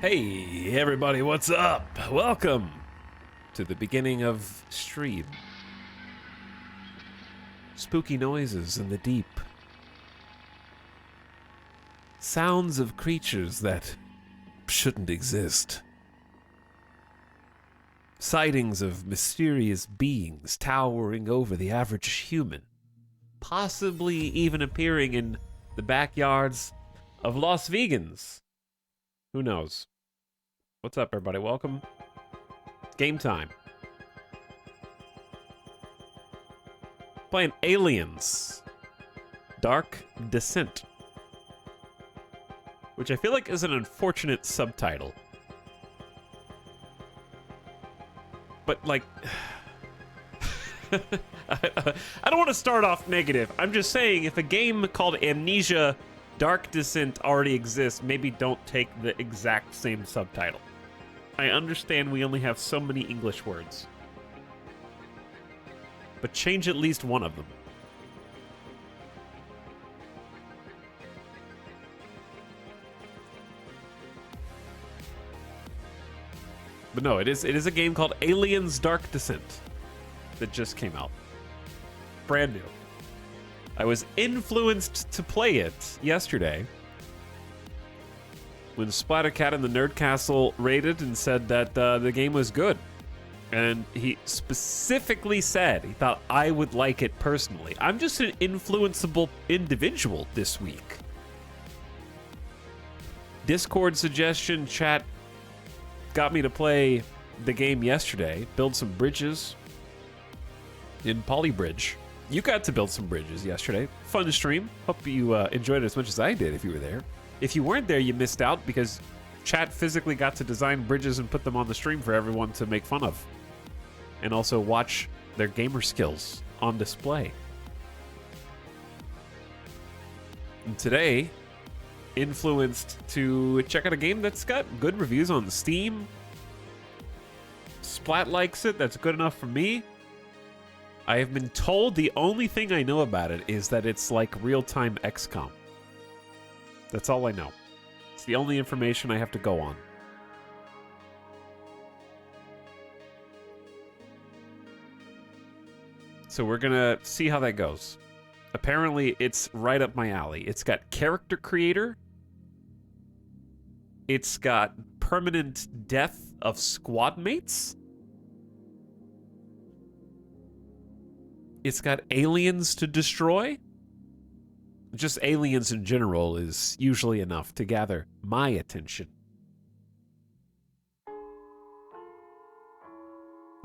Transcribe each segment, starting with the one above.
Hey everybody, what's up? Welcome to the beginning of stream. Spooky noises in the deep. Sounds of creatures that shouldn't exist. Sightings of mysterious beings towering over the average human. Possibly even appearing in the backyards of Las Vegans. Who knows? What's up, everybody? Welcome. Game time. Playing Aliens. Dark Descent. Which I feel like is an unfortunate subtitle. But, like... I don't want to start off negative. I'm just saying, if a game called Amnesia Dark Descent already exists, maybe don't take the exact same subtitle. I understand we only have so many English words. But change at least one of them. But no, it is a game called Aliens Dark Descent that just came out. Brand new. I was influenced to play it yesterday when Splattercat and the Nerd Castle rated and said that the game was good. And he specifically said he thought I would like it personally. I'm just an influenceable individual this week. Discord suggestion chat got me to play the game yesterday, build some bridges in Polybridge. You got to build some bridges yesterday. Fun stream. Hope you enjoyed it as much as I did if you were there. If you weren't there, you missed out because chat physically got to design bridges and put them on the stream for everyone to make fun of. And also watch their gamer skills on display. And today, influenced to check out a game that's got good reviews on Steam. Splat likes it. That's good enough for me. I have been told the only thing I know about it is that it's like real-time XCOM. That's all I know. It's the only information I have to go on. So we're gonna see how that goes. Apparently, it's right up my alley. It's got character creator. It's got permanent death of squad mates. It's got aliens to destroy. Just aliens in general is usually enough to gather my attention.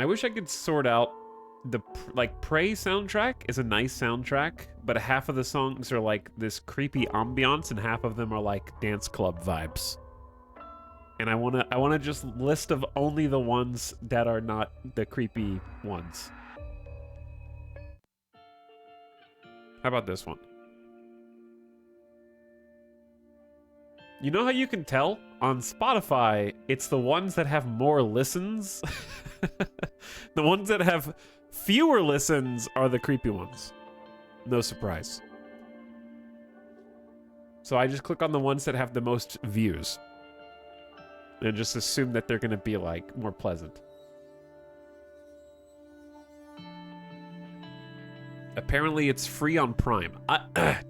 I wish I could sort out the, like, Prey soundtrack is a nice soundtrack, but half of the songs are like this creepy ambiance and half of them are like dance club vibes. And I wanna just list of only the ones that are not the creepy ones. How about this one? You know how you can tell? On Spotify, it's the ones that have more listens. The ones that have fewer listens are the creepy ones. No surprise. So I just click on the ones that have the most views. And just assume that they're going to be, like, more pleasant. Apparently it's free on Prime.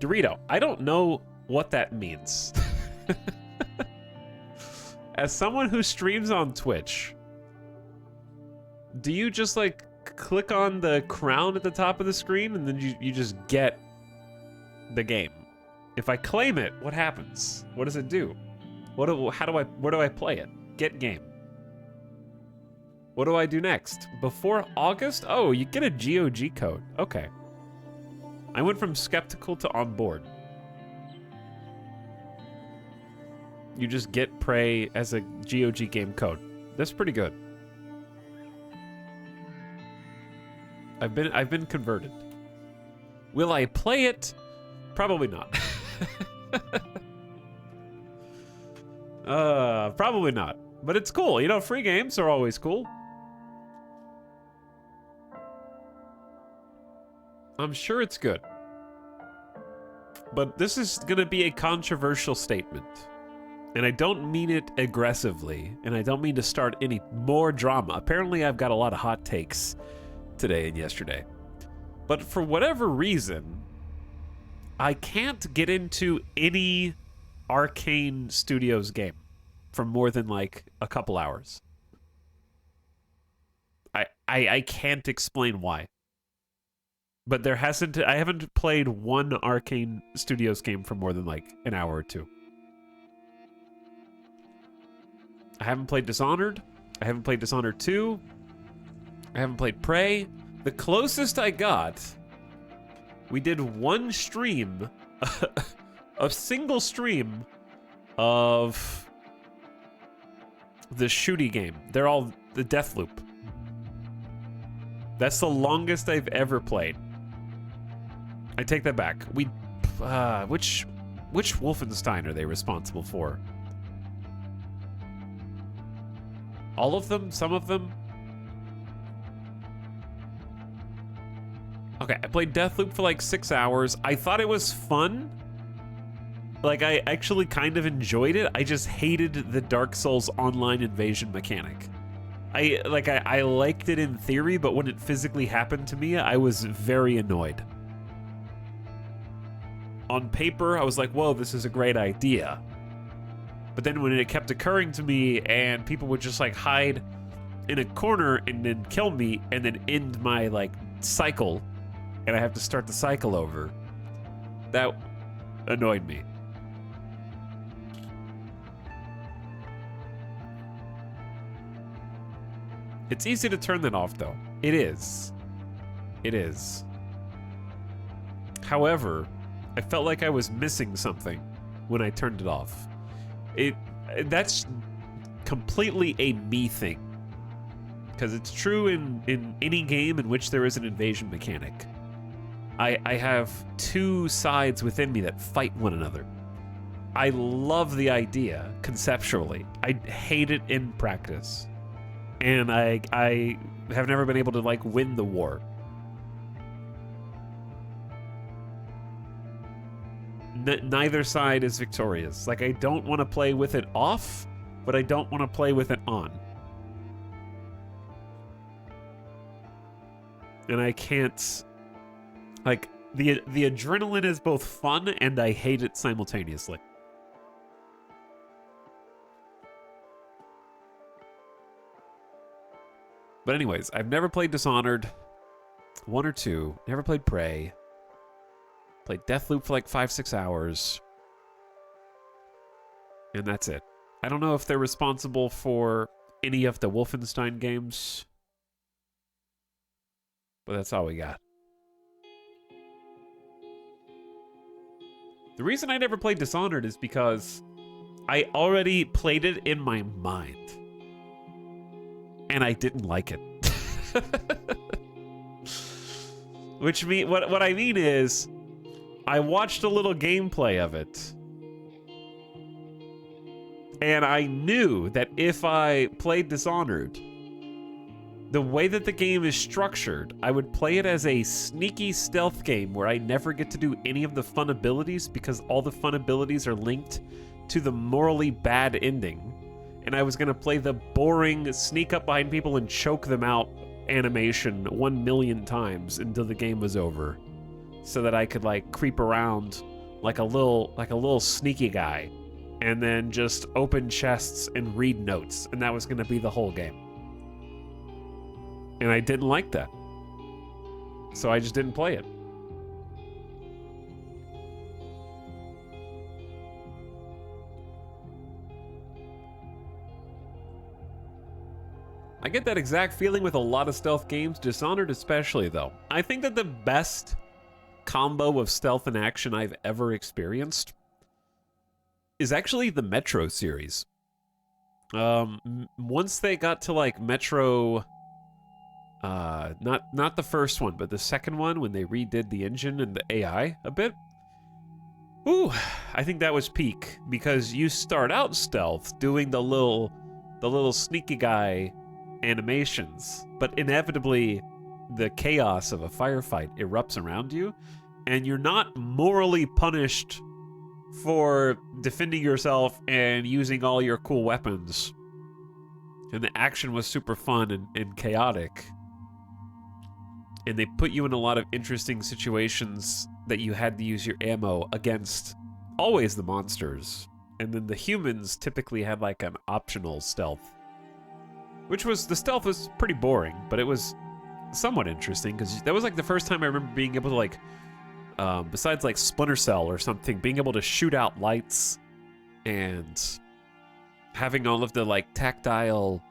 Dorito, I don't know what that means. As someone who streams on Twitch, do you just like click on the crown at the top of the screen and then you just get the game? If I claim it, what happens? What does it do? Where do I play it? Get game. What do I do next? Before August? Oh, you get a GOG code. Okay. I went from skeptical to on board. You just get Prey as a GOG game code. That's pretty good. I've been converted. Will I play it? Probably not. Probably not. But it's cool. You know, free games are always cool. I'm sure it's good. But this is gonna be a controversial statement. And I don't mean it aggressively, and I don't mean to start any more drama. Apparently, I've got a lot of hot takes today and yesterday. But for whatever reason, I can't get into any Arcane Studios game for more than like a couple hours. I can't explain why. But I haven't played one Arcane Studios game for more than like an hour or two. I haven't played Dishonored. I haven't played Dishonored 2. I haven't played Prey. The closest I got, we did one stream, a single stream of the shooty game. They're all the Deathloop. That's the longest I've ever played. I take that back. Which Wolfenstein are they responsible for? All of them? Some of them? Okay, I played Deathloop for like 6 hours. I thought it was fun. Like, I actually kind of enjoyed it. I just hated the Dark Souls online invasion mechanic. I liked it in theory, but when it physically happened to me, I was very annoyed. On paper, I was like, whoa, this is a great idea. But then when it kept occurring to me and people would just like hide in a corner and then kill me and then end my like cycle and I have to start the cycle over, that annoyed me. It's easy to turn that off though. It is. It is. However, I felt like I was missing something when I turned it off. That's completely a me thing. Because it's true in any game in which there is an invasion mechanic. I have two sides within me that fight one another. I love the idea conceptually. I hate it in practice. And I have never been able to like win the war. Neither side is victorious. Like, I don't want to play with it off, but I don't want to play with it on. And I can't... Like, the adrenaline is both fun and I hate it simultaneously. But anyways, I've never played Dishonored 1 or 2. Never played Prey. Played Deathloop for like 5-6 hours. And that's it. I don't know if they're responsible for any of the Wolfenstein games. But that's all we got. The reason I never played Dishonored is because I already played it in my mind. And I didn't like it. Which what I mean is, I watched a little gameplay of it. And I knew that if I played Dishonored, the way that the game is structured, I would play it as a sneaky stealth game where I never get to do any of the fun abilities because all the fun abilities are linked to the morally bad ending. And I was going to play the boring sneak up behind people and choke them out animation 1 million times until the game was over. So that I could like creep around like a little sneaky guy and then just open chests and read notes, and that was going to be the whole game. And I didn't like that. So I just didn't play it. I get that exact feeling with a lot of stealth games, Dishonored especially though. I think that the best combo of stealth and action I've ever experienced is actually the Metro series. Once they got to like Metro, not the first one, but the second one when they redid the engine and the AI a bit. Ooh, I think that was peak because you start out stealth doing the little sneaky guy animations, but inevitably the chaos of a firefight erupts around you, and you're not morally punished for defending yourself and using all your cool weapons. And the action was super fun and chaotic. And they put you in a lot of interesting situations that you had to use your ammo against always the monsters. And then the humans typically had like an optional stealth. The stealth was pretty boring, but it was somewhat interesting because that was like the first time I remember being able to like, besides like Splinter Cell or something, being able to shoot out lights and having all of the like tactile.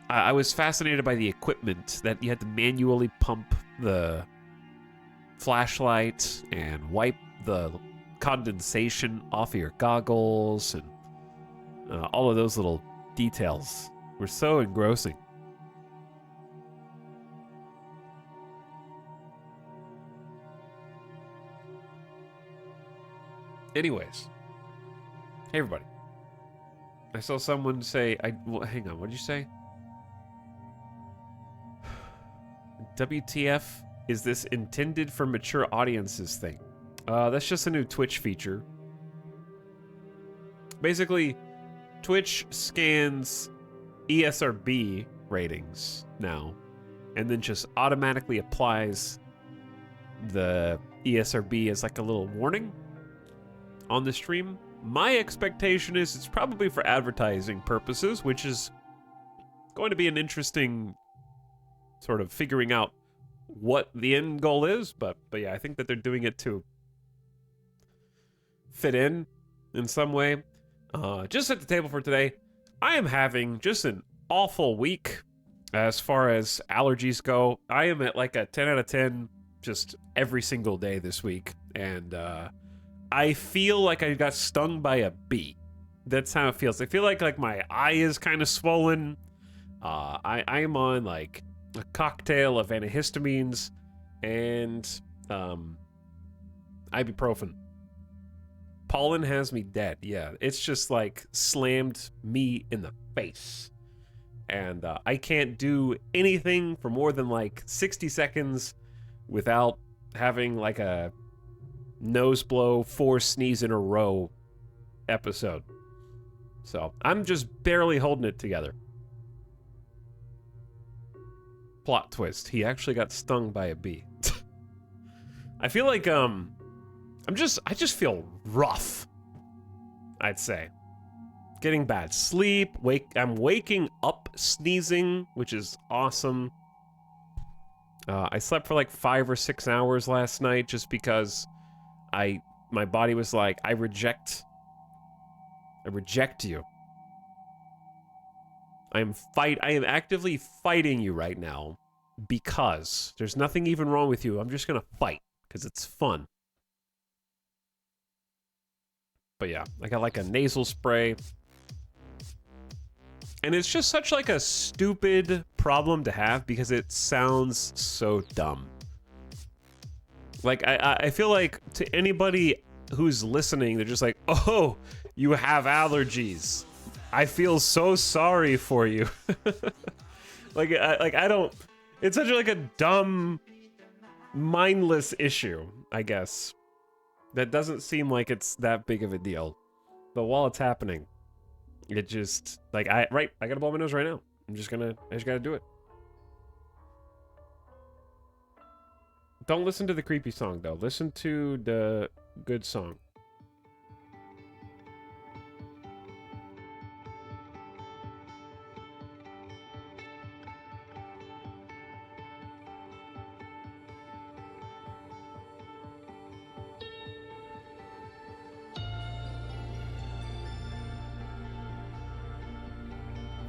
I was fascinated by the equipment that you had to manually pump the flashlight and wipe the condensation off of your goggles, and all of those little details were so engrossing. Anyways, hey everybody. I saw someone say, well, hang on, what did you say? WTF, is this intended for mature audiences thing? That's just a new Twitch feature. Basically, Twitch scans ESRB ratings now, and then just automatically applies the ESRB as like a little warning on the stream. My expectation is it's probably for advertising purposes, which is going to be an interesting sort of figuring out what the end goal is, but yeah, I think that they're doing it to fit in some way. Just at the table for today, I am having just an awful week as far as allergies go. I am at like a 10 out of 10 just every single day this week, and I feel like I got stung by a bee. That's how it feels. I feel like my eye is kind of swollen. I am on like a cocktail of antihistamines and ibuprofen. Pollen has me dead. Yeah, it's just like slammed me in the face. And I can't do anything for more than like 60 seconds without having like a nose blow, 4 sneeze in a row episode. So I'm just barely holding it together. Plot twist, he actually got stung by a bee. I feel like I just feel rough, I'd say. Getting bad sleep, I'm waking up sneezing, which is awesome. I slept for like 5 or 6 hours last night just because my body was like, I reject you. I am actively fighting you right now because there's nothing even wrong with you. I'm just gonna fight because it's fun. But yeah, I got like a nasal spray. And it's just such like a stupid problem to have because it sounds so dumb. Like, I feel like to anybody who's listening, they're just like, oh, you have allergies. I feel so sorry for you. I don't, it's such like a dumb, mindless issue, I guess. That doesn't seem like it's that big of a deal. But while it's happening, it just, like, I gotta blow my nose right now. I just gotta do it. Don't listen to the creepy song, though. Listen to the good song.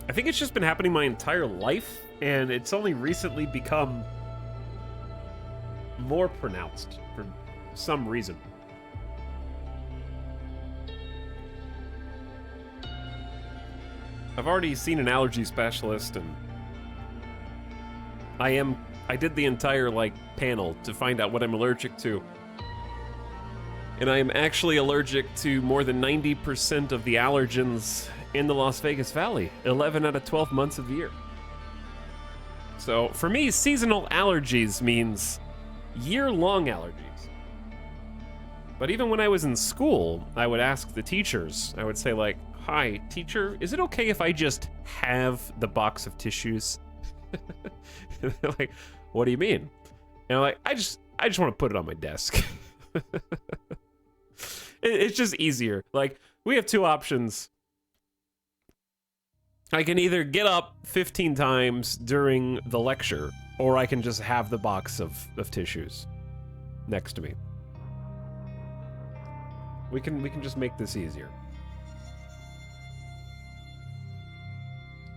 I think it's just been happening my entire life, and it's only recently become more pronounced for some reason. I've already seen an allergy specialist, and I did the entire, like, panel to find out what I'm allergic to. And I am actually allergic to more than 90% of the allergens in the Las Vegas Valley, 11 out of 12 months of the year. So for me, seasonal allergies means year-long allergies. But even when I was in school, I would ask the teachers, I would say like, "Hi, teacher, is it okay if I just have the box of tissues?" They're like, "What do you mean?" And I'm like, I just want to put it on my desk. It's just easier. Like, we have two options. I can either get up 15 times during the lecture, or I can just have the box of tissues next to me. We can just make this easier.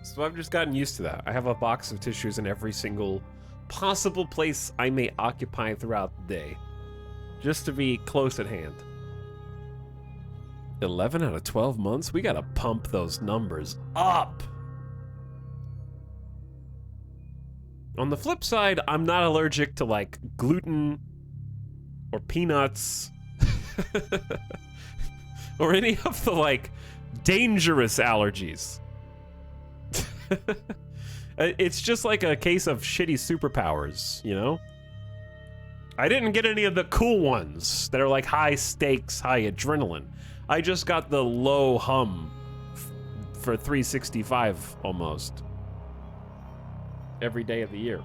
So I've just gotten used to that. I have a box of tissues in every single possible place I may occupy throughout the day, just to be close at hand. 11 out of 12 months? We gotta pump those numbers up! On the flip side, I'm not allergic to, like, gluten or peanuts or any of the, like, dangerous allergies. It's just like a case of shitty superpowers, you know? I didn't get any of the cool ones that are like high stakes, high adrenaline. I just got the low hum for 365 almost. Every day of the year.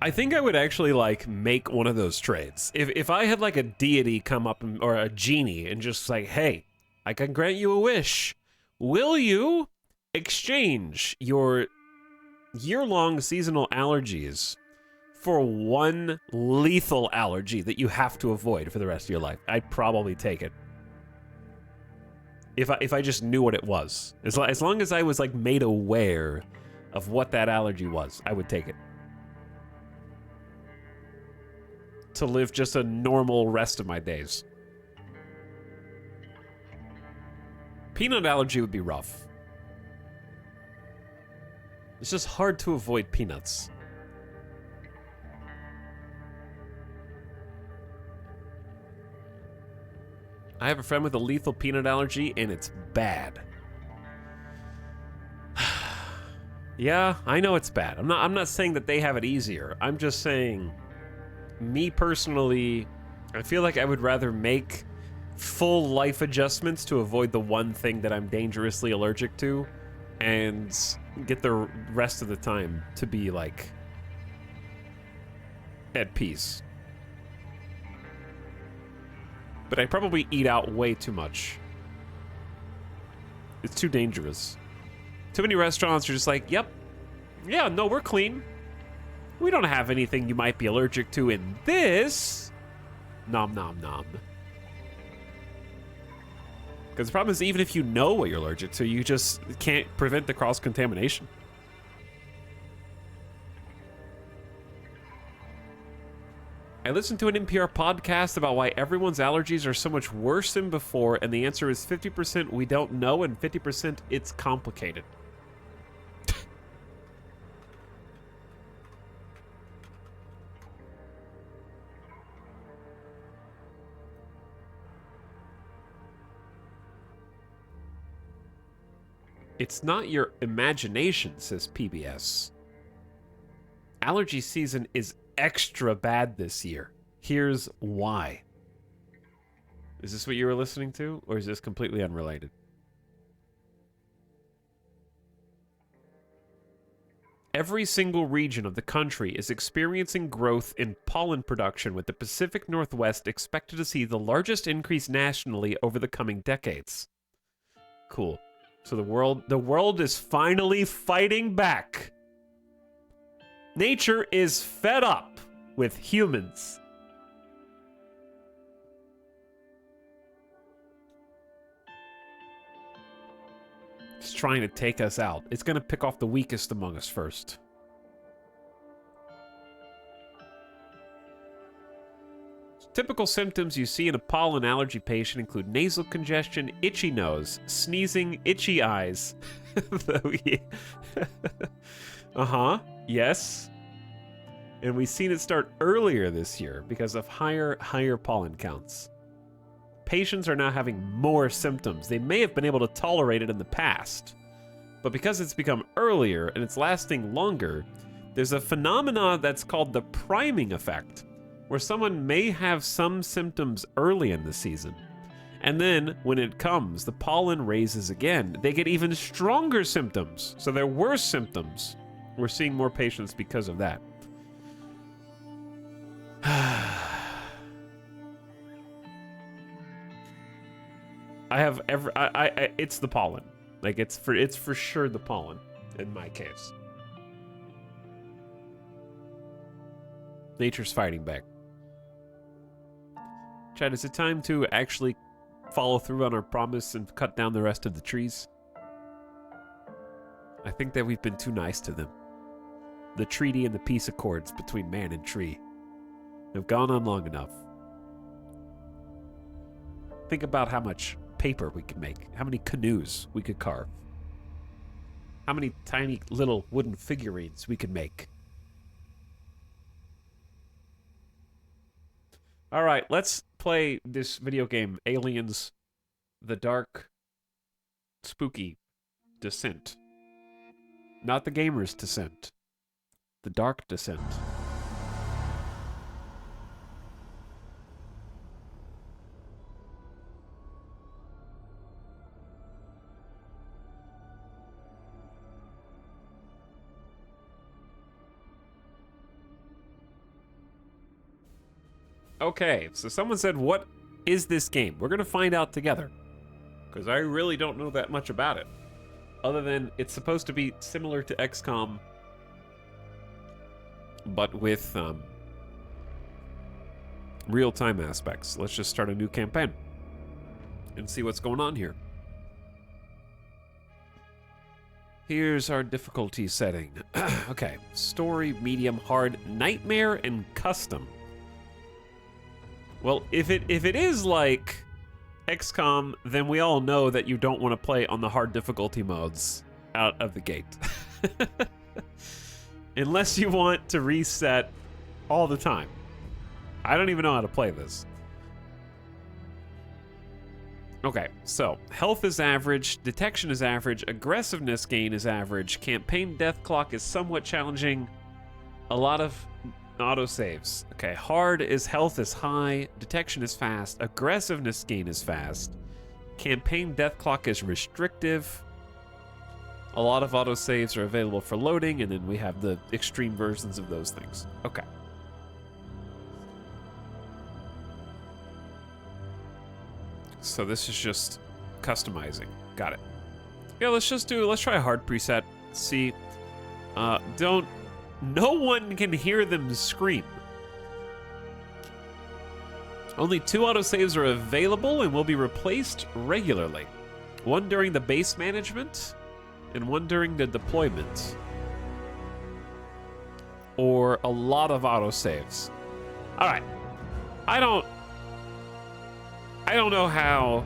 I think I would actually like make one of those trades. If I had like a deity come up or a genie and just like, "Hey, I can grant you a wish. Will you exchange your year-long seasonal allergies for one lethal allergy that you have to avoid for the rest of your life?" I'd probably take it. If I just knew what it was. As long as I was like made aware of what that allergy was, I would take it. To live just a normal rest of my days. Peanut allergy would be rough. It's just hard to avoid peanuts. I have a friend with a lethal peanut allergy, and it's bad. Yeah, I know it's bad. I'm not saying that they have it easier. I'm just saying, me personally, I feel like I would rather make full life adjustments to avoid the one thing that I'm dangerously allergic to, and get the rest of the time to be like at peace. But I probably eat out way too much. It's too dangerous. Too many restaurants are just like, "Yep, yeah, no, we're clean. We don't have anything you might be allergic to in this." Nom nom nom. Because the problem is, even if you know what you're allergic to, you just can't prevent the cross-contamination. I listened to an NPR podcast about why everyone's allergies are so much worse than before, and the answer is 50% we don't know and 50% it's complicated. It's not your imagination, says PBS. Allergy season is extra bad this year. Here's why. Is this what you were listening to, or is this completely unrelated? Every single region of the country is experiencing growth in pollen production, with the Pacific Northwest expected to see the largest increase nationally over the coming decades. Cool. So the world is finally fighting back. Nature is fed up with humans. It's trying to take us out. It's going to pick off the weakest among us first. Typical symptoms you see in a pollen allergy patient include nasal congestion, itchy nose, sneezing, itchy eyes. Uh-huh, yes. And we've seen it start earlier this year because of higher pollen counts. Patients are now having more symptoms. They may have been able to tolerate it in the past, But because it's become earlier and it's lasting longer, there's a phenomena that's called the priming effect, where someone may have some symptoms early in the season. And then, when it comes, the pollen raises again. They get even stronger symptoms, so they're worse symptoms. We're seeing more patients because of that. It's the pollen. Like, it's for sure the pollen, in my case. Nature's fighting back. Chad, is it time to actually follow through on our promise and cut down the rest of the trees? I think that we've been too nice to them. The treaty and the peace accords between man and tree have gone on long enough. Think about how much paper we could make, how many canoes we could carve, how many tiny little wooden figurines we could make. All right, let's play this video game, Aliens: The Dark Spooky Descent. Not the gamer's descent. The Dark Descent. Okay, so someone said, what is this game? We're gonna find out together, because I really don't know that much about it, other than it's supposed to be similar to XCOM, but with real-time aspects. Let's just start a new campaign and see what's going on here. Here's our difficulty setting. Okay, story, medium, hard, nightmare, and custom. Well, if it is like XCOM, then we all know that you don't want to play on the hard difficulty modes out of the gate. Unless you want to reset all the time. I don't even know how to play this. Okay, so health is average, detection is average, aggressiveness gain is average, campaign death clock is somewhat challenging, a lot of autosaves. Okay, hard is health is high, detection is fast, aggressiveness gain is fast, campaign death clock is restrictive, a lot of autosaves are available for loading, and then we have the extreme versions of those things. Okay. So this is just customizing. Got it. Yeah, let's try a hard preset. See, no one can hear them scream. Only 2 autosaves are available and will be replaced regularly. One during the base management, and one during the deployment. Or a lot of autosaves. Alright. I don't know how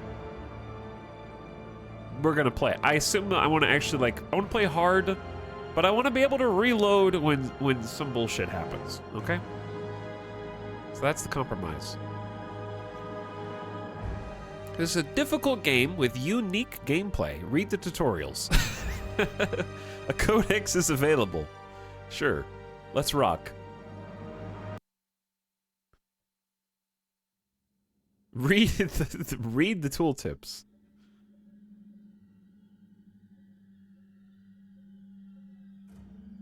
we're gonna play. I assume that I want to actually I want to play hard, but I want to be able to reload when some bullshit happens, okay? So that's the compromise. This is a difficult game with unique gameplay. Read the tutorials. A codex is available. Sure, let's rock. Read the tooltips.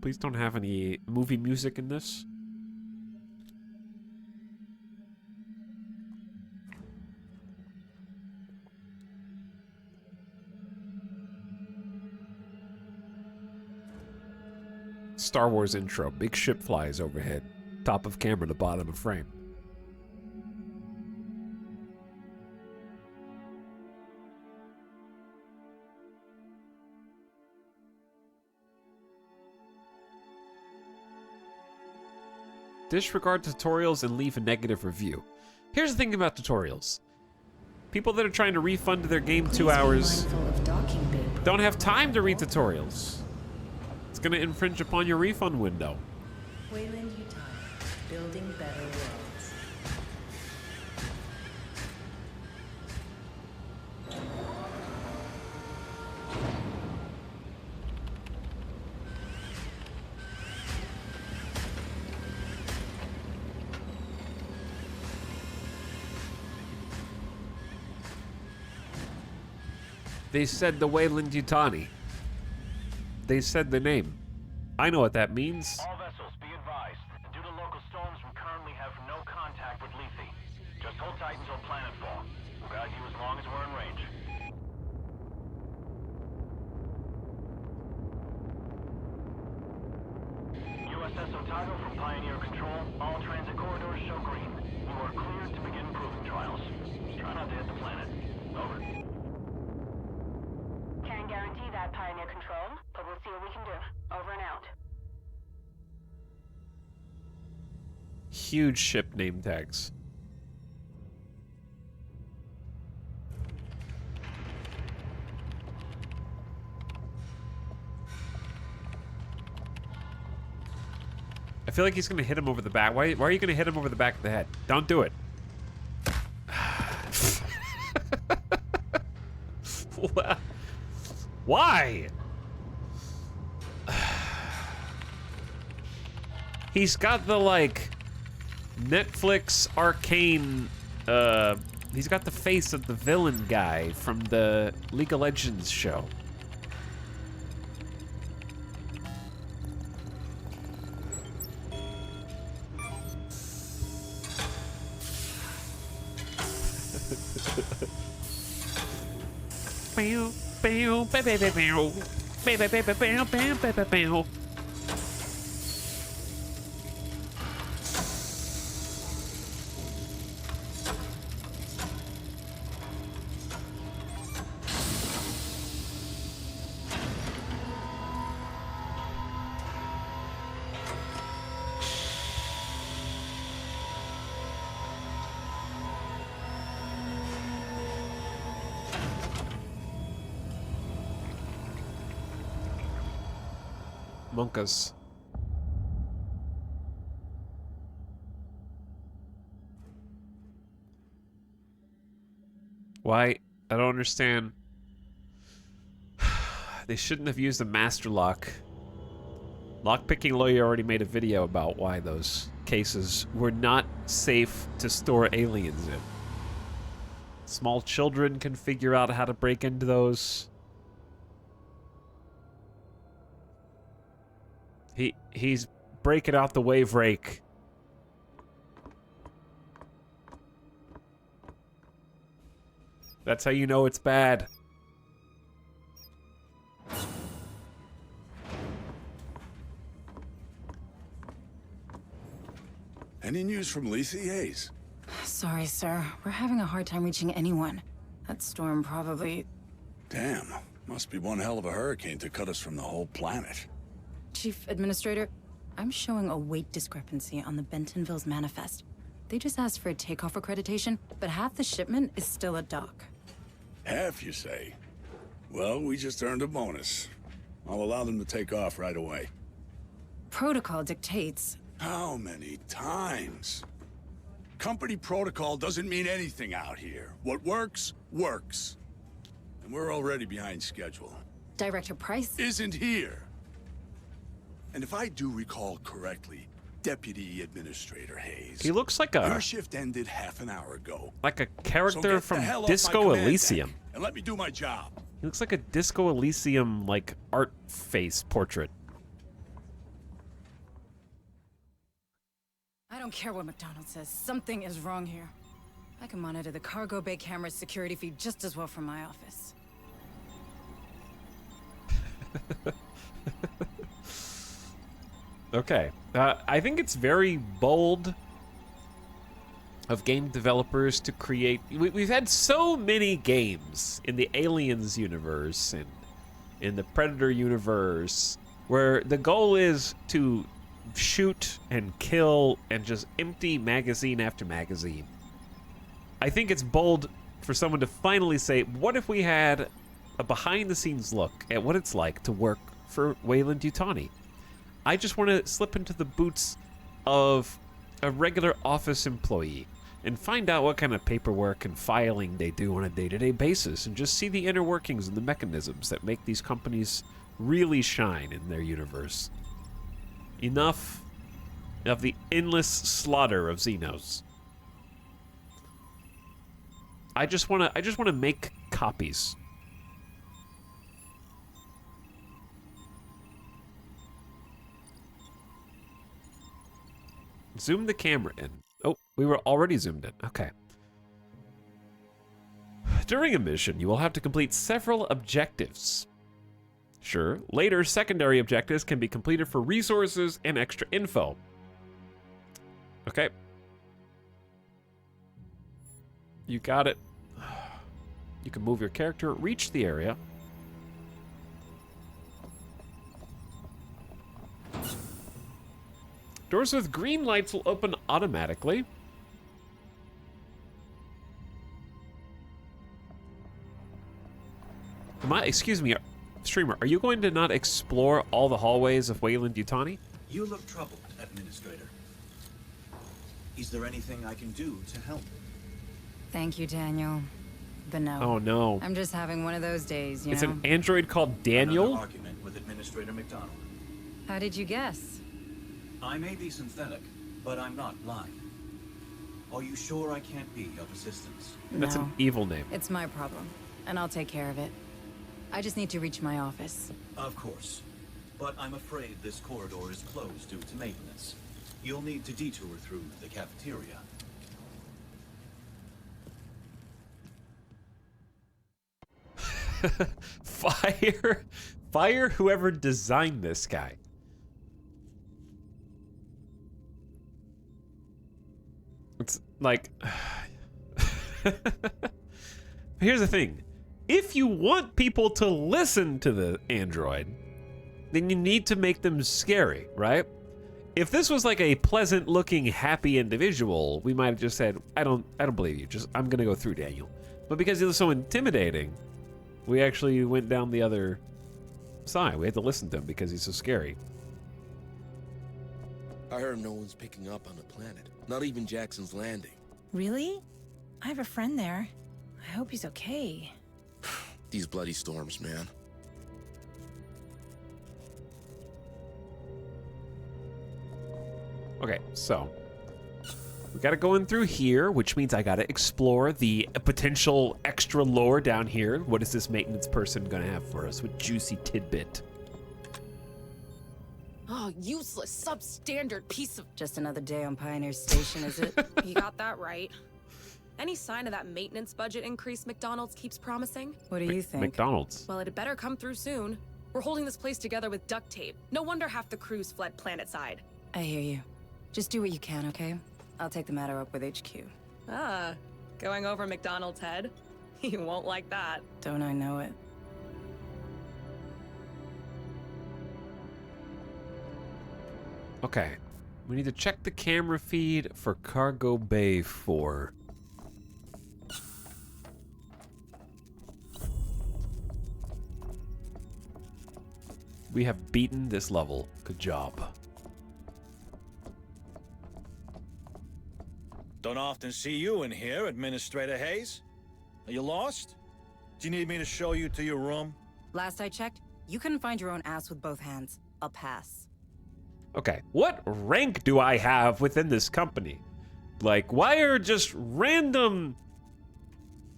Please don't have any movie music in this. Star Wars intro. Big ship flies overhead. Top of camera to bottom of frame. Disregard tutorials and leave a negative review. Here's the thing about tutorials. People that are trying to refund their game 2 hours don't have time to read tutorials. It's going to infringe upon your refund window. Wayland Yutani, building better worlds. They said the Wayland Yutani. They said the name. I know what that means. All vessels, be advised. Due to local storms, we currently have no contact with Lethe. Just hold tight until planetfall. We'll guide you as long as we're in range. USS Otago from Pioneer Control. All transit corridors show green. You are cleared to begin proving trials. Try not to hit the planet. Over. Can't guarantee that, Pioneer Control, but we'll see what we can do. Over and out. Huge ship name tags. I feel like he's gonna hit him over the back. Why are you gonna hit him over the back of the head? Don't do it. Why? He's got the, like, Netflix arcane, he's got the face of the villain guy from the League of Legends show. Monkas. Why? I don't understand. They shouldn't have used a master lock. Lockpicking Lawyer already made a video about why those cases were not safe to store aliens in. Small children can figure out how to break into those. He's breaking out the wave rake. That's how you know it's bad. Any news from Lethe, Hayes? Sorry, sir. We're having a hard time reaching anyone. That storm probably... Damn. Must be one hell of a hurricane to cut us from the whole planet. Chief Administrator, I'm showing a weight discrepancy on the Bentonville's manifest. They just asked for a takeoff accreditation, but half the shipment is still at dock. Half, you say? Well, we just earned a bonus. I'll allow them to take off right away. Protocol dictates... How many times? Company protocol doesn't mean anything out here. What works, works. And we're already behind schedule. Director Price? Isn't here. And if I do recall correctly, Deputy Administrator Hayes... He looks like Your a shift ended half an hour ago. character So get the from hell off my Disco command Elysium. deck and let me do my job. He looks like a Disco Elysium like art face portrait. I don't care what McDonald says. Something is wrong here. I can monitor the cargo bay camera's security feed just as well from my office. Okay. I think it's very bold of game developers to create... We've had so many games in the Aliens universe and in the Predator universe where the goal is to shoot and kill and just empty magazine after magazine. I think it's bold for someone to finally say, what if we had a behind-the-scenes look at what it's like to work for Wayland Yutani? I just want to slip into the boots of a regular office employee and find out what kind of paperwork and filing they do on a day-to-day basis and just see the inner workings and the mechanisms that make these companies really shine in their universe. Enough of the endless slaughter of Xenos. I just want to make copies. Zoom the camera in. Oh, we were already zoomed in. Okay. During a mission, you will have to complete several objectives. Sure, later secondary objectives can be completed for resources and extra info. Okay. You got it. You can move your character, reach the area. Doors with green lights will open automatically. Excuse me, streamer, are you going to not explore all the hallways of Weyland-Yutani? You look troubled, Administrator. Is there anything I can do to help? Thank you, Daniel. But no. Oh no. I'm just having one of those days, you It's know? an android called Daniel? Another argument with Administrator McDonald. How did you guess? I may be synthetic, but I'm not blind. Are you sure I can't be of assistance? That's No. an evil name. It's my problem, and I'll take care of it. I just need to reach my office. Of course. But I'm afraid this corridor is closed due to maintenance. You'll need to detour through the cafeteria. Fire whoever designed this guy. It's like here's the thing. If you want people to listen to the android, then you need to make them scary, right? If this was like a pleasant looking happy individual, we might have just said, I don't believe you. Just I'm going to go through Daniel. But because he was so intimidating, we actually went down the other side. We had to listen to him because he's so scary. I heard no one's picking up on the planet. Not even Jackson's Landing. Really? I have a friend there. I hope he's okay. These bloody storms, man. Okay, so we gotta go in through here, which means I gotta explore the potential extra lore down here. What is this maintenance person gonna have for us with juicy tidbit? Oh, useless, substandard piece of... Just another day on Pioneer Station, is it? You got that right. Any sign of that maintenance budget increase McDonald's keeps promising? What do you think? McDonald's. Well, it'd better come through soon. We're holding this place together with duct tape. No wonder half the crews fled planetside. I hear you. Just do what you can, okay? I'll take the matter up with HQ. Ah, going over McDonald's head? You won't like that. Don't I know it? Okay, we need to check the camera feed for Cargo Bay 4. We have beaten this level. Good job. Don't often see you in here, Administrator Hayes. Are you lost? Do you need me to show you to your room? Last I checked, you couldn't find your own ass with both hands. I'll pass. Okay, what rank do I have within this company? Like, why are just random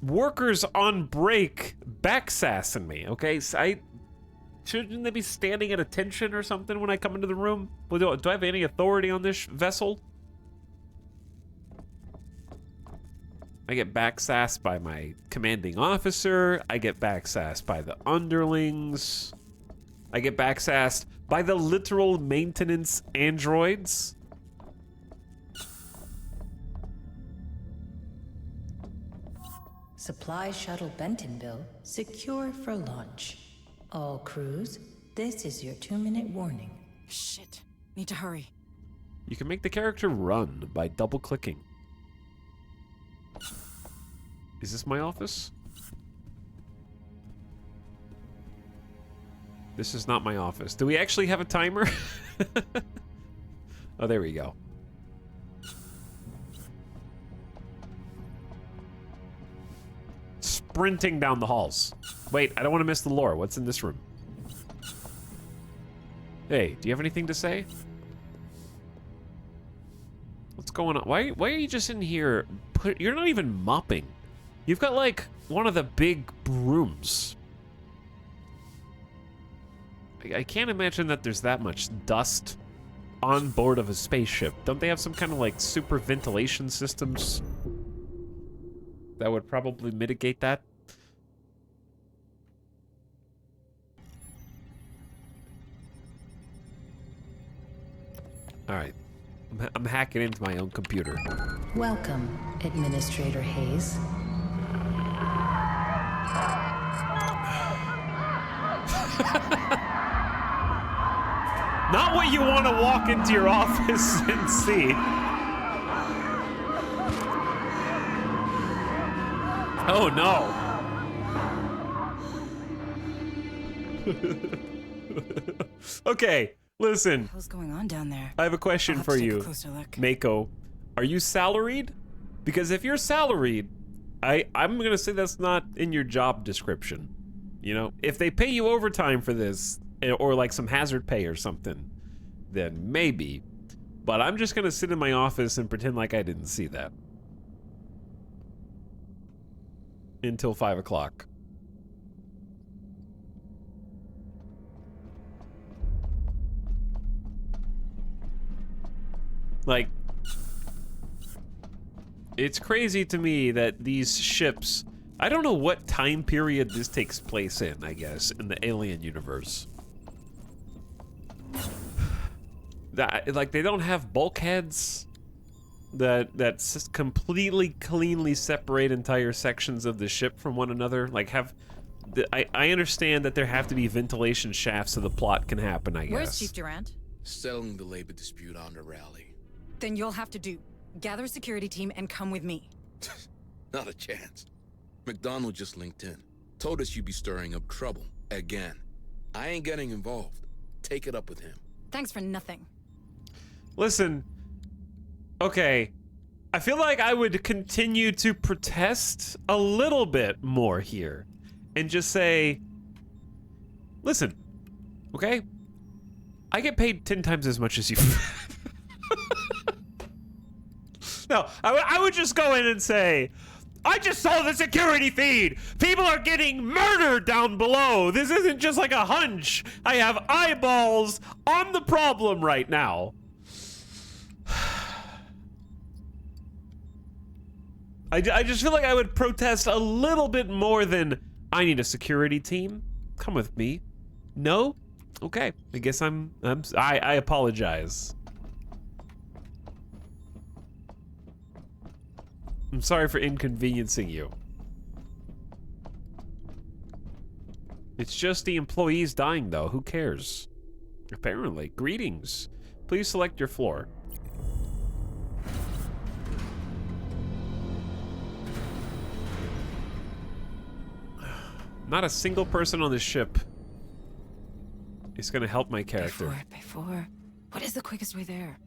workers on break backsassing me? Okay, so shouldn't they be standing at attention or something when I come into the room? Do I have any authority on this vessel? I get backsassed by my commanding officer. I get backsassed by the underlings. I get backsassed by the literal maintenance androids. Supply shuttle Bentonville secure for launch. All crews, this is your 2-minute warning. Shit. Need to hurry. You can make the character run by double-clicking. Is this my office? This is not my office. Do we actually have a timer? Oh, there we go. Sprinting down the halls. Wait, I don't want to miss the lore. What's in this room? Hey, do you have anything to say? What's going on? Why are you just in here? You're not even mopping. You've got like one of the big brooms. I can't imagine that there's that much dust on board of a spaceship, don't they have some kind of like super ventilation systems that would probably mitigate that? All right, I'm hacking into my own computer. Welcome, Administrator Hayes. Not what you want to walk into your office and see. Oh no. Okay, listen. What's going on down there? I have a question for you, Mako. Are you salaried? Because if you're salaried, I'm gonna say that's not in your job description. You know, if they pay you overtime for this, or like some hazard pay or something, then maybe. But I'm just gonna sit in my office and pretend like I didn't see that. Until 5 o'clock. Like, it's crazy to me that these ships, I don't know what time period this takes place in, I guess, in the Alien universe. That, like, they don't have bulkheads that completely cleanly separate entire sections of the ship from one another. Like, I understand that there have to be ventilation shafts so the plot can happen, I guess. Where's Chief Durant? Settling the labor dispute on the rally. Then you'll have to gather a security team and come with me. Not a chance. McDonald just linked in. Told us you'd be stirring up trouble. Again. I ain't getting involved. Take it up with him. Thanks for nothing. Listen, okay, I feel like I would continue to protest a little bit more here and just say, listen, okay, I get paid 10 times as much as you. No, I would just go in and say, I just saw the security feed. People are getting murdered down below. This isn't just like a hunch. I have eyeballs on the problem right now. I just feel like I would protest a little bit more than, I need a security team. Come with me. No? Okay. I guess I apologize. I'm sorry for inconveniencing you. It's just the employees dying, though. Who cares? Apparently. Greetings. Please select your floor. Not a single person on this ship is going to help my character. Before. What is the quickest way there?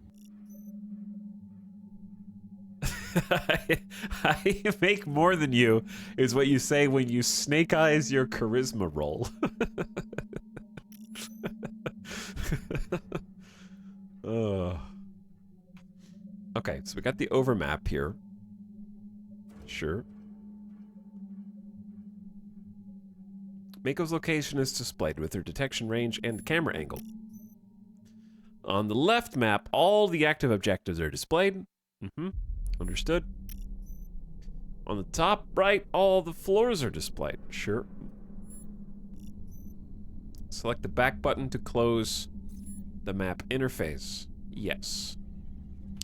I make more than you, is what you say when you snake eyes your charisma roll. Okay, so we got the overmap here. Sure. Mako's location is displayed with her detection range and camera angle. On the left map, all the active objectives are displayed. Understood. On the top right, all the floors are displayed. Sure. Select the back button to close the map interface. Yes.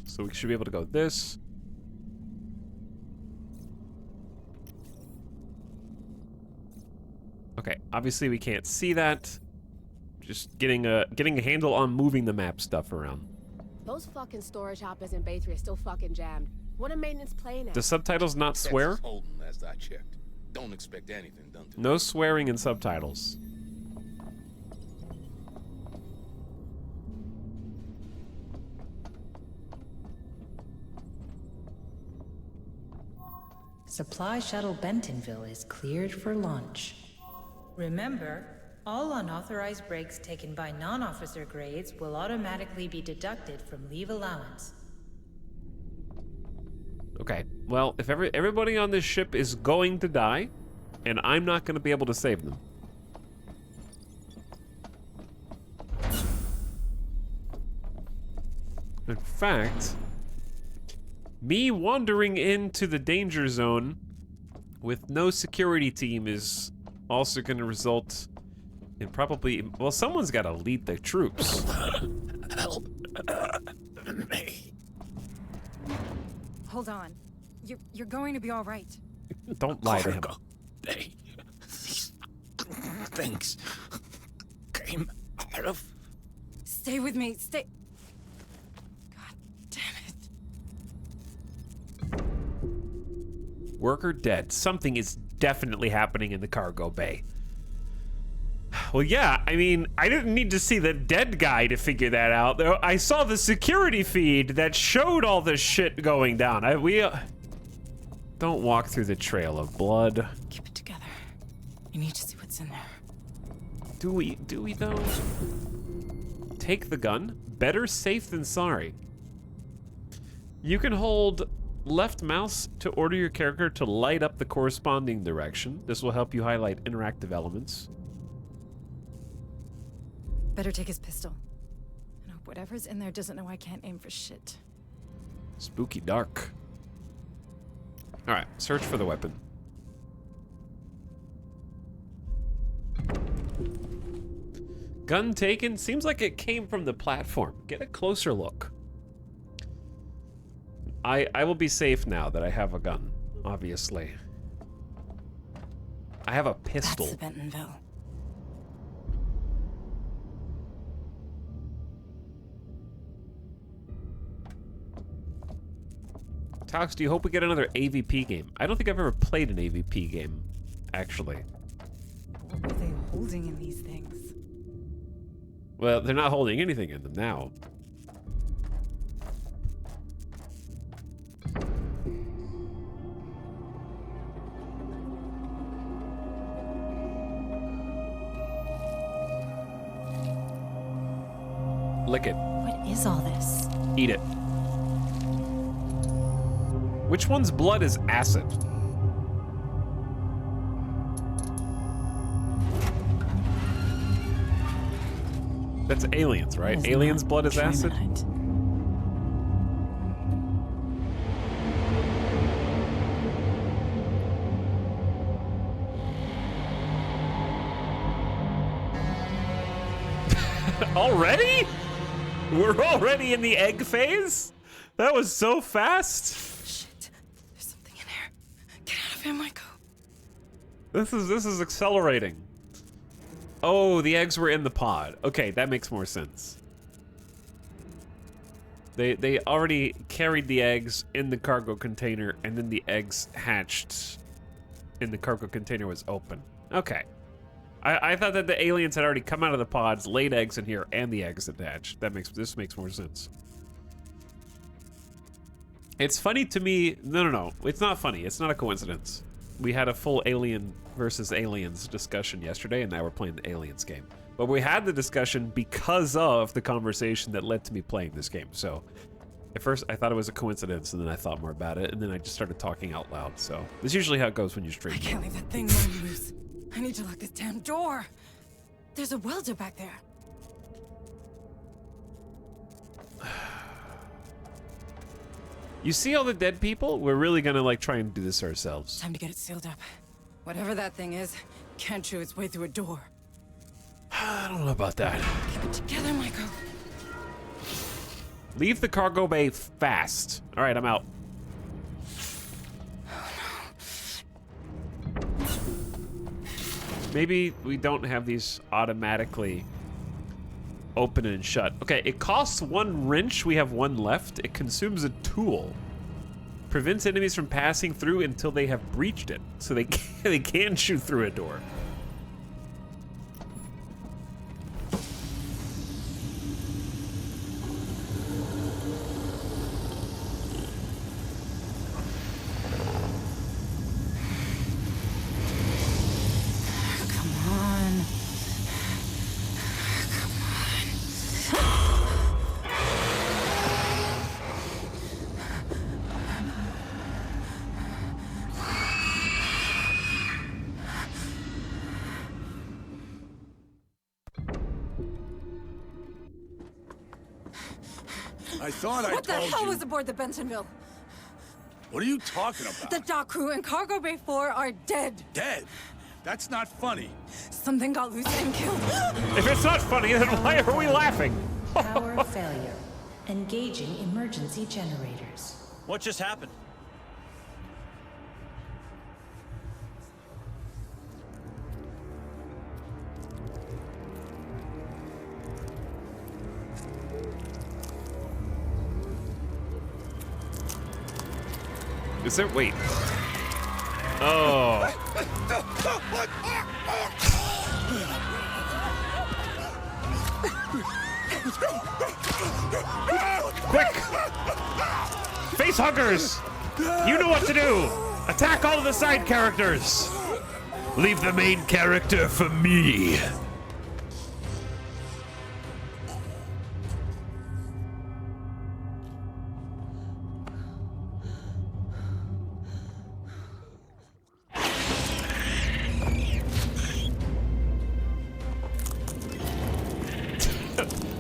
So we should be able to go this. Okay, obviously we can't see that. Just getting a handle on moving the map stuff around. Those fucking storage hoppers in Bay 3 are still fucking jammed. What are maintenance playing at? The subtitles not swear? Holding, last I checked. Don't expect anything done to No swearing in subtitles. Supply shuttle Bentonville is cleared for launch. Remember, all unauthorized breaks taken by non-officer grades will automatically be deducted from leave allowance. Okay, well, if everybody on this ship is going to die, and I'm not going to be able to save them. In fact, me wandering into the danger zone with no security team is also going to result in probably... Well, someone's got to lead the troops. Help me. Hold on. You're going to be all right. Don't lie to him. These things came out of... Stay with me. Stay. God damn it. Worker dead. Something is definitely happening in the cargo bay. Well, yeah, I mean, I didn't need to see the dead guy to figure that out. Though I saw the security feed that showed all this shit going down. Don't walk through the trail of blood. Keep it together. You need to see what's in there. Do we though? Take the gun. Better safe than sorry. You can hold left mouse to order your character to light up the corresponding direction. This will help you highlight interactive elements. Better take his pistol. And hope whatever's in there doesn't know I can't aim for shit. Spooky dark. All right, search for the weapon. Gun taken. Seems like it came from the platform. Get a closer look. I will be safe now that I have a gun, obviously. I have a pistol. That's the Bentonville. Tox, do you hope we get another AVP game? I don't think I've ever played an AVP game, actually. What were they holding in these things? Well, they're not holding anything in them now. Lick it. What is all this? Eat it. Which one's blood is acid? That's aliens, right? Is Aliens' blood is acid? Trimonite. Already? We're already in the egg phase? That was so fast. Shit. There's something in there. Get out of here, Michael. This is accelerating. Oh, the eggs were in the pod. Okay, that makes more sense. They already carried the eggs in the cargo container, and then the eggs hatched and the cargo container was open. Okay. I thought that the aliens had already come out of the pods, laid eggs in here, and the eggs attached. This makes more sense. It's funny to me. No. It's not funny. It's not a coincidence. We had a full Alien versus Aliens discussion yesterday, and now we're playing the Aliens game. But we had the discussion because of the conversation that led to me playing this game. So at first I thought it was a coincidence, and then I thought more about it, and then I just started talking out loud. So that's usually how it goes when you stream. I can't leave that thing running loose. I need to lock this damn door. There's a welder back there. You see all the dead people? We're really gonna like try and do this ourselves. Time to get it sealed up. Whatever that thing is, can't chew its way through a door. I don't know about that. Keep it together, Michael. Leave the cargo bay fast. All right, I'm out. Maybe we don't have these automatically open and shut. Okay, it costs 1 wrench. We have 1 left. It consumes a tool. Prevents enemies from passing through until they have breached it. So they can shoot through a door. I thought I What the told hell you. was aboard the Bentonville? What are you talking about? The dock crew and Cargo Bay 4 are dead. Dead? That's not funny. Something got loose and killed. If it's not funny, then why are we laughing? Power failure. Engaging emergency generators. What just happened? Is there? Wait. Oh. Quick! Face huggers! You know what to do! Attack all of the side characters! Leave the main character for me.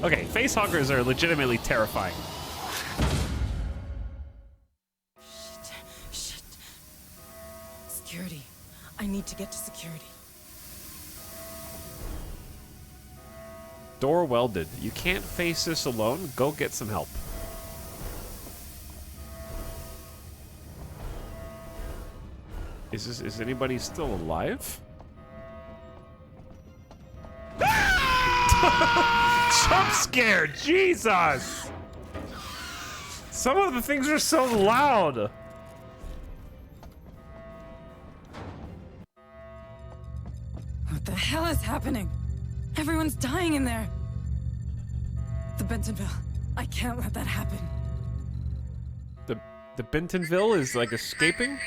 Okay, face huggers are legitimately terrifying. Shit. Security. I need to get to security. Door welded. You can't face this alone. Go get some help. Is anybody still alive? Jump scare, Jesus! Some of the things are so loud. What the hell is happening? Everyone's dying in there. The Bentonville. I can't let that happen. The Bentonville is like escaping?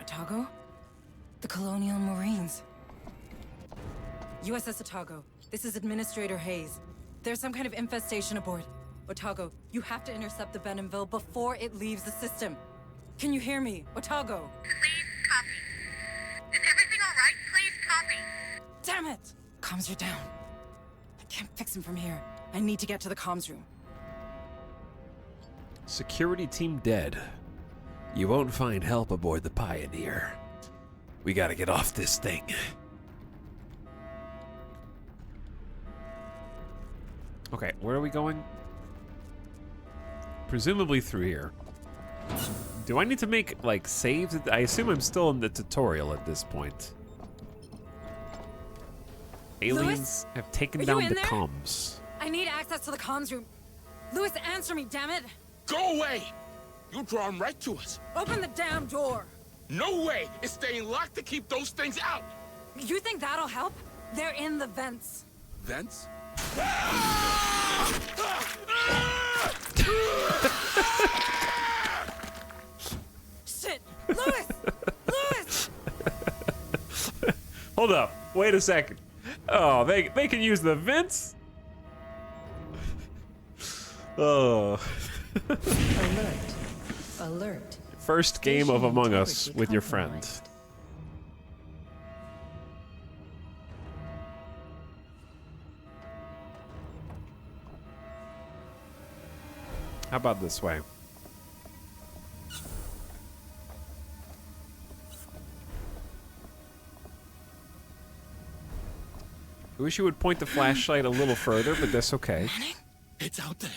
Otago? The Colonial Marines. USS Otago, this is Administrator Hayes. There's some kind of infestation aboard. Otago, you have to intercept the Bentonville before it leaves the system. Can you hear me? Otago? Please copy. Is everything all right? Please copy. Damn it! Comms are down. I can't fix him from here. I need to get to the comms room. Security team dead. You won't find help aboard the Pioneer. We gotta get off this thing. Okay, where are we going? Presumably through here. Do I need to make, like, saves? I assume I'm still in the tutorial at this point. Aliens Louis? have taken Are you down in the there? comms. I need access to the comms room. Louis, answer me, damn it! Go away! You draw them right to us. Open the damn door! No way! It's staying locked to keep those things out! You think that'll help? They're in the vents. Vents? Shit! Louis! Louis! Hold up. Wait a second. Oh, they can use the vents? Oh. Alert. Alert. First game of Station Among Us integrity with your friend. compromised. How about this way? I wish you would point the flashlight a little further, but that's okay. It's out there.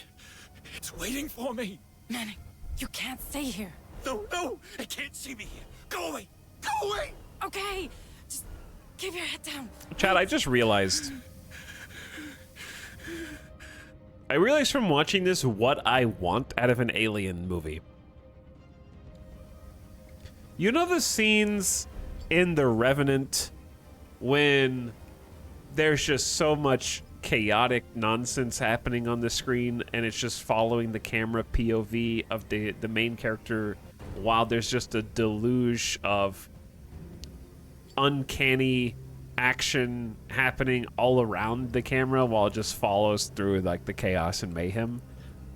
It's waiting for me. Manning, you can't stay here. No, it can't see me here. Go away. Go away. Okay, just keep your head down. Chad, I just realized. I realized from watching this what I want out of an Alien movie. You know the scenes in The Revenant when there's just so much chaotic nonsense happening on the screen and it's just following the camera POV of the main character while there's just a deluge of uncanny action happening all around the camera while it just follows through like the chaos and mayhem.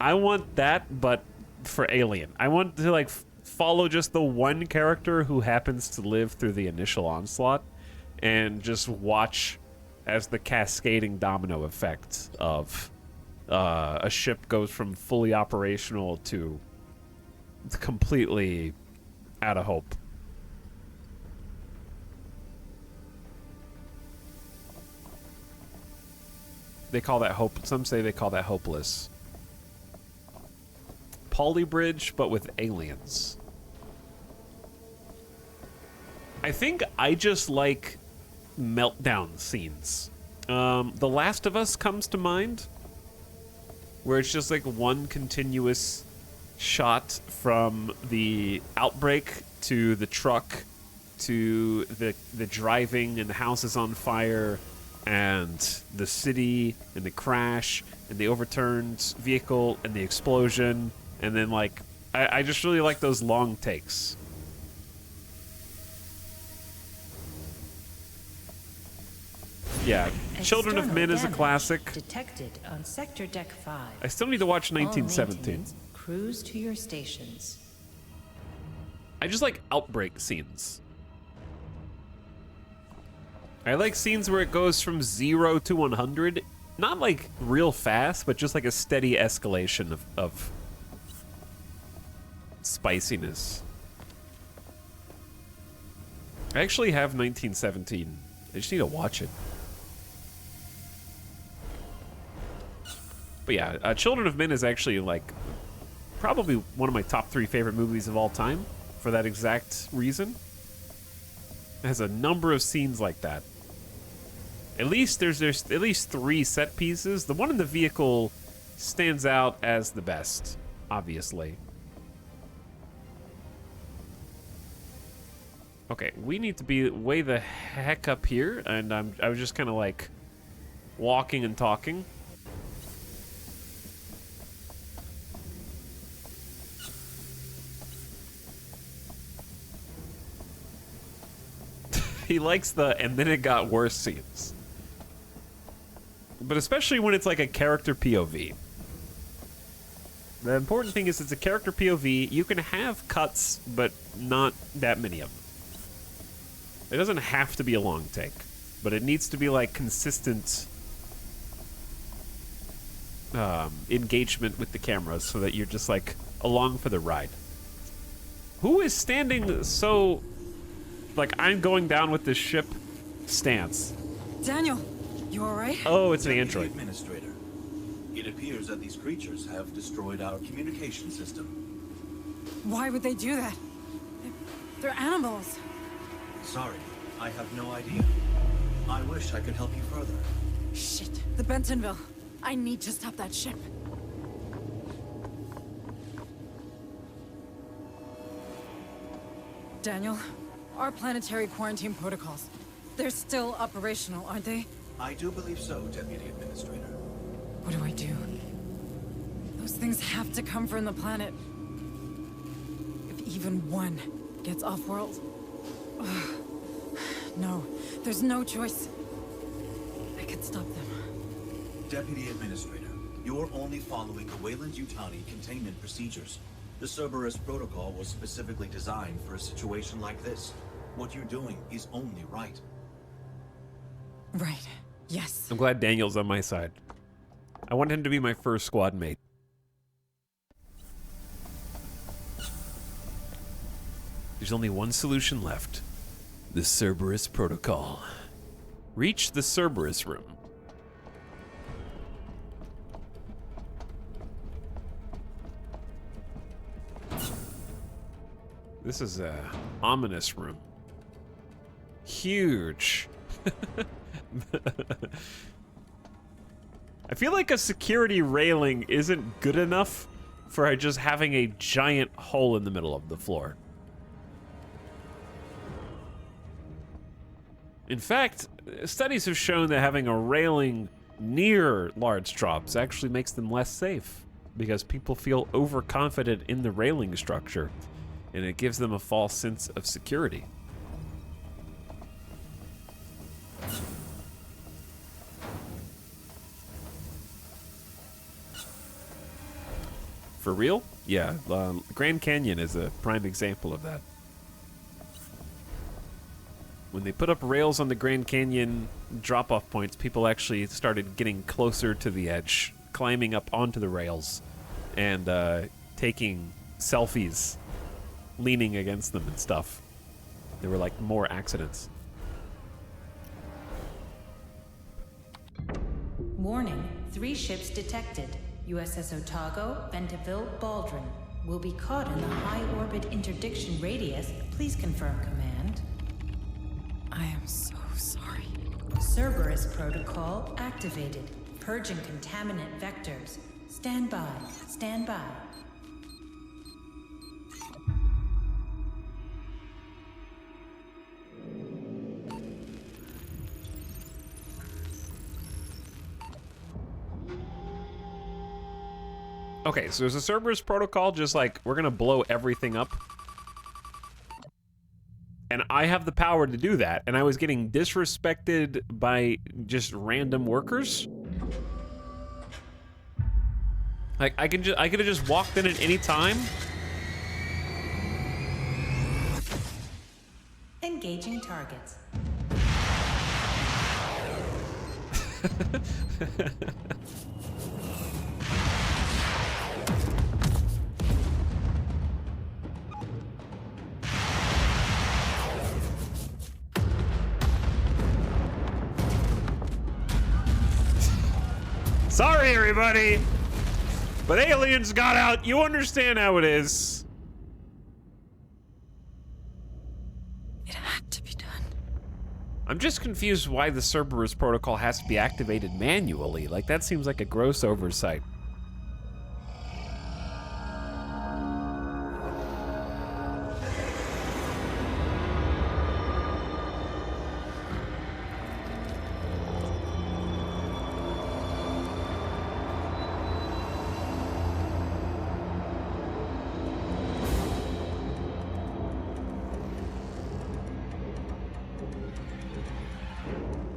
I want that, but for Alien. I want to like follow just the one character who happens to live through the initial onslaught and just watch as the cascading domino effect of a ship goes from fully operational to completely out of hope. They call that hope. Some say they call that hopeless. Polybridge, but with aliens. I think I just like meltdown scenes. The Last of Us comes to mind, where it's just like one continuous shot from the outbreak to the truck to the driving and the house is on fire and the city and the crash and the overturned vehicle and the explosion, and then like I just really like those long takes. Yeah, Children of Men is a classic. Detected on Sector Deck 5. I still need to watch All 1917. maintenance, cruise to your stations. I just like outbreak scenes. I like scenes where it goes from 0 to 100. Not like real fast, but just like a steady escalation of spiciness. I actually have 1917. I just need to watch it. But yeah, Children of Men is actually like probably one of my top 3 favorite movies of all time for that exact reason. It has a number of scenes like that. At least there's at least 3 set pieces. The one in the vehicle stands out as the best, obviously. Okay, we need to be way the heck up here, and I was just kind of like walking and talking. He likes the "and then it got worse" scenes. But especially when it's like a character POV. The important thing is it's a character POV. You can have cuts, but not that many of them. It doesn't have to be a long take, but it needs to be like consistent engagement with the cameras so that you're just like along for the ride. Who is standing so like I'm going down with this ship stance? Daniel, you alright? Oh, it's an android. Administrator, it appears that these creatures have destroyed our communication system. Why would they do that? They're animals. Sorry, I have no idea. I wish I could help you further. Shit, the Bentonville. I need to stop that ship. Daniel, our planetary quarantine protocols. They're still operational, aren't they? I do believe so, Deputy Administrator. What do I do? Those things have to come from the planet. If even one gets off-world... No, there's no choice. I can stop them. Deputy Administrator, you're only following the Weyland-Yutani containment procedures. The Cerberus protocol was specifically designed for a situation like this. What you're doing is only right. Right. Yes. I'm glad Daniel's on my side. I want him to be my first squad mate. There's only one solution left. The Cerberus protocol. Reach the Cerberus room. This is a ominous room. Huge. I feel like a security railing isn't good enough for just having a giant hole in the middle of the floor. In fact, studies have shown that having a railing near large drops actually makes them less safe because people feel overconfident in the railing structure and it gives them a false sense of security. For real? Yeah, Grand Canyon is a prime example of that. when they put up rails on the Grand Canyon drop-off points, people actually started getting closer to the edge, climbing up onto the rails, and taking selfies, leaning against them and stuff. There were like more accidents. Warning, 3 ships detected. USS Otago, Bentonville, Baldwin. Will be caught in the high orbit interdiction radius. Please confirm command. I am so sorry. Cerberus protocol activated. Purging contaminant vectors. Stand by. Stand by. Okay, so there's a Cerberus protocol, just like, we're gonna blow everything up. And I have the power to do that, and I was getting disrespected by just random workers. Like, I could have just walked in at any time. Engaging targets. Sorry, everybody, but aliens got out. You understand how it is. It had to be done. I'm just confused why the Cerberus protocol has to be activated manually. Like, that seems like a gross oversight.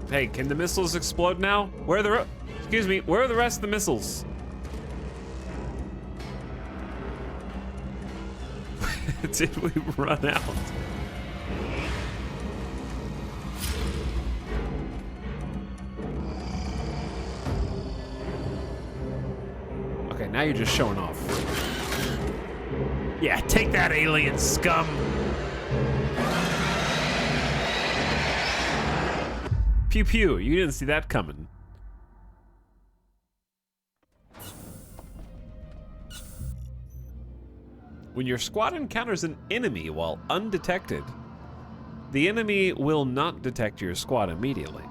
Hey, can the missiles explode now? Where are the excuse me, where are the rest of the missiles? Did we run out? Okay, now you're just showing off. Yeah, take that, alien scum. Pew pew, you didn't see that coming. When your squad encounters an enemy while undetected, the enemy will not detect your squad immediately.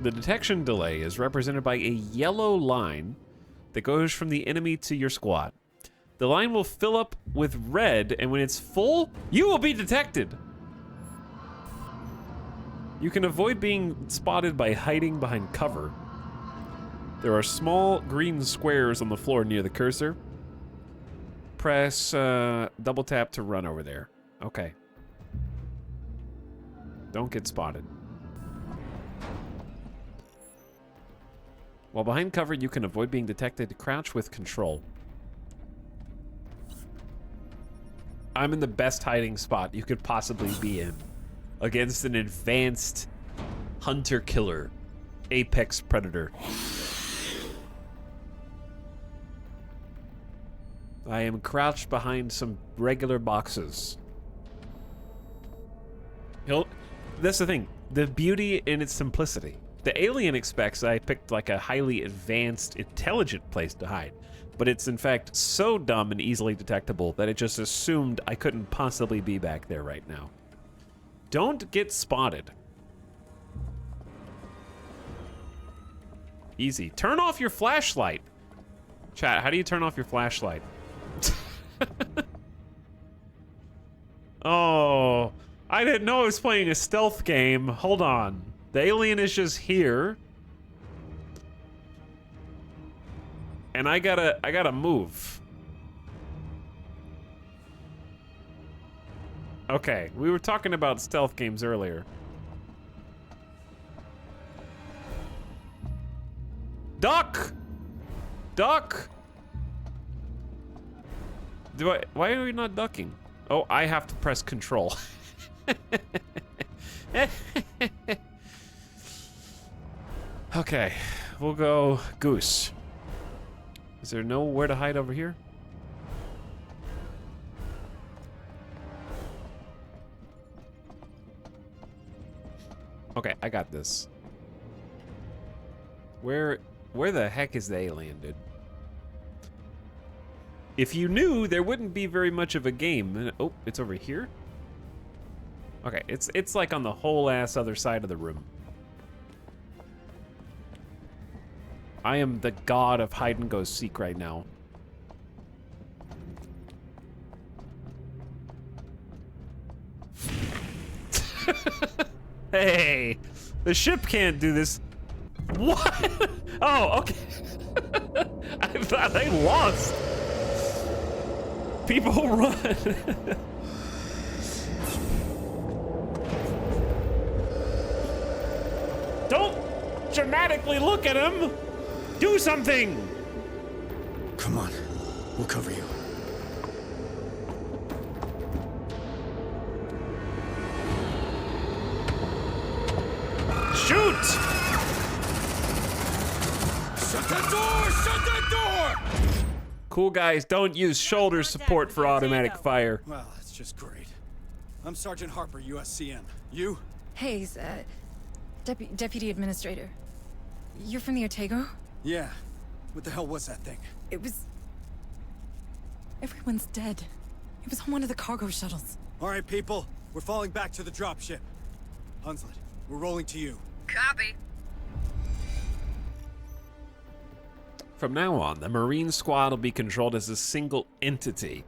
The detection delay is represented by a yellow line that goes from the enemy to your squad. The line will fill up with red, and when it's full, you will be detected. You can avoid being spotted by hiding behind cover. There are small green squares on the floor near the cursor. Press double tap to run over there. Okay. Don't get spotted. While behind cover, you can avoid being detected. Crouch with control. I'm in the best hiding spot you could possibly be in, against an advanced hunter-killer, apex predator. I am crouched behind some regular boxes. That's the thing, the beauty in its simplicity. The alien expects I picked like a highly advanced, intelligent place to hide, but it's in fact so dumb and easily detectable that it just assumed I couldn't possibly be back there right now. Don't get spotted. Easy. Turn off your flashlight. Chat, how do you turn off your flashlight? Oh, I didn't know I was playing a stealth game. Hold on. The alien is just here. And I gotta move. Okay, we were talking about stealth games earlier. Duck! Duck! Why are we not ducking? Oh, I have to press control. Okay, we'll go Goose. Is there nowhere to hide over here? Okay, I got this. Where the heck is the alien, dude? If you knew, there wouldn't be very much of a game. Oh, it's over here? Okay, it's like on the whole ass other side of the room. I am the god of hide and go seek right now. Hey, the ship can't do this. What? Oh, okay. I thought I lost. People run. Don't dramatically look at him. Do something. Come on, we'll cover you. Shoot! Shut that door! Shut that door! Cool guys don't use shoulder support for automatic fire. Well, that's just great. I'm Sergeant Harper, USCN. You? Hayes, Deputy Administrator. You're from the Otago? Yeah. What the hell was that thing? It was... Everyone's dead. It was on one of the cargo shuttles. All right, people. We're falling back to the dropship. Hunslet, we're rolling to you. Copy. From now on, the Marine squad will be controlled as a single entity.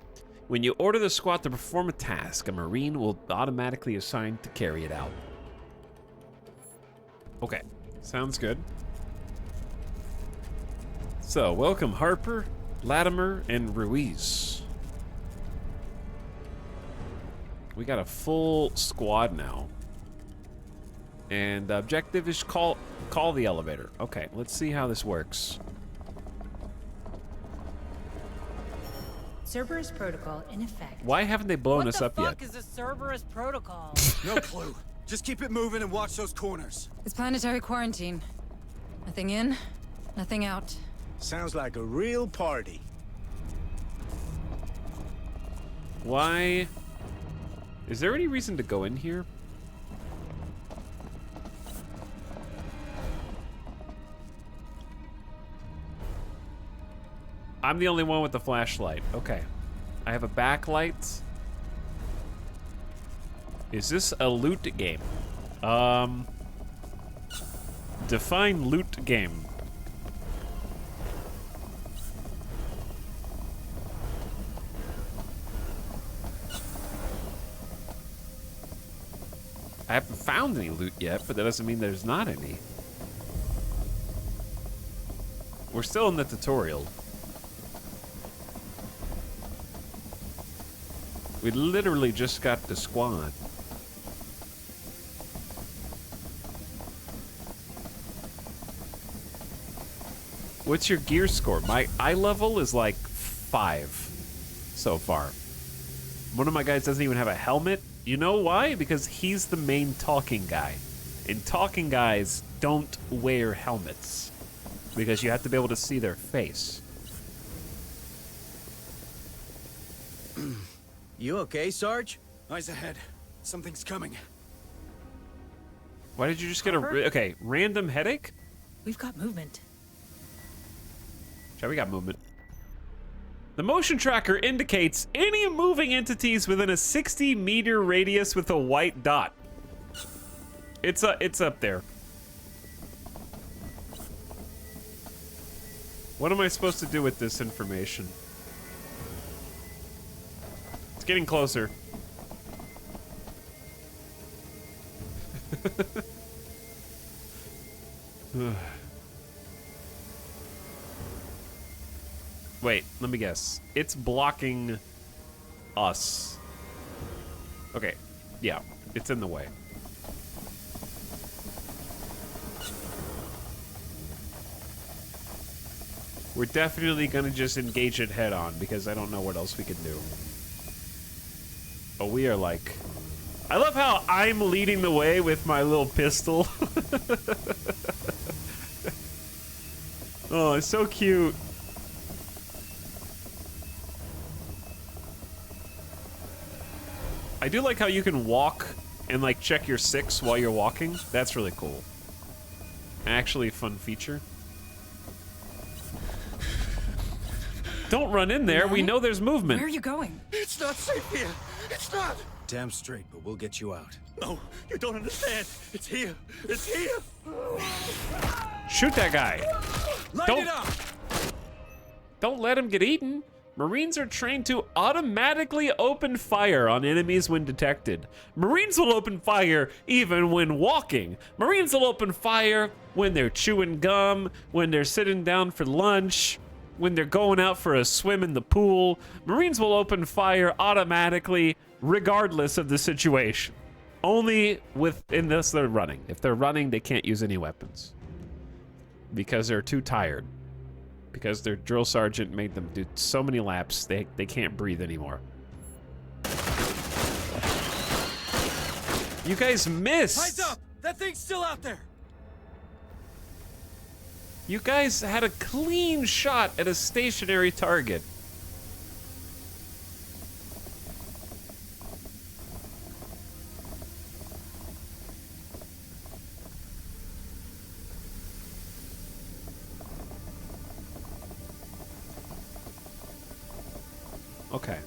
When you order the squad to perform a task, a Marine will automatically assign to carry it out. Okay, sounds good. So, welcome Harper, Latimer, and Ruiz. We got a full squad now. And the objective is call the elevator. Okay, let's see how this works. Cerberus protocol in effect. Why haven't they blown us up yet? What the fuck is a Cerberus protocol? No clue. Just keep it moving and watch those corners. It's planetary quarantine. Nothing in, nothing out. Sounds like a real party. Why? Is there any reason to go in here? I'm the only one with the flashlight. Okay. I have a backlight. Is this a loot game? Define loot game. I haven't found any loot yet, but that doesn't mean there's not any. We're still in the tutorial. We literally just got the squad. What's your gear score? My eye level is like 5 so far. One of my guys doesn't even have a helmet. You know why? Because he's the main talking guy. And talking guys don't wear helmets. Because you have to be able to see their face. You okay, Sarge? Eyes ahead. Something's coming. Why did you just get a... Okay, random headache? We've got movement. Okay, we got movement. The motion tracker indicates any moving entities within a 60-meter radius with a white dot. It's up there. What am I supposed to do with this information? It's getting closer. Wait, let me guess. It's blocking us. Okay, yeah, it's in the way. We're definitely gonna just engage it head on because I don't know what else we can do. But we are like I love how I'm leading the way with my little pistol. Oh, it's so cute. I do like how you can walk and like check your 6 while you're walking. That's really cool. Actually a fun feature. Don't run in there. We know there's movement. Where are you going? It's not safe here. It's not. Damn straight, but we'll get you out. No, you don't understand. It's here. It's here. Shoot that guy. Light it up. Don't let him get eaten. Marines are trained to automatically open fire on enemies when detected. Marines will open fire even when walking. Marines will open fire when they're chewing gum, when they're sitting down for lunch, when they're going out for a swim in the pool. Marines will open fire automatically regardless of the situation. Only unless they're running. If they're running, they can't use any weapons because they're too tired. Because their drill sergeant made them do so many laps, they can't breathe anymore. You guys missed! Eyes up! That thing's still out there! You guys had a clean shot at a stationary target. Okay,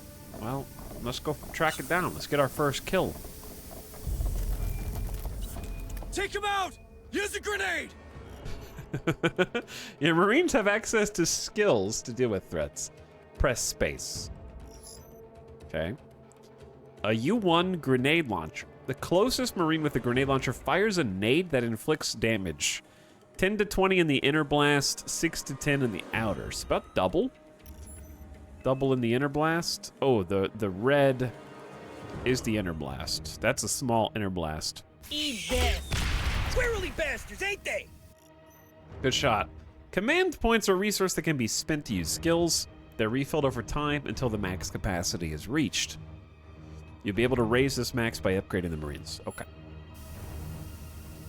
well, let's go track it down. Let's get our first kill. Take him out! Use a grenade! Yeah, Marines have access to skills to deal with threats. Press space. Okay. A U-1 grenade launcher. The closest Marine with a grenade launcher fires a nade that inflicts damage. 10 to 20 in the inner blast, 6 to 10 in the outer. It's about double. Double in the inner blast. Oh, the red is the inner blast. That's a small inner blast. Eat this! Squirrely bastards, ain't they? Good shot. Command points are a resource that can be spent to use skills. They're refilled over time until the max capacity is reached. You'll be able to raise this max by upgrading the Marines. Okay.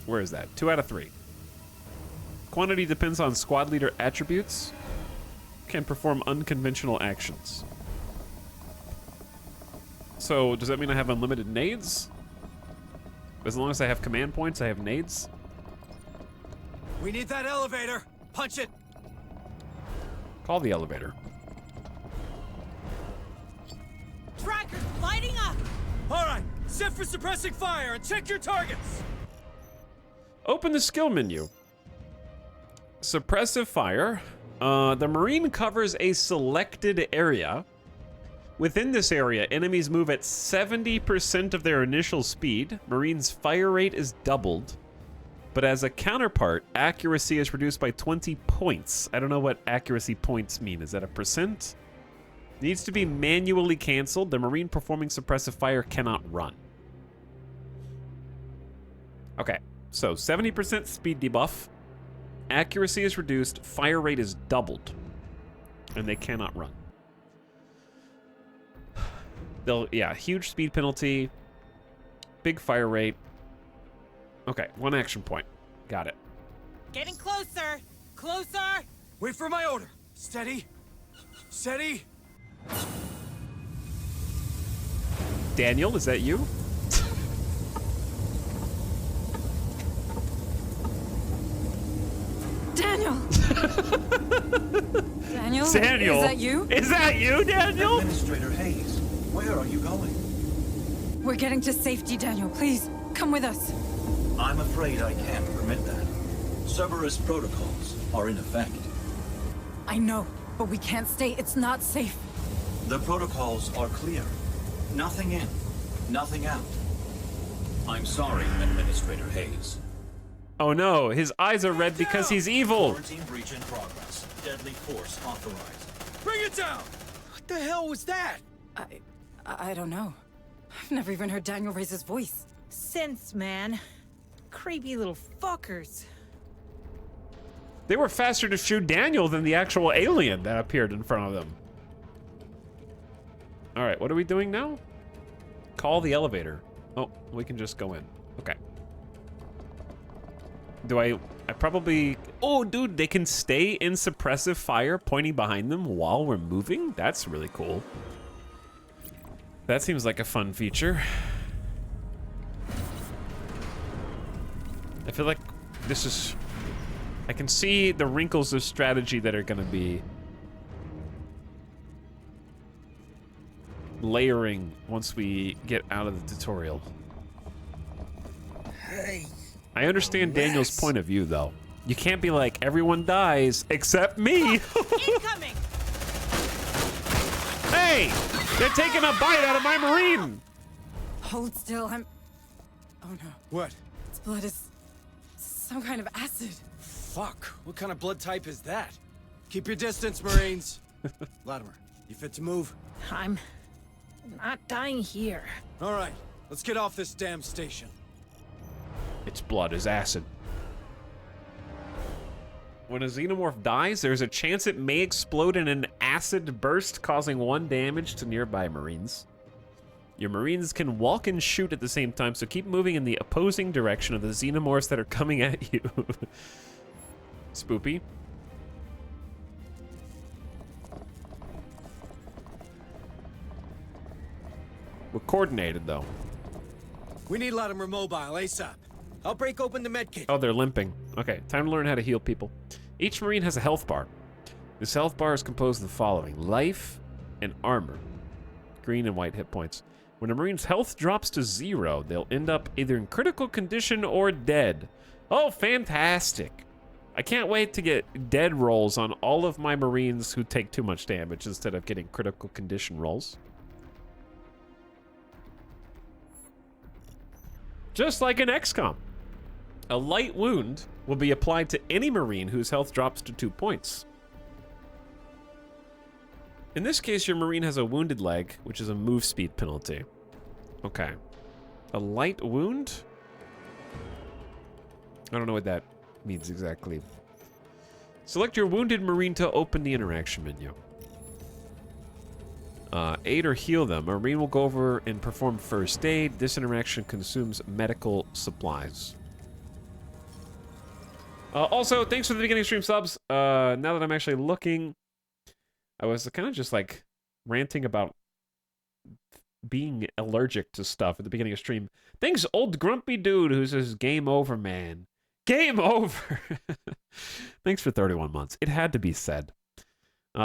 Where is that? 2 out of 3. Quantity depends on squad leader attributes. Can perform unconventional actions. So, does that mean I have unlimited nades? As long as I have command points, I have nades? We need that elevator. Punch it. Call the elevator. Tracker's lighting up! All right, set for suppressing fire and check your targets. Open the skill menu. Suppressive fire. The Marine covers a selected area. Within this area, enemies move at 70% of their initial speed. Marine's fire rate is doubled. But as a counterpart, accuracy is reduced by 20 points. I don't know what accuracy points mean. Is that a percent? Needs to be manually canceled. The Marine performing suppressive fire cannot run. Okay, so 70% speed debuff. Accuracy is reduced, fire rate is doubled, and they cannot run. Yeah, huge speed penalty, big fire rate. Okay, 1 action point. Got it. Getting closer! Closer! Wait for my order. Steady. Steady. Daniel, is that you? Daniel! Daniel? Daniel? Is that you? Is that you, Daniel? Administrator Hayes, where are you going? We're getting to safety, Daniel. Please, come with us. I'm afraid I can't permit that. Cerberus protocols are in effect. I know, but we can't stay. It's not safe. The protocols are clear. Nothing in, nothing out. I'm sorry, Administrator Hayes. Oh no, his eyes are red because he's evil. Quarantine breach in progress. Deadly force authorized. Bring it down! What the hell was that? I don't know. I've never even heard Daniel raise his voice. Sense, man. Creepy little fuckers. They were faster to shoot Daniel than the actual alien that appeared in front of them. All right, what are we doing now? Call the elevator. Oh, we can just go in. Okay. Do I probably... Oh, dude, they can stay in suppressive fire pointing behind them while we're moving? That's really cool. That seems like a fun feature. I feel like this is... I can see the wrinkles of strategy that are going to be layering once we get out of the tutorial. Hey. I understand Daniel's point of view, though. You can't be like, everyone dies except me. Incoming! Hey! They're taking a bite out of my Marine! Hold still, I'm... Oh no. What? Its blood is... some kind of acid. Fuck. What kind of blood type is that? Keep your distance, Marines. Latimer, you fit to move? I'm not dying here. All right, let's get off this damn station. Its blood is acid. When a xenomorph dies, there's a chance it may explode in an acid burst, causing 1 damage to nearby Marines. Your Marines can walk and shoot at the same time, so keep moving in the opposing direction of the xenomorphs that are coming at you. Spoopy. We're coordinated, though. We need Latimer mobile ASAP. I'll break open the medkit. Oh, they're limping. Okay, time to learn how to heal people. Each Marine has a health bar. This health bar is composed of the following: life and armor. Green and white hit points. When a Marine's health drops to 0, they'll end up either in critical condition or dead. Oh, fantastic. I can't wait to get dead rolls on all of my Marines who take too much damage instead of getting critical condition rolls. Just like in XCOM. A light wound will be applied to any Marine whose health drops to 2 points. In this case, your Marine has a wounded leg, which is a move speed penalty. Okay. A light wound? I don't know what that means exactly. Select your wounded Marine to open the interaction menu. Aid or heal them. A Marine will go over and perform first aid. This interaction consumes medical supplies. Also, thanks for the beginning stream subs. Now that I'm actually looking, I was kind of just like ranting about being allergic to stuff at the beginning of stream. Thanks, old grumpy dude who says, game over, man. Game over. Thanks for 31 months. It had to be said.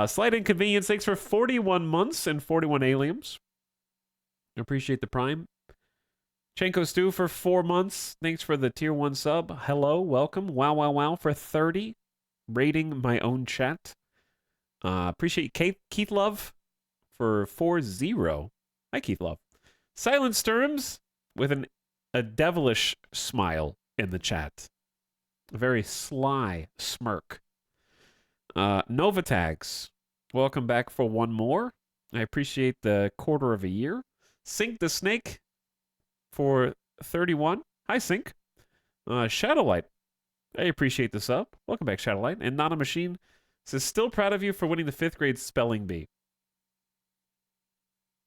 Slight inconvenience. Thanks for 41 months and 41 aliens. Appreciate the prime. Chenko Stew for 4 months. Thanks for the tier 1 sub. Hello, welcome. Wow, wow, wow for 30. Rating my own chat. Appreciate Keith Love for 4-0. Hi, Keith Love. Silent Sturms with a devilish smile in the chat. A very sly smirk. Novatags, welcome back for 1 more. I appreciate the quarter of a year. Sink the Snake for 31. Hi, Sink. Shadowlight, I appreciate the sub. Welcome back, Shadowlight. And Not a Machine says, still proud of you for winning the 5th grade spelling bee.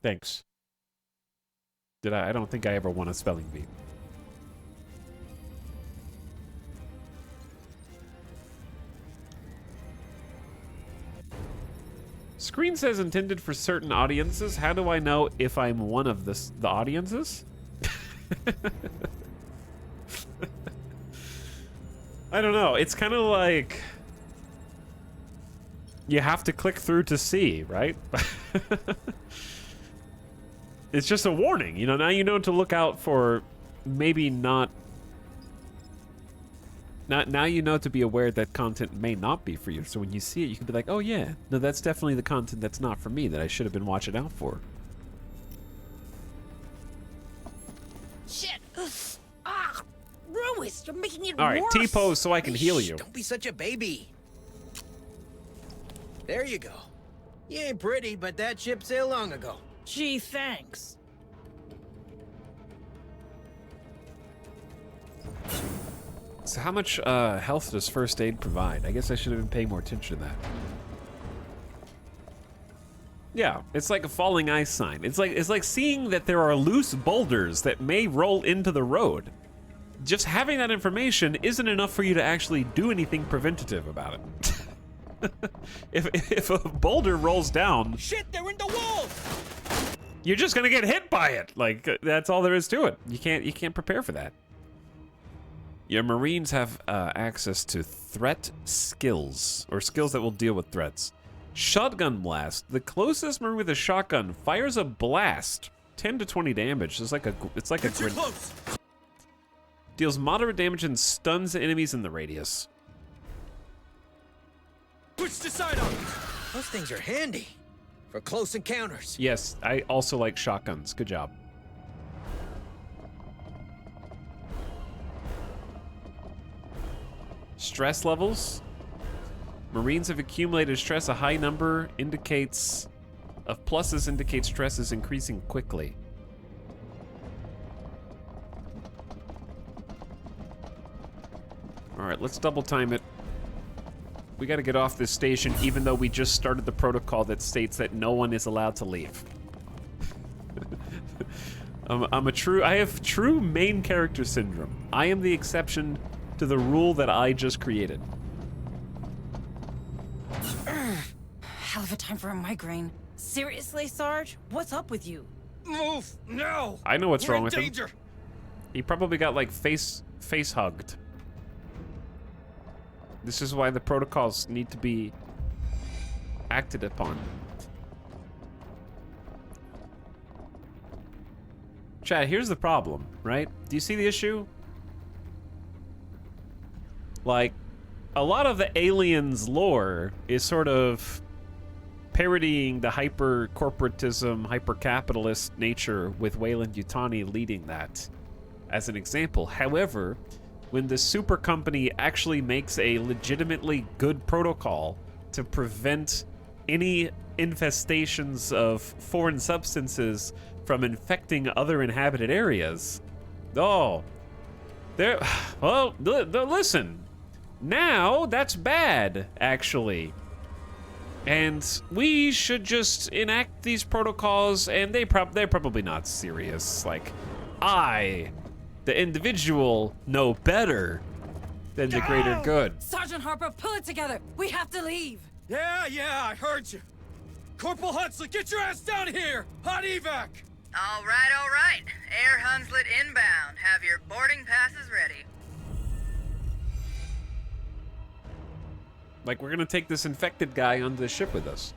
Thanks. I don't think I ever won a spelling bee. Screen says intended for certain audiences. How do I know if I'm one of the audiences? I don't know. It's kind of like you have to click through to see, right? It's just a warning. You know, now you know to look out for maybe not... Now you know to be aware that content may not be for you. So when you see it, you can be like, oh yeah, no, that's definitely the content that's not for me that I should have been watching out for. Shit! Ah! Ruiz, you're making it All right, worse! T-pose so I can heal you. Don't be such a baby. There you go. You ain't pretty, but that ship sailed long ago. Gee, thanks. So how much health does first aid provide? I guess I should have been paying more attention to that. Yeah, it's like a falling ice sign. It's like seeing that there are loose boulders that may roll into the road. Just having that information isn't enough for you to actually do anything preventative about it. if a boulder rolls down, Shit, they're in the walls! you're just gonna get hit by it. Like, that's all there is to it. You can't prepare for that. Your Marines have access to threat skills, or skills that will deal with threats. Shotgun blast. The closest Marine with a shotgun fires a blast, 10 to 20 damage. It's like a Close. deals moderate damage and stuns enemies in the radius. Switch to sidearms. Those things are handy for close encounters. Yes, I also like shotguns. Good job. Stress levels. Marines have accumulated stress. A high number indicates of pluses indicates stress is increasing quickly. All right, let's double time it. We got to get off this station, even though we just started the protocol that states that no one is allowed to leave. I have true main character syndrome. I am the exception to the rule that I just created. Hell of a time for a migraine. Seriously, Sarge? What's up with you? Move now. I know what's We're wrong in with danger. him. He probably got like face hugged. This is why the protocols need to be acted upon. Chad, here's the problem, right? Do you see the issue? Like, a lot of the aliens lore is sort of parodying the hyper-corporatism, hyper-capitalist nature with Weyland-Yutani leading that as an example. However, when the super company actually makes a legitimately good protocol to prevent any infestations of foreign substances from infecting other inhabited areas, well, listen, now that's bad, actually. And we should just enact these protocols, and they're probably not serious. Like, the individual, know better than the greater good. Sergeant Harper, pull it together. We have to leave. Yeah, I heard you. Corporal Hunslet, get your ass down here. Hot evac. All right. Air Hunslet inbound. Have your boarding passes ready. Like, we're gonna take this infected guy onto the ship with us.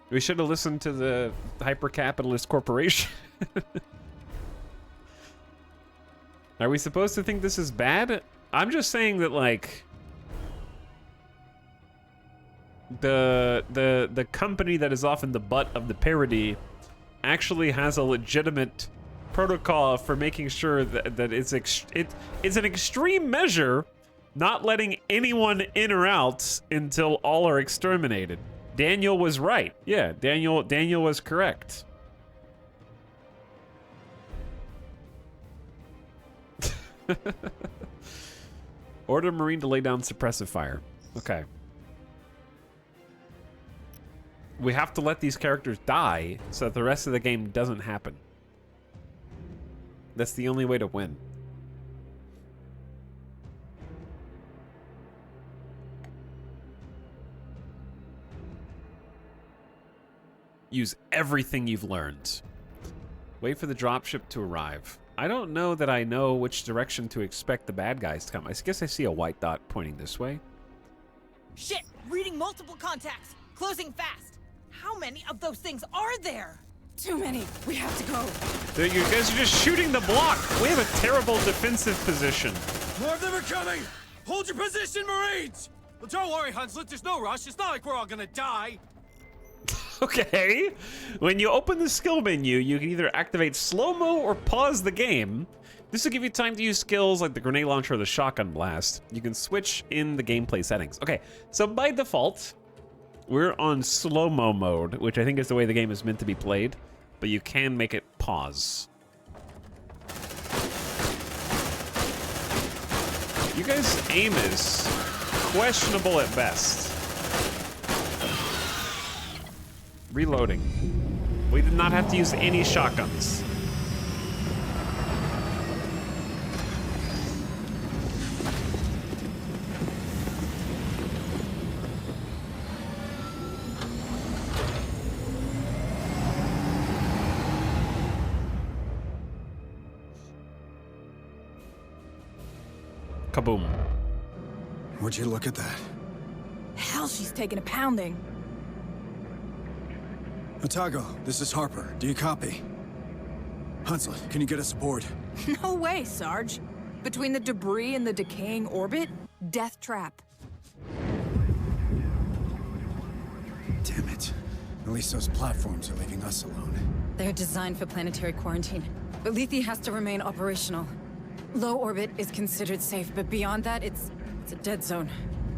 We should have listened to the hyper-capitalist corporation. Are we supposed to think this is bad? I'm just saying that, like, the company that is often the butt of the parody actually has a legitimate protocol for making sure that it's an extreme measure, not letting anyone in or out until all are exterminated. Daniel was right. Yeah, Daniel was correct. Order Marine to lay down suppressive fire. Okay. We have to let these characters die so that the rest of the game doesn't happen. That's the only way to win. Use everything you've learned. Wait for the dropship to arrive. I don't know that I know which direction to expect the bad guys to come. I guess I see a white dot pointing this way. Shit! Reading multiple contacts! Closing fast! How many of those things are there? Too many. We have to go. You guys are just shooting the block. We have a terrible defensive position. More of them are coming. Hold your position, Marines. Well, don't worry, Hunslet. There's no rush. It's not like we're all gonna die. Okay. When you open the skill menu, you can either activate slow-mo or pause the game. This will give you time to use skills like the grenade launcher or the shotgun blast. You can switch in the gameplay settings. Okay, so by default, we're on slow-mo mode, which I think is the way the game is meant to be played, but you can make it pause. You guys' aim is questionable at best. Reloading. We did not have to use any shotguns. Kaboom. Would you look at that? Hell, she's taking a pounding. Otago, this is Harper. Do you copy? Hunslet, can you get us aboard? No way, Sarge. Between the debris and the decaying orbit, death trap. Damn it. At least those platforms are leaving us alone. They're designed for planetary quarantine, but Lethe has to remain operational. Low orbit is considered safe, but beyond that, it's a dead zone.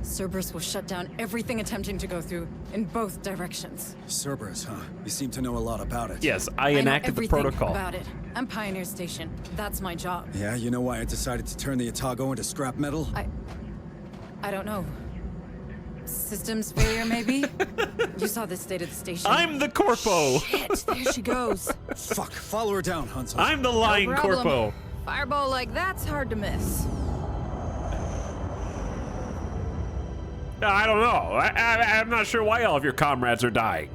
Cerberus will shut down everything attempting to go through in both directions. Cerberus, huh? You seem to know a lot about it. Yes, I enacted the protocol. About it. I'm Pioneer Station. That's my job. Yeah, you know why I decided to turn the Otago into scrap metal? I don't know. Systems failure, maybe? You saw the state of the station. I'm the Corpo! Shit, there she goes. Fuck, follow her down, Hunslet. I'm the lying No problem. Corpo. Fireball like that's hard to miss. I don't know. I'm not sure why all of your comrades are dying.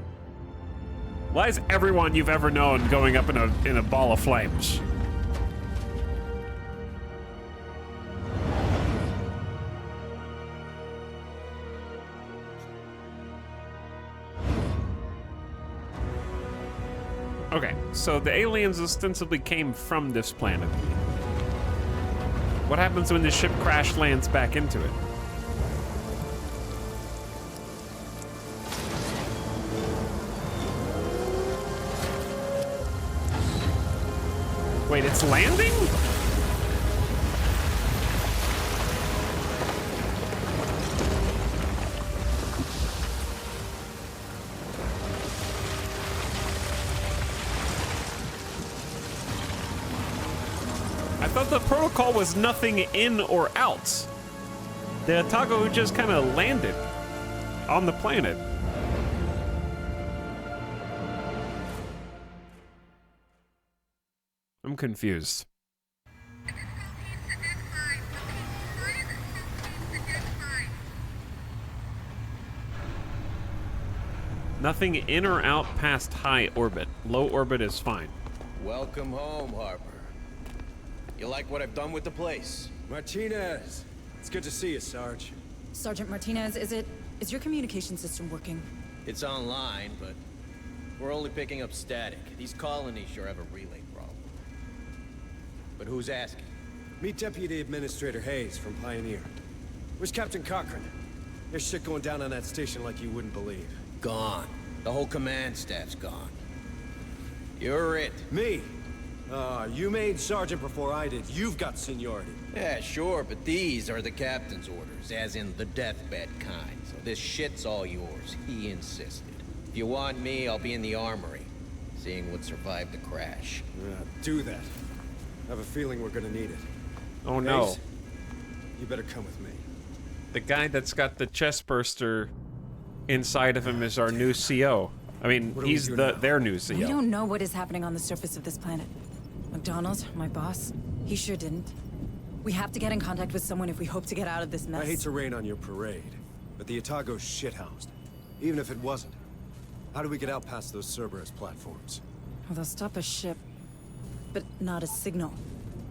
Why is everyone you've ever known going up in a ball of flames? Okay, so the aliens ostensibly came from this planet. What happens when the ship crash lands back into it? Wait, it's landing? I thought the protocol was nothing in or out. The Otago just kind of landed on the planet. I'm confused. Nothing in or out past high orbit. Low orbit is fine. Welcome home, Harper. You like what I've done with the place? Martinez! It's good to see you, Sarge. Sergeant Martinez, is your communication system working? It's online, but we're only picking up static. These colonies sure have a relay problem. But who's asking? Meet Deputy Administrator Hayes from Pioneer. Where's Captain Cochran? There's shit going down on that station like you wouldn't believe. Gone. The whole command staff's gone. You're it. Me? You made Sergeant before I did. You've got seniority. Yeah, sure, but these are the captain's orders, as in the deathbed kind. So this shit's all yours. He insisted. If you want me, I'll be in the armory, seeing what survived the crash. Do that. I have a feeling we're gonna need it. Oh no. Hayes, you better come with me. The guy that's got the chest burster inside of him is our new CO. I mean, he's their new CO. We don't know what is happening on the surface of this planet. McDonald, my boss, he sure didn't. We have to get in contact with someone if we hope to get out of this mess. I hate to rain on your parade, but the Otago's shithoused. Even if it wasn't, how do we get out past those Cerberus platforms? Well, they'll stop a ship, but not a signal.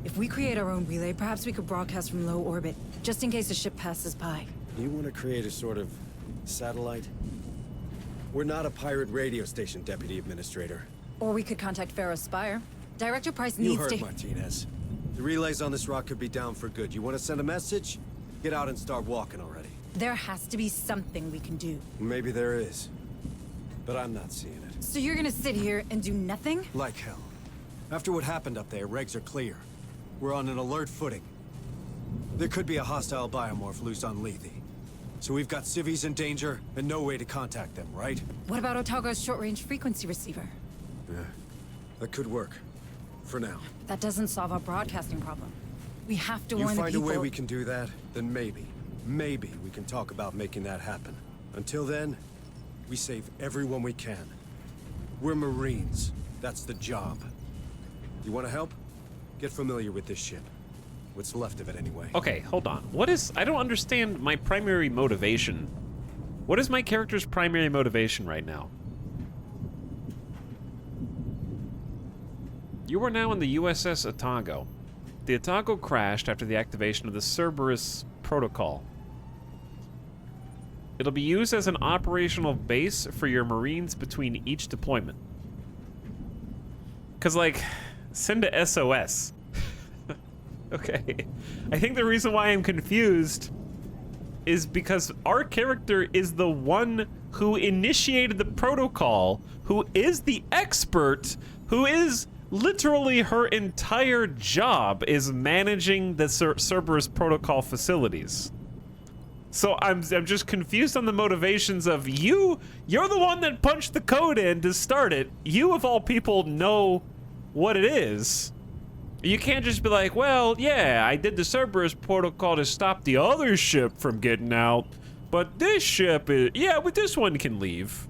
If we create our own relay, perhaps we could broadcast from low orbit, just in case a ship passes by. You want to create a sort of satellite? We're not a pirate radio station, Deputy Administrator. Or we could contact Pharaoh Spire. Director Price needs You heard to- Martinez. The relays on this rock could be down for good. You want to send a message? Get out and start walking already. There has to be something we can do. Maybe there is. But I'm not seeing it. So you're gonna sit here and do nothing? Like hell. After what happened up there, regs are clear. We're on an alert footing. There could be a hostile biomorph loose on Lethe. So we've got civvies in danger and no way to contact them, right? What about Otago's short-range frequency receiver? Yeah, that could work. For now. That doesn't solve our broadcasting problem. We have to You warn the find a people. way we can do that, then maybe we can talk about making that happen. Until then, we save everyone we can. We're Marines. That's the job. You want to help? Get familiar with this ship. What's left of it, anyway. Okay, hold on. What is... I don't understand my primary motivation. What is my character's primary motivation right now? You are now on the USS Otago. The Otago crashed after the activation of the Cerberus protocol. It'll be used as an operational base for your Marines between each deployment. Cause like, send a SOS. Okay. I think the reason why I'm confused is because our character is the one who initiated the protocol, who is the expert, who is literally her entire job is managing the Cerberus protocol facilities. So I'm just confused on the motivations of you're the one that punched the code in to start it. You of all people know what it is. You can't just be like, well, yeah, I did the Cerberus protocol to stop the other ship from getting out, but this ship is, yeah, but this one can leave.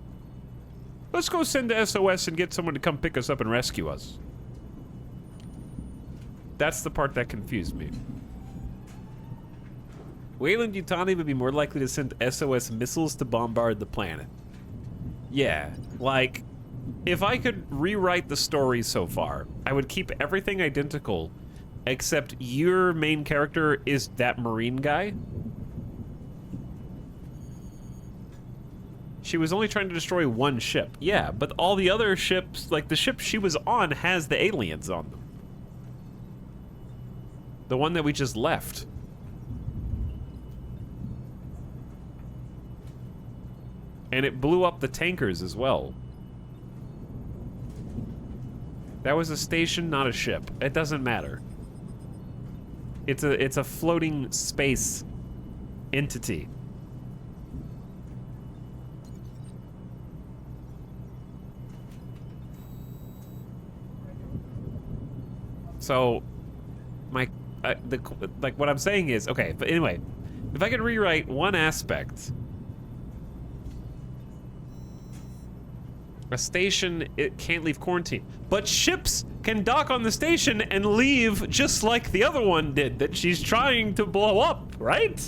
Let's go send the SOS and get someone to come pick us up and rescue us. That's the part that confused me. Weyland-Yutani would be more likely to send SOS missiles to bombard the planet. Yeah, like, if I could rewrite the story so far, I would keep everything identical, except your main character is that Marine guy. She was only trying to destroy one ship. Yeah, but all the other ships, like the ship she was on, has the aliens on them. The one that we just left. And it blew up the tankers as well. That was a station, not a ship. It doesn't matter. It's a floating space entity. So, like what I'm saying is, okay, but anyway, if I could rewrite one aspect. A station, it can't leave quarantine. But ships can dock on the station and leave just like the other one did that she's trying to blow up, right?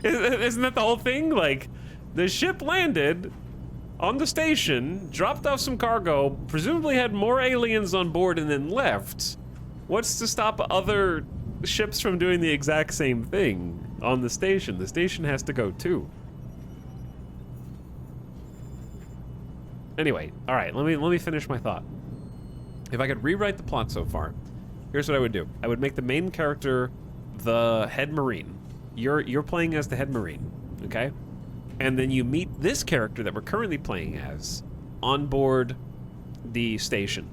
Isn't that the whole thing? Like, the ship landed on the station, dropped off some cargo, presumably had more aliens on board and then left. What's to stop other ships from doing the exact same thing on the station? The station has to go too. Anyway, all right, let me finish my thought. If I could rewrite the plot so far, here's what I would do. I would make the main character the head Marine. You're playing as the head Marine, okay? And then you meet this character that we're currently playing as on board the station,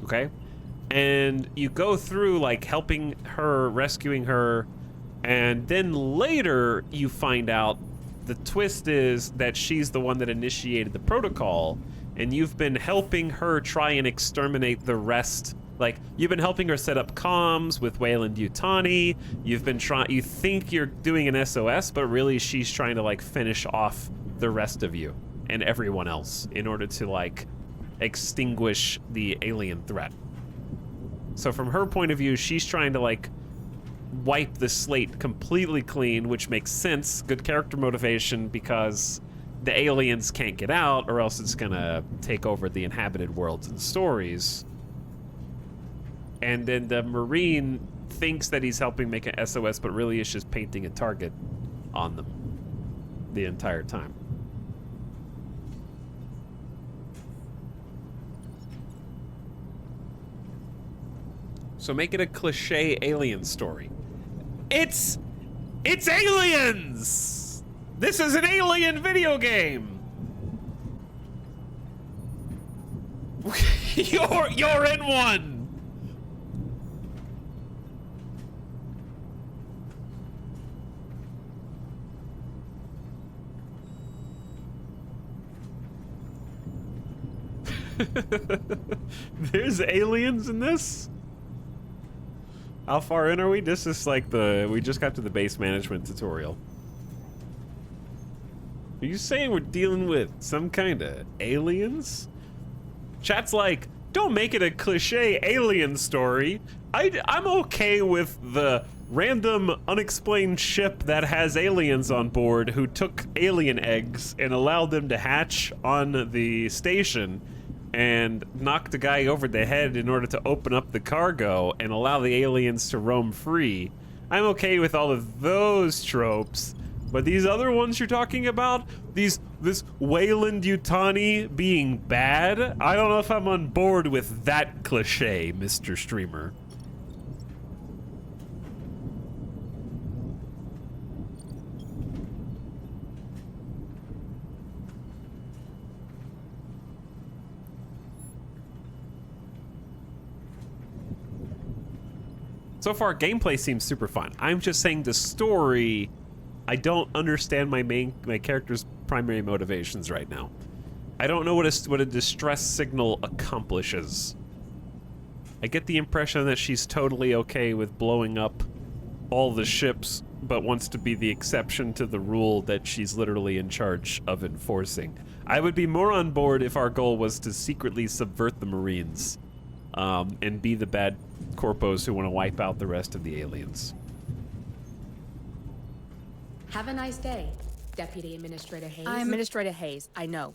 okay? And you go through like helping her, rescuing her, and then later you find out the twist is that she's the one that initiated the protocol, and you've been helping her try and exterminate the rest. Like, you've been helping her set up comms with Weyland-Yutani. You've been you think you're doing an SOS, but really she's trying to like finish off the rest of you and everyone else in order to like extinguish the alien threat. So from her point of view, she's trying to like wipe the slate completely clean, which makes sense. Good character motivation, because the aliens can't get out or else it's gonna take over the inhabited worlds and stories. And then the Marine thinks that he's helping make an SOS, but really is just painting a target on them the entire time. So make it a cliche alien story. It's aliens! This is an alien video game! You're in one! There's aliens in this? How far in are we? This is like we just got to the base management tutorial. Are you saying we're dealing with some kind of aliens? Chat's like, don't make it a cliche alien story. I'm okay with the random unexplained ship that has aliens on board who took alien eggs and allowed them to hatch on the station and knocked a guy over the head in order to open up the cargo and allow the aliens to roam free. I'm okay with all of those tropes, but these other ones you're talking about, this Weyland-Yutani being bad, I don't know if I'm on board with that cliche, Mr. Streamer. So far, gameplay seems super fun. I'm just saying the story, I don't understand my character's primary motivations right now. I don't know what a distress signal accomplishes. I get the impression that she's totally okay with blowing up all the ships, but wants to be the exception to the rule that she's literally in charge of enforcing. I would be more on board if our goal was to secretly subvert the Marines, and be the bad corpos who want to wipe out the rest of the aliens. Have a nice day, Deputy Administrator Hayes. I'm Administrator Hayes, I know.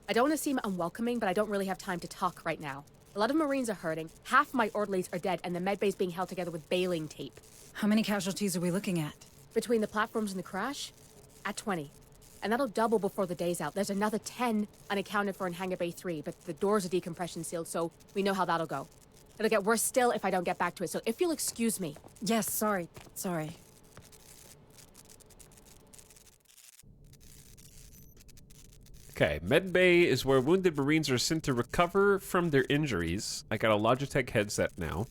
I don't want to seem unwelcoming, but I don't really have time to talk right now. A lot of Marines are hurting, half my orderlies are dead, and the medbay's being held together with baling tape. How many casualties are we looking at? Between the platforms and the crash? At 20. And that'll double before the day's out. There's another 10 unaccounted for in Hangar Bay 3, but the doors are decompression sealed, so we know how that'll go. It'll get worse still if I don't get back to it, so if you'll excuse me. Yes, sorry. Okay, medbay is where wounded Marines are sent to recover from their injuries. I got a Logitech headset now.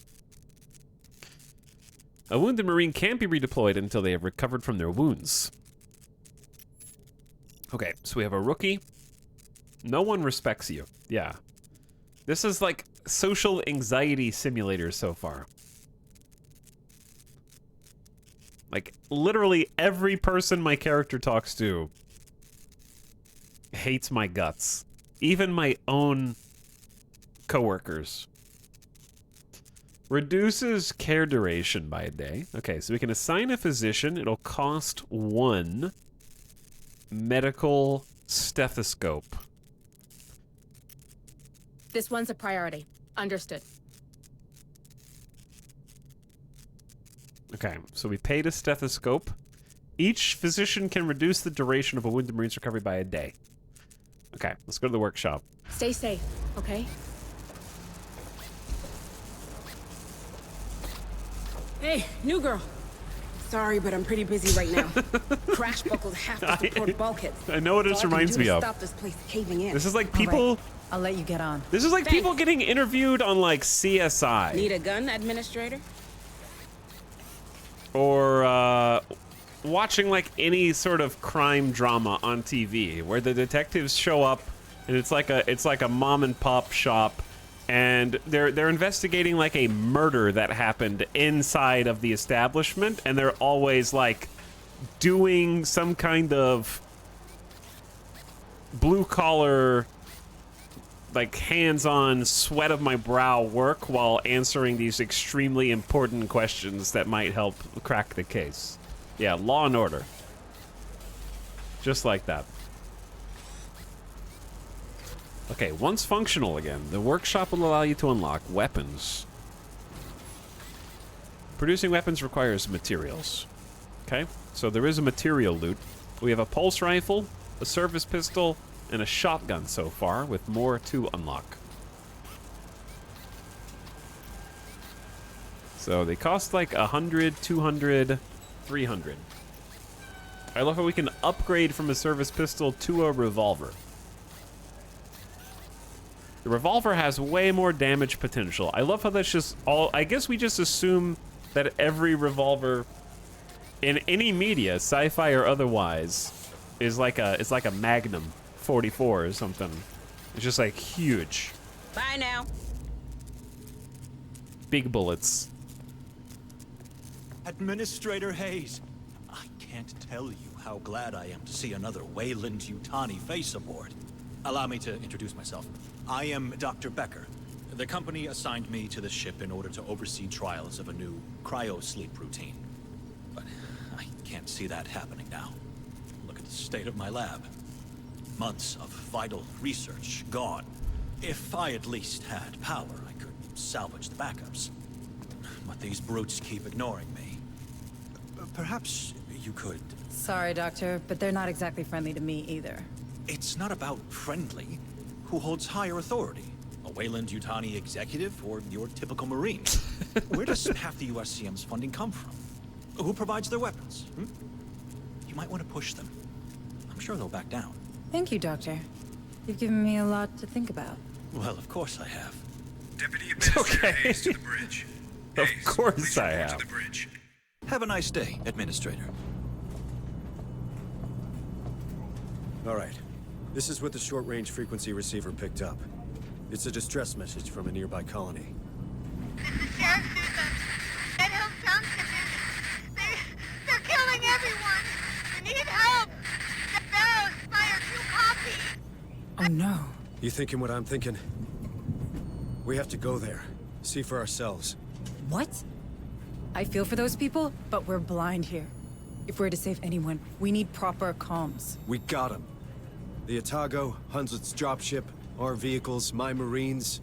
A wounded Marine can't be redeployed until they have recovered from their wounds. Okay, so we have a rookie. No one respects you. Yeah. This is like social anxiety simulator so far. Like, literally every person my character talks to hates my guts. Even my own coworkers. Reduces care duration by a day. Okay, so we can assign a physician. It'll cost 1 medical stethoscope. This one's a priority. Understood. Okay, so we paid a stethoscope. Each physician can reduce the duration of a wounded Marine's recovery by a day. Okay, let's go to the workshop. Stay safe, okay? Hey, new girl. Sorry, but I'm pretty busy right now. Crash buckled half the support bulkheads. I know what this reminds me of. Stop this place caving in. This is like people... I'll let you get on. This is like people getting interviewed on like CSI. Need a gun, Administrator? Or watching like any sort of crime drama on TV where the detectives show up and it's like a mom and pop shop and they're investigating like a murder that happened inside of the establishment, and they're always like doing some kind of blue collar, like hands-on, sweat of my brow work while answering these extremely important questions that might help crack the case. Yeah, Law and Order. Just like that. Okay, once functional again, the workshop will allow you to unlock weapons. Producing weapons requires materials. Okay, so there is a material loot. We have a pulse rifle, a service pistol, and a shotgun so far, with more to unlock. So they cost like 100, 200, 300. I love how we can upgrade from a service pistol to a revolver. The revolver has way more damage potential. I love how that's just all... I guess we just assume that every revolver in any media, sci-fi or otherwise, is like a Magnum 44 or something. It's just like huge. Bye now. Big bullets. Administrator Hayes, I can't tell you how glad I am to see another Weyland-Yutani face aboard. Allow me to introduce myself. I am Dr. Becker. The company assigned me to the ship in order to oversee trials of a new cryo-sleep routine. But I can't see that happening now. Look at the state of my lab. Months of vital research gone. If I at least had power, I could salvage the backups. But these brutes keep ignoring me. Perhaps you could... Sorry, Doctor, but they're not exactly friendly to me either. It's not about friendly. Who holds higher authority? A Weyland-Yutani executive or your typical Marine? Where does half the USCM's funding come from? Who provides their weapons? You might want to push them. I'm sure they'll back down. Thank you, Doctor. You've given me a lot to think about. Well, of course I have. Deputy Administrator Hayes to the bridge. Of course I have. To the bridge. Have a nice day, Administrator. All right. This is what the short-range frequency receiver picked up. It's a distress message from a nearby colony. This is Sheriff Sousa. Red Hill Township. They're killing everyone. We need help. The Barrows Spire 2 copy. Oh no. You thinking what I'm thinking? We have to go there. See for ourselves. What? I feel for those people, but we're blind here. If we're to save anyone, we need proper comms. We got them. The Otago, Hunslet's dropship, our vehicles, my Marines,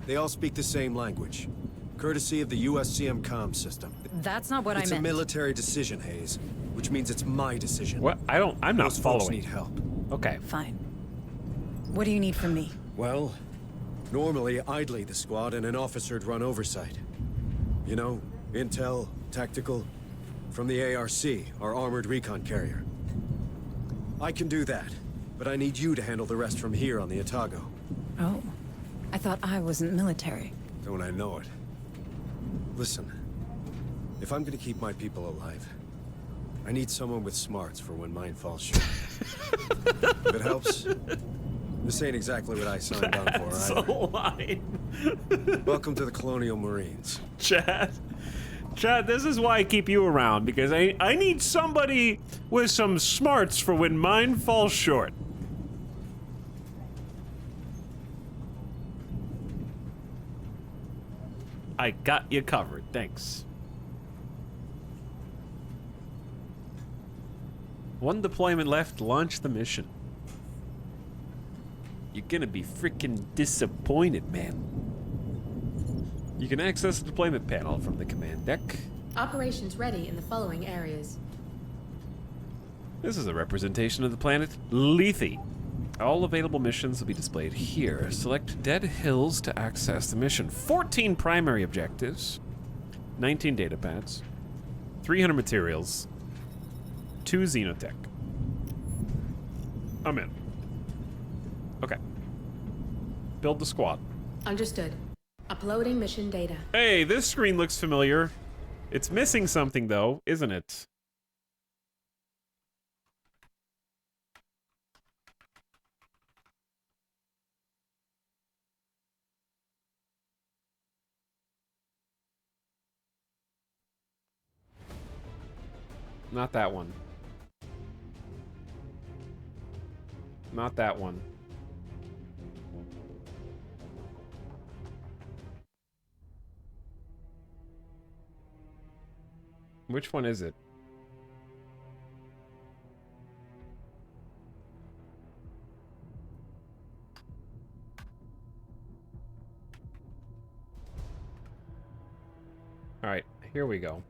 they all speak the same language. Courtesy of the USCM comm system. That's not what I meant. It's a military decision, Hayes, which means it's my decision. What? I'm not Those folks following. need help. Okay. Fine. What do you need from me? Well, normally I'd lead the squad and an officer'd run oversight. You know, intel, tactical, from the ARC, our armored recon carrier. I can do that, but I need you to handle the rest from here on the Otago. Oh. I thought I wasn't military. Don't I know it? Listen, if I'm gonna keep my people alive, I need someone with smarts for when mine falls short. If it helps, this ain't exactly what I signed on for That's either. a line. Welcome to the Colonial Marines. Chad, this is why I keep you around, because I need somebody with some smarts for when mine falls short. I got you covered, thanks. One deployment left, launch the mission. You're gonna be freaking disappointed, man. You can access the deployment panel from the command deck. Operations ready in the following areas. This is a representation of the planet Lethe. All available missions will be displayed here. Select Dead Hills to access the mission. 14 primary objectives, 19 data pads, 300 materials, 2 xenotech. I'm in. Okay. Build the squad. Understood. Uploading mission data. Hey, this screen looks familiar. It's missing something though, isn't it? Not that one. Not that one. Which one is it? All right, here we go.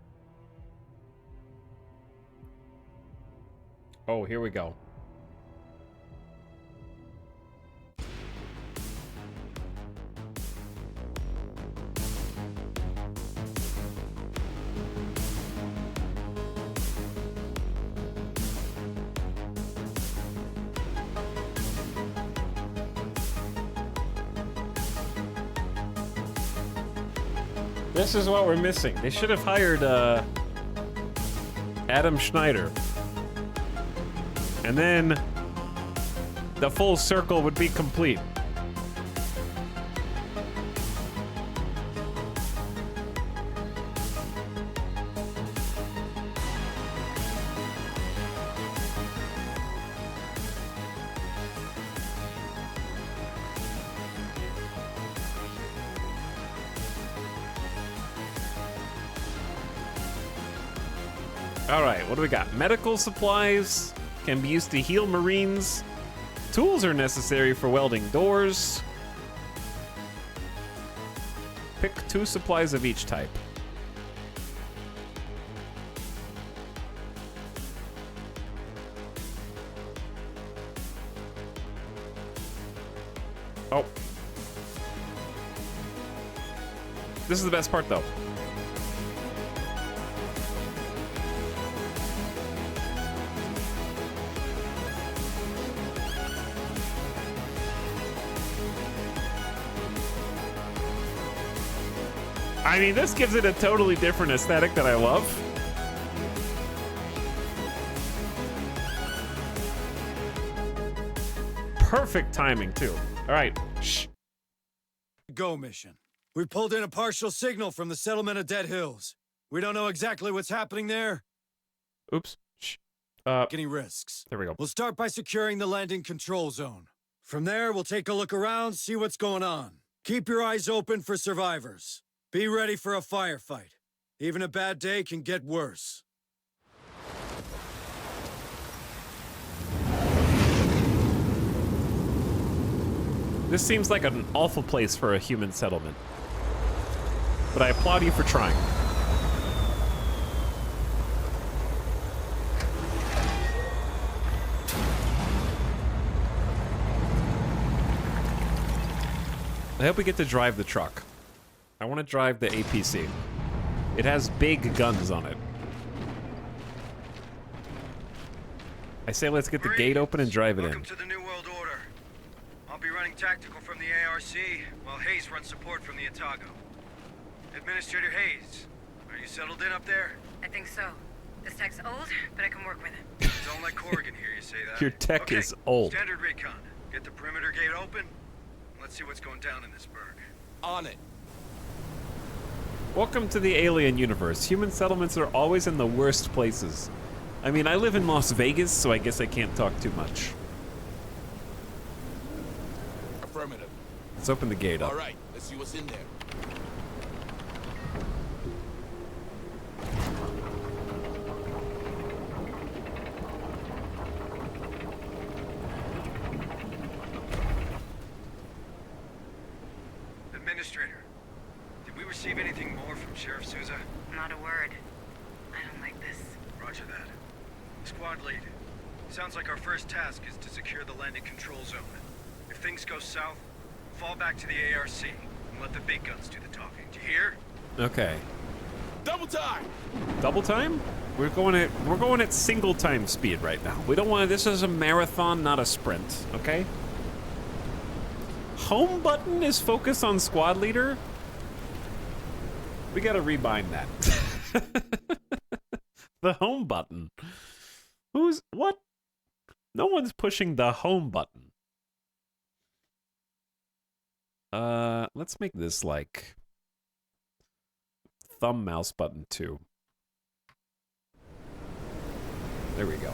Oh, here we go. This is what we're missing. They should have hired Adam Schneider. And then the full circle would be complete. All right, what do we got? Medical supplies can be used to heal Marines. Tools are necessary for welding doors. Pick 2 supplies of each type. Oh. This is the best part, though. I mean, this gives it a totally different aesthetic that I love. Perfect timing, too. All right. Shh. Go mission. We pulled in a partial signal from the settlement of Dead Hills. We don't know exactly what's happening there. Oops. Shh. Any risks. There we go. We'll start by securing the landing control zone. From there, we'll take a look around, see what's going on. Keep your eyes open for survivors. Be ready for a firefight. Even a bad day can get worse. This seems like an awful place for a human settlement. But I applaud you for trying. I hope we get to drive the truck. I want to drive the APC. It has big guns on it. I say let's get the gate open and drive it in. Welcome to the New World Order. I'll be running tactical from the ARC, while Hayes runs support from the Otago. Administrator Hayes, are you settled in up there? I think so. This tech's old, but I can work with it. Don't let Corrigan hear you say that. Your tech is old. Standard recon. Get the perimeter gate open. Let's see what's going down in this burg. On it. Welcome to the alien universe. Human settlements are always in the worst places. I mean, I live in Las Vegas, so I guess I can't talk too much. Affirmative. Let's open the gate up. All right, let's see what's in there. Administrator, did we receive anything more from Sheriff Souza? Not a word. I don't like this. Roger that. Squad lead. Sounds like our first task is to secure the landing control zone. If things go south, fall back to the ARC and let the big guns do the talking. Do you hear? Okay. Double time. Double time? We're going at single time speed right now. We don't want to. This is a marathon, not a sprint. Okay. Home button is focused on squad leader. We gotta rebind that. The home button. What? No one's pushing the home button. Let's make this like thumb mouse button too. There we go.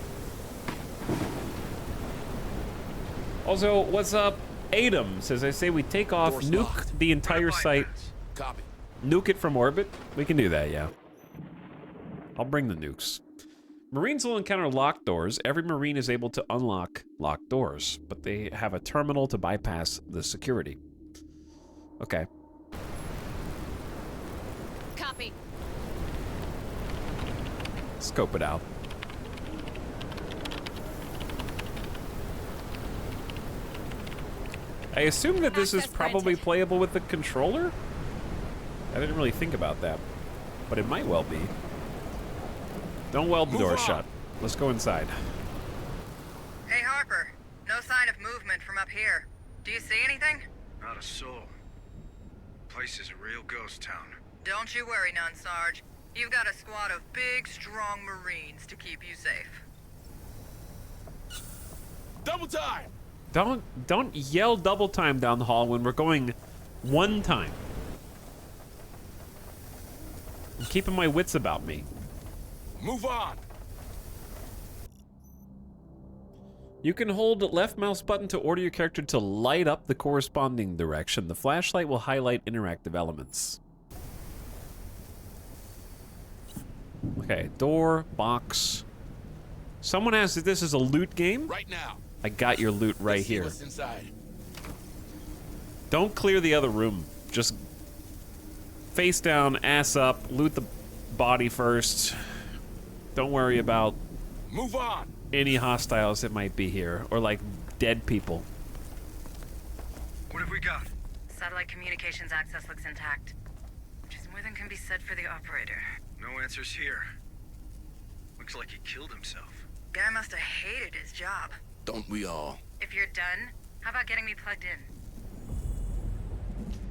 Also, what's up? Adam says, I say we take off, nuke the entire site, Copy. nuke it from orbit. We can do that, yeah. I'll bring the nukes. Marines will encounter locked doors. Every Marine is able to unlock locked doors, but they have a terminal to bypass the security. Okay. Copy. Scope it out. I assume that this is probably playable with the controller? I didn't really think about that, but it might well be. Don't weld the door shut. Let's go inside. Hey, Harper. No sign of movement from up here. Do you see anything? Not a soul. Place is a real ghost town. Don't you worry none, Sarge. You've got a squad of big, strong Marines to keep you safe. Double time. Don't yell double time down the hall when we're going one time. I'm keeping my wits about me. Move on. You can hold left mouse button to order your character to light up the corresponding direction. The flashlight will highlight interactive elements. Okay, door, box. Someone asked if this is a loot game. Right now. I got your loot right Let's see here. what's inside. Don't clear the other room. Just face down, ass up, loot the body first. Don't worry about Move on. any hostiles that might be here, or like dead people. What have we got? Satellite communications access looks intact, which is more than can be said for the operator. No answers here. Looks like he killed himself. Guy must have hated his job. Don't we all? If you're done, how about getting me plugged in?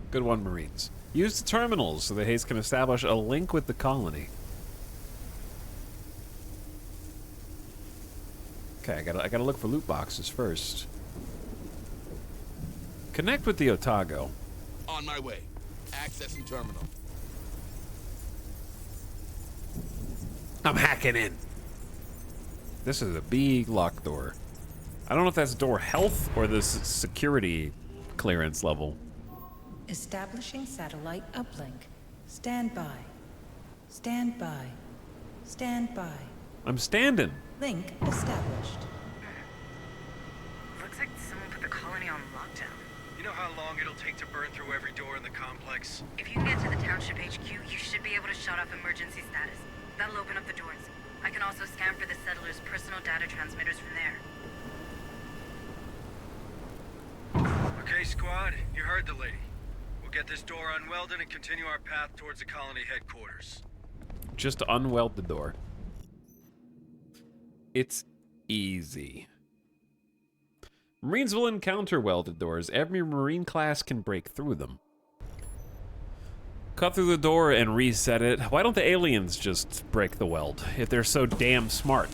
Good one, Marines. Use the terminals so that Hayes can establish a link with the colony. Okay, I gotta look for loot boxes first. Connect with the Otago. On my way. Accessing terminal. I'm hacking in. This is a big locked door. I don't know if that's door health or this security clearance level. Establishing satellite uplink. Stand by. Stand by. Stand by. I'm standing. Link established. Looks like someone put the colony on lockdown. You know how long it'll take to burn through every door in the complex? If you can get to the township HQ, you should be able to shut off emergency status. That'll open up the doors. I can also scan for the settlers' personal data transmitters from there. Okay, squad, you heard the lady. We'll get this door unwelded and continue our path towards the colony headquarters. Just unweld the door. It's easy. Marines will encounter welded doors. Every Marine class can break through them. Cut through the door and reset it. Why don't the aliens just break the weld if they're so damn smart?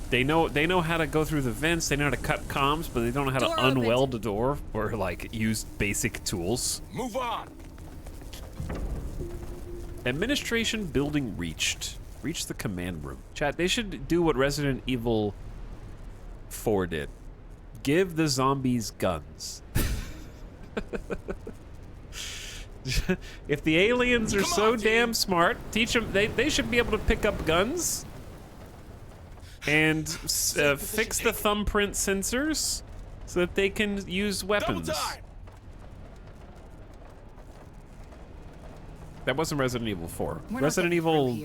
They know how to go through the vents, they know how to cut comms, but they don't know how to unweld a door or like use basic tools. Move on. Administration building reached. Reach the command room. Chat, they should do what Resident Evil 4 did. Give the zombies guns. If the aliens are so damn smart, teach them, they should be able to pick up guns and fix the thumbprint sensors so that they can use weapons. That wasn't Resident Evil 4. Resident Evil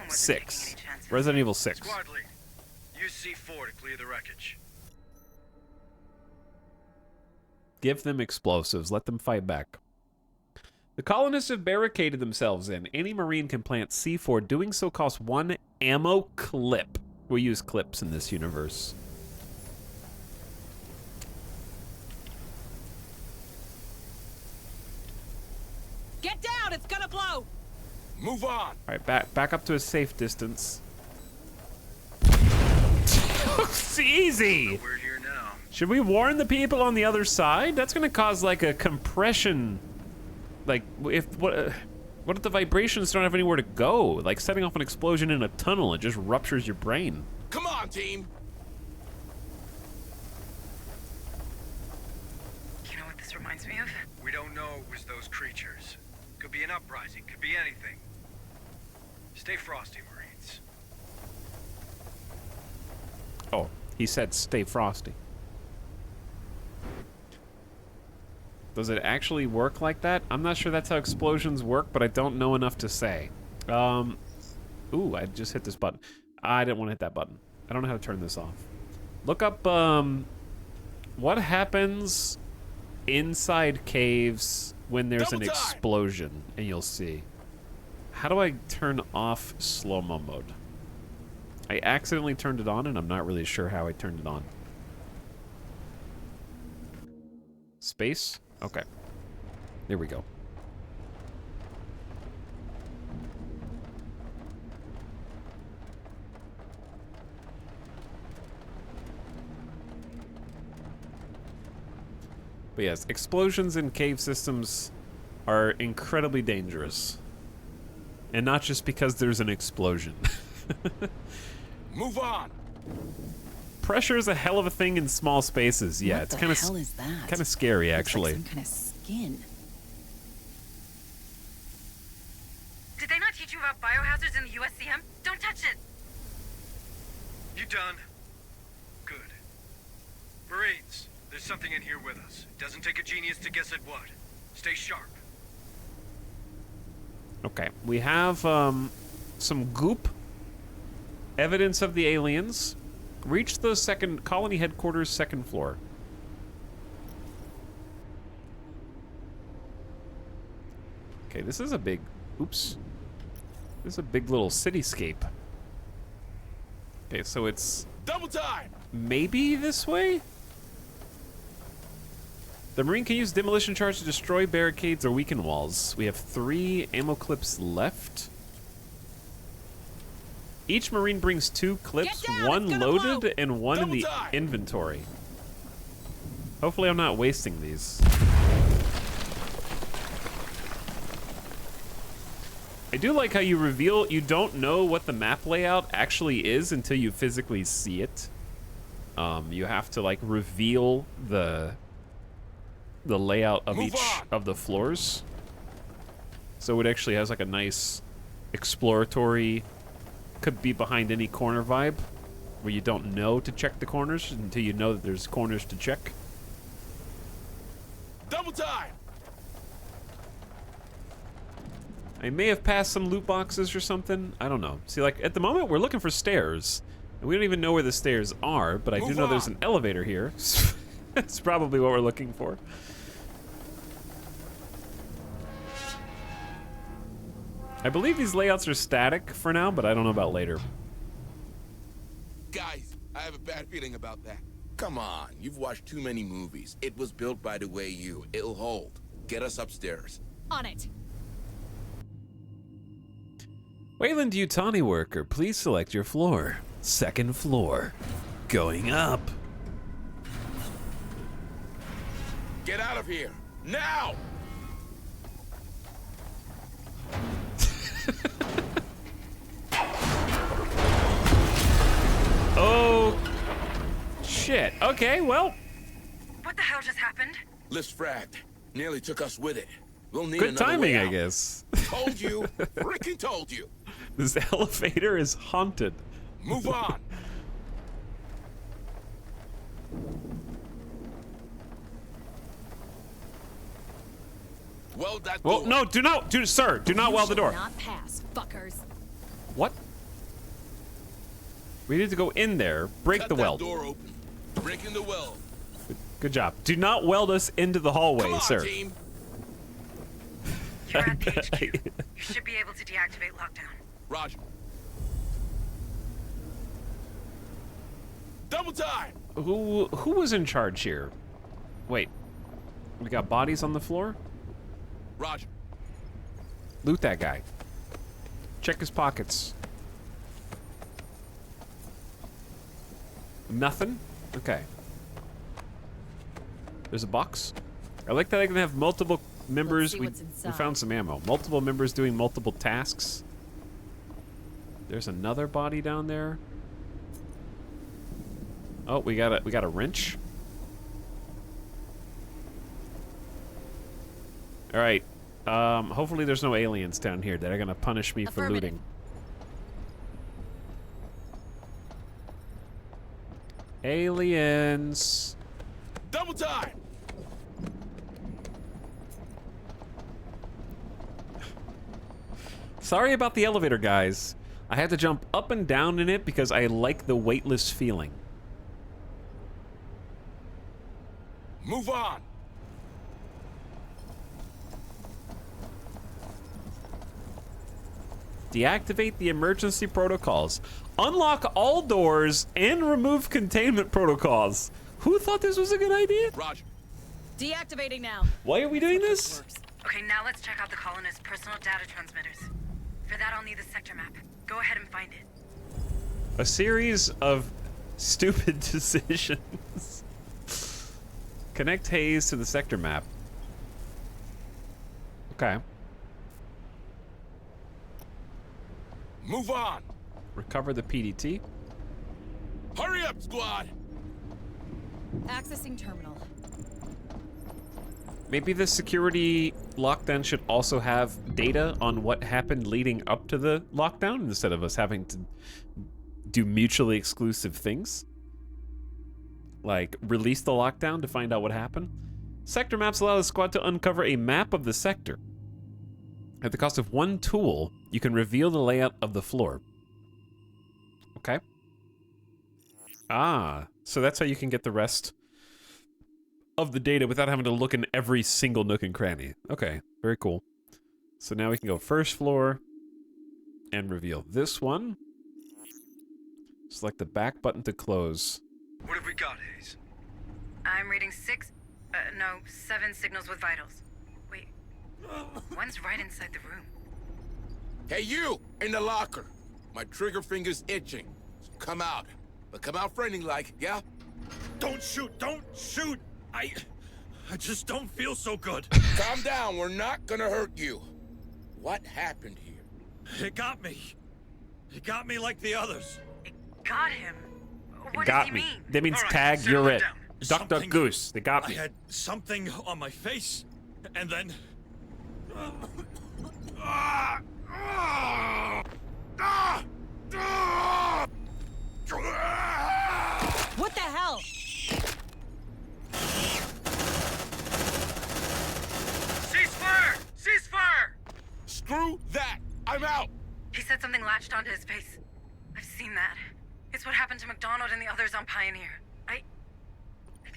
6. Resident Evil 6. Squad lead, use C4 to clear the wreckage. Give them explosives. Let them fight back. The colonists have barricaded themselves in. Any Marine can plant C4. Doing so costs 1 ammo clip. We use clips in this universe. Get down! It's gonna blow! Move on! Alright, back up to a safe distance. It's easy! We're here now. Should we warn the people on the other side? That's gonna cause like a compression. Like, what if the vibrations don't have anywhere to go? Like setting off an explosion in a tunnel, it just ruptures your brain. Come on, team! You know what this reminds me of? We don't know it was those creatures. Could be an uprising, could be anything. Stay frosty, Marines. Oh, he said stay frosty. Does it actually work like that? I'm not sure that's how explosions work, but I don't know enough to say. Ooh, I just hit this button. I didn't want to hit that button. I don't know how to turn this off. Look up, what happens inside caves when there's an explosion, and you'll see. How do I turn off slow-mo mode? I accidentally turned it on, and I'm not really sure how I turned it on. Space? Okay. There we go. But yes, explosions in cave systems are incredibly dangerous. And not just because there's an explosion. Move on! Pressure is a hell of a thing in small spaces. Yeah, it's kind of kind of scary, actually. Some kind of skin. Did they not teach you talking about biohazards in the USCM? Don't touch it! You done? Good. Marines, there's something in here with us. It doesn't take a genius to guess at what. Stay sharp. Okay, we have some goop. Evidence of the aliens. Reach the second colony headquarters, second floor. Okay, this is a big... Oops. This is a big little cityscape. Okay, so it's... Double time! Maybe this way? The Marine can use demolition charge to destroy barricades or weaken walls. We have 3 ammo clips left. Each Marine brings 2 clips, one loaded and one in the inventory. Hopefully I'm not wasting these. I do like how you reveal you don't know what the map layout actually is until you physically see it. You have to like reveal the layout of each of the floors. So it actually has like a nice exploratory, could be behind any corner vibe, where you don't know to check the corners until you know that there's corners to check. Double time! I may have passed some loot boxes or something. I don't know. See, like, at the moment, we're looking for stairs. And we don't even know where the stairs are, but I do know there's an elevator here. That's probably what we're looking for. I believe these layouts are static for now, but I don't know about later. Guys, I have a bad feeling about that. Come on, you've watched too many movies. It was built by the way you. It'll hold. Get us upstairs. On it. Weyland-Yutani worker, please select your floor. Second floor. Going up. Get out of here. Now! Oh, shit. Okay, well. What the hell just happened? Lift fragged. Nearly took us with it. We'll need Good another timing, way I out. guess. Told you. Freaking told you. This elevator is haunted. Move on. Weld that Well, door. no, sir, do not weld the door. Not pass, fuckers. What? We need to go in there, break Cut the that weld. door open. Breaking the weld. Good job. Do not weld us into the hallway, Come on, sir. team. You're at the HQ. You should be able to deactivate lockdown. Roger. Double time. Who was in charge here? Wait. We got bodies on the floor? Roger. Loot that guy. Check his pockets. Nothing? Okay. There's a box. I like that I can have multiple members. We found some ammo. Multiple members doing multiple tasks. There's another body down there. Oh, we got a wrench. All right. Hopefully there's no aliens down here that are gonna punish me for looting. Aliens. Double time. Sorry about the elevator, guys. I had to jump up and down in it because I like the weightless feeling. Move on. Deactivate the emergency protocols. Unlock all doors and remove containment protocols. Who thought this was a good idea? Roger. Deactivating now. Why are we doing this? Okay, now let's check out the colonists' personal data transmitters. For that, I'll need the sector map. Go ahead and find it. A series of stupid decisions. Connect Hayes to the sector map. Okay. Move on. Recover the PDT. Hurry up, squad. Accessing terminal. Maybe the security lockdown should also have data on what happened leading up to the lockdown instead of us having to do mutually exclusive things. Like, release the lockdown to find out what happened. Sector maps allow the squad to uncover a map of the sector. At the cost of 1 tool, you can reveal the layout of the floor. Okay. Ah, so that's how you can get the rest of the data without having to look in every single nook and cranny. Okay, very cool. So now we can go first floor and reveal this one. Select the back button to close. What have we got, Hayes? I'm reading 7 signals with vitals. Wait, one's right inside the room. Hey, you in the locker. My trigger finger's itching. So come out. But come out friendly-like, yeah? Don't shoot! Don't shoot! I just don't feel so good. Calm down. We're not gonna hurt you. What happened here? It got me. It got me like the others. Got him? What Got does he me. mean? That means All right, tag, settle you're it it. down. Duck, goose. They got I me. had something on my face, and then... What the hell? Ceasefire! Ceasefire! Screw that. I'm out. He said something latched onto his face. I've seen that. It's what happened to McDonald and the others on Pioneer. I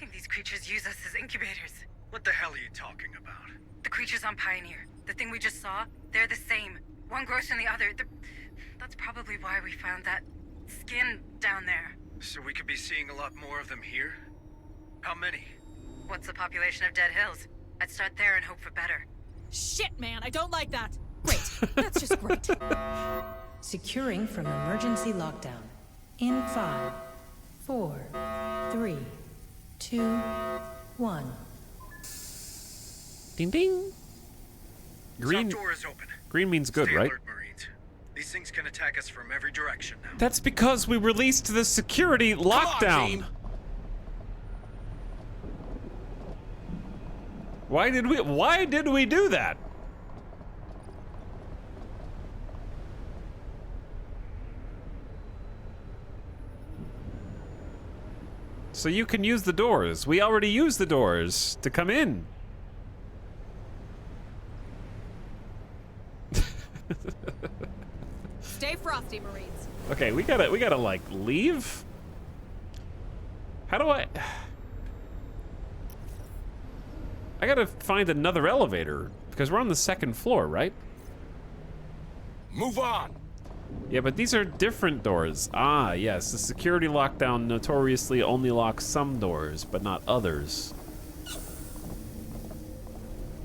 think these creatures use us as incubators. What the hell are you talking about? The creatures on Pioneer, the thing we just saw, they're the same. One grows from the other. That's probably why we found that skin down there. So we could be seeing a lot more of them here? How many? What's the population of Dead Hills? I'd start there and hope for better. Shit, man, I don't like that. Great. That's just great. Securing from emergency lockdown. In 5, 4, 3, 2, 1. Ding ding. Green. Top door is open. Green means good, Stay right? alert, Marines. These things can attack us from every direction now. That's because we released the security lockdown. Why did we do that? So you can use the doors. We already used the doors to come in. Stay frosty, Marines. Okay, we gotta like leave. How do I gotta find another elevator because we're on the 2nd floor, right? Move on. Yeah, but these are different doors. Ah, yes, the security lockdown notoriously only locks some doors, but not others.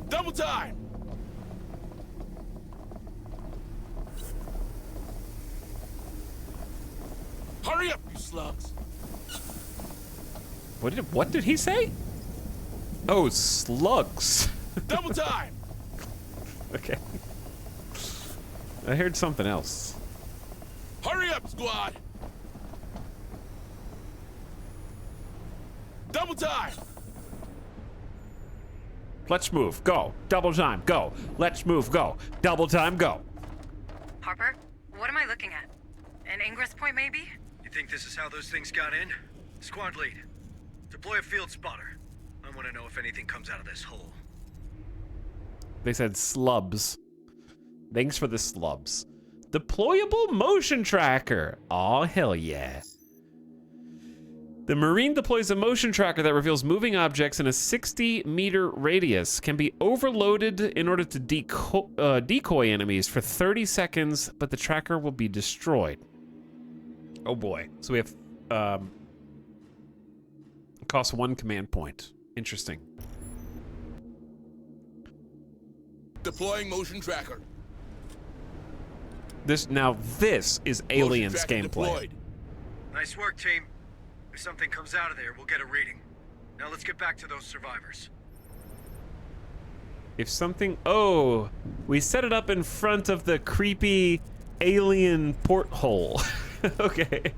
Double time. Hurry up, you slugs. What did he say? Oh, slugs. Double time. Okay. I heard something else. Hurry up, squad. Double time. Let's move, go. Double time, go. Let's move, go. Double time, go. Harper, what am I looking at? An ingress point, maybe? You think this is how those things got in? Squad lead, deploy a field spotter. I want to know if anything comes out of this hole. They said slubs. Thanks for the slubs. Deployable motion tracker. Aw, hell yeah. The Marine deploys a motion tracker that reveals moving objects in a 60-meter radius. Can be overloaded in order to decoy enemies for 30 seconds, but the tracker will be destroyed. Oh boy. So we have, it costs 1 command point. Interesting. Deploying motion tracker. This is Aliens gameplay. Deployed. Nice work, team. If something comes out of there, we'll get a reading. Now let's get back to those survivors. If something... Oh, we set it up in front of the creepy alien porthole. Okay.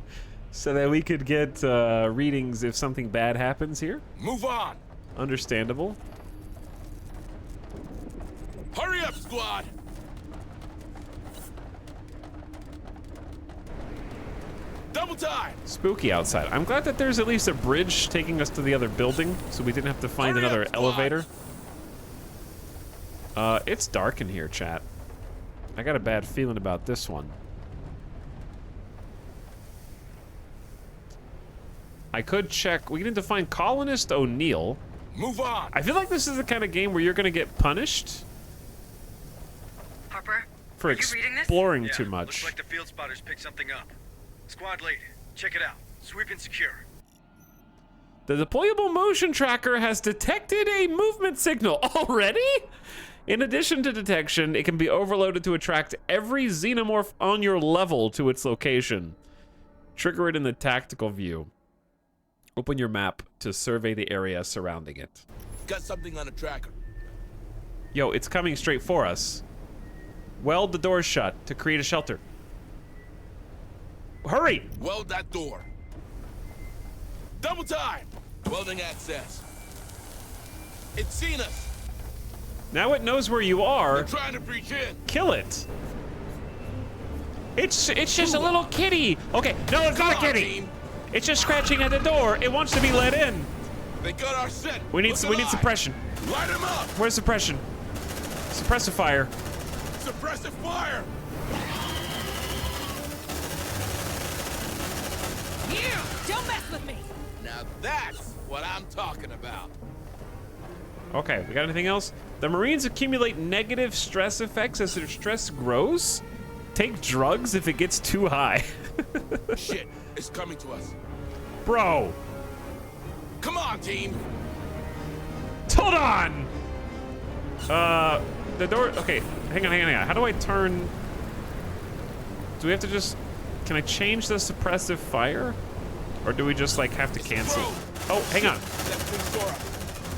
So that we could get readings if something bad happens here. Move on. Understandable. Hurry up, squad! Double time! Spooky outside. I'm glad that there's at least a bridge taking us to the other building, so we didn't have to find another elevator. It's dark in here, chat. I got a bad feeling about this one. I could check. We need to find Colonist O'Neill. Move on! I feel like this is the kind of game where you're gonna get punished. Harper, for exploring too much. Looks like the field spotters picked something up. Squad lead, check it out. Sweep and secure. The deployable motion tracker has detected a movement signal already? In addition to detection, it can be overloaded to attract every xenomorph on your level to its location. Trigger it in the tactical view. Open your map to survey the area surrounding it. Got something on the tracker. Yo, it's coming straight for us. Weld the doors shut to create a shelter. Hurry! Weld that door. Double time! Welding access. It's seen us. Now it knows where you are. They're trying to breach in. Kill it. It's just a little kitty. Okay, no, it's not a kitty. It's just scratching at the door. It wants to be let in. They got our scent. We need suppression. Light them up. Where's suppression? Suppressive fire. Suppressive fire. You don't mess with me. Now that's what I'm talking about. Okay, we got anything else? The Marines accumulate negative stress effects as their stress grows. Take drugs if it gets too high. Shit, it's coming to us. Bro. Come on, team. Hold on. The door. Okay, hang on. How do I turn? Do we have to just? Can I change the suppressive fire, or do we just like have to cancel? Oh, hang on.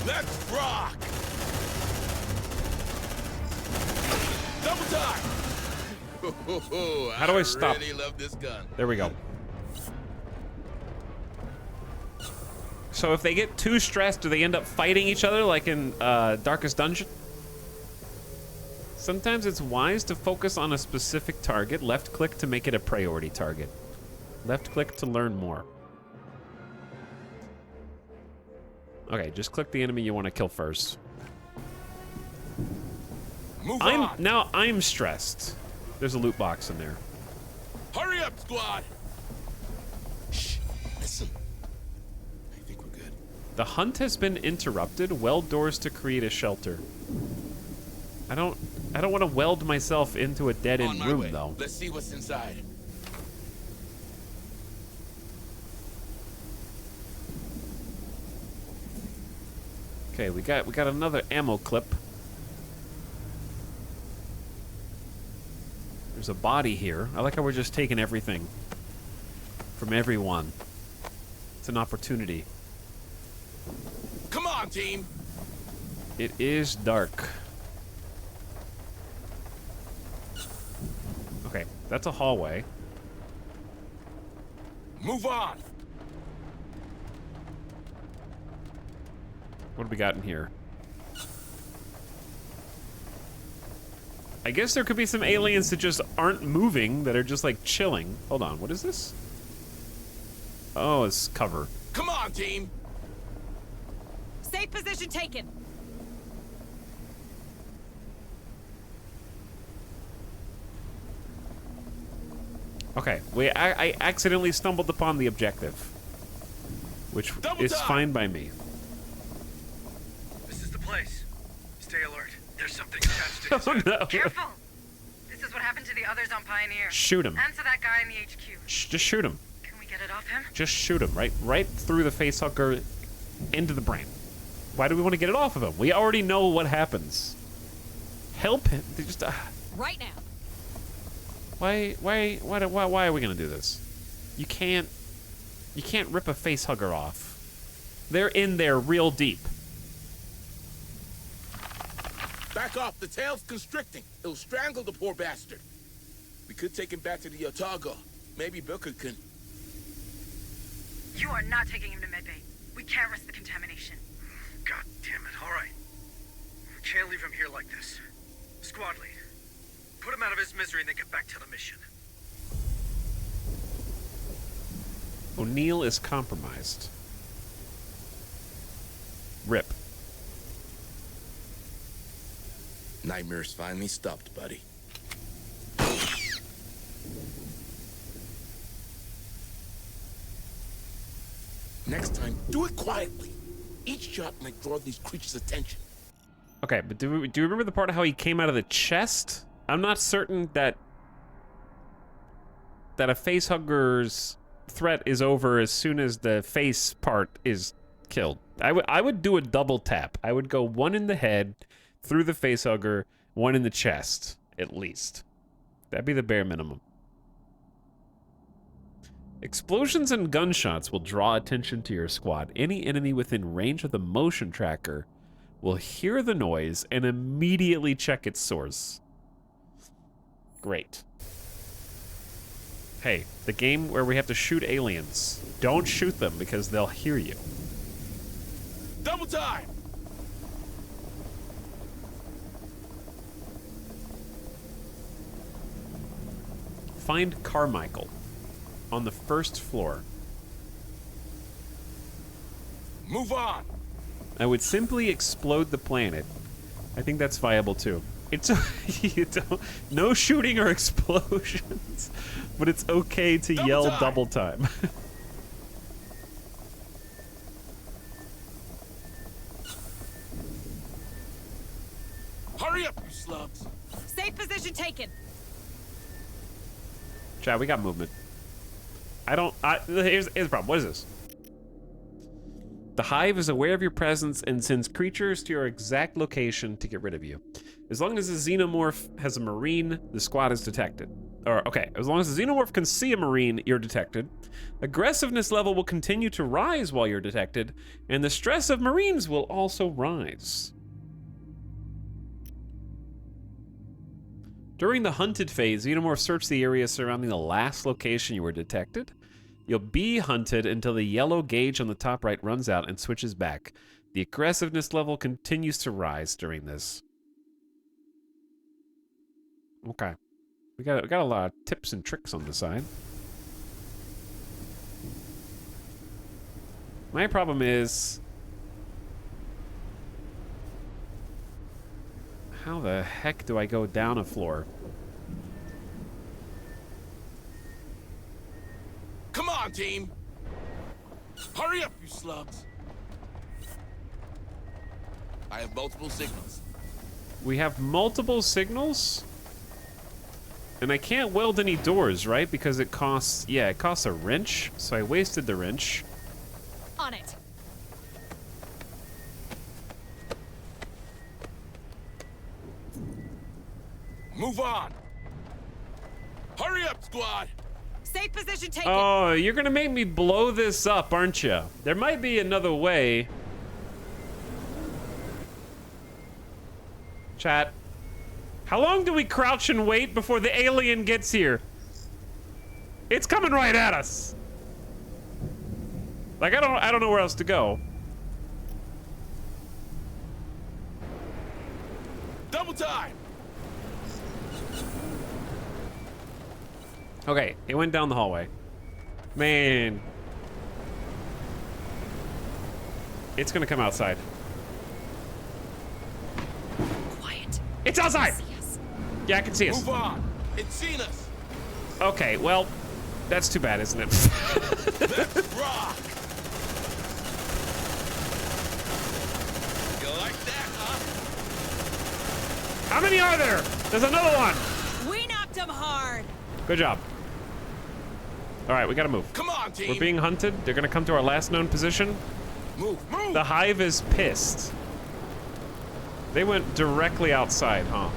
Let's rock. Double time. How do I stop? I really love this gun. There we go. So if they get too stressed, do they end up fighting each other like in Darkest Dungeon? Sometimes it's wise to focus on a specific target. Left click to make it a priority target. Left click to learn more. Okay, just click the enemy you want to kill first. I'm stressed. There's a loot box in there. Hurry up, squad. Shh, listen. I think we're good. The hunt has been interrupted. Weld doors to create a shelter. I don't want to weld myself into a dead-end room though. Let's see what's inside. Okay, we got another ammo clip. There's a body here. I like how we're just taking everything from everyone. It's an opportunity. Come on, team. It is dark. Okay, that's a hallway. Move on. What do we got in here? I guess there could be some aliens that just aren't moving, that are just like chilling. Hold on, what is this? Oh, it's cover. Come on, team. Safe position taken. Okay, I accidentally stumbled upon the objective, which is fine by me. This is the place. Stay alert. There's something attached to Oh no! Careful! This is what happened to the others on Pioneer. Shoot him. And to that guy in the HQ. Just shoot him. Can we get it off him? Just shoot him right through the facehugger, into the brain. Why do we want to get it off of him? We already know what happens. Help him. They just right now. Why are we gonna do this? You can't rip a facehugger off. They're in there real deep. Back off. The tail's constricting. It'll strangle the poor bastard. We could take him back to the Otago. Maybe Booker can. You are not taking him to medbay. We can't risk the contamination. God damn it. All right. We can't leave him here like this. his misery and then get back to the mission. O'Neill is compromised. Rip. Nightmares finally stopped, buddy. Next time, do it quietly. Each shot might draw these creatures' attention. Okay, but do you remember the part of how he came out of the chest? I'm not certain that a facehugger's threat is over as soon as the face part is killed. I would do a double tap. I would go one in the head, through the facehugger, one in the chest, at least. That'd be the bare minimum. Explosions and gunshots will draw attention to your squad. Any enemy within range of the motion tracker will hear the noise and immediately check its source. Great. Hey, the game where we have to shoot aliens. Don't shoot them because they'll hear you. Double time! Find Carmichael on the first floor. Move on! I would simply explode the planet. I think that's viable too. It's no shooting or explosions, but it's okay to yell double time. Hurry up, you slugs! Safe position taken. Chad, we got movement. Here's the problem. What is this? The Hive is aware of your presence and sends creatures to your exact location to get rid of you. As long as the Xenomorph has a Marine, the squad is detected. As long as the Xenomorph can see a Marine, you're detected. Aggressiveness level will continue to rise while you're detected, and the stress of Marines will also rise. During the hunted phase, Xenomorphs search the area surrounding the last location you were detected. You'll be hunted until the yellow gauge on the top right runs out and switches back. The aggressiveness level continues to rise during this. Okay. We got a lot of tips and tricks on the side. My problem is... how the heck do I go down a floor? Come on, team! Hurry up, you slugs! I have multiple signals. We have multiple signals? And I can't weld any doors, right? Because it costs... yeah, it costs a wrench. So I wasted the wrench. On it. Move on! Hurry up, squad! Safe position taken. Oh, you're gonna make me blow this up, aren't you? There might be another way. Chat. How long do we crouch and wait before the alien gets here? It's coming right at us. Like, I don't know where else to go. Double time! Okay, it went down the hallway. Man. It's gonna come outside. Quiet. It's outside! Yeah, I can see us. Move on! It's seen us! Okay, well, that's too bad, isn't it? Let's rock! You like that, huh? How many are there? There's another one! We knocked him hard! Good job. All right, we gotta move. Come on, team! We're being hunted. They're gonna come to our last known position. Move, move! The Hive is pissed. They went directly outside, huh?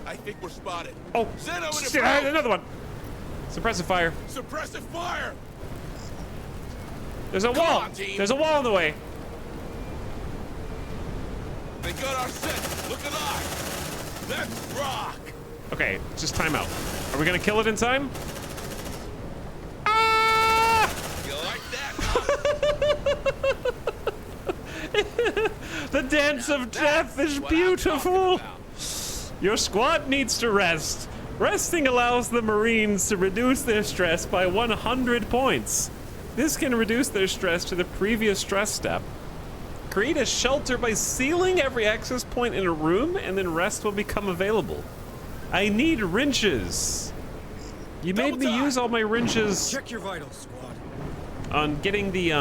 I think we're spotted. Oh, Xeno in the another one. Suppressive fire. Suppressive fire! There's a wall. On, team. There's a wall in the way. They got our scent. Look alive. Let's rock! Okay, just time out. Are we gonna kill it in time? You like that, The dance of death is beautiful. Your squad needs to rest. Resting allows the Marines to reduce their stress by 100 points. This can reduce their stress to the previous stress step. Create a shelter by sealing every access point in a room, and then rest will become available. I need wrenches. You made me use all my wrenches. Check your vitals, squad. On getting the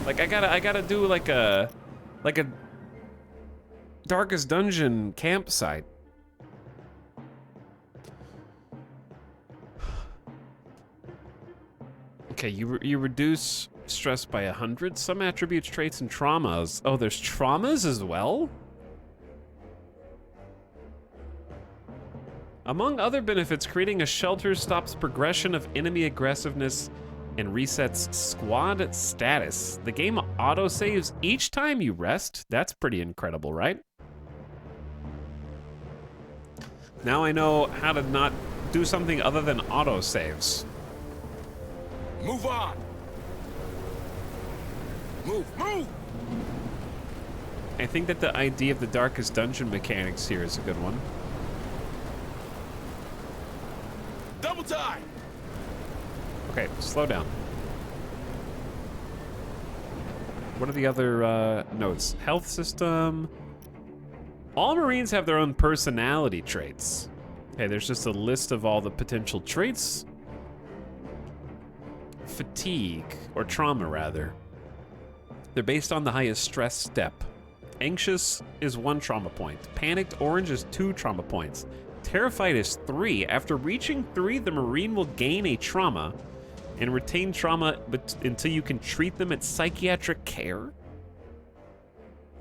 like I gotta do like a Darkest Dungeon campsite. Okay, you reduce stress by 100. Some attributes, traits, and traumas. Oh, there's traumas as well? Among other benefits, creating a shelter stops progression of enemy aggressiveness and resets squad status. The game auto-saves each time you rest. That's pretty incredible, right? Now I know how to not do something other than auto-saves. Move on. Move. I think that the idea of the Darkest Dungeon mechanics here is a good one. Double time. Okay, slow down. What are the other notes? Health system. All Marines have their own personality traits. Okay, there's just a list of all the potential traits. Fatigue, or trauma rather. They're based on the highest stress step. Anxious is 1 trauma point. Panicked orange is 2 trauma points. Terrified is 3. After reaching 3, the Marine will gain a trauma and retain trauma until you can treat them at psychiatric care.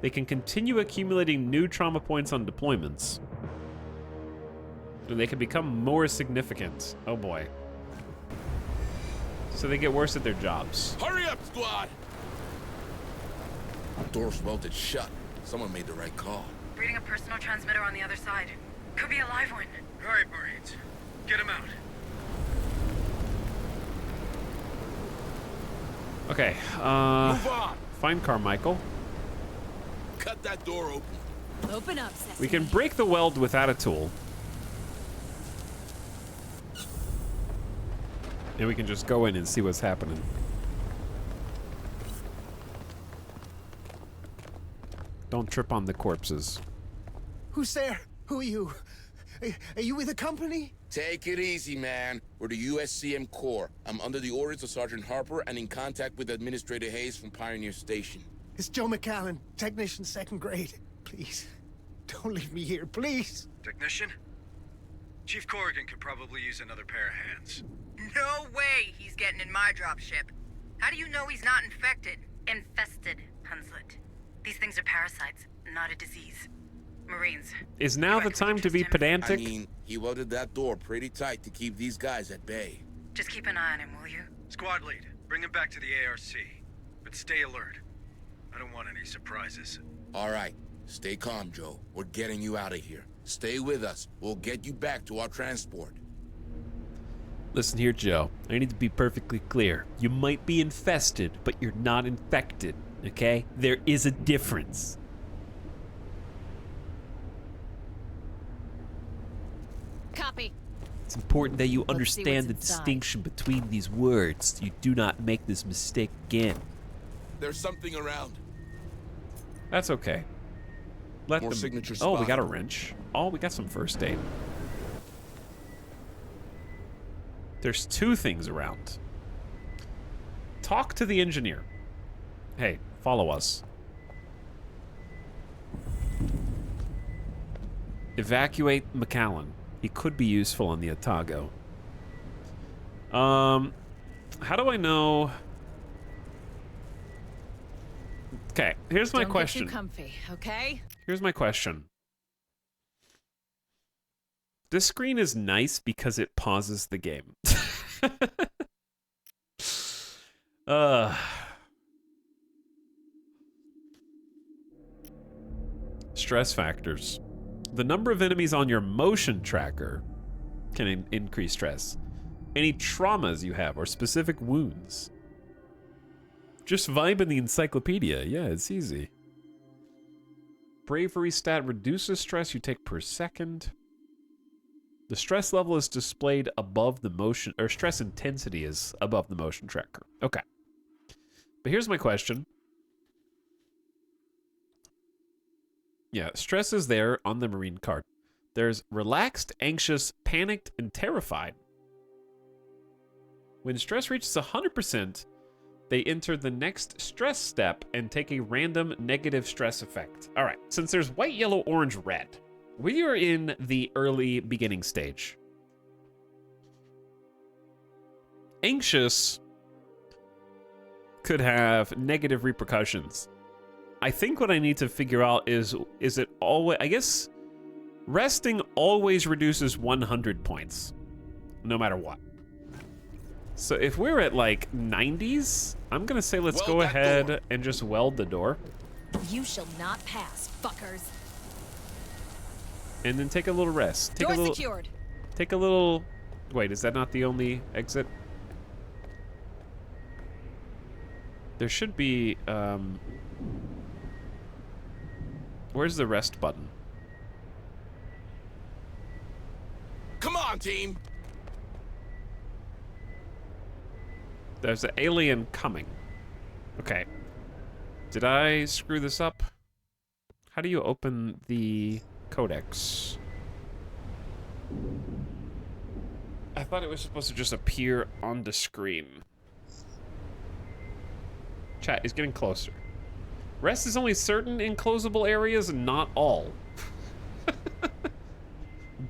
They can continue accumulating new trauma points on deployments. And they can become more significant. Oh boy. So they get worse at their jobs. Hurry up, squad! Door's welded shut. Someone made the right call. Reading a personal transmitter on the other side. Could be a live one. All right, Marines. Get him out. Okay, Move on. find Carmichael. Cut that door open. Open up, Sesame. We can break the weld without a tool. And we can just go in and see what's happening. Don't trip on the corpses. Who's there? Who are you? Are you with the company? Take it easy, man. We're the USCM Corps. I'm under the orders of Sergeant Harper and in contact with Administrator Hayes from Pioneer Station. It's Joe McAllen, technician 2nd grade. Please, don't leave me here, please. Technician? Chief Corrigan could probably use another pair of hands. No way he's getting in my dropship. How do you know he's not infected? Infested, Hunslet. These things are parasites, not a disease. Marines. Is now the time to be pedantic? I mean, he welded that door pretty tight to keep these guys at bay. Just keep an eye on him, will you? Squad lead, bring him back to the ARC. But stay alert. I don't want any surprises. All right, stay calm, Joe. We're getting you out of here. Stay with us. We'll get you back to our transport. Listen here, Joe. I need to be perfectly clear. You might be infested, but you're not infected, okay? There is a difference. Copy. It's important that you Let's see understand the what's inside. distinction between these words. You do not make this mistake again. There's something around. That's okay. Let More them... signatures Oh, we spotted. got a wrench. Oh, we got some first aid. There's 2 things around. Talk to the engineer. Hey, follow us. Evacuate McAllen. He could be useful on the Otago. How do I know? Okay, here's my question. Don't get too comfy, okay? Here's my question. This screen is nice because it pauses the game. Stress factors. The number of enemies on your motion tracker can increase stress. Any traumas you have or specific wounds. Just vibe in the encyclopedia. Yeah, it's easy. Bravery stat reduces stress you take per second. The stress level is displayed above the motion, or stress intensity is above the motion tracker. Okay. But here's my question. Yeah, stress is there on the Marine card. There's relaxed, anxious, panicked, and terrified. When stress reaches 100%, they enter the next stress step and take a random negative stress effect. All right, since there's white, yellow, orange, red, we are in the early beginning stage. Anxious could have negative repercussions. I think what I need to figure out is it always, I guess, resting always reduces 100 points, no matter what. So if we're at like 90s, I'm gonna say let's go ahead and just weld the door. You shall not pass, fuckers. And then take a little rest. Take Door a little, secured. Take a little, wait, is that not the only exit? There should be, where's the rest button? Come on, team. There's an alien coming. Okay. Did I screw this up? How do you open the codex? I thought it was supposed to just appear on the screen. Chat is getting closer. Rest is only certain enclosable areas and not all.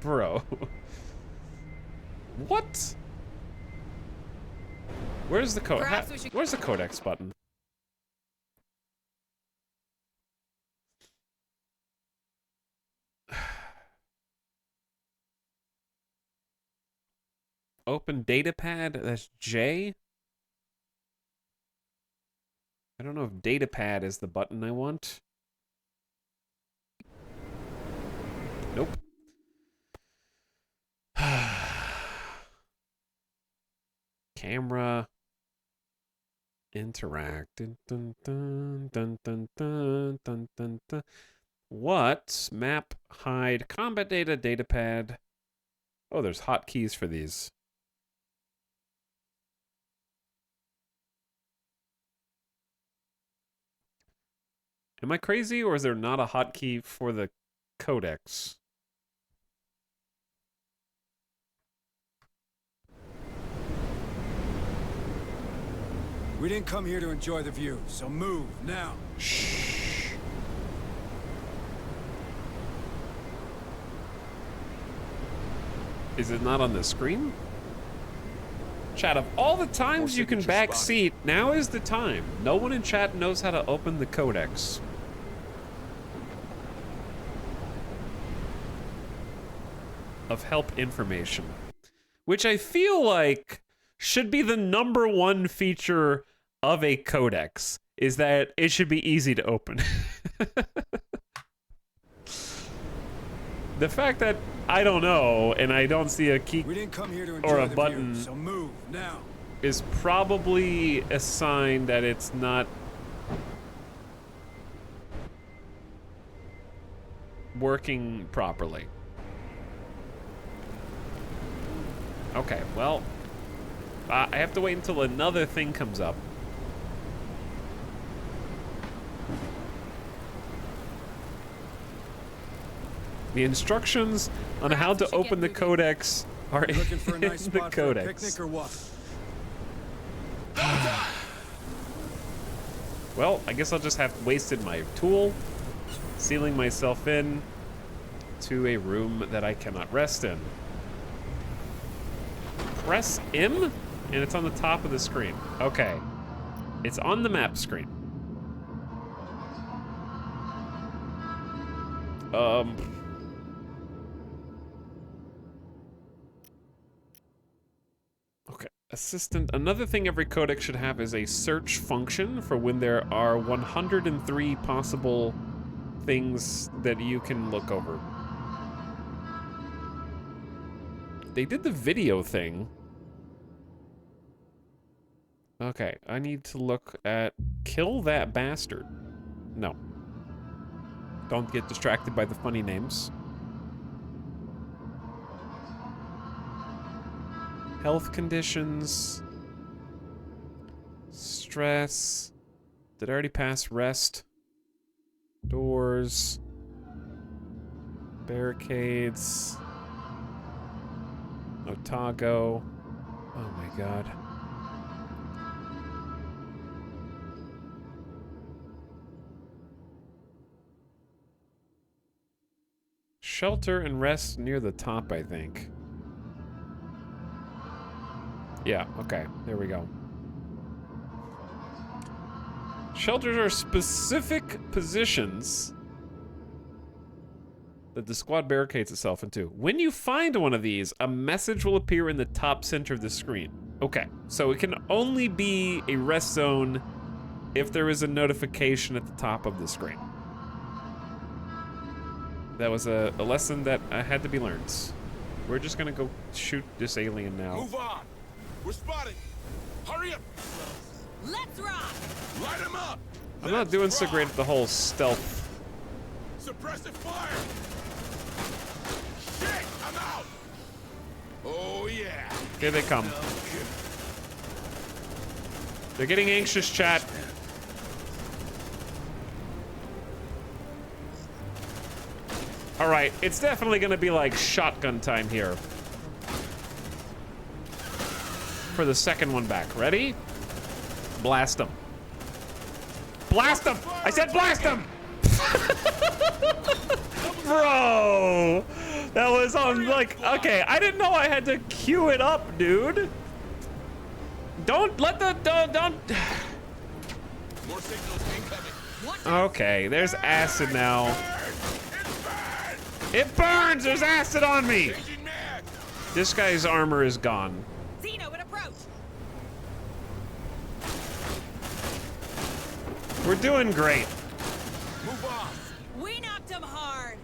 Bro. What? Where's the code? Where's the codex button? Open datapad, that's J. I don't know if datapad is the button I want. Nope. Camera. Interact. Dun, dun, dun, dun, dun, dun, dun, dun, dun. What? Map, hide, combat data, datapad. Oh, there's hotkeys for these. Am I crazy, or is there not a hotkey for the codex? We didn't come here to enjoy the view, so move now. Shh. Is it not on the screen? Chat, of all the times you can backseat, now is the time. No one in chat knows how to open the codex. Of help information. Which I feel like should be the #1 feature of a codex, is that it should be easy to open. The fact that I don't know and I don't see a key or a button so move now. is probably a sign that it's not working properly. Okay, well, I have to wait until another thing comes up. The instructions on how to open the codex are in the codex. Well, I guess I'll just have wasted my tool, sealing myself in to a room that I cannot rest in. Press M, and it's on the top of the screen. Okay. It's on the map screen. Okay. Assistant. Another thing every codec should have is a search function for when there are 103 possible things that you can look over. They did the video thing. Okay, I need to look at kill that bastard. No. Don't get distracted by the funny names. Health conditions. Stress. Did I already pass rest? Doors. Barricades. Otago. Oh my god. Shelter and rest near the top, I think. Yeah, okay. There we go. Shelters are specific positions that the squad barricades itself into. When you find one of these, a message will appear in the top center of the screen. Okay, so it can only be a rest zone if there is a notification at the top of the screen. That was a lesson that had to be learned. We're just gonna go shoot this alien now. Move on. We're spotted. Hurry up. Let's rock. Light him up. I'm not doing so great at the whole stealth. Suppressive fire. Shit, I'm out. Oh yeah. Here they come. They're getting anxious, chat. All right, it's definitely gonna be like shotgun time here. For the second one back. Ready? Blast them. Blast them! I said blast them! Bro! That was on like, okay, I didn't know I had to queue it up, dude. Don't let the, don't. More signals incoming. Okay, there's acid now. It burns! There's acid on me! This guy's armor is gone. Xeno in approach. We're doing great. Move on. We knocked him hard.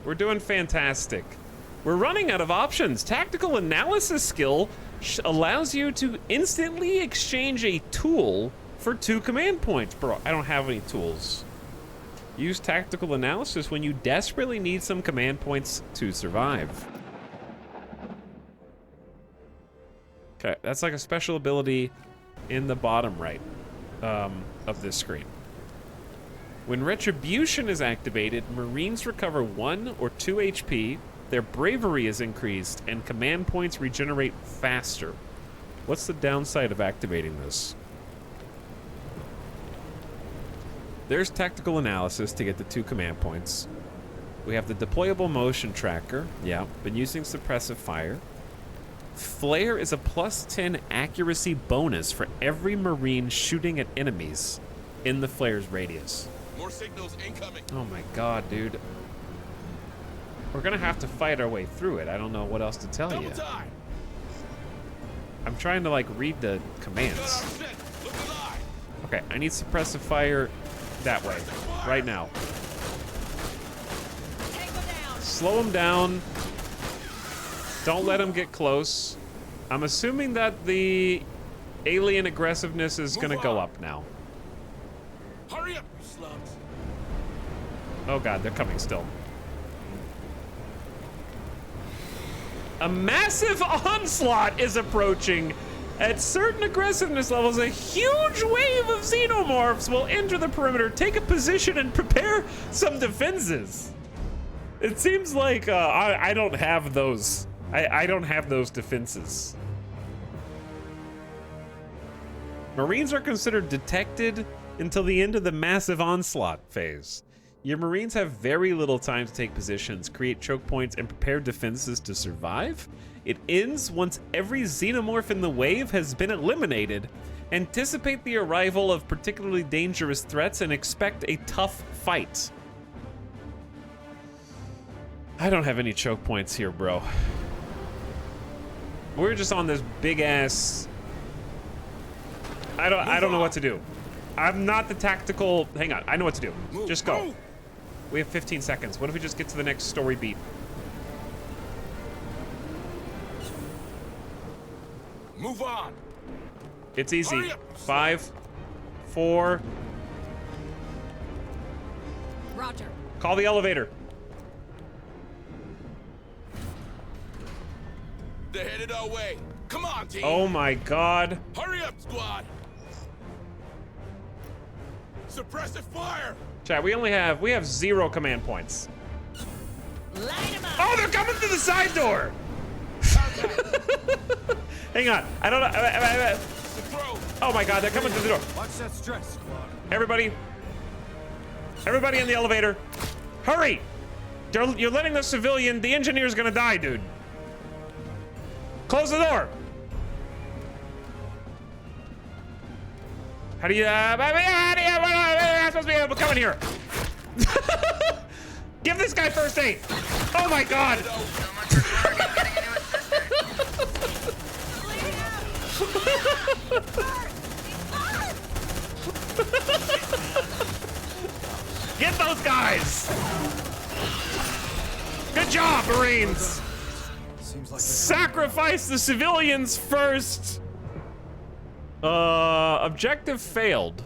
We're doing fantastic. We're running out of options. Tactical analysis skill allows you to instantly exchange a tool for 2 command points. Bro, I don't have any tools. Use tactical analysis when you desperately need some command points to survive. Okay, that's like a special ability in the bottom right of this screen. When Retribution is activated, Marines recover 1 or 2 HP, their bravery is increased, and command points regenerate faster. What's the downside of activating this? There's tactical analysis to get the 2 command points. We have the deployable motion tracker. Yeah, been using suppressive fire. Flare is a +10 accuracy bonus for every Marine shooting at enemies in the flare's radius. More signals incoming. Oh my god, dude. We're gonna have to fight our way through it. I don't know what else to tell you. I'm trying to like read the commands. Okay, I need suppressive fire that way, right now. Slow him down. Don't let him get close. I'm assuming that the alien aggressiveness is gonna go up now. Hurry up, you slugs. Oh god, they're coming still. A massive onslaught is approaching. At certain aggressiveness levels, a huge wave of xenomorphs will enter the perimeter, take a position, and prepare some defenses. It seems like I don't have those. I don't have those defenses. Marines are considered detected until the end of the massive onslaught phase. Your Marines have very little time to take positions, create choke points, and prepare defenses to survive. It ends once every xenomorph in the wave has been eliminated. Anticipate the arrival of particularly dangerous threats and expect a tough fight. I don't have any choke points here, bro. We're just on this big ass. I don't know what to do. I'm not the tactical. Hang on, I know what to do. Just go. We have 15 seconds. What if we just get to the next story beat? Move on. It's easy. 5, 4. Roger. Call the elevator. They're headed our way. Come on, team. Oh my god. Hurry up, squad. Suppressive fire. Chat, we have 0 command points. Oh, they're coming through the side door. Hang on. I don't know. Oh my god, they're coming through the door. Watch that stress, squad. Everybody in the elevator. Hurry! You're letting the engineer's gonna die, dude. Close the door. How do you, I'm supposed to be able to come in here. Give this guy first aid. Oh my god. Get those guys. Good job, Marines. Sacrifice the civilians first. Objective failed.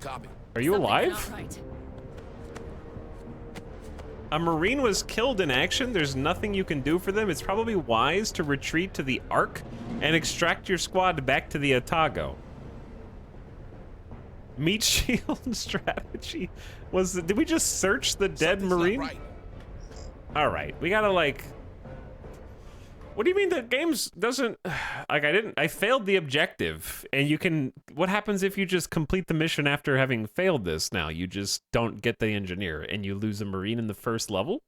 Copy. Are you alive? A Marine was killed in action. There's nothing you can do for them. It's probably wise to retreat to the Ark and extract your squad back to the Otago. Meat shield strategy did we just search the dead Marine? Right. All right, we gotta like. What do you mean the game's doesn't like I failed the objective and you can what happens if you just complete the mission after having failed this now? You just don't get the engineer and you lose a Marine in the first level?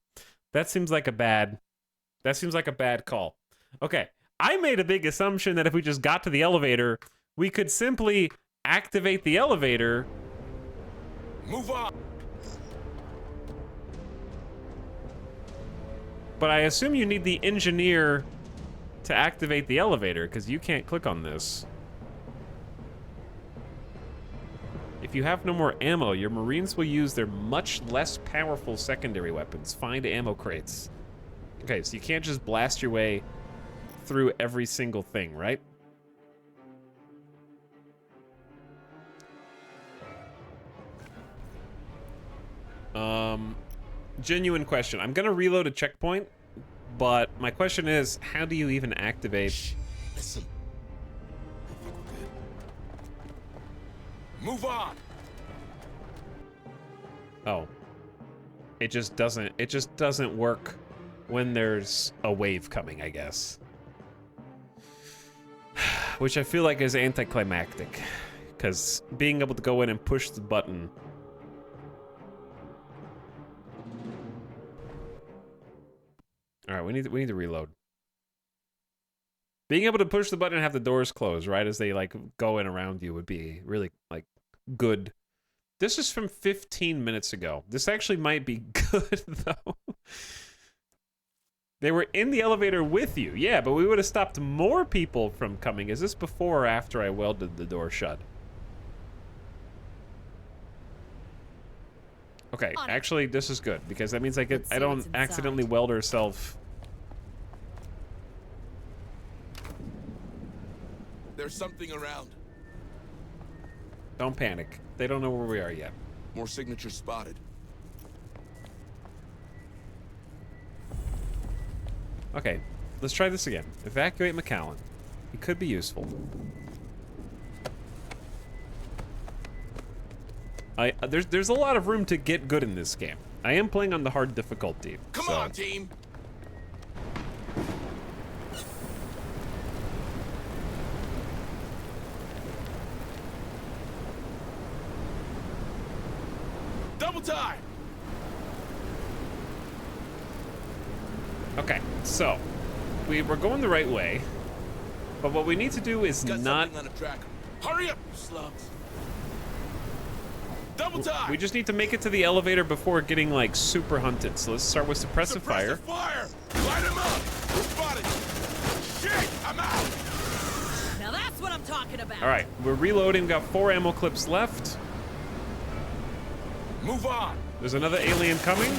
That seems like a bad call. Okay. I made a big assumption that if we just got to the elevator, we could simply activate the elevator. Move on. But I assume you need the engineer to activate the elevator, because you can't click on this. If you have no more ammo, your Marines will use their much less powerful secondary weapons. Find ammo crates. Okay, so you can't just blast your way through every single thing, right? Genuine question. I'm gonna reload a checkpoint, but my question is, how do you even activate? Shh, listen. Move on. Oh. It just doesn't work when there's a wave coming, I guess. Which I feel like is anticlimactic, because being able to go in and push the button. All right, we need to reload. Being able to push the button and have the doors close right as they like go in around you would be really like good. This is from 15 minutes ago. This actually might be good though. They were in the elevator with you, yeah, but we would have stopped more people from coming. Is this before or after I welded the door shut? Okay, actually, this is good because that means I don't accidentally weld herself. There's something around. Don't panic. They don't know where we are yet. More signatures spotted. Okay, let's try this again. Evacuate McAllen. He could be useful. There's a lot of room to get good in this game. I am playing on the hard difficulty. Come on, team. Double time. Okay, so we're going the right way, but what we need to do is not. On a tracker. Hurry up, you slugs. Double time. We just need to make it to the elevator before getting like super hunted. So let's start with suppressive fire. Fire! Light him up! We're spotted! Shit! I'm out! Now that's what I'm talking about! Alright, we're reloading. We've got 4 ammo clips left. Move on! There's another alien coming.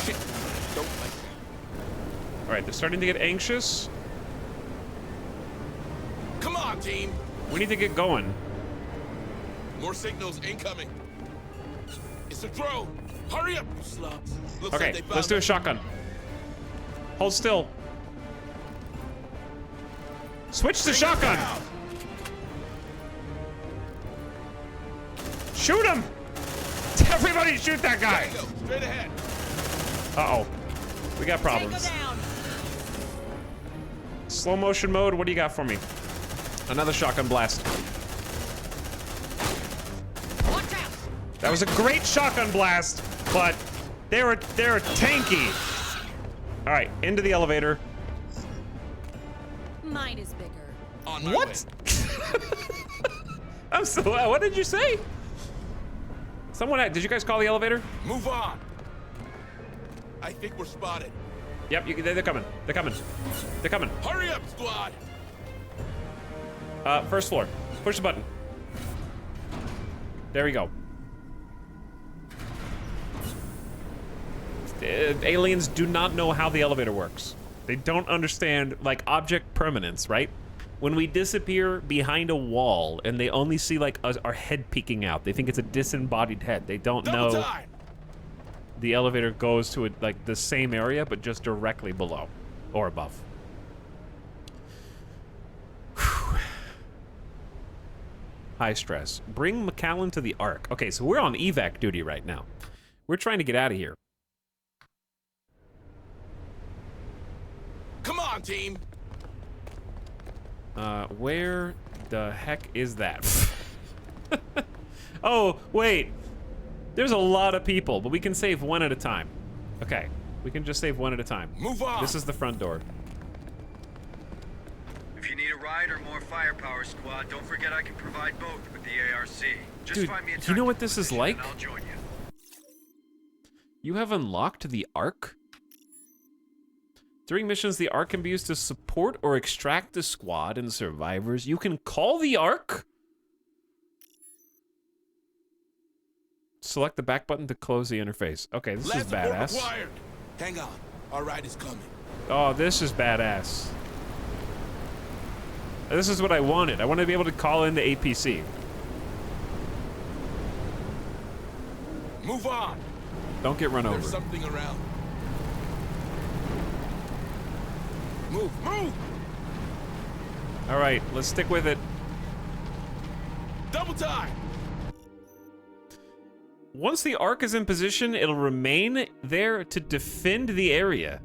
Shit! Don't like that. Alright, they're starting to get anxious. Come on, team! We need to get going. More signals incoming. It's a drone. Hurry up, you slugs. Looks Okay, like they found let's do a shotgun. Hold still. Switch to shotgun. Shoot him! Everybody shoot that guy! Straight ahead. Uh-oh. We got problems. Slow motion mode, what do you got for me? Another shotgun blast. That was a great shotgun blast, but they're tanky. All right, into the elevator. Mine is bigger. On my What? I'm so. What did you say? Someone, did you guys call the elevator? Move on. I think we're spotted. Yep, they're coming. They're coming. They're coming. Hurry up, squad. First floor. Push the button. There we go. Aliens do not know how the elevator works. They don't understand, like, object permanence, right? When we disappear behind a wall and they only see, like, our head peeking out, they think it's a disembodied head. They don't know the elevator goes to, like, the same area, but just directly below or above. Whew. High stress. Bring McAllen to the Ark. Okay, so we're on evac duty right now. We're trying to get out of here. Come on, team. Where the heck is that? Oh, wait. There's a lot of people, but we can save one at a time. Okay, we can just save one at a time. Move on. This is the front door. If you need a ride or more firepower, squad, don't forget I can provide both with the ARC. Just Dude, find me a you know what this is like? and I'll join you. You have unlocked the Ark? During missions, the Ark can be used to support or extract the squad and survivors. You can call the Ark? Select the back button to close the interface. Okay, this is badass. Required. Hang on. Our ride is coming. Oh, this is badass. This is what I wanted. I wanted to be able to call in the APC. Move on. Don't get run over. There's something around. Move, move! All right, let's stick with it. Double time! Once the Ark is in position, it'll remain there to defend the area.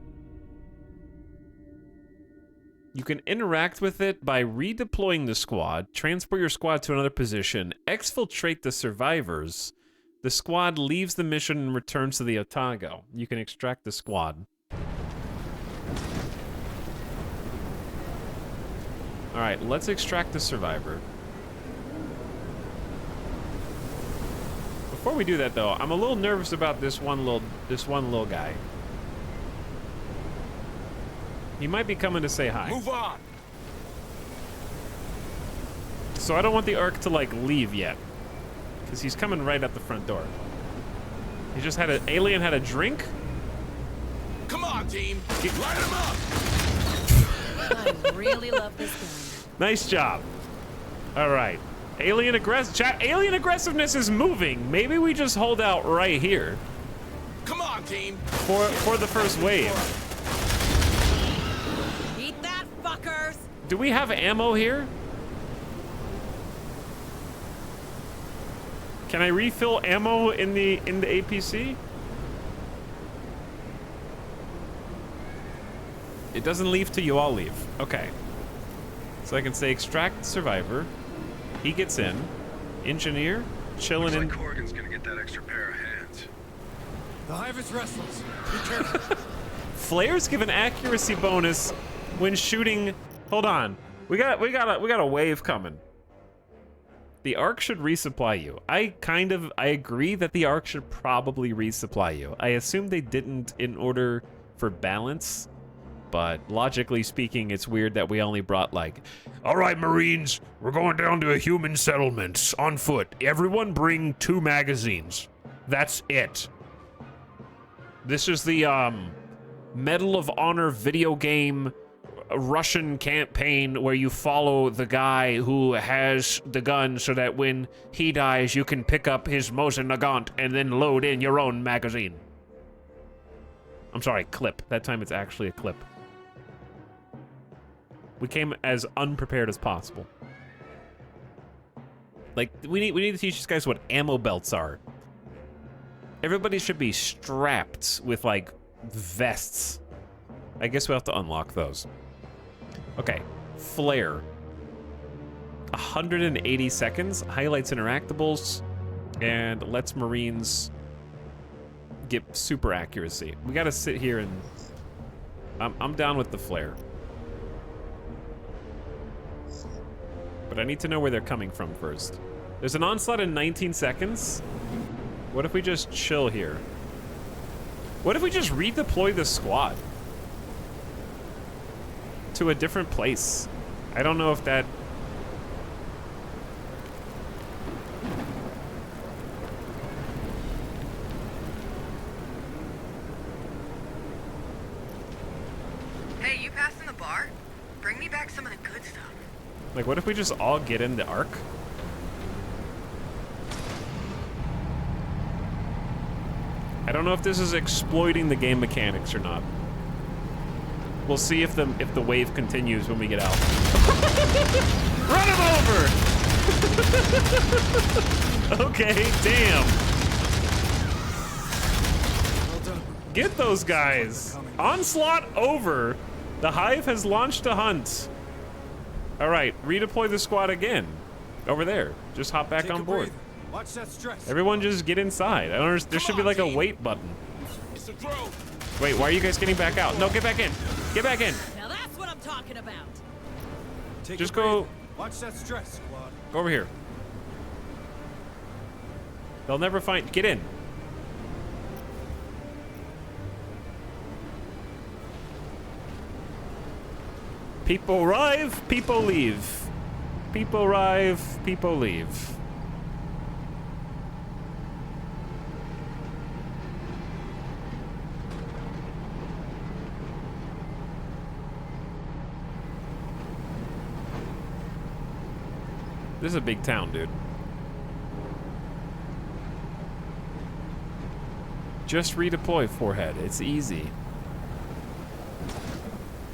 You can interact with it by redeploying the squad, transport your squad to another position, exfiltrate the survivors. The squad leaves the mission and returns to the Otago. You can extract the squad. All right, let's extract the survivor. Before we do that, though, I'm a little nervous about this one little guy. He might be coming to say hi. Move on. So I don't want the Ark to, like, leave yet, because he's coming right at the front door. He just had an alien had a drink. Come on, team. Light him up. I really love this game. Nice job. All right. Alien aggressiveness is moving. Maybe we just hold out right here. Come on, team. For the first wave. Eat that, fuckers! Do we have ammo here? Can I refill ammo in the APC? It doesn't leave till you all leave. Okay. So I can say extract survivor. He gets in. Engineer, chilling in. Looks like Corrigan's gonna get that extra pair of hands. The hive is restless. Be careful. Flares give an accuracy bonus when shooting. Hold on. We got a wave coming. The Ark should resupply you. I agree that the Ark should probably resupply you. I assume they didn't in order for balance, but logically speaking, it's weird that we only brought like, all right, Marines, we're going down to a human settlement on foot. Everyone bring 2 magazines. That's it. This is the Medal of Honor video game Russian campaign where you follow the guy who has the gun so that when he dies, you can pick up his Mosin Nagant and then load in your own magazine. I'm sorry, clip. That time it's actually a clip. We came as unprepared as possible. Like, we need to teach these guys what ammo belts are. Everybody should be strapped with, like, vests. I guess we'll have to unlock those. Okay, flare. 180 seconds, highlights interactables, and lets Marines get super accuracy. We gotta sit here and... I'm down with the flare. But I need to know where they're coming from first. There's an onslaught in 19 seconds. What if we just chill here? What if we just redeploy the squad to a different place? I don't know if that... Hey, you passing the bar? Bring me back some of the good stuff. Like, what if we just all get in the Ark? I don't know if this is exploiting the game mechanics or not. We'll see if the wave continues when we get out. Run him over! Okay, damn. Get those guys. Onslaught over. The Hive has launched a hunt. All right, redeploy the squad again. Over there. Just hop back on board. Watch that stress. Everyone just get inside. I don't understand. There should be like a wait button. Wait, why are you guys getting back out? No, get back in. Get back in. Now that's what I'm talking about. Just go. Watch that stress, squad. Go over here. They'll never find. Get in. People arrive, people leave. People arrive, people leave. This is a big town, dude. Just redeploy, Forehead. It's easy.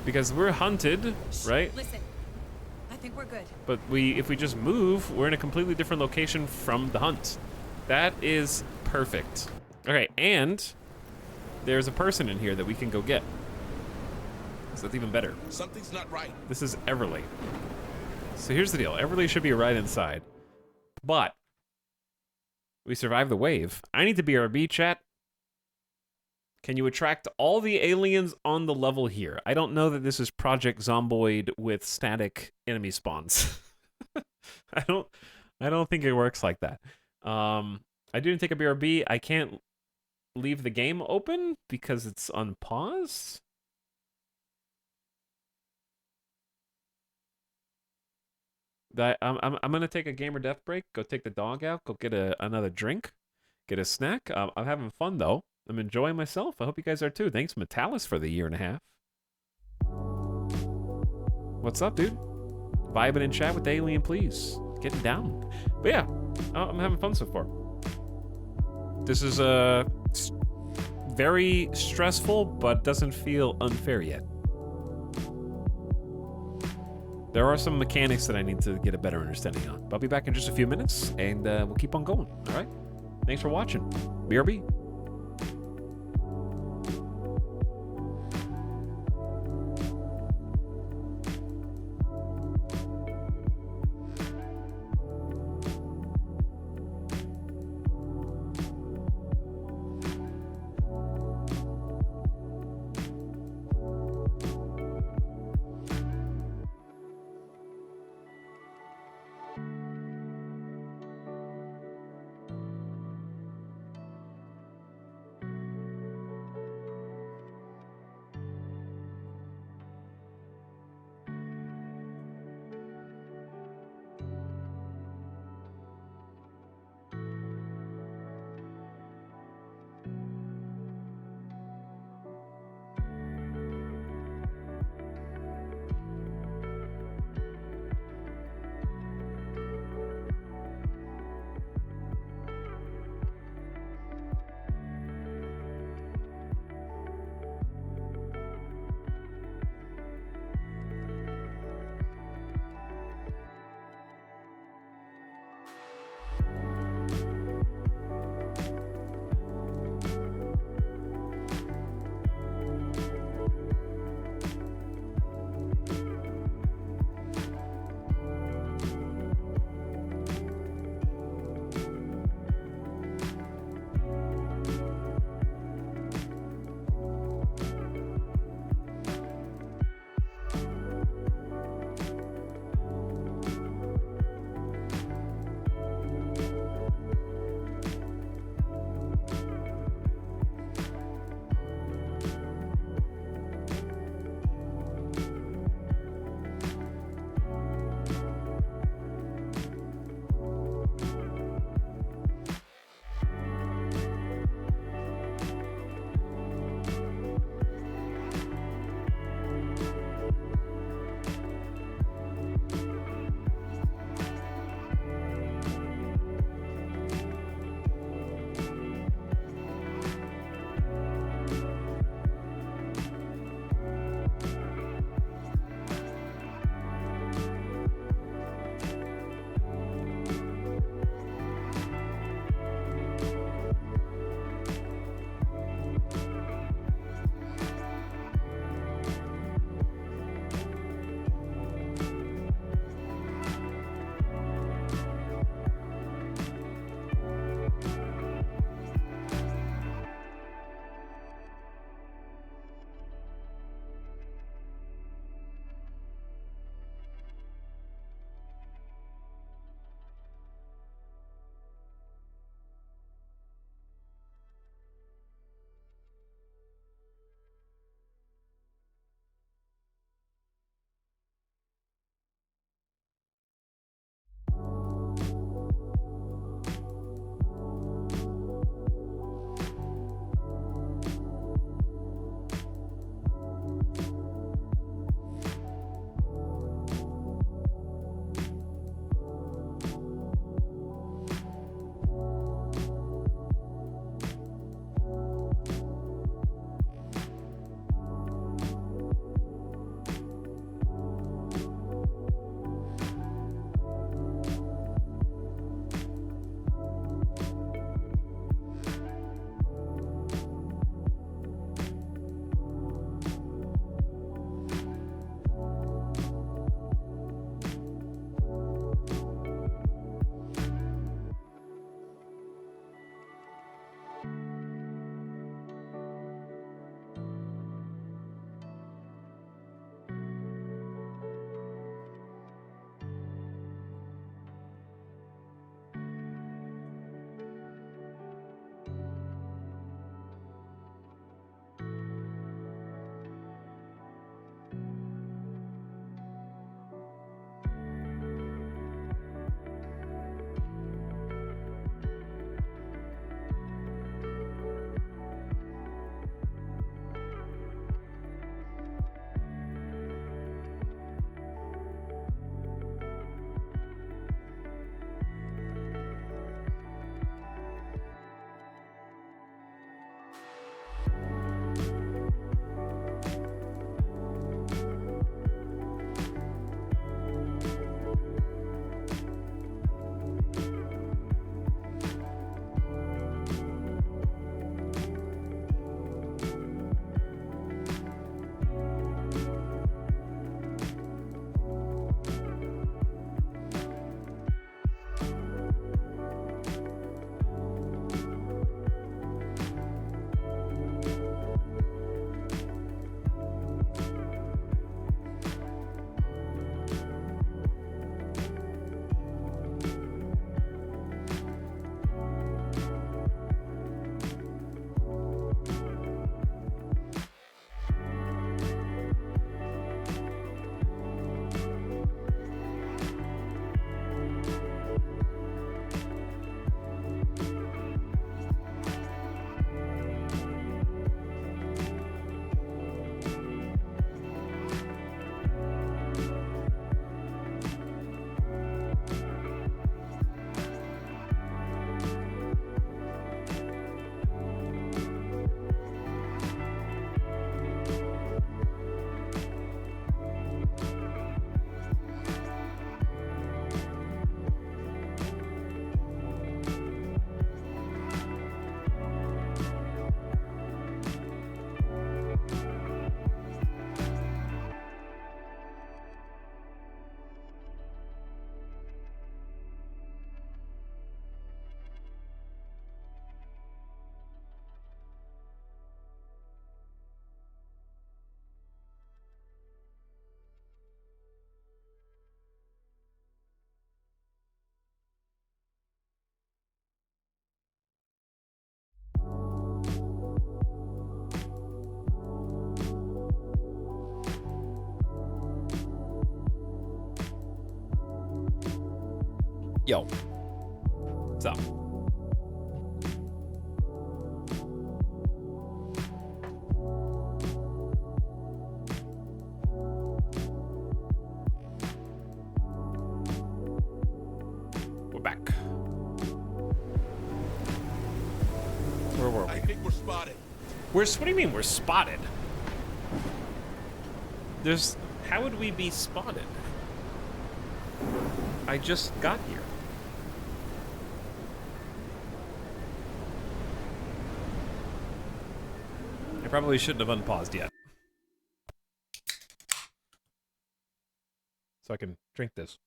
Because we're hunted, right? Listen, I think we're good. But if we just move, we're in a completely different location from the hunt. That is perfect. Okay, and there's a person in here that we can go get. So that's even better. Something's not right. This is Everly. So here's the deal. Everly should be right inside. But we survived the wave. I need to BRB, chat. Can you attract all the aliens on the level here? I don't know that this is Project Zomboid with static enemy spawns. I don't think it works like that. I didn't take a BRB. I can't leave the game open because it's unpaused. I'm gonna take a gamer death break. Go take the dog out. Go get another drink. Get a snack. I'm having fun though. I'm enjoying myself. I hope you guys are too. Thanks, Metalis, for the 1.5 years. What's up, dude? Vibing in chat with the alien, please. Getting down. But yeah, I'm having fun so far. This is very stressful, but doesn't feel unfair yet. There are some mechanics that I need to get a better understanding on. But I'll be back in just a few minutes, and we'll keep on going. All right? Thanks for watching. BRB. Yo. What's up? We're back. Where were we? I think we're spotted. What do you mean we're spotted? How would we be spotted? I just got here. I probably shouldn't have unpaused yet. So I can drink this.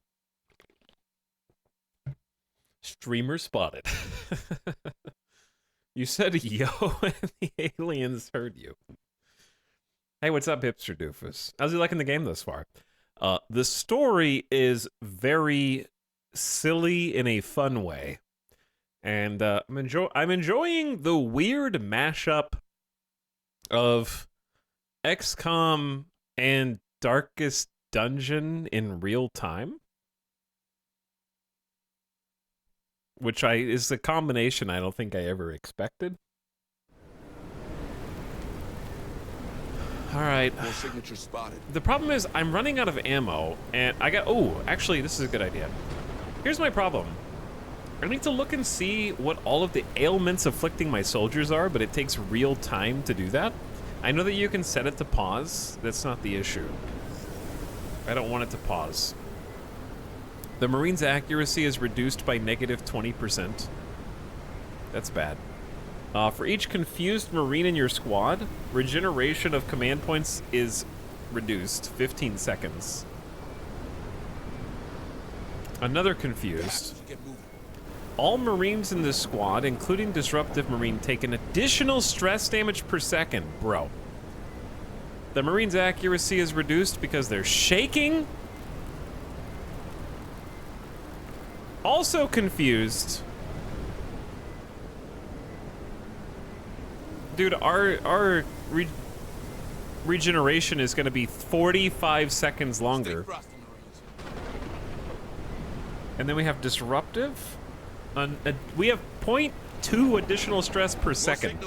Streamer spotted. You said yo and the aliens heard you. Hey, what's up, Hipster Doofus? How's he liking the game thus far? The story is very silly in a fun way. And I'm enjoying the weird mashup of XCOM and Darkest Dungeon in real time. Which is a combination I don't think I ever expected. All right. More signature spotted. The problem is I'm running out of ammo, and I got... Oh, actually, this is a good idea. Here's my problem. I need to look and see what all of the ailments afflicting my soldiers are, but it takes real time to do that. I know that you can set it to pause. That's not the issue. I don't want it to pause. The Marine's accuracy is reduced by negative 20%. That's bad. For each confused Marine in your squad, regeneration of command points is reduced 15 seconds. Another confused. All Marines in this squad, including Disruptive Marine, take an additional stress damage per second. Bro. The Marine's accuracy is reduced because they're shaking. Also confused. Dude, our regeneration is going to be 45 seconds longer. And then we have Disruptive. We have 0.2 additional stress per second.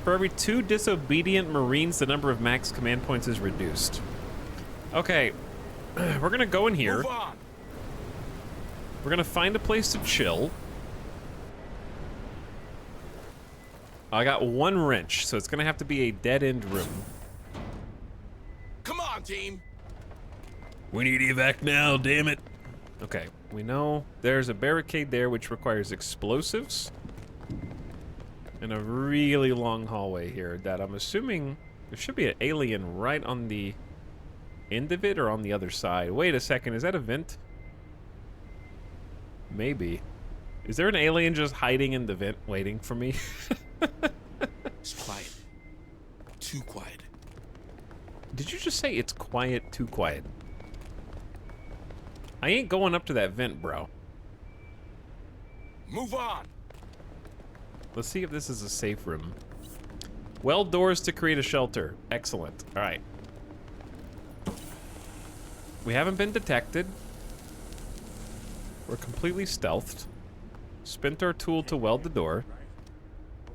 For every 2 disobedient Marines, the number of max command points is reduced. Okay, we're gonna go in here. We're gonna find a place to chill. I got 1 wrench, so it's gonna have to be a dead-end room. Come on, team. We need evac now, damn it. Okay, we know there's a barricade there which requires explosives. And a really long hallway here that I'm assuming there should be an alien right on the end of it or on the other side. Wait a second, is that a vent? Maybe. Is there an alien just hiding in the vent waiting for me? It's quiet. Too quiet. Did you just say it's quiet, too quiet? I ain't going up to that vent, bro. Move on. Let's see if this is a safe room. Weld doors to create a shelter. Excellent. All right. We haven't been detected. We're completely stealthed. Spent our tool to weld the door.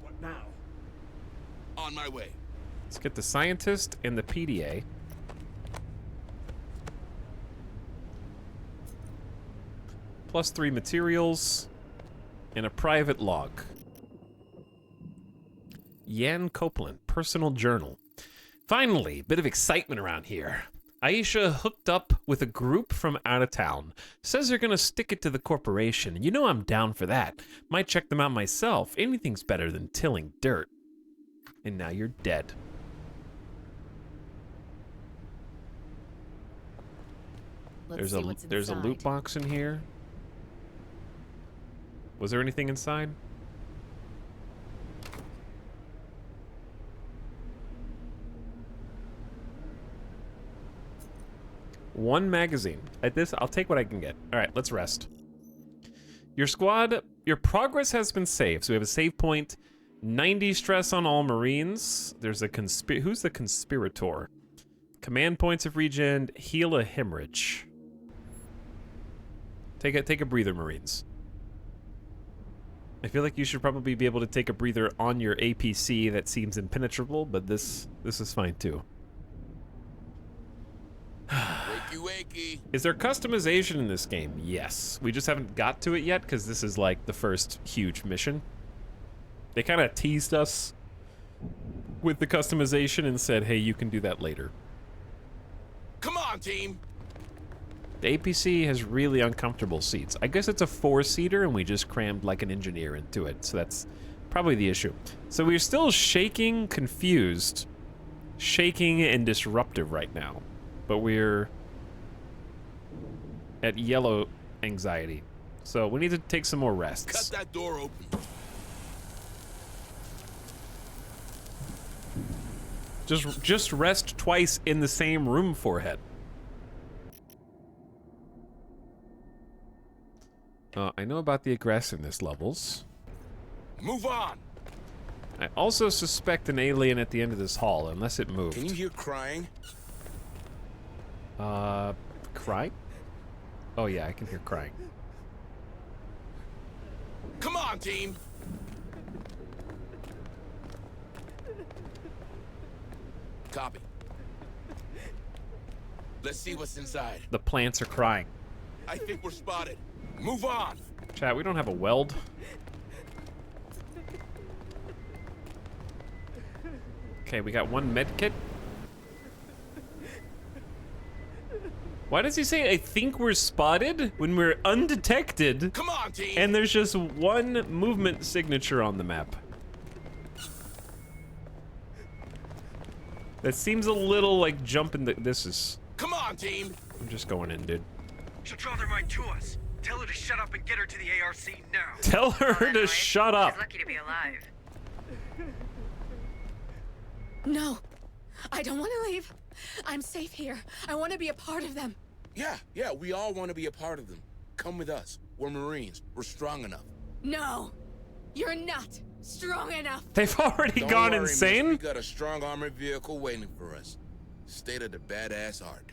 What now? On my way. Let's get the scientist and the PDA. +3 materials and a private log. Jan Copeland, personal journal. Finally, bit of excitement around here. Aisha hooked up with a group from out of town. Says they're gonna stick it to the corporation. You know I'm down for that. Might check them out myself. Anything's better than tilling dirt. And now you're dead. There's a loot box in here. Was there anything inside? One magazine. At this, I'll take what I can get. All right, let's rest. Your squad, your progress has been saved. So we have a save point. 90 stress on all Marines. There's a who's the conspirator? Command points of regen, heal a hemorrhage. Take a breather, Marines. I feel like you should probably be able to take a breather on your APC that seems impenetrable, but this is fine too. Wakey, wakey. Is there customization in this game? Yes. We just haven't got to it yet because this is like the first huge mission. They kind of teased us with the customization and said, hey, you can do that later. Come on, team. The APC has really uncomfortable seats. I guess it's a 4-seater and we just crammed like an engineer into it, so that's probably the issue. So we're still shaking, confused, shaking and disruptive right now, but we're at yellow anxiety. So we need to take some more rests. Cut that door open. Just rest twice in the same room, forehead. I know about the aggressiveness levels. Move on. I also suspect an alien at the end of this hall, unless it moved. Can you hear crying? Crying? Oh yeah, I can hear crying. Come on, team. Copy. Let's see what's inside. The plants are crying. I think we're spotted. Move on. Chat, we don't have a weld. Okay, we got one med kit. Why does he say, I think we're spotted, when we're undetected? Come on, team. And there's just one movement signature on the map. That seems a little like jumping the... This is... Come on, team. I'm just going in, dude. She'll draw their mind to us. Tell her to shut up and get her to the ARC now. Tell her to shut up. She's lucky to be alive. No, I don't want to leave. I'm safe here. I want to be a part of them. Yeah, we all want to be a part of them. Come with us. We're Marines. We're strong enough. No, you're not strong enough. They've already Don't gone worry, insane? Miss, we got a strong armored vehicle waiting for us. State of the badass art.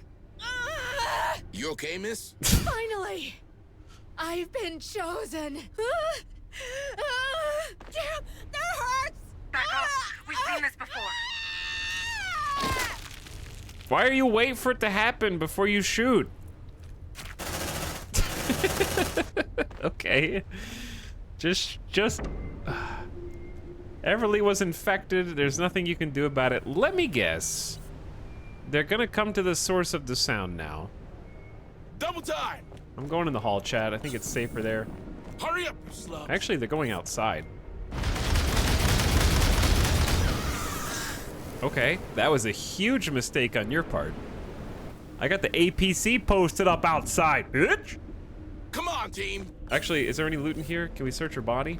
You okay, miss? Finally, I've been chosen. Damn, that hurts. Back off. We've seen this before. Why are you waiting for it to happen before you shoot? Okay. Just... Everly was infected. There's nothing you can do about it. Let me guess. They're gonna come to the source of the sound now. Double time! I'm going in the hall, chat. I think it's safer there. Hurry up, you slubs. Actually, they're going outside. Okay, that was a huge mistake on your part. I got the APC posted up outside, bitch! Come on, team! Actually, is there any loot in here? Can we search her body?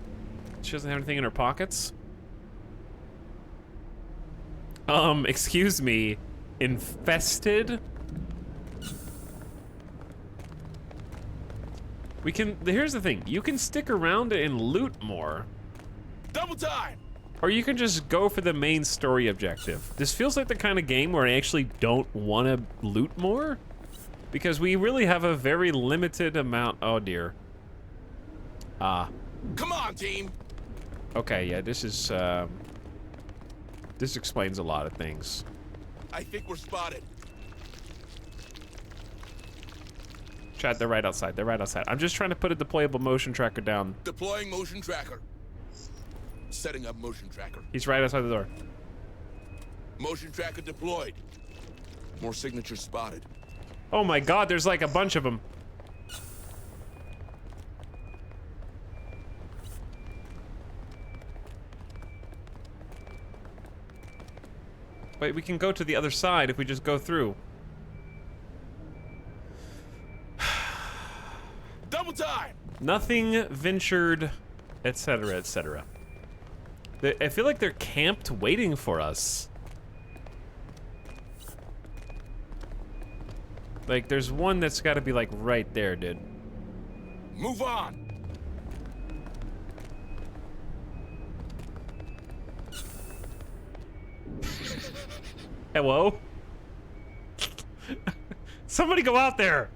She doesn't have anything in her pockets? Excuse me. Infested? We can... Here's the thing. You can stick around and loot more. Double time! Or you can just go for the main story objective. This feels like the kind of game where I actually don't want to loot more. Because we really have a very limited amount... Oh, dear. Come on, team! Okay, yeah, this is... This explains a lot of things. I think we're spotted. Chat, they're right outside. They're right outside. I'm just trying to put a deployable motion tracker down. Deploying motion tracker. Setting up motion tracker. He's right outside the door. Motion tracker deployed. More signatures spotted. Oh my god, there's like a bunch of them. Wait, we can go to the other side if we just go through. Double time! Nothing ventured, etc., etc. I feel like they're camped waiting for us. Like, there's one that's got to be, like, right there, dude. Move on! Hello? Somebody go out there!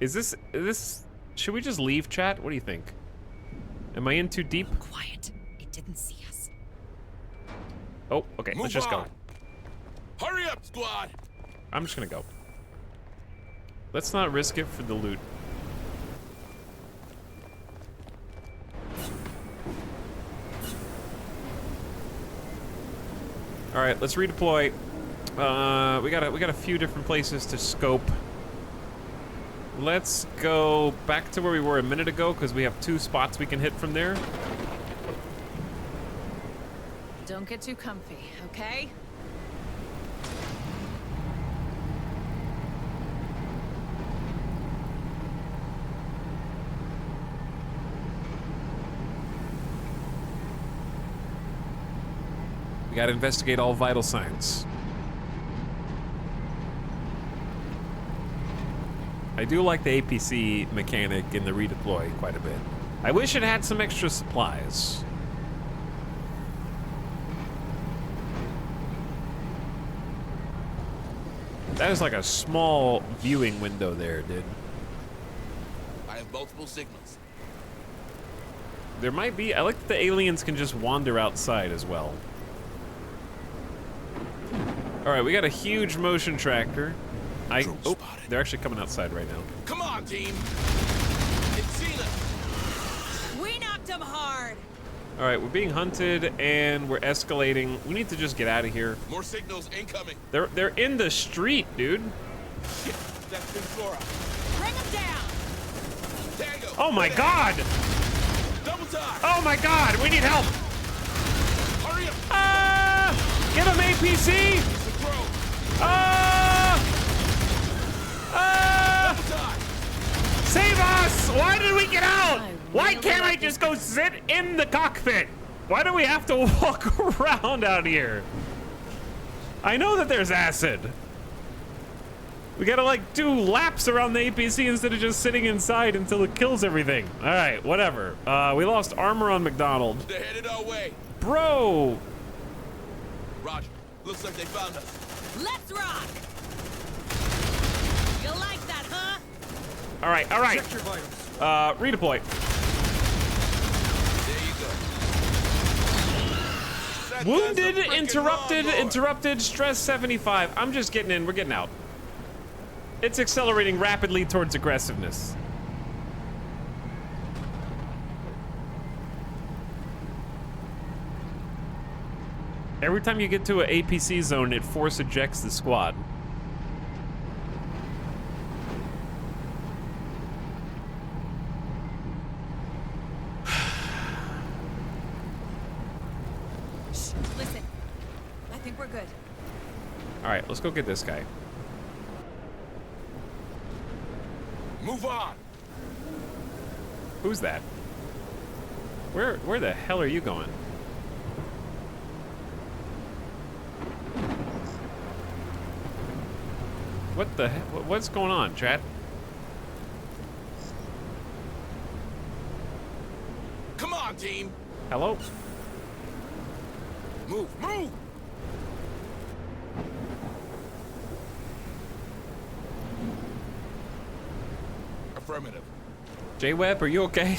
Is this... Should we just leave, chat? What do you think? Am I in too deep? Quiet. It didn't see us. Oh, okay, let's just go. Hurry up, squad! I'm just gonna go. Let's not risk it for the loot. All right, let's redeploy. We got a few different places to scope. Let's go back to where we were a minute ago because we have 2 spots we can hit from there. Don't get too comfy, okay? We gotta investigate all vital signs. I do like the APC mechanic in the redeploy quite a bit. I wish it had some extra supplies. That is like a small viewing window there, dude. I have multiple signals. There might be. I like that the aliens can just wander outside as well. All right, we got a huge motion tracker. Oh, they're actually coming outside right now. Come on, team. It's Cena. We knocked him hard. All right, we're being hunted and we're escalating. We need to just get out of here. More signals incoming. They're in the street, dude. Shit, that's Ventura. Bring him down. Tango. Oh my God! Double time. Oh my God! We need help. Hurry up. Get him, APC! Save us! Why did we get out? Why can't I just go sit in the cockpit? Why do we have to walk around out here? I know that there's acid. We gotta like do laps around the APC instead of just sitting inside until it kills everything. All right, whatever. We lost armor on McDonald. They're headed our way. Bro! Roger. Looks like they found us. Let's rock. You like that, huh? All right, all right. Check your vitals. Redeploy. There you go. Wounded, interrupted, stress 75. I'm just getting in, we're getting out. It's accelerating rapidly towards aggressiveness. Every time you get to an APC zone, it force ejects the squad. Listen, I think we're good. All right, let's go get this guy. Move on. Who's that? Where the hell are you going? What the heck? What's going on, chat? Come on, team. Hello? Move, move. Affirmative. J-Web, are you okay?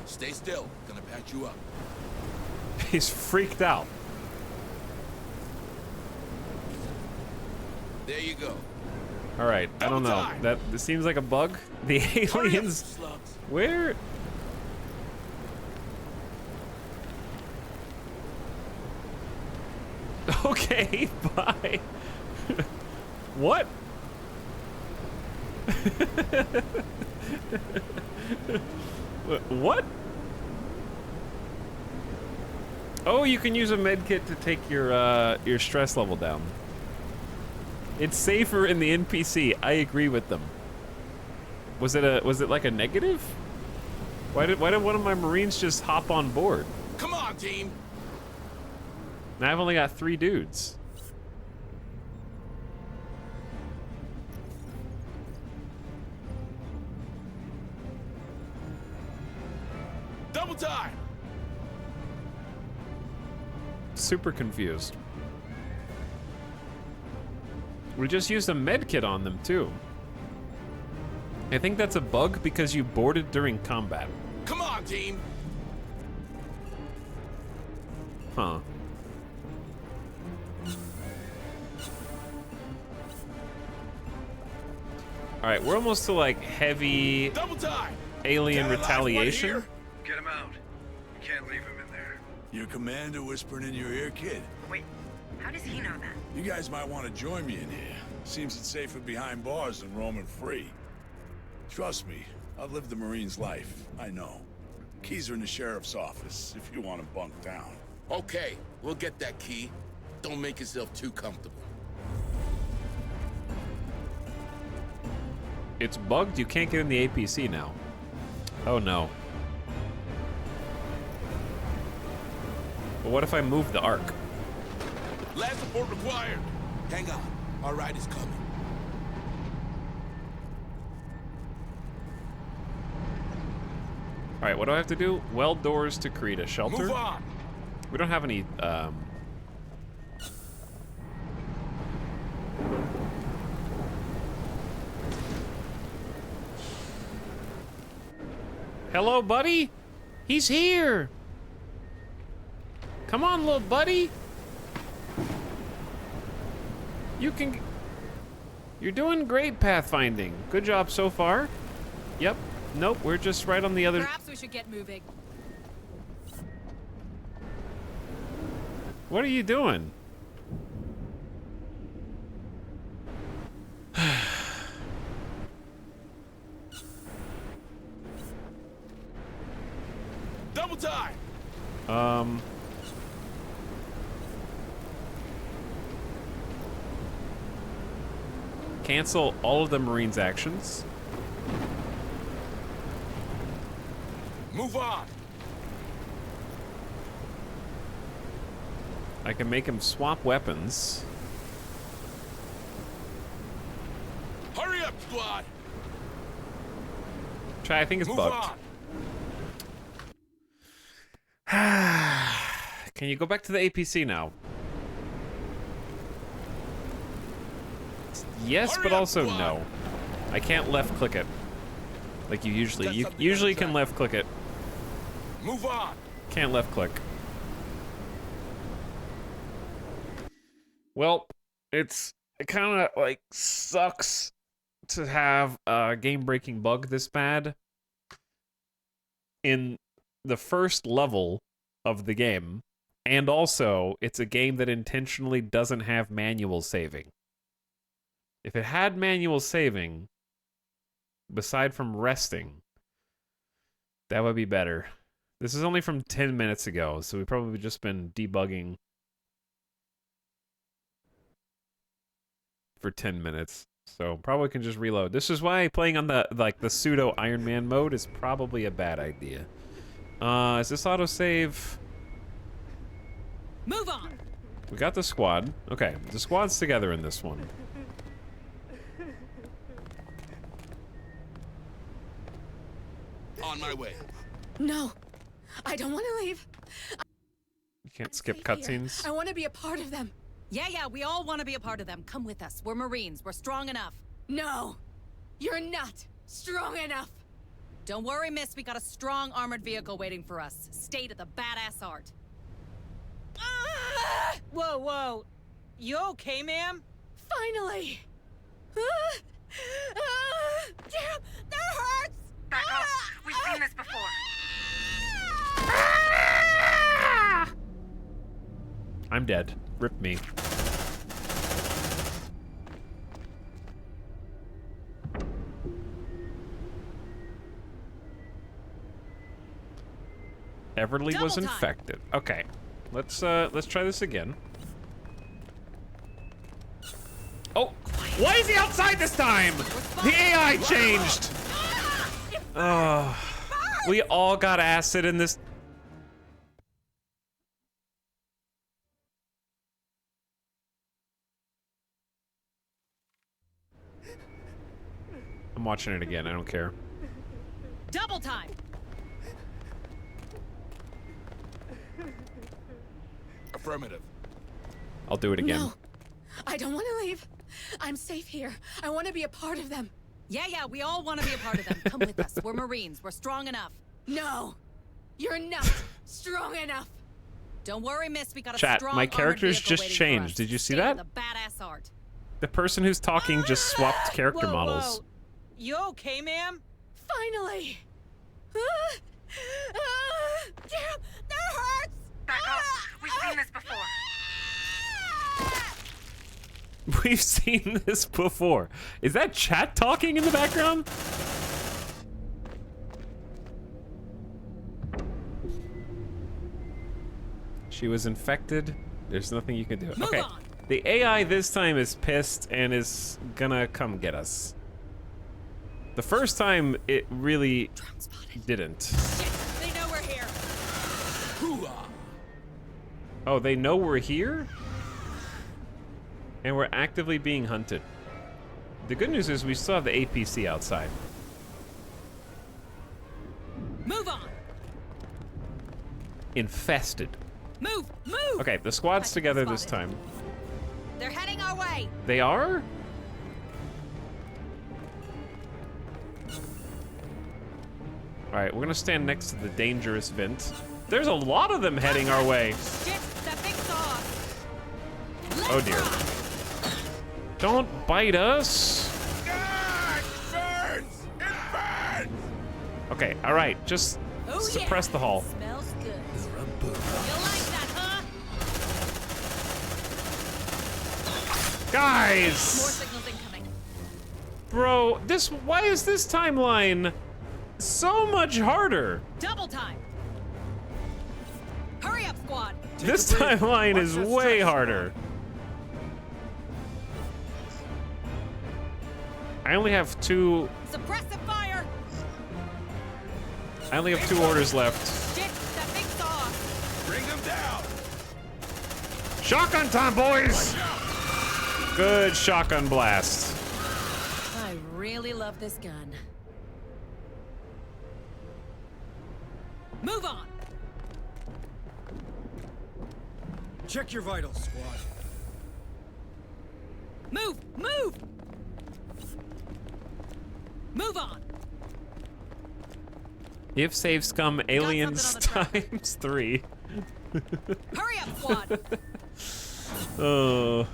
Stay still. Gonna patch you up. He's freaked out. There you go. All right, I don't know. That this seems like a bug. The aliens. Where? Okay, bye. What? What? Oh, you can use a med kit to take your stress level down. It's safer in the NPC. I agree with them. Was it like a negative? Why did one of my Marines just hop on board? Come on, team. Now I've only got 3 dudes. Double time. Super confused. We just used a med kit on them too. I think that's a bug because you boarded during combat. Come on, team. Huh. Alright, we're almost to like heavy Double time. alien retaliation. Get him out. You can't leave him in there. Your commander whispering in your ear, kid. Wait, how does he know that? You guys might want to join me in here. Seems it's safer behind bars than roaming free. Trust me, I've lived the Marine's life. I know. Keys are in the sheriff's office if you want to bunk down. Okay, we'll get that key. Don't make yourself too comfortable. It's bugged, you can't get in the APC now. Oh no. But what if I move the Ark? Last support required. Hang on, our ride is coming. Alright, what do I have to do? Weld doors to create a shelter. Move on. We don't have any, Hello, buddy? He's here! Come on, little buddy! You're doing great pathfinding. Good job so far. Yep. Nope, we're just right on the other... Perhaps we should get moving. What are you doing? Double time. Cancel all of the Marines' actions. Move on. I can make him swap weapons. Hurry up, squad. Try, I think it's Move bugged. on. Can you go back to the APC now? Yes, Hurry but up, also squad. no. I can't left click it. Like you usually. Got You something usually on the can track. left click it. Move on. Can't left click. Well, it kind of like sucks to have a game-breaking bug this bad in the first level of the game, and also it's a game that intentionally doesn't have manual saving. If it had manual saving, beside from resting, that would be better. This is only from 10 minutes ago, so we've probably just been debugging for 10 minutes. So probably can just reload. This is why playing on the pseudo Iron Man mode is probably a bad idea. Is this autosave? Move on. We got the squad. Okay, the squad's together in this one. On my way. No, I don't want to leave. You can't skip cutscenes. I want to be a part of them. Yeah, we all want to be a part of them. Come with us. We're Marines. We're strong enough. No, you're not strong enough. Don't worry, miss. We got a strong armored vehicle waiting for us. State of the badass art. Whoa. You okay, ma'am? Finally. Damn, that hurts. Back off. We've seen this before. I'm dead. Rip me. Everly was infected. Okay. Let's try this again. Oh, why is he outside this time? The AI changed. Oh, we all got acid in this. I'm watching it again. I don't care. Double time. Affirmative. I'll do it again. No, I don't want to leave. I'm safe here. I want to be a part of them. Yeah, we all want to be a part of them. Come with us. We're Marines. We're strong enough. No! You're not strong enough! Don't worry, miss. We got a Chat, strong my armored character's vehicle just waiting for changed. us. Did you see Stay that? with the badass art. The person who's talking just swapped character Whoa, models. whoa. You okay, ma'am? Finally! Damn! That hurts! Back off. We've seen this before. We've seen this before. Is that chat talking in the background? She was infected. There's nothing you can do. Move Okay. on. The AI this time is pissed and is gonna come get us. The first time it really didn't. They know we're here. Oh, they know we're here? And we're actively being hunted. The good news is we still have the APC outside. Move on. Infested. Move. Okay, the squad's together this time. They're heading our way. They are? Alright, we're gonna stand next to the dangerous vent. There's a lot of them heading our way. Shit, that thing's off. Oh dear. Don't bite us. Okay, alright, just suppress the hull. Smells good. You like that, huh? Guys! More signals incoming. Bro, why is this timeline so much harder? Double time. Hurry up, squad. This timeline is way harder. I only have two. Suppressive fire. I only have 2 orders left. Shit, that thing's off. Bring them down. Shotgun time, boys! Good shotgun blast. I really love this gun. Move on. Check your vitals, squad. Move. Move on. If save scum, aliens times 3. Hurry up, squad. Oh.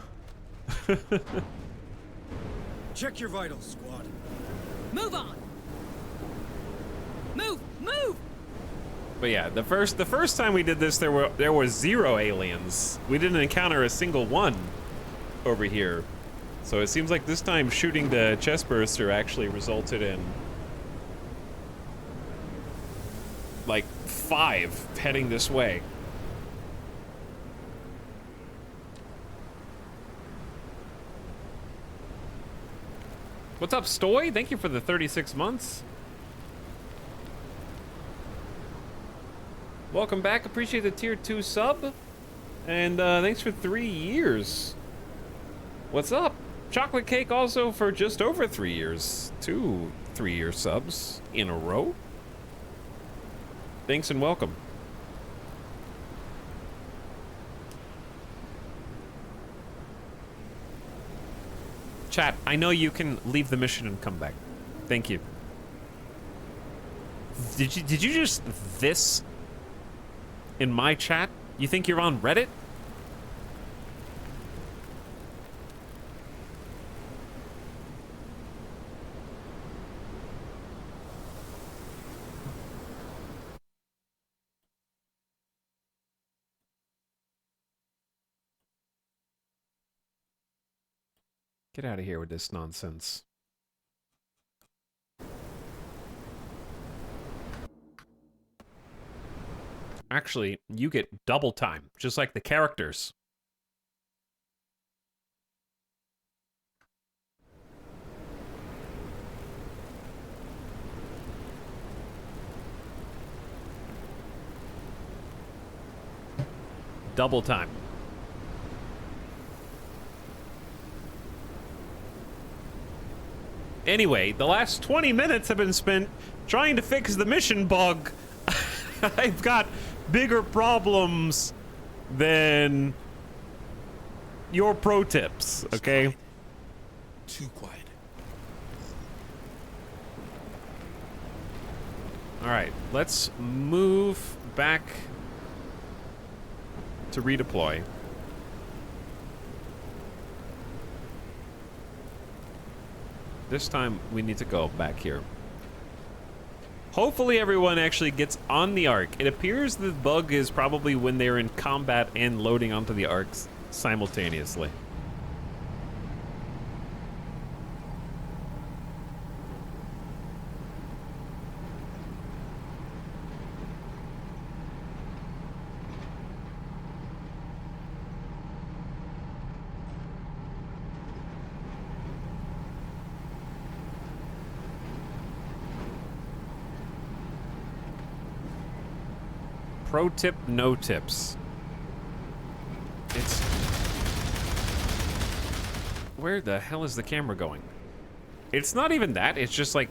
Check your vitals, squad. Move on. Move. But yeah, the first time we did this, there were 0 aliens. We didn't encounter a single one over here. So it seems like this time shooting the chest burster actually resulted in like 5 heading this way. What's up, Stoy? Thank you for the 36 months. Welcome back. Appreciate the tier 2 sub. And thanks for 3 years. What's up? Chocolate Cake also for just over 3 years. 2 3-year subs in a row. Thanks and welcome. Chat, I know you can leave the mission and come back. Thank you. Did you just this in my chat? You think you're on Reddit? Get out of here with this nonsense. Actually, you get double time, just like the characters. Double time. Anyway, the last 20 minutes have been spent trying to fix the mission bug. I've got bigger problems than your pro tips, okay? Too quiet. All right, let's move back to redeploy. This time we need to go back here. Hopefully everyone actually gets on the Ark. It appears the bug is probably when they're in combat and loading onto the Arks simultaneously. Pro tip, no tips. It's... Where the hell is the camera going? It's not even that, it's just like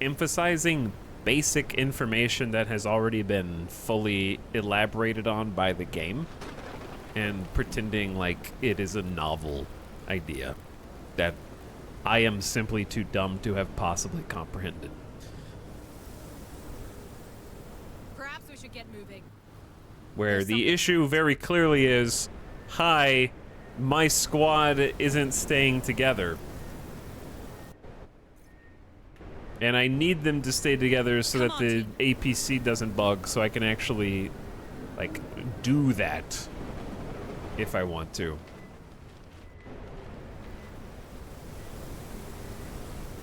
emphasizing basic information that has already been fully elaborated on by the game and pretending like it is a novel idea that I am simply too dumb to have possibly comprehended. Get moving. Where the issue very clearly is, hi, my squad isn't staying together. And I need them to stay together so that the APC doesn't bug, so I can actually, like, do that if I want to.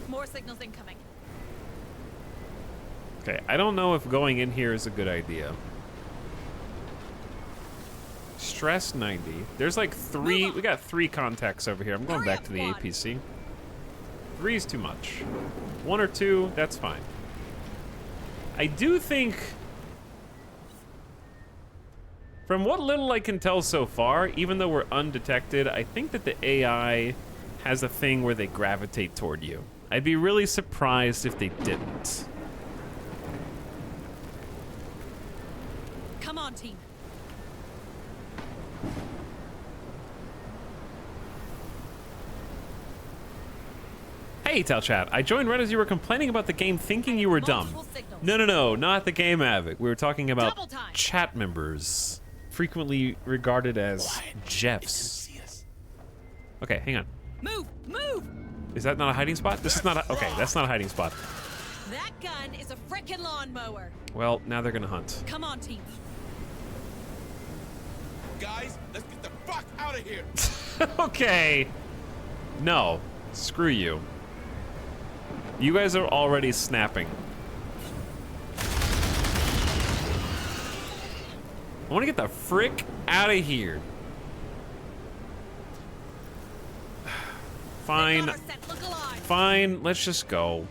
More signals incoming. Okay, I don't know if going in here is a good idea. Stress 90. There's like three, we got 3 contacts over here. I'm going back to the APC. 3 is too much. 1 or 2, that's fine. I do think, from what little I can tell so far, even though we're undetected, I think that the AI has a thing where they gravitate toward you. I'd be really surprised if they didn't. Come on, team. Hey, Telchat, I joined right as you were complaining about the game thinking you were dumb. No, not the game, Avic. We were talking about chat members, frequently regarded as Jeffs. Okay, hang on. Move! Move! Is that not a hiding spot? This is not a... Okay, that's not a hiding spot. That gun is a frickin' lawnmower. Well, now they're gonna hunt. Come on, team. Guys, let's get the fuck out of here. Okay. No. Screw you. You guys are already snapping. I want to get the frick out of here. Fine. Fine, let's just go.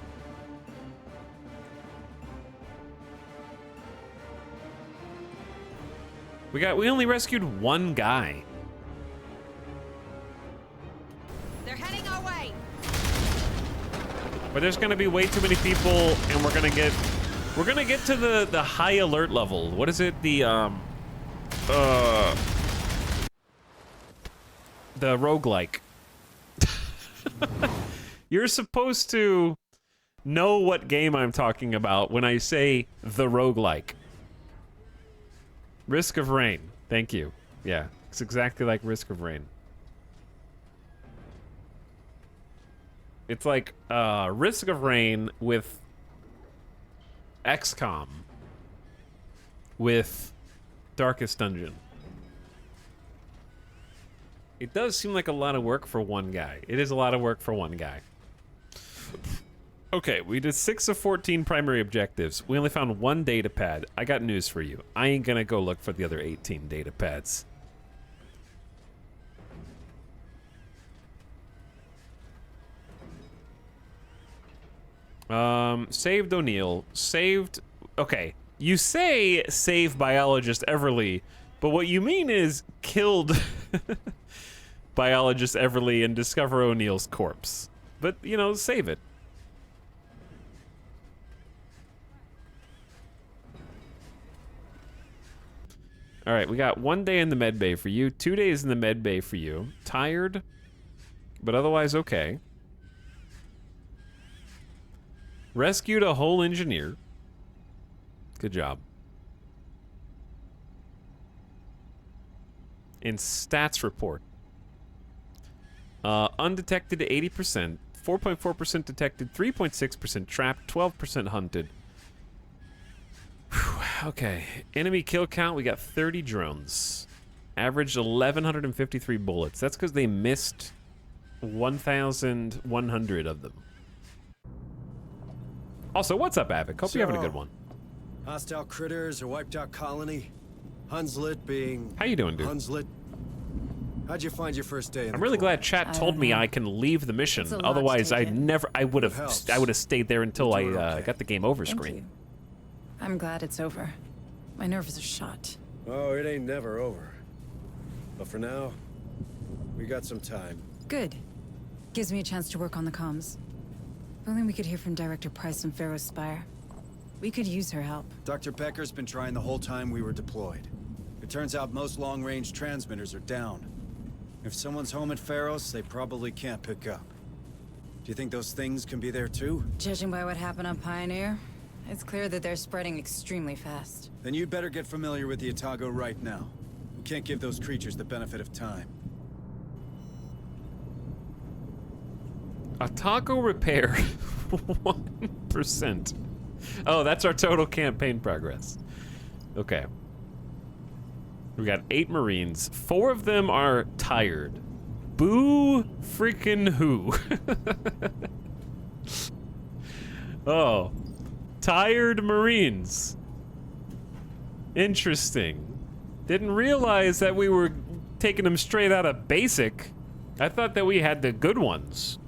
We only rescued 1 guy. They're heading our way. But there's gonna be way too many people, and we're gonna get to the high alert level. What is it? The roguelike. You're supposed to know what game I'm talking about when I say the roguelike. Risk of Rain. Thank you. Yeah, it's exactly like Risk of Rain. It's like Risk of Rain with XCOM with Darkest Dungeon. It does seem like a lot of work for 1 guy. It is a lot of work for 1 guy. Okay, we did 6 of 14 primary objectives. We only found 1 data pad. I got news for you. I ain't gonna go look for the other 18 data pads. Saved O'Neill. Saved... Okay, you say save biologist Everly, but what you mean is killed biologist Everly and discover O'Neill's corpse. But, you know, save it. All right, we got 1 day in the med bay for you, 2 days in the med bay for you. Tired, but otherwise okay. Rescued a whole engineer. Good job. In stats report. Undetected 80%, 4.4% detected, 3.6% trapped, 12% hunted. Whew, okay. Enemy kill count, we got 30 drones. Averaged 1,153 bullets. That's because they missed 1,100 of them. Also, what's up, Avic? Hope you're having a good one. Hostile critters or wiped out colony. Hunslet being... How you doing, dude? Hunslet. How'd you find your first day in I'm the really Corps? glad chat told me I can leave the mission. It's a lot to Otherwise, take I would have stayed there until I got the game over Thank screen. you. I'm glad it's over. My nerves are shot. Oh, it ain't never over. But for now, we got some time. Good. Gives me a chance to work on the comms. If only we could hear from Director Price and Pharaoh's Spire. We could use her help. Dr. Becker's been trying the whole time we were deployed. It turns out most long-range transmitters are down. If someone's home at Pharaoh's, they probably can't pick up. Do you think those things can be there too? Judging by what happened on Pioneer, it's clear that they're spreading extremely fast. Then you'd better get familiar with the Otago right now. We can't give those creatures the benefit of time. Otago repair 1%. Oh, that's our total campaign progress. Okay. We got 8 Marines. 4 of them are tired. Boo freaking who? Oh. Tired Marines. Interesting. Didn't realize that we were taking them straight out of basic. I thought that we had the good ones.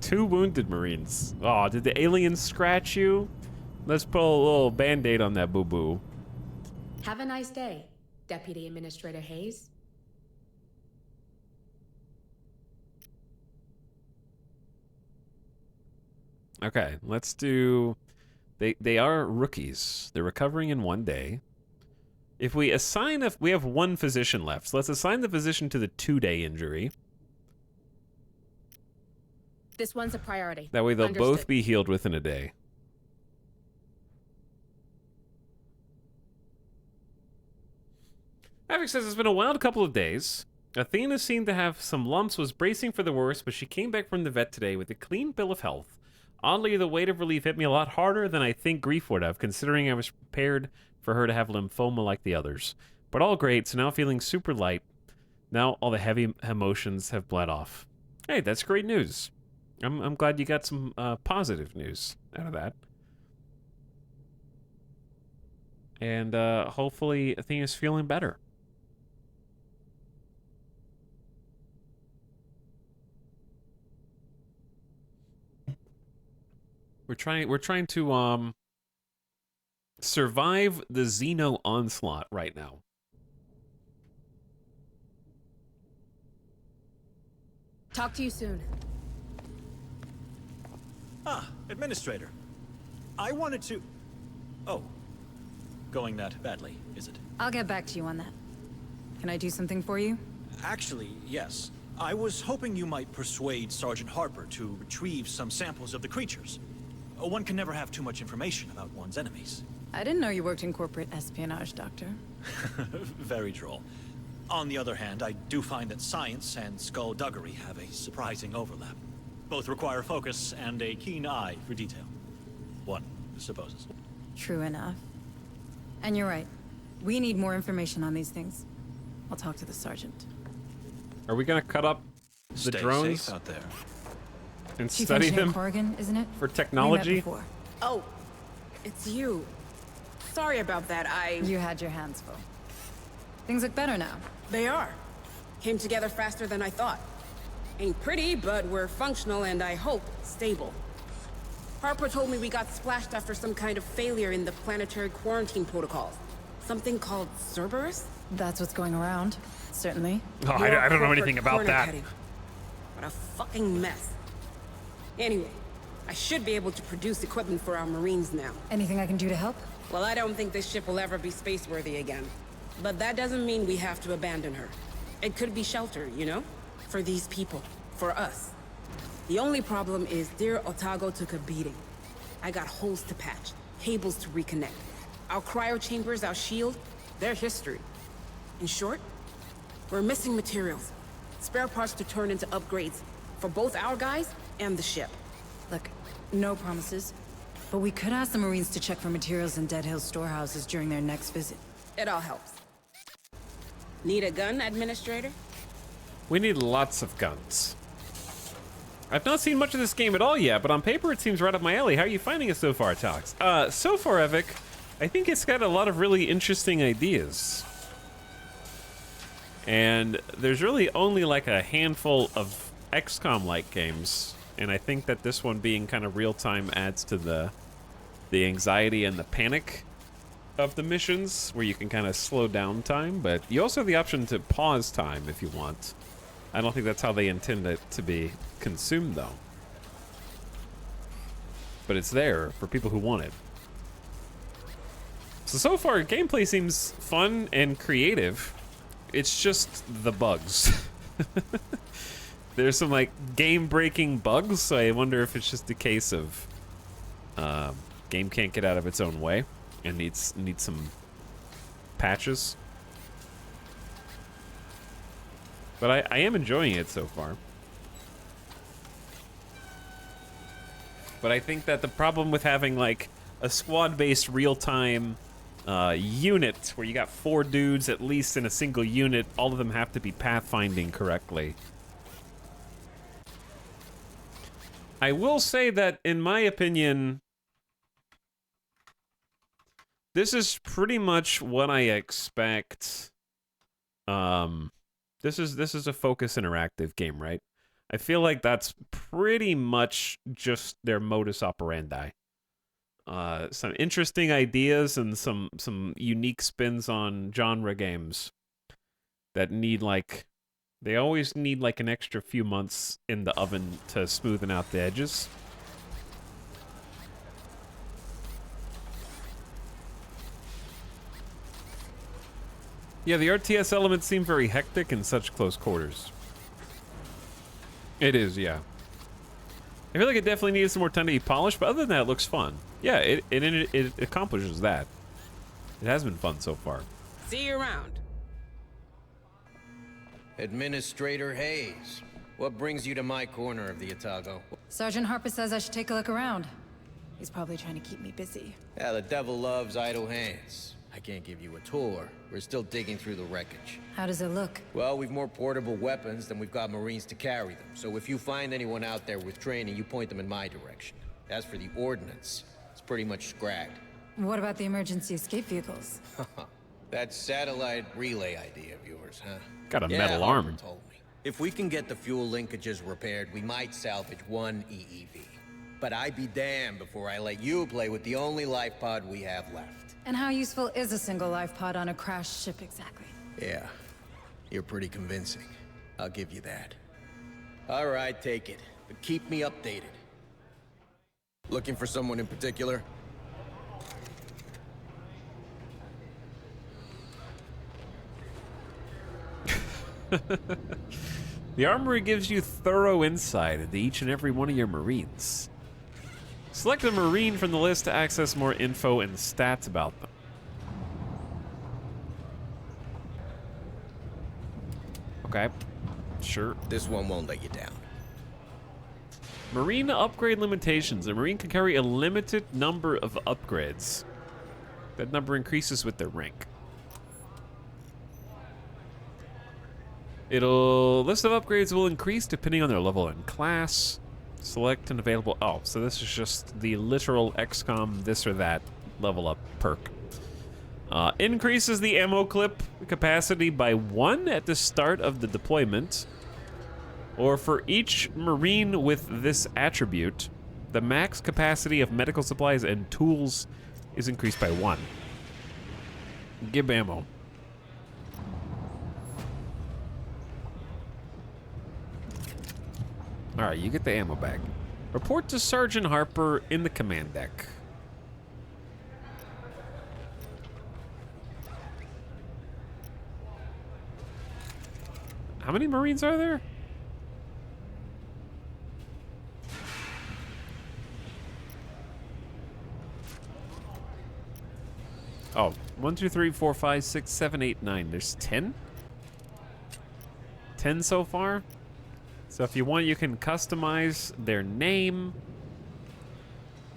2 wounded Marines. Oh, did the aliens scratch you? Let's put a little band-aid on that boo-boo. Have a nice day, Deputy Administrator Hayes. Okay, let's do... They are rookies. They're recovering in 1 day. If we assign we have 1 physician left, so let's assign the physician to the 2-day injury. This one's a priority. That way they'll Understood. both be healed within a day. Avic says it's been a wild couple of days. Athena seemed to have some lumps, was bracing for the worst, but she came back from the vet today with a clean bill of health. Oddly, the weight of relief hit me a lot harder than I think grief would have, considering I was prepared for her to have lymphoma like the others. But all great, so now feeling super light. Now all the heavy emotions have bled off. Hey, that's great news. I'm glad you got some positive news out of that. And hopefully Athena's feeling better. We're trying to survive the Xeno onslaught right now. Talk to you soon. Ah, Administrator. I wanted to... Oh. Going that badly, is it? I'll get back to you on that. Can I do something for you? Actually, yes. I was hoping you might persuade Sergeant Harper to retrieve some samples of the creatures. One can never have too much information about one's enemies. I didn't know you worked in corporate espionage, Doctor. Very droll. On the other hand, I do find that science and skullduggery have a surprising overlap. Both require focus and a keen eye for detail. One supposes. True enough. And you're right. We need more information on these things. I'll talk to the sergeant. Are we gonna cut up the Stay drones safe out there. and Chief study Engineer them Corrigan, isn't it? for We met technology? before. Oh, it's you. Sorry about that, You had your hands full. Things look better now. They are. Came together faster than I thought. Ain't pretty, but we're functional and I hope stable. Harper told me we got splashed after some kind of failure in the planetary quarantine protocols. Something called Cerberus? That's what's going around. Certainly. Oh, I don't know anything about that. What a fucking mess. Anyway, I should be able to produce equipment for our Marines now. Anything I can do to help? Well, I don't think this ship will ever be space-worthy again. But that doesn't mean we have to abandon her. It could be shelter, you know? For these people. For us. The only problem is dear Otago took a beating. I got holes to patch, cables to reconnect. Our cryo chambers, our shield, they're history. In short, we're missing materials. Spare parts to turn into upgrades for both our guys and the ship. Look, no promises, but we could ask the Marines to check for materials in Dead Hill storehouses during their next visit. It all helps. Need a gun, Administrator? We need lots of guns. I've not seen much of this game at all yet, but on paper it seems right up my alley. How are you finding it so far, Tox? So far, Evic, I think it's got a lot of really interesting ideas. And there's really only like a handful of XCOM-like games, and I think that this one being kind of real-time adds to the anxiety and the panic of the missions, where you can kind of slow down time, but you also have the option to pause time if you want. I don't think that's how they intend it to be consumed, though. But it's there for people who want it. So far, gameplay seems fun and creative. It's just the bugs. There's some, like, game-breaking bugs, so I wonder if it's just a case of game can't get out of its own way and needs some patches. But I am enjoying it so far. But I think that the problem with having like a squad-based real-time unit where you got 4 dudes at least in a single unit, all of them have to be pathfinding correctly. I will say that, in my opinion, this is pretty much what I expect. This is a Focus Interactive game, right? I feel like that's pretty much just their modus operandi. Some interesting ideas and some unique spins on genre games that need they always need like an extra few months in the oven to smoothen out the edges. Yeah, the RTS elements seem very hectic in such close quarters. It is, yeah. I feel like it definitely needed some more time to be polished, but other than that, it looks fun. Yeah, it accomplishes that. It has been fun so far. See you around. Administrator Hayes, what brings you to my corner of the Otago? Sergeant Harper says I should take a look around. He's probably trying to keep me busy. Yeah, the devil loves idle hands. I can't give you a tour. We're still digging through the wreckage. How does it look? Well, we've more portable weapons than we've got Marines to carry them. So if you find anyone out there with training, you point them in my direction. As for the ordnance, it's pretty much scragged. What about the emergency escape vehicles? That satellite relay idea of yours, huh? Got a metal arm. Harper told me. If we can get the fuel linkages repaired, we might salvage one EEV. But I'd be damned before I let you play with the only life pod we have left. And how useful is a single life pod on a crashed ship exactly? Yeah, you're pretty convincing. I'll give you that. All right, take it. But keep me updated. Looking for someone in particular? The armory gives you thorough insight into each and every one of your Marines. Select a Marine from the list to access more info and stats about them. Okay, sure. This one won't let you down. Marine upgrade limitations. A Marine can carry a limited number of upgrades. That number increases with their rank. List of upgrades will increase depending on their level and class. Select an available... Oh, so this is just the literal XCOM this or that level up perk. Increases the ammo clip capacity by 1 at the start of the deployment. Or for each Marine with this attribute, the max capacity of medical supplies and tools is increased by 1. Give ammo. Alright, you get the ammo bag. Report to Sergeant Harper in the command deck. How many Marines are there? Oh, 1, 2, 3, 4, 5, 6, 7, 8, 9. There's 10? 10 so far? So if you want, you can customize their name,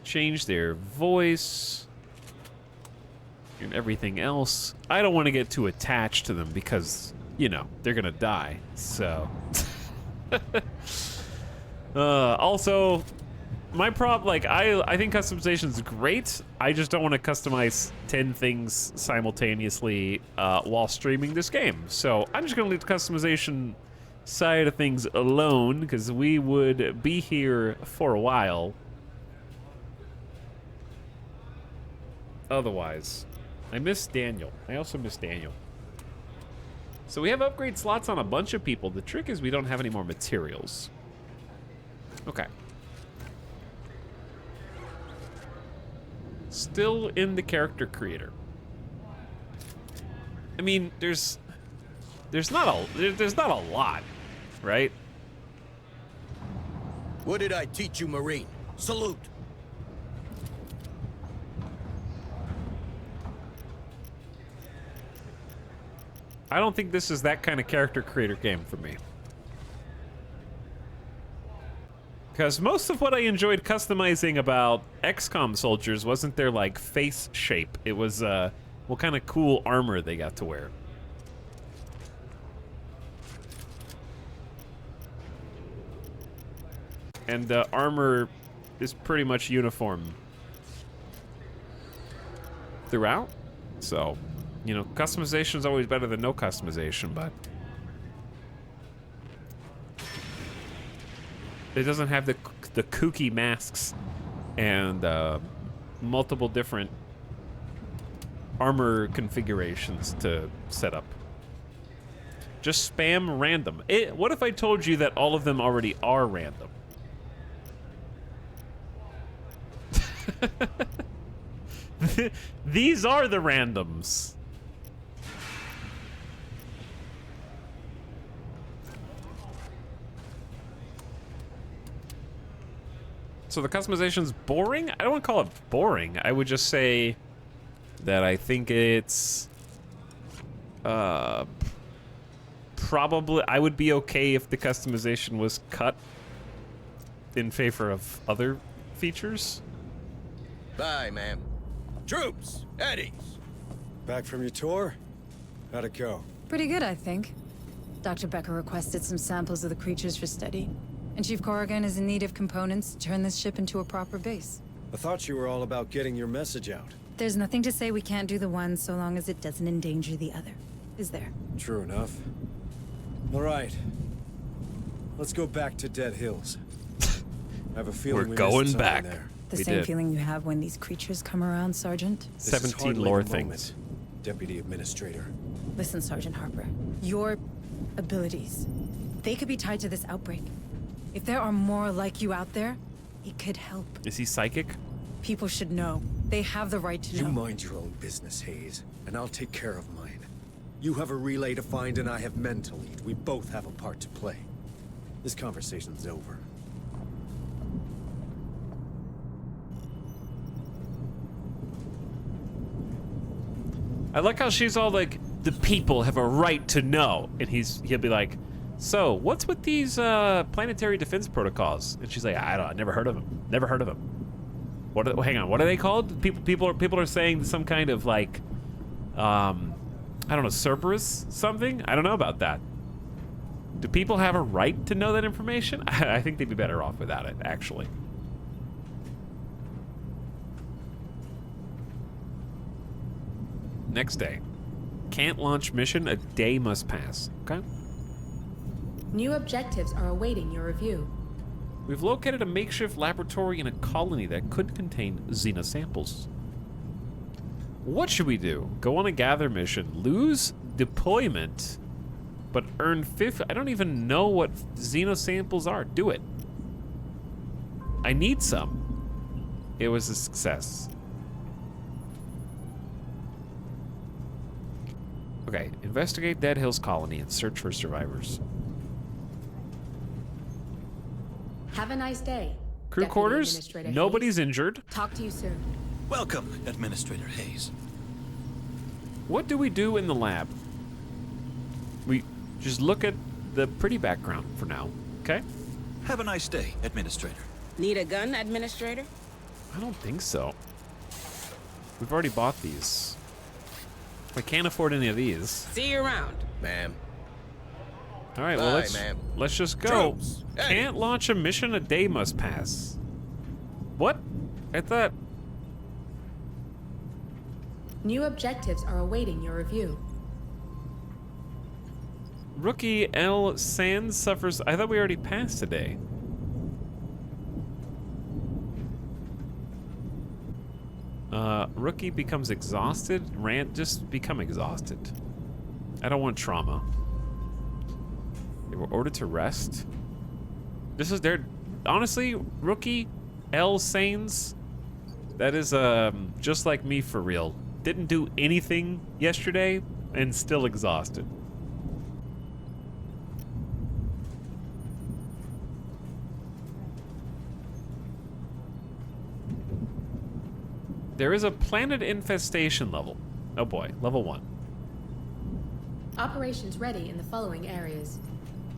change their voice, and everything else. I don't want to get too attached to them because, you know, they're gonna die. So, also, my problem, like, I think customization is great. I just don't want to customize 10 things simultaneously while streaming this game. So I'm just gonna leave the customization side of things alone because we would be here for a while otherwise. I miss Daniel. I also miss Daniel. So we have upgrade slots on a bunch of people. The trick is we don't have any more materials. Okay. Still in the character creator. I mean, there's not a lot, right? What did I teach you, Marine? Salute. I don't think this is that kind of character creator game for me. Because most of what I enjoyed customizing about XCOM soldiers wasn't their, like, face shape. It was, what kind of cool armor they got to wear. And the armor is pretty much uniform throughout. So, you know, customization is always better than no customization, but it doesn't have the kooky masks and multiple different armor configurations to set up. Just spam random. What if I told you that all of them already are random? These are the randoms. So the customization's boring? I don't want to call it boring. I would just say that I think it's probably, I would be okay if the customization was cut in favor of other features. Bye, ma'am. Troops, Eddie. Back from your tour? How'd it go? Pretty good, I think. Dr. Becker requested some samples of the creatures for study, and Chief Corrigan is in need of components to turn this ship into a proper base. I thought you were all about getting your message out. There's nothing to say we can't do the one so long as it doesn't endanger the other, is there? True enough. All right. Let's go back to Dead Hills. I have a feeling we're going back. There. The same feeling you have when these creatures come around, Sergeant? 17 lore things. Deputy Administrator. Listen, Sergeant Harper. Your abilities, they could be tied to this outbreak. If there are more like you out there, it could help. Is he psychic? People should know. They have the right to know. You mind your own business, Hayes, and I'll take care of mine. You have a relay to find, and I have men to lead. We both have a part to play. This conversation's over. I like how she's all like, the people have a right to know. And he'll be like, so what's with these planetary defense protocols? And she's like, I never heard of them. Never heard of them. Hang on, what are they called? People are saying some kind of like, I don't know, Cerberus something? I don't know about that. Do people have a right to know that information? I think they'd be better off without it, actually. Next day. Can't launch mission, a day must pass. Okay. New objectives are awaiting your review. We've located a makeshift laboratory in a colony that could contain Xena samples. What should we do? Go on a gather mission, lose deployment, but earn 50. I don't even know what Xena samples are. Do it. I need some. It was a success. Okay, investigate Dead Hills Colony and search for survivors. Have a nice day. Crew Deputy quarters, Administrator nobody's Hayes. injured. Talk to you soon. Welcome, Administrator Hayes. What do we do in the lab? We just look at the pretty background for now, okay? Have a nice day, Administrator. Need a gun, Administrator? I don't think so. We've already bought these. I can't afford any of these. See you around. Ma'am. All right, well, Bye, let's just go. Troops, hey. Can't launch a mission, a day must pass. What? I thought... New objectives are awaiting your review. Rookie L. Sands suffers... I thought we already passed today. Rookie becomes exhausted. Just become exhausted. I don't want trauma. They were ordered to rest. This is their... Honestly, Rookie L. Sands, that is just like me for real. Didn't do anything yesterday and still exhausted. There is a planet infestation level. Oh boy, level 1. Operations ready in the following areas.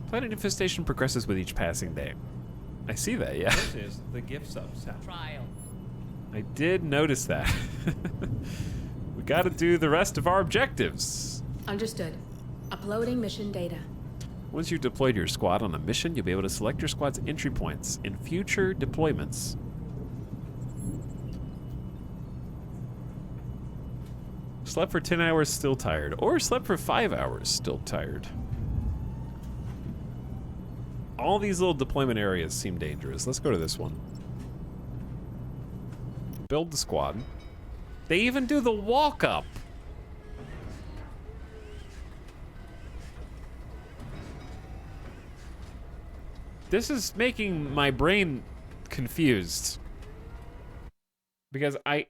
Planet infestation progresses with each passing day. I see that, yeah. This is the gift subs. Trial. I did notice that. We gotta do the rest of our objectives. Understood. Uploading mission data. Once you've deployed your squad on a mission, you'll be able to select your squad's entry points in future deployments. Slept for 10 hours, still tired. Or slept for 5 hours, still tired. All these little deployment areas seem dangerous. Let's go to this one. Build the squad. They even do the walk up. This is making my brain confused. Because I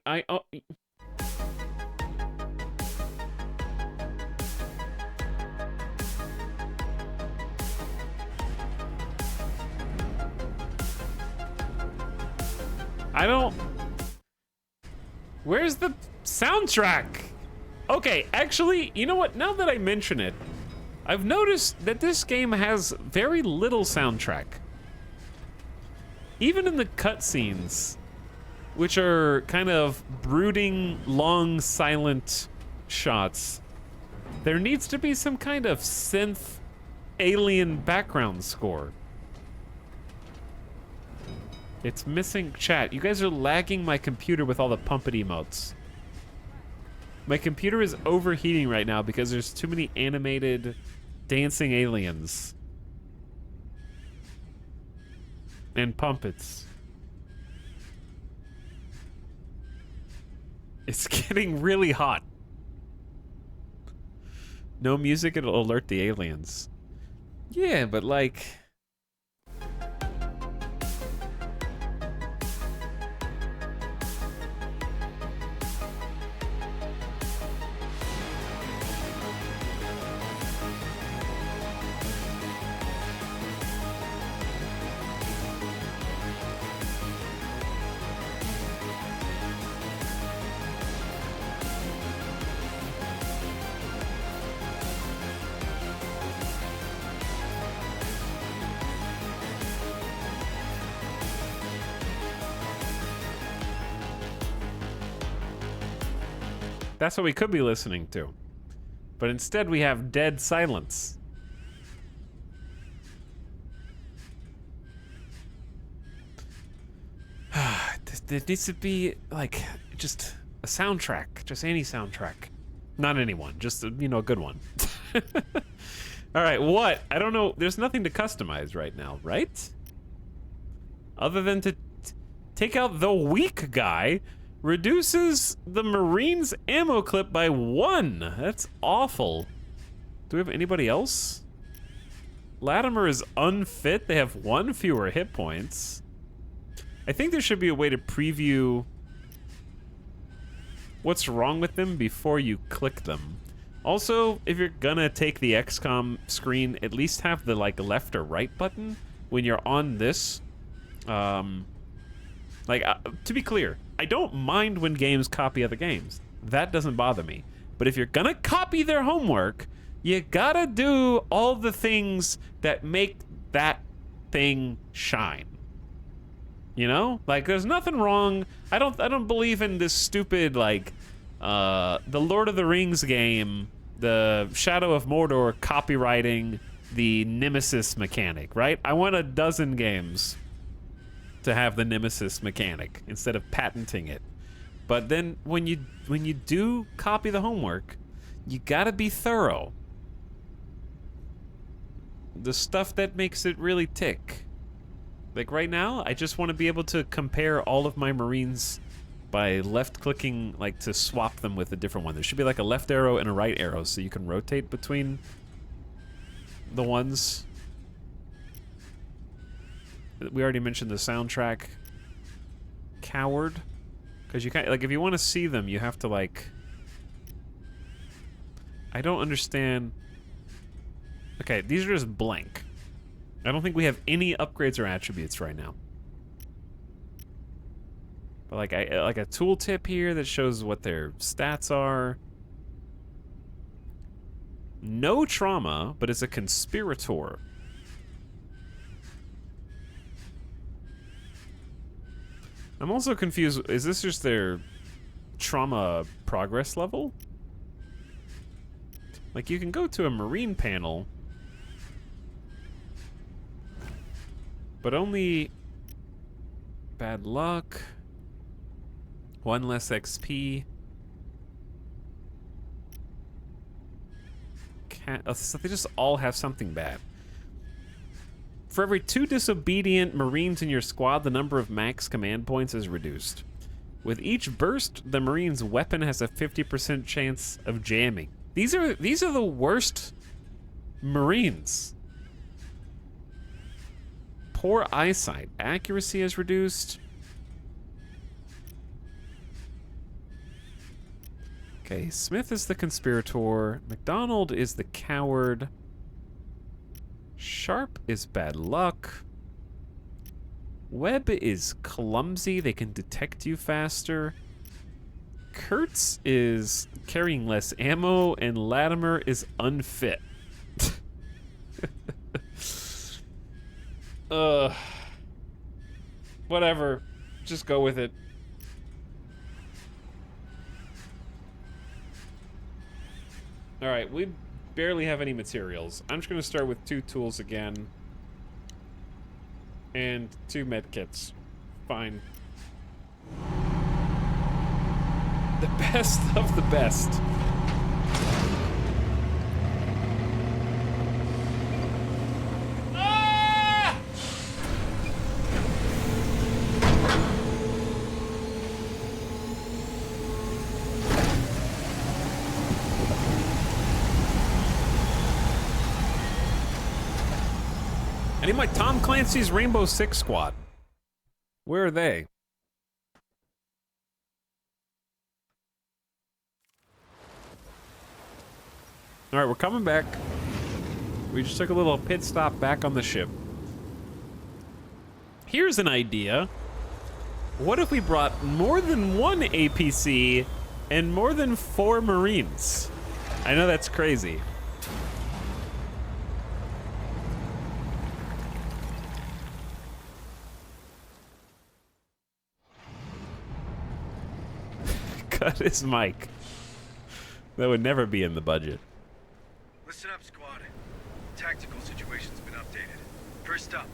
don't... Where's the soundtrack? Okay, actually, you know what? Now that I mention it, I've noticed that this game has very little soundtrack. Even in the cutscenes, which are kind of brooding, long, silent shots, there needs to be some kind of synth alien background score. It's missing chat. You guys are lagging my computer with all the pump it emotes. My computer is overheating right now because there's too many animated dancing aliens. And pumpets. It's getting really hot. No music, it'll alert the aliens. Yeah, but like... That's what we could be listening to. But instead we have dead silence. There needs to be, like, just a soundtrack. Just any soundtrack. Not anyone. Just, you know, a good one. Alright, what? I don't know. There's nothing to customize right now, right? Other than to take out the weak guy. Reduces the Marines' ammo clip by 1. That's awful. Do we have anybody else? Latimer is unfit. They have 1 fewer hit points. I think there should be a way to preview what's wrong with them before you click them. Also, if you're gonna take the XCOM screen, at least have the like left or right button when you're on this. To be clear, I don't mind when games copy other games. That doesn't bother me. But if you're gonna copy their homework, you gotta do all the things that make that thing shine. You know? Like, there's nothing wrong. I don't believe in this stupid, like, the Lord of the Rings game, the Shadow of Mordor copywriting the Nemesis mechanic, right? I want a dozen games to have the Nemesis mechanic instead of patenting it. But then when you do copy the homework, you gotta be thorough. The stuff that makes it really tick. Like right now, I just want to be able to compare all of my Marines by left-clicking, like to swap them with a different one. There should be like a left arrow and a right arrow so you can rotate between the ones. We already mentioned the soundtrack. Coward. Because you can't, like, if you want to see them, you have to, like... I don't understand... Okay, these are just blank. I don't think we have any upgrades or attributes right now. But, like, like a tooltip here that shows what their stats are. No trauma, but it's a conspirator. I'm also confused. Is this just their trauma progress level? Like, you can go to a Marine panel, but only bad luck, 1 less XP. So they just all have something bad. For every 2 disobedient Marines in your squad, the number of max command points is reduced. With each burst, the Marine's weapon has a 50% chance of jamming. These are the worst Marines. Poor eyesight. Accuracy is reduced. Okay, Smith is the conspirator. McDonald is the coward. Sharp is bad luck. Webb is clumsy. They can detect you faster. Kurtz is carrying less ammo, and Latimer is unfit. Whatever. Just go with it. Alright, we barely have any materials. I'm just going to start with 2 tools again. And 2 medkits. Fine. The best of the best. Ah! I need my Tom Clancy's Rainbow Six Squad. Where are they? All right, we're coming back. We just took a little pit stop back on the ship. Here's an idea. What if we brought more than 1 APC and more than 4 Marines? I know that's crazy. Cut his mic. That would never be in the budget. Listen up, squad. Tactical situation's been updated. First up,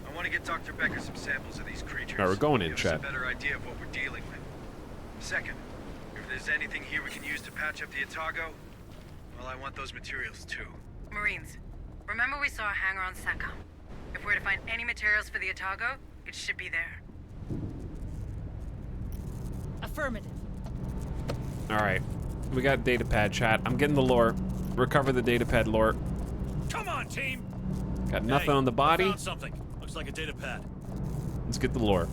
I want to get Dr. Becker some samples of these creatures. All right, we're going in, Give us chat. a better idea of what we're dealing with. Second, if there's anything here we can use to patch up the Otago, well, I want those materials too. Marines, remember we saw a hangar on Secom. If we're to find any materials for the Otago, it should be there. Affirmative. All right, we got datapad, chat. I'm getting the lore. Recover the datapad lore. Come on, team. Got nothing Hey, on the body. I found something. Looks like a data pad. Let's get the lore.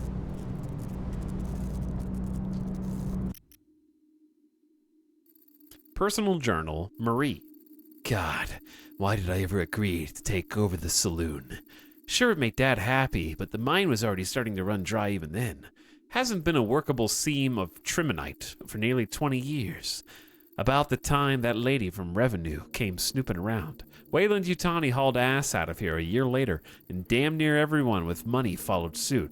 Personal journal, Marie. God, why did I ever agree to take over the saloon? Sure, it made Dad happy, but the mine was already starting to run dry even then. Hasn't been a workable seam of trimonite for nearly 20 years. About the time that lady from Revenue came snooping around, Weyland-Yutani hauled ass out of here a year later, and damn near everyone with money followed suit.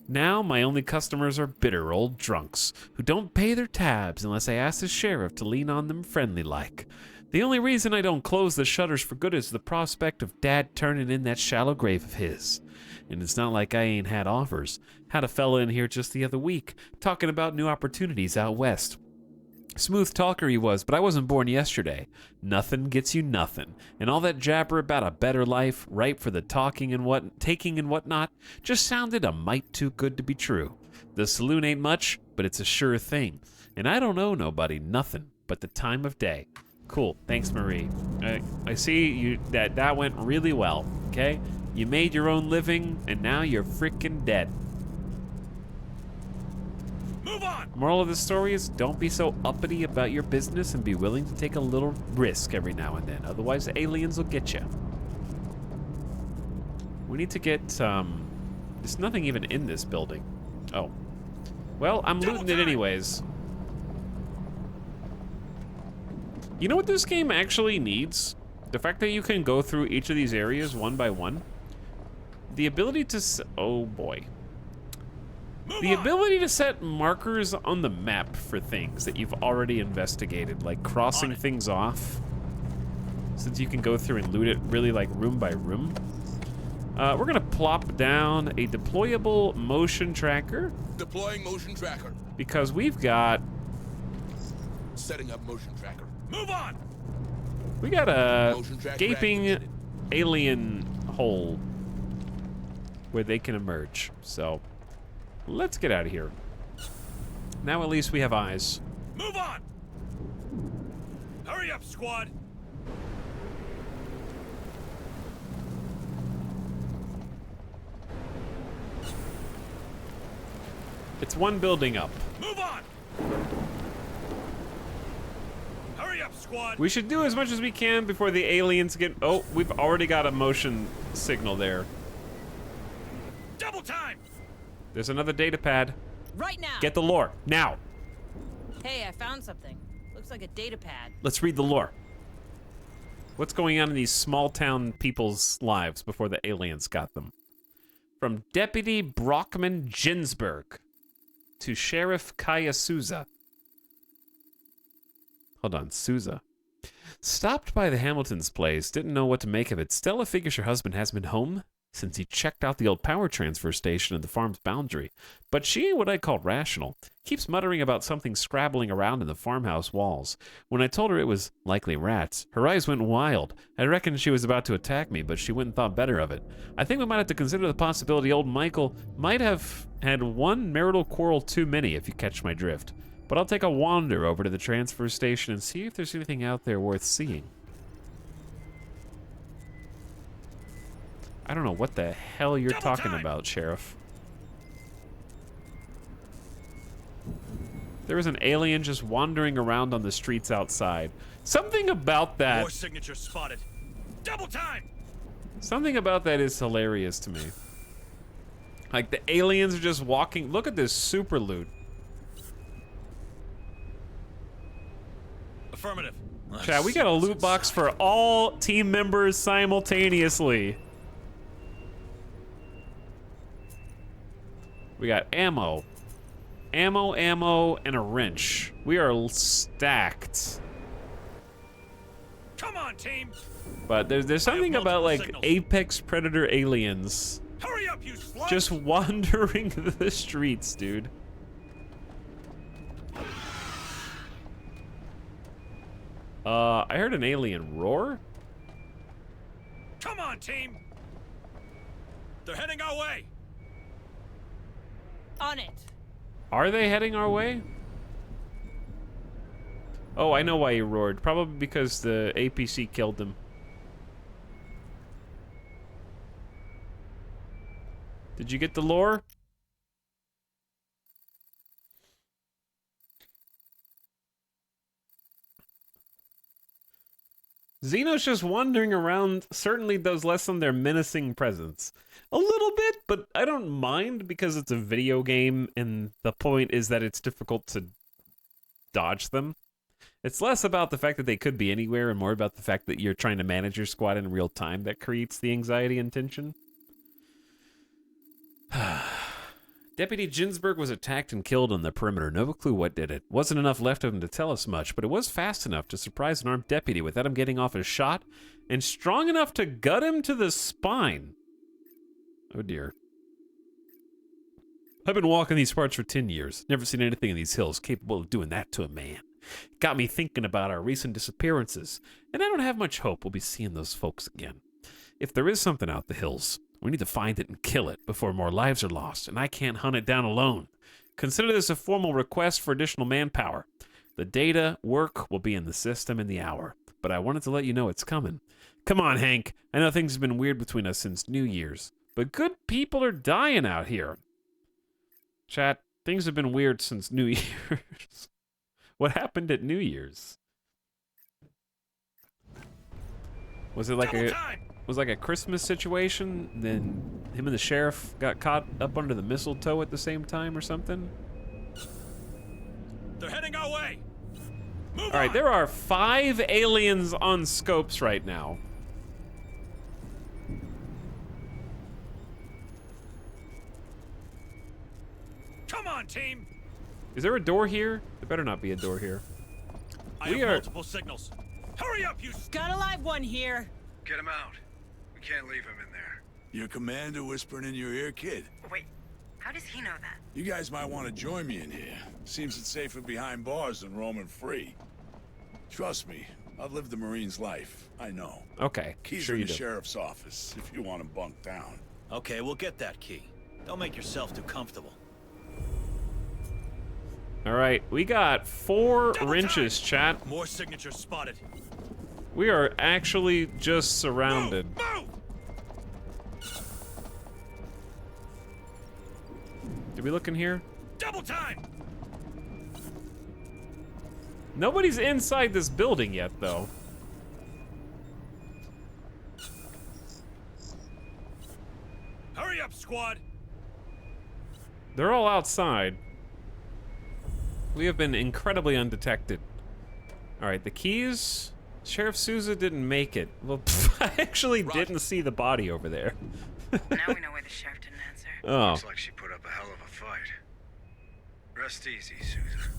Now my only customers are bitter old drunks who don't pay their tabs unless I ask the sheriff to lean on them friendly-like. The only reason I don't close the shutters for good is the prospect of Dad turning in that shallow grave of his. And it's not like I ain't had offers. Had a fella in here just the other week talking about new opportunities out west. Smooth talker he was, but I wasn't born yesterday. Nothing gets you nothing, and all that jabber about a better life, ripe for the taking and whatnot, just sounded a mite too good to be true. The saloon ain't much, but it's a sure thing, and I don't owe nobody nothing but the time of day. Cool, thanks, Marie. I see you that went really well. Okay, you made your own living, and now you're freaking dead. Move on! Moral of the story is don't be so uppity about your business and be willing to take a little risk every now and then. Otherwise, the aliens will get you. We need to get, there's nothing even in this building. Oh. Well, I'm looting it anyways. You know what this game actually needs? The fact that you can go through each of these areas one by one. The ability to, oh boy. The ability to set markers on the map for things that you've already investigated, like crossing things off, since you can go through and loot it really like room by room. We're gonna plop down a deployable motion tracker. Deploying motion tracker. Because we've got... Setting up motion tracker. Move on! We got a gaping alien hole where they can emerge, so... Let's get out of here. Now at least we have eyes. Move on! Hurry up, squad! It's one building up. Move on! Hurry up, squad! We should do as much as we can before the aliens get... Oh, we've already got a motion signal there. Double time! There's another data pad. Right now. Get the lore, now. Hey, I found something. Looks like a data pad. Let's read the lore. What's going on in these small town people's lives before the aliens got them? From Deputy Brockman Ginsburg to Sheriff Kaya Souza. Hold on, Souza. Stopped by the Hamilton's place, didn't know what to make of it. Stella figures her husband hasn't been home since he checked out the old power transfer station at the farm's boundary. But she ain't what I'd call rational. Keeps muttering about something scrabbling around in the farmhouse walls. When I told her it was likely rats, her eyes went wild. I reckoned she was about to attack me, but she went and thought better of it. I think we might have to consider the possibility old Michael might have had one marital quarrel too many, if you catch my drift. But I'll take a wander over to the transfer station and see if there's anything out there worth seeing. I don't know what the hell you're talking about, Sheriff. There was an alien just wandering around on the streets outside. Something about that... More signatures spotted. Double time! Something about that is hilarious to me. Like, the aliens are just walking... Look at this super loot. Affirmative. Chad, we got a loot box for all team members simultaneously. We got ammo, and a wrench. We are stacked. Come on, team. But there's something about like apex predator aliens. Hurry up, you slugs! Just wandering the streets, dude. I heard an alien roar. Come on, team. They're heading our way. On it. Are they heading our way? Oh, I know why he roared. Probably because the APC killed him. Did you get the lore? Xenos just wandering around certainly does lessen their menacing presence. A little bit, but I don't mind because it's a video game and the point is that it's difficult to dodge them. It's less about the fact that they could be anywhere and more about the fact that you're trying to manage your squad in real time that creates the anxiety and tension. Deputy Ginsburg was attacked and killed on the perimeter. No clue what did it. Wasn't enough left of him to tell us much, but it was fast enough to surprise an armed deputy without him getting off his shot, and strong enough to gut him to the spine. Oh dear. I've been walking these parts for 10 years. Never seen anything in these hills capable of doing that to a man. Got me thinking about our recent disappearances, and I don't have much hope we'll be seeing those folks again. If there is something out the hills, we need to find it and kill it before more lives are lost, and I can't hunt it down alone. Consider this a formal request for additional manpower. The data work will be in the system in the hour, but I wanted to let you know it's coming. Come on, Hank. I know things have been weird between us since New Year's, but good people are dying out here. Chat, things have been weird since New Year's. What happened at New Year's? Was it like a Christmas situation? Then him and the sheriff got caught up under the mistletoe at the same time or something? They're heading our way. All right, there are 5 aliens on scopes right now. Come on, team. Is there a door here? There better not be a door here. I have multiple signals. Hurry up, you... Got a live one here. Get him out. We can't leave him in there. Your commander whispering in your ear, kid? Wait, how does he know that? You guys might want to join me in here. Seems it's safer behind bars than roaming free. Trust me, I've lived the Marine's life. I know. Okay, Keys sure in you the do. sheriff's office if you want to bunk down. Okay, we'll get that key. Don't make yourself too comfortable. All right, we got 4 wrenches, chat. More signatures spotted. We are actually just surrounded. Move! Did we look in here? Double time! Nobody's inside this building yet, though. Hurry up, squad! They're all outside. We have been incredibly undetected. All right, the keys. Sheriff Souza didn't make it. Well, I actually didn't see the body over there. Now we know why the sheriff didn't answer. Oh. Looks like she put up a hell of a fight. Rest easy, Sousa.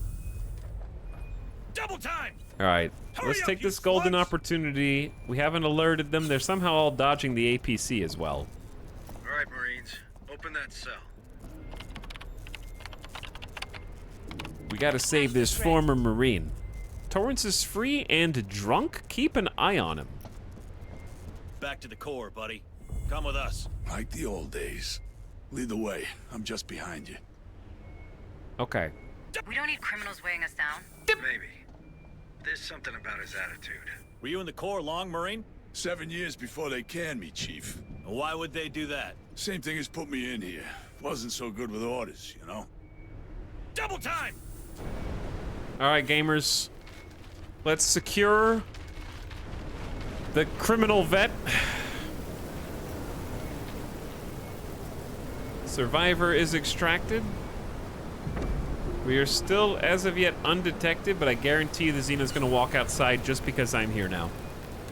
Double time! All right, let's take this golden opportunity. We haven't alerted them. They're somehow all dodging the APC as well. All right, Marines, open that cell. We gotta save this former Marine. Torrance is free and drunk? Keep an eye on him. Back to the core, buddy. Come with us. Like the old days. Lead the way. I'm just behind you. Okay. We don't need criminals weighing us down. Maybe. There's something about his attitude. Were you in the Corps long, Marine? 7 years before they canned me, Chief. Why would they do that? Same thing as put me in here. Wasn't so good with orders, you know? Double time! All right, gamers. Let's secure the criminal vet. Survivor is extracted. We are still, as of yet, undetected, but I guarantee you the Xena's gonna walk outside just because I'm here now.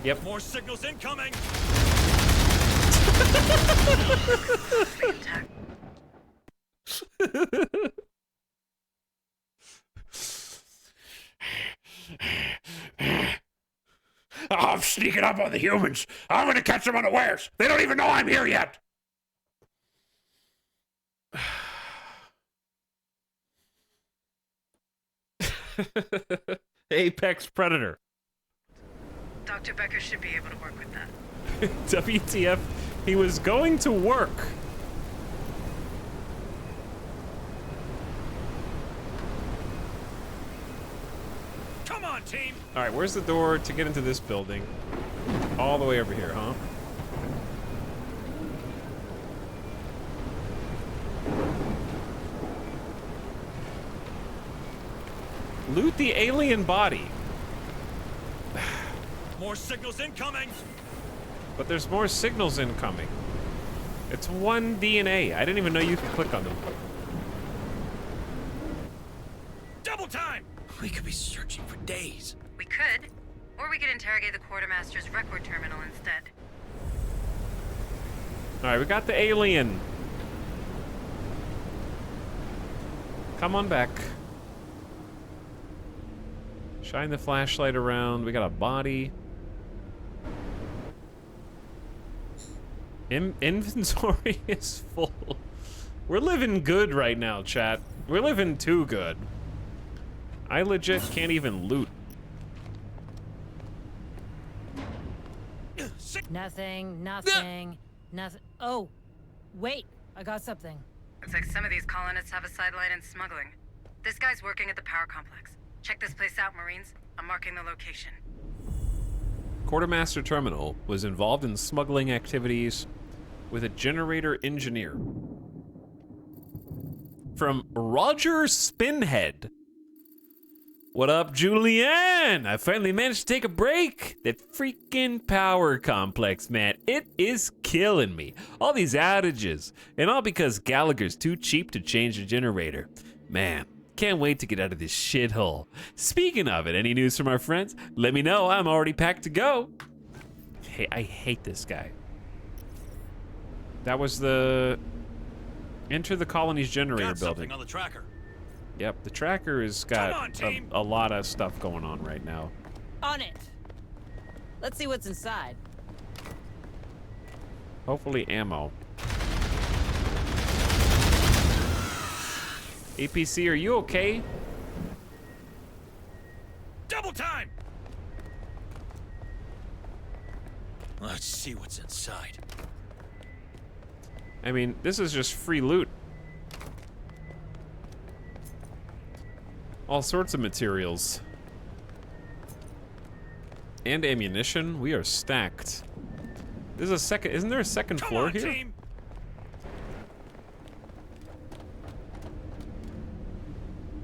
Yep. More signals incoming! Oh, I'm sneaking up on the humans. I'm gonna catch them unawares. They don't even know I'm here yet. Apex Predator. Dr. Becker should be able to work with that. WTF, he was going to work. Come on, team! All right, where's the door to get into this building? All the way over here, huh? Loot the alien body. More signals incoming! But there's more signals incoming. It's one DNA. I didn't even know you could click on them. Double time! We could be searching for days. We could, or we could interrogate the quartermaster's record terminal instead. All right, we got the alien. Come on back. Shine the flashlight around. We got a body. Inventory is full. We're living good right now, chat. We're living too good. I legit can't even loot. Nothing, nothing, nothing. Oh, wait, I got something. Looks like some of these colonists have a sideline in smuggling. This guy's working at the power complex. Check this place out, Marines. I'm marking the location. Quartermaster Terminal was involved in smuggling activities with a generator engineer. From Roger Spinhead. What up, Julianne? I finally managed to take a break. That freaking power complex, man. It is killing me. All these outages. And all because Gallagher's too cheap to change the generator. Man, can't wait to get out of this shithole. Speaking of it, any news from our friends? Let me know. I'm already packed to go. Hey, I hate this guy. That was the... Enter the colony's generator building. On the tracker. Yep, the tracker has got a lot of stuff going on right now. On it. Let's see what's inside. Hopefully ammo. APC, are you okay? Double time! Let's see what's inside. I mean, this is just free loot. All sorts of materials. And ammunition. We are stacked. There's a second, isn't there a second floor here? Team.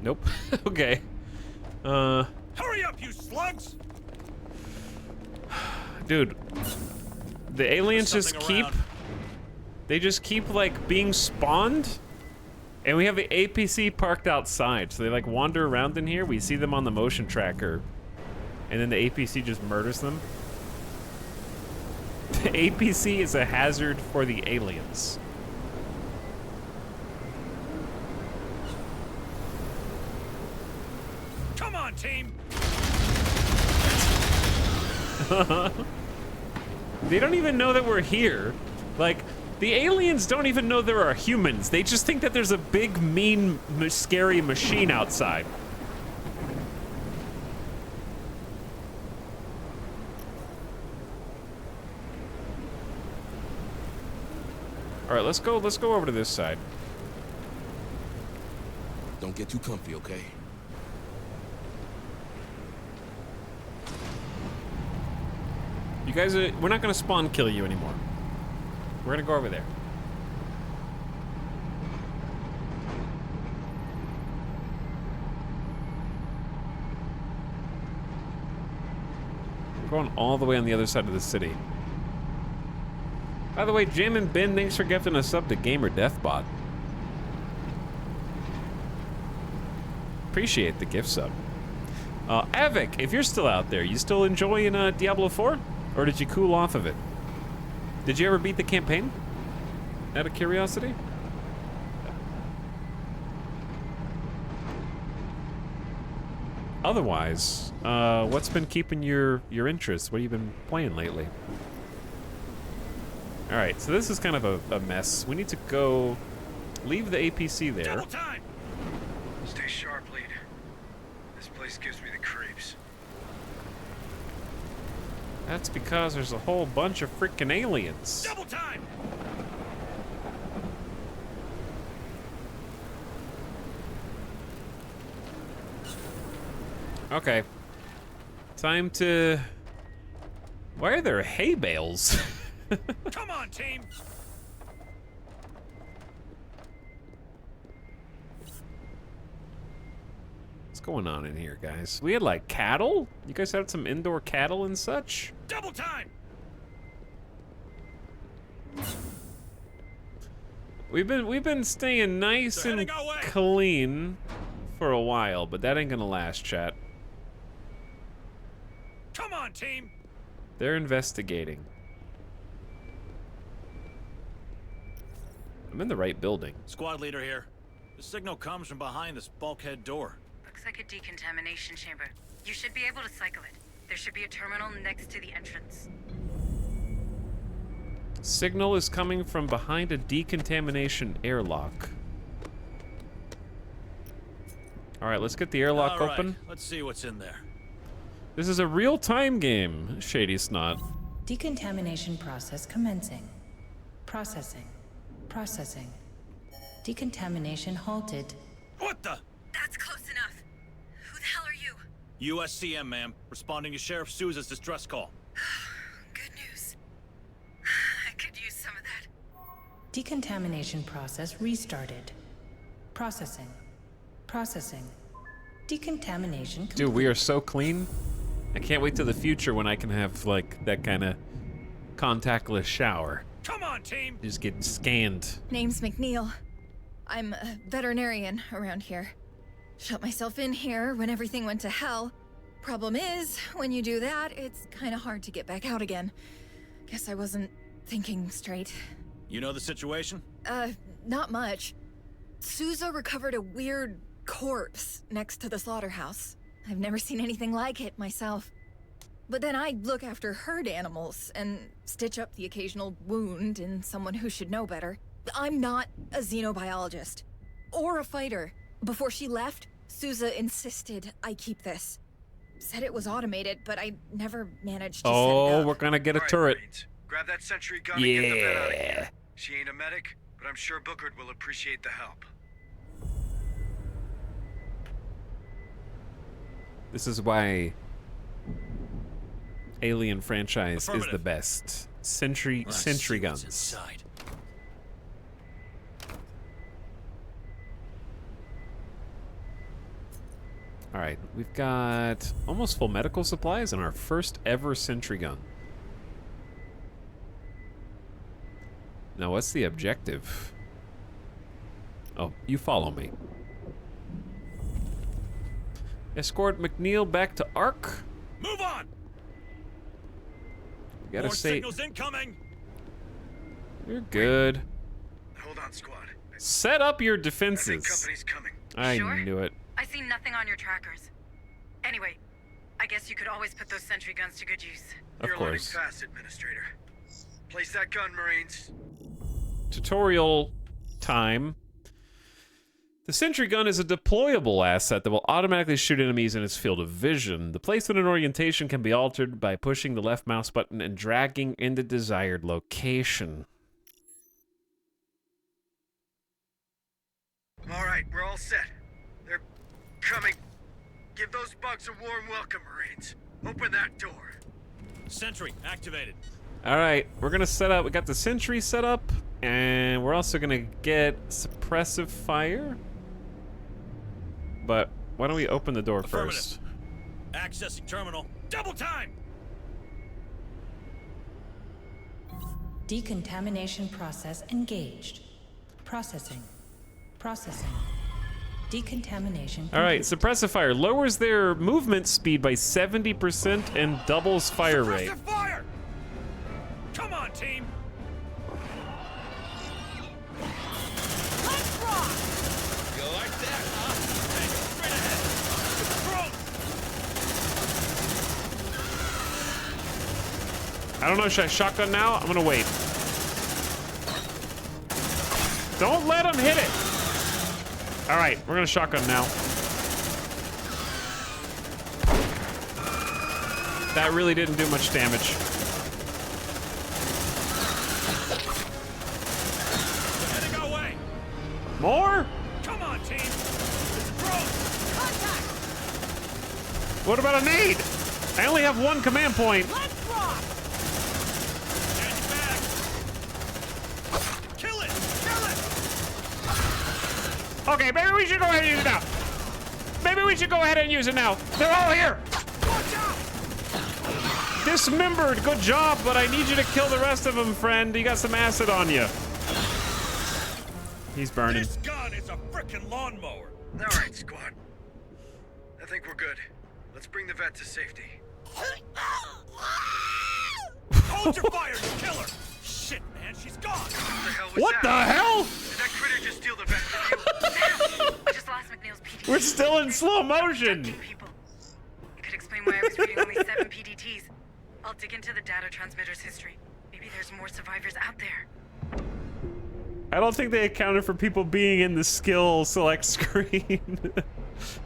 Nope. Okay. Hurry up, you slugs! Dude, the aliens just keep... They just keep, like, being spawned. And we have the APC parked outside. So they, like, wander around in here. We see them on the motion tracker. And then the APC just murders them. The APC is a hazard for the aliens. Come on, team! They don't even know that we're here. Like, the aliens don't even know there are humans. They just think that there's a big, mean, scary machine outside. All right, let's go over to this side. Don't get too comfy, okay? You guys, we're not gonna spawn kill you anymore. We're gonna go over there. We're going all the way on the other side of the city. By the way, Jim and Ben, thanks for gifting a sub to Gamer Deathbot. Appreciate the gift sub. Avik, if you're still out there, you still enjoying Diablo 4? Or did you cool off of it? Did you ever beat the campaign? Out of curiosity? Otherwise, what's been keeping your interest? What have you been playing lately? All right, so this is kind of a mess. We need to go leave the APC there. Double time! Stay sharp, Lead. This place gives me the creeps. That's because there's a whole bunch of freaking aliens. Double time! Okay. Time to... Why are there hay bales? Come on, team! What's going on in here, guys? We had like cattle? You guys had some indoor cattle and such? Double time! We've been staying nice and clean for a while, but that ain't gonna last, chat. Come on, team! They're investigating. I'm in the right building. Squad leader here. The signal comes from behind this bulkhead door. Looks like a decontamination chamber. You should be able to cycle it. There should be a terminal next to the entrance. Signal is coming from behind a decontamination airlock. All right, let's get the airlock All right, open. let's see what's in there. This is a real-time game, Shady Snot. Decontamination process commencing. Processing. Processing. Decontamination halted. What the? That's close enough. Who the hell are you? USCM, ma'am. Responding to Sheriff Souza's distress call. Good news. I could use some of that. Decontamination process restarted. Processing. Processing. Decontamination complete. Dude, we are so clean. I can't wait to the future when I can have, like, that kind of contactless shower. Come on, team! Just get scanned. Name's McNeil. I'm a veterinarian around here. Shut myself in here when everything went to hell. Problem is, when you do that, it's kind of hard to get back out again. Guess I wasn't thinking straight. You know the situation? Not much. Souza recovered a weird corpse next to the slaughterhouse. I've never seen anything like it myself. But then I look after herd animals and stitch up the occasional wound in someone who should know better. I'm not a xenobiologist or a fighter. Before she left, Souza insisted I keep this. Said it was automated, but I never managed to set it up. We're gonna get a turret. Marines, grab that sentry gun and get the vet out of here. She ain't a medic, but I'm sure Bookard will appreciate the help. This is why Alien franchise is the best. Sentry guns. Inside. All right, we've got almost full medical supplies and our first ever sentry gun. Now, what's the objective? Oh, you follow me. Escort McNeil back to Ark. Move on. We gotta More say signals incoming. you're good. Hold on, squad. Set up your I think defenses. company's coming. I Sure? knew it. I see nothing on your trackers. Anyway, I guess you could always put those sentry guns to good use. Of You're course. learning fast, Administrator. Place that gun, Marines. Tutorial time. The sentry gun is a deployable asset that will automatically shoot enemies in its field of vision. The placement and orientation can be altered by pushing the left mouse button and dragging in the desired location. All right, we're all set. They're coming. Give those bugs a warm welcome, Marines. Open that door. Sentry activated. All right, we're gonna set up. We got the sentry set up, and we're also gonna get suppressive fire. But why don't we open the door first? Accessing terminal. Double time. Decontamination process engaged. Processing. Processing. Decontamination. All right, suppressive fire lowers their movement speed by 70% and doubles fire rate. Suppressive fire! Come on, team. Let's rock! You like that, huh? Hey, straight ahead. It's a drone. I don't know, should I shotgun now? I'm gonna wait. Don't let him hit it. All right, we're gonna shotgun now. That really didn't do much damage. They're heading our way. More? Come on, team. It's a drone. Contact! What about a nade? I only have one command point. Let's rock! Stand back. Kill it. Kill it. Okay, maybe we should go ahead and use it now. Maybe we should go ahead and use it now. They're all here. Watch out. Dismembered, good job, but I need you to kill the rest of them, friend. You got some acid on you. He's burning. This gun is a frickin' lawnmower. All right, squad. we're good. Let's bring the vet to safety. Hold your fire, you killer! Shit, man, she's gone! What the hell? Did that critter just steal the vet from you? I just lost McNeil's PDTs. We're still in slow motion. It could explain why I was reading only 7 PDTs. I'll dig into the data transmitter's history. Maybe there's more survivors out there. I don't think they accounted for people being in the skill select screen.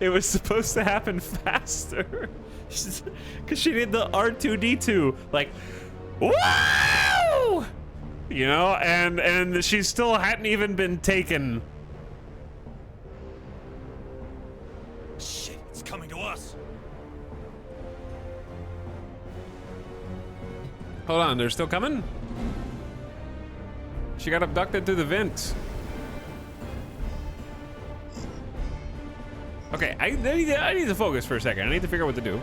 It was supposed to happen faster. Because she did the R2-D2, like, woo! You know, and she still hadn't even been taken. Shit, it's coming to us. Hold on, they're still coming? She got abducted through the vent. Okay, I need to focus for a second. I need to figure out what to do.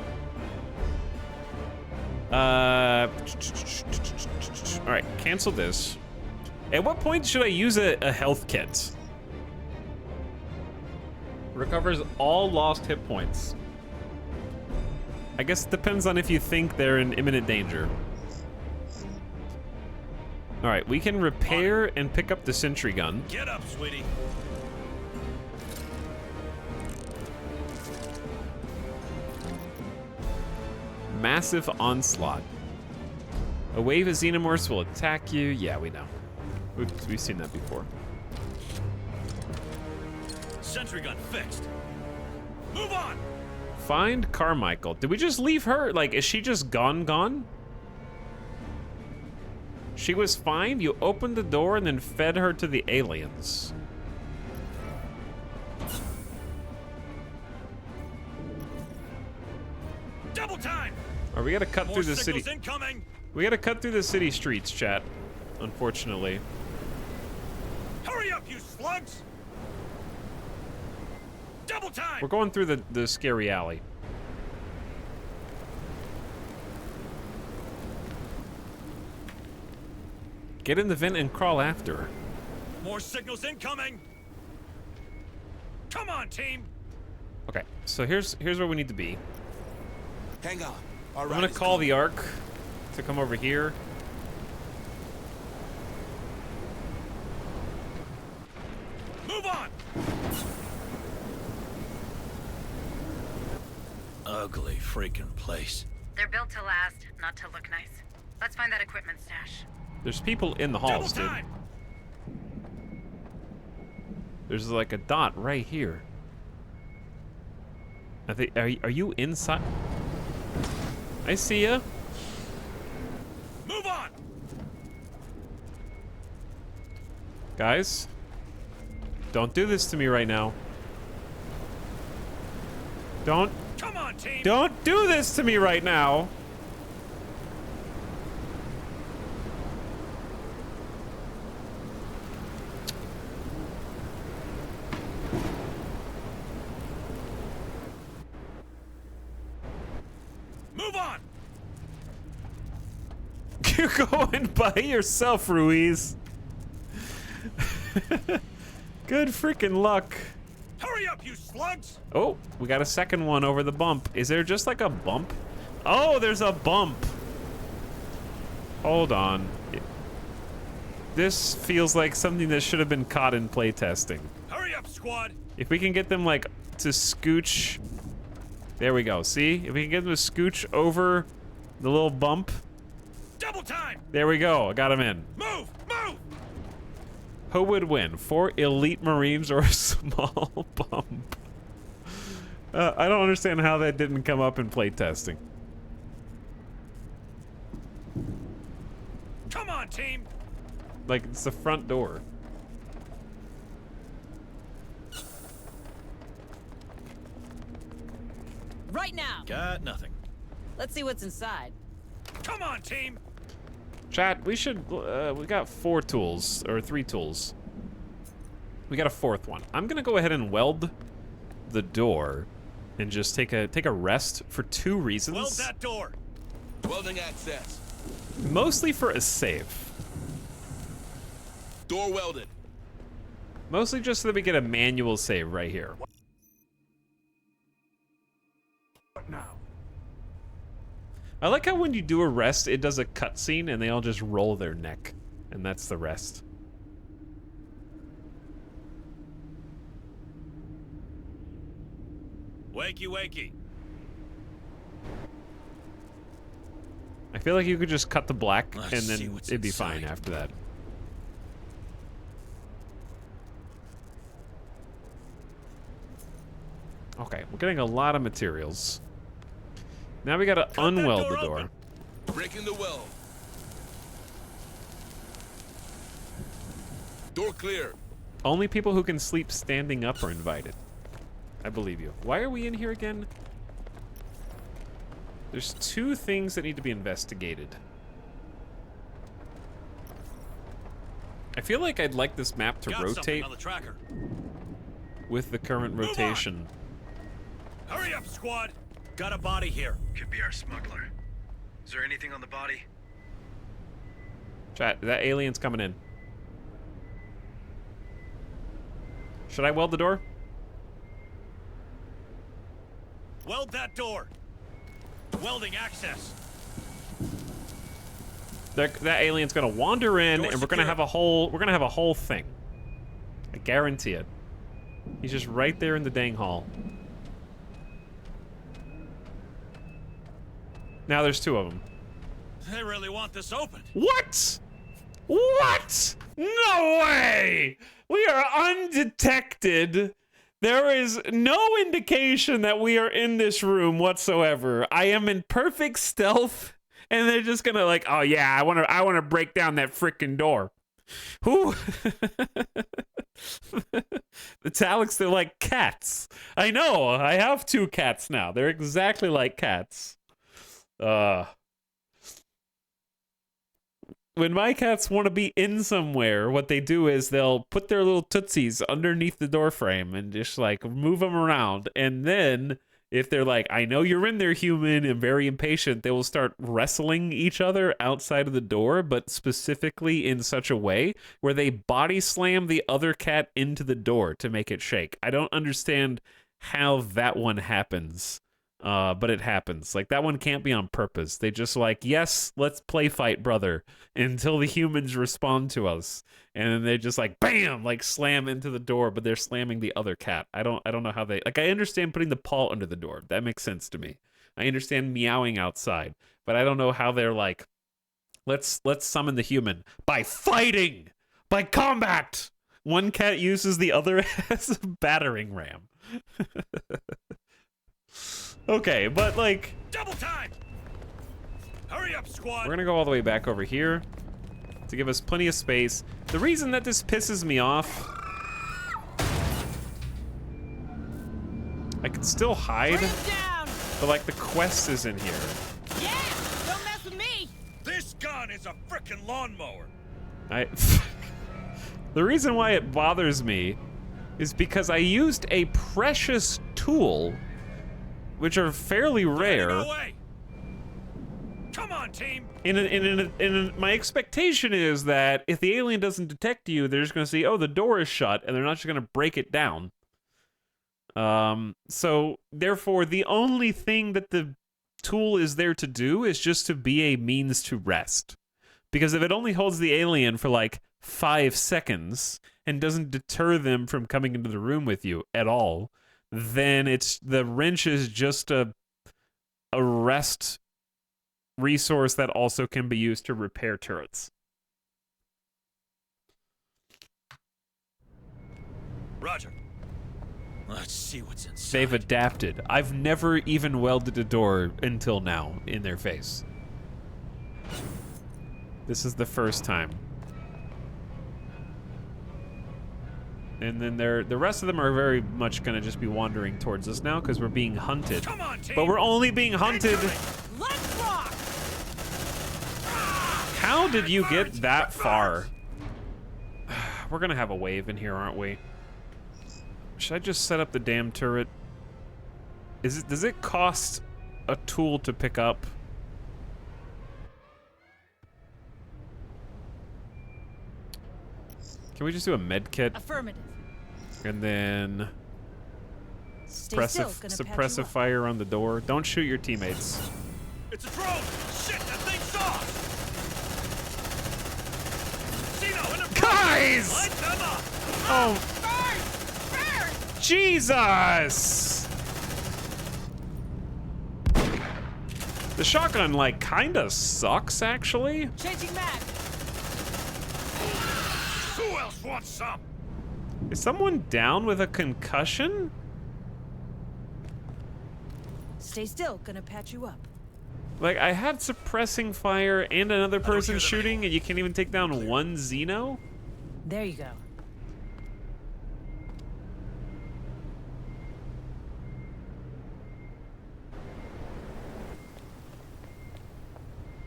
All right, cancel this. At what point should I use a health kit? Recovers all lost hit points. I guess it depends on if you think they're in imminent danger. All right, we can repair and pick up the sentry gun. Get up, sweetie. Massive onslaught. A wave of xenomorphs will attack you. Yeah, we know. We've seen that before. Sentry gun fixed. Move on. Find Carmichael. Did we just leave her? Like, is she just gone? She was fine. You opened the door and then fed her to the aliens. Double time. Or we gotta cut More through the city. signals incoming. We gotta cut through the city streets, chat. Unfortunately. Hurry up, you slugs. Double time. We're going through the scary alley. Get in the vent and crawl after her. More signals incoming. Come on, team. Okay, so here's where we need to be. Hang on. I'm gonna call the Ark to come over here. Move on. Ugly freaking place. They're built to last, not to look nice. Let's find that equipment stash. There's people in the halls, dude. There's like a dot right here. I think, are you inside? I see ya. Move on. Guys, don't do this to me right now. Don't. Come on, team. Don't do this to me right now. Move on. You're going by yourself, Ruiz. Good freaking luck. Hurry up, you slugs. Oh, we got a second one over the bump. Is there just like a bump? Oh, there's a bump. Hold on. This feels like something that should have been caught in playtesting. Hurry up, squad. If we can get them like to scooch. There we go. See? If we can get them to scooch over the little bump. Double time. There we go. I got him in. Move. Move. Who would win? 4 elite Marines or a small bump? I don't understand how that didn't come up in playtesting. Come on, team. Like, it's the front door. Right now. Got nothing. Let's see what's inside. Come on, team. Chat, we should, we got 4 tools, or 3 tools. We got a 4th one. I'm gonna go ahead and weld the door and just take a rest for 2 reasons. Weld that door. Welding access. Mostly for a save. Door welded. Mostly just so that we get a manual save right here. I like how when you do a rest, it does a cutscene and they all just roll their neck. And that's the rest. Wakey, wakey. I feel like you could just cut the black Let's and see then what's it'd be inside. fine after that. Okay, we're getting a lot of materials. Now we gotta unweld the door. Breaking the well. Door clear. Only people who can sleep standing up are invited. I believe you. Why are we in here again? There's 2 things that need to be investigated. I feel like I'd like this map to Got something rotate on the tracker. with the current rotation. Hurry up, squad. Got a body here. Could be our smuggler. Is there anything on the body? Chat, that alien's coming in. Should I weld the door? Weld that door. Welding access. That alien's gonna wander in, and we're gonna have a whole thing. I guarantee it. He's just right there in the dang hall. Now there's 2 of them. They really want this open. What? What? No way! We are undetected. There is no indication that we are in this room whatsoever. I am in perfect stealth, and they're just gonna like, oh yeah, I wanna break down that frickin' door. Who? The Taliks, they're like cats. I know. I have 2 cats now. They're exactly like cats. When my cats want to be in somewhere, what they do is they'll put their little tootsies underneath the door frame and just like move them around. And then if they're like, I know you're in there, human, and very impatient, they will start wrestling each other outside of the door, but specifically in such a way where they body slam the other cat into the door to make it shake. I don't understand how that one happens. But it happens. Like, that one can't be on purpose. They just like, yes, let's play fight, brother, until the humans respond to us. And then they just like, bam, like slam into the door, but they're slamming the other cat. I don't know how they, like, I understand putting the paw under the door. That makes sense to me. I understand meowing outside, but I don't know how they're like, let's summon the human by fighting, by combat. One cat uses the other as a battering ram. Okay, but like, double time. Hurry up, squad. We're gonna go all the way back over here to give us plenty of space. The reason that this pisses me off, I can still hide, but like the quest is in here. Yeah, don't mess with me. This gun is a frickin' lawnmower. The reason why it bothers me is because I used a precious tool, which are fairly rare. Come on, team. My expectation is that if the alien doesn't detect you, they're just going to see, oh, the door is shut, and they're not just going to break it down. So therefore, the only thing that the tool is there to do is just to be a means to rest. Because if it only holds the alien for like 5 seconds and doesn't deter them from coming into the room with you at all, then the wrench is just a rest resource that also can be used to repair turrets. Roger. Let's see what's inside. They've adapted. I've never even welded a door until now in their face. This is the first time. And then the rest of them are very much gonna just be wandering towards us now because we're being hunted. Come on, team. But we're only being hunted. Let's rock. How did you get that far? We're gonna have a wave in here, aren't we? Should I just set up the damn turret? Does it cost a tool to pick up? Can we just do a med kit? Affirmative. And then Stay still, gonna patch you up. suppressive fire on the door. Don't shoot your teammates. It's a drone! Shit, that thing's off! Zeno, in the Guys! Light them up! Oh. Jesus! The shotgun, like, kinda sucks, actually. Changing mag. Who else wants some? Is someone down with a concussion? Stay still, gonna patch you up. Like, I had suppressing fire and another person shooting, and you can't even take down one Xeno? There you go.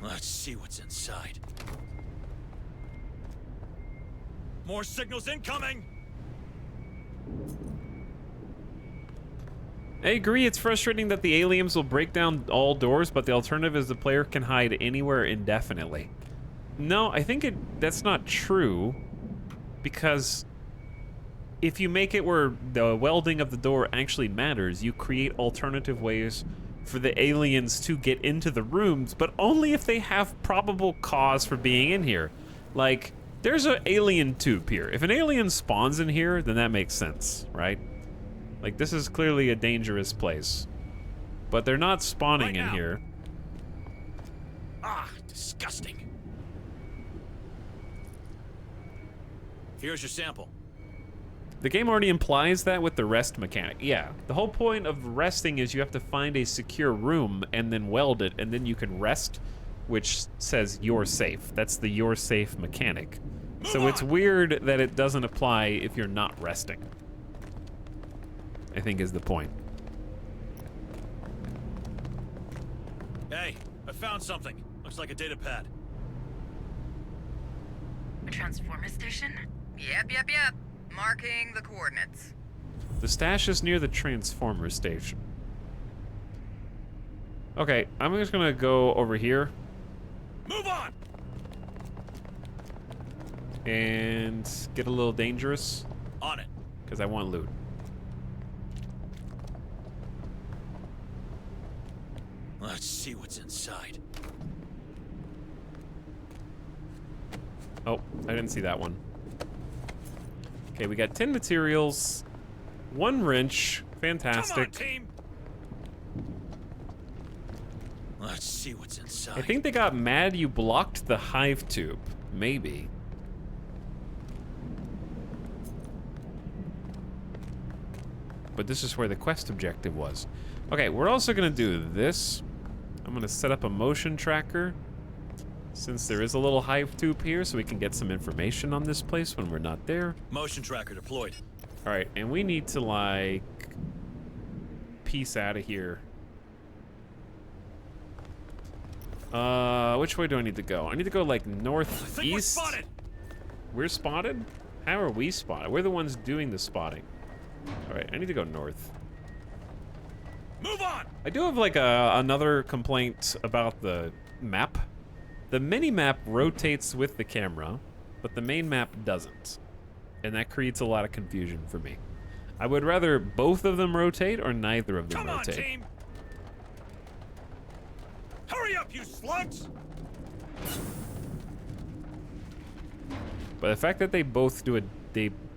Let's see what's inside. More signals incoming! I agree, it's frustrating that the aliens will break down all doors, but the alternative is the player can hide anywhere indefinitely. No, I think that's not true, because if you make it where the welding of the door actually matters, you create alternative ways for the aliens to get into the rooms, but only if they have probable cause for being in here. Like, there's an alien tube here. If an alien spawns in here, then that makes sense, right? Like, this is clearly a dangerous place. But they're not spawning in here. Ah, disgusting. Here's your sample. The game already implies that with the rest mechanic. Yeah, the whole point of resting is you have to find a secure room and then weld it, and then you can rest, which says you're safe. That's the you're safe mechanic. So it's weird that it doesn't apply if you're not resting, I think is the point. Hey, I found something. Looks like a data pad. A transformer station? Yep. Marking the coordinates. The stash is near the transformer station. Okay, I'm just gonna go over here. Move on! And get a little dangerous. On it. Because I want loot. Let's see what's inside. Oh, I didn't see that one. Okay, we got 10 materials, 1 wrench, fantastic. Come on, team. Let's see what's inside. I think they got mad you blocked the hive tube, maybe. But this is where the quest objective was. Okay, we're also gonna do this. I'm gonna set up a motion tracker, since there is a little hive tube here, so we can get some information on this place when we're not there. Motion tracker deployed. All right, and we need to, like, piece out of here. Which way do I need to go? I need to go, like, northeast. We're spotted. We're spotted? How are we spotted? We're the ones doing the spotting. All right, I need to go north. Move on. I do have, like, another complaint about the map. The mini-map rotates with the camera, but the main map doesn't. And that creates a lot of confusion for me. I would rather both of them rotate or neither of them rotate. Come on, team! Hurry up, you slugs! But the fact that they both do it,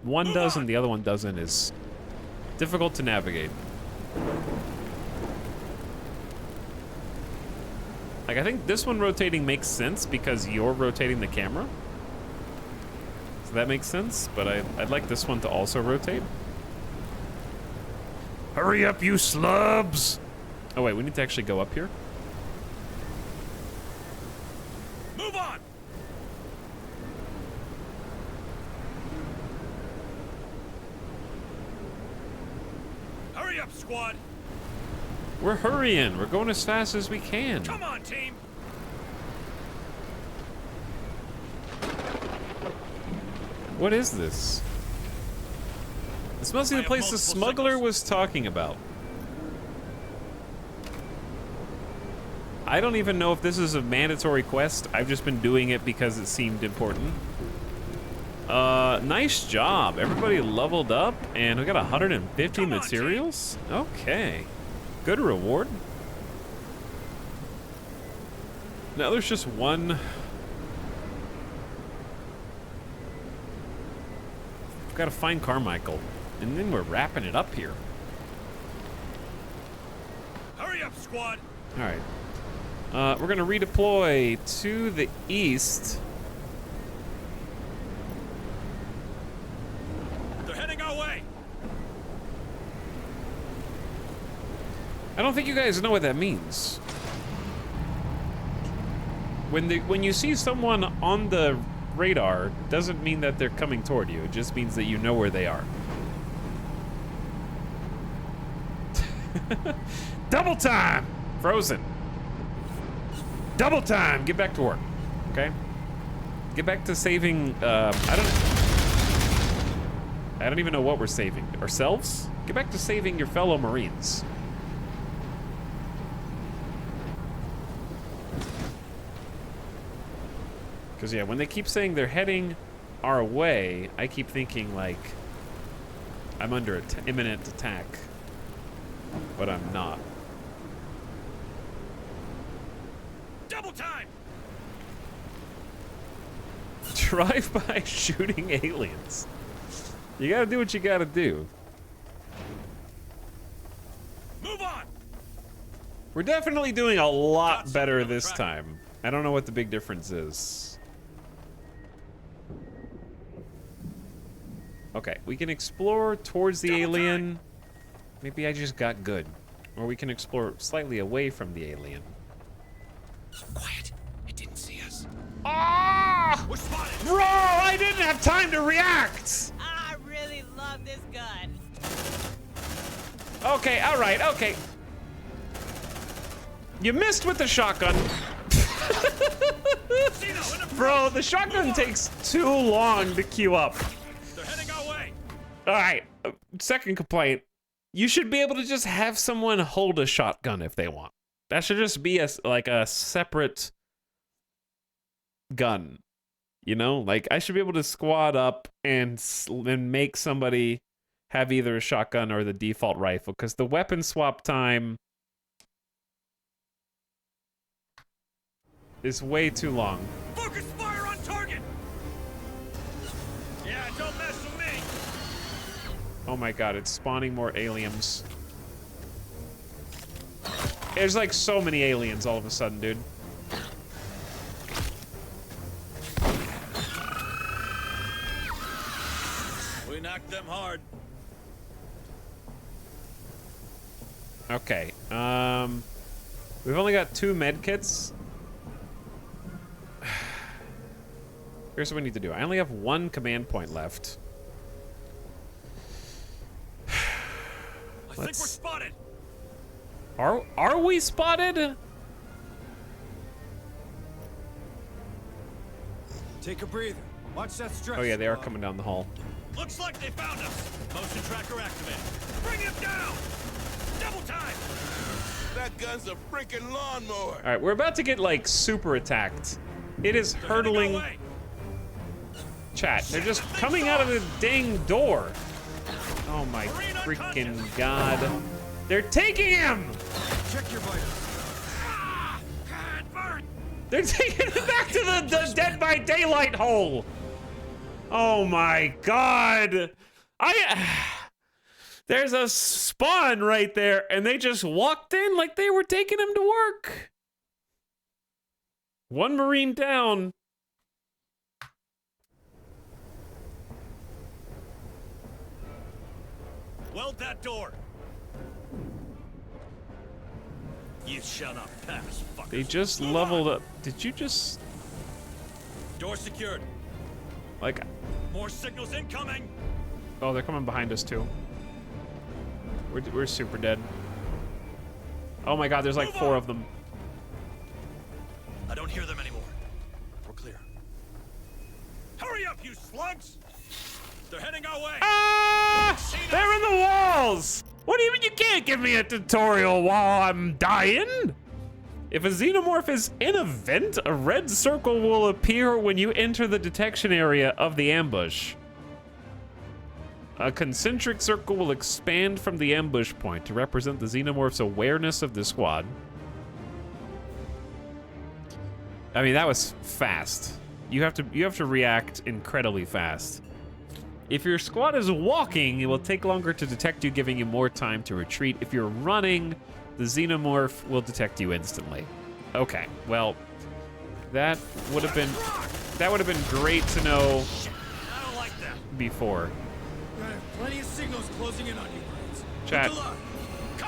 one does and the other one doesn't is difficult to navigate. Like, I think this one rotating makes sense because you're rotating the camera. So that makes sense, but I'd like this one to also rotate. Hurry up, you slubs! Oh wait, we need to actually go up here. Move on! Hurry up, squad! We're hurrying. We're going as fast as we can. Come on, team! What is this? This must be the place the smuggler was talking about. I don't even know if this is a mandatory quest. I've just been doing it because it seemed important. Nice job. Everybody leveled up, and we got 150 materials? Okay. Good reward. Now there's just one. We've got to find Carmichael, and then we're wrapping it up here. Hurry up, squad! All right. We're gonna redeploy to the east. They're heading our way. I don't think you guys know what that means. When you see someone on the radar, doesn't mean that they're coming toward you. It just means that you know where they are. Double time! Frozen. Double time! Get back to work. Okay? Get back to saving, I don't even know what we're saving. Ourselves? Get back to saving your fellow Marines. Because, yeah, when they keep saying they're heading our way, I keep thinking, like, I'm under imminent attack. But I'm not. Double time! Drive-by shooting aliens. You gotta do what you gotta do. Move on! We're definitely doing a lot better this time. I don't know what the big difference is. Okay, we can explore towards the alien. Maybe I just got good. Or we can explore slightly away from the alien. Quiet. It didn't see us. Ah! We're spotted! Bro, I didn't have time to react! I really love this gun. Okay, alright, okay. You missed with the shotgun. Bro, the shotgun takes too long to queue up. They're heading our way. Alright, second complaint. You should be able to just have someone hold a shotgun if they want. That should just be like a separate gun. You know? Like, I should be able to squad up and make somebody have either a shotgun or the default rifle, because the weapon swap time is way too long. Focus fire on target! Yeah, don't mess with me! Oh my god, it's spawning more aliens. There's like so many aliens all of a sudden, dude. We knocked them hard. Okay, we've only got 2 med kits. Here's what we need to do. I only have 1 command point left. I think we're spotted. Are we spotted? Take a breather. Watch that stretch. Oh yeah, they are coming down the hall. Looks like they found us. Motion tracker activated. Bring him down. Double time. That gun's a freaking lawnmower. All right, we're about to get like super attacked. It is hurtling. Chat, they're just coming out of the dang door. Oh my freaking god. They're taking him! Check your vitals. They're taking him back to the Dead by Daylight hole. Oh my god. There's a spawn right there, and they just walked in like they were taking him to work. 1 Marine down. Weld that door. You shall not pass, fuckers. They just leveled up. Did you just... Door secured. Like... More signals incoming. Oh, they're coming behind us too. We're super dead. Oh my god, there's like 4 of them. I don't hear them anymore. We're clear. Hurry up, you slugs! They're heading our way. Ah! They're in the walls! What do you mean you can't give me a tutorial while I'm dying? If a xenomorph is in a vent, a red circle will appear when you enter the detection area of the ambush. A concentric circle will expand from the ambush point to represent the xenomorph's awareness of the squad. I mean, that was fast. You have to react incredibly fast. If your squad is walking, it will take longer to detect you, giving you more time to retreat. If you're running, the xenomorph will detect you instantly. Okay, well, that would have been great to know before. Plenty of signals closing in on you, Marines. Chat,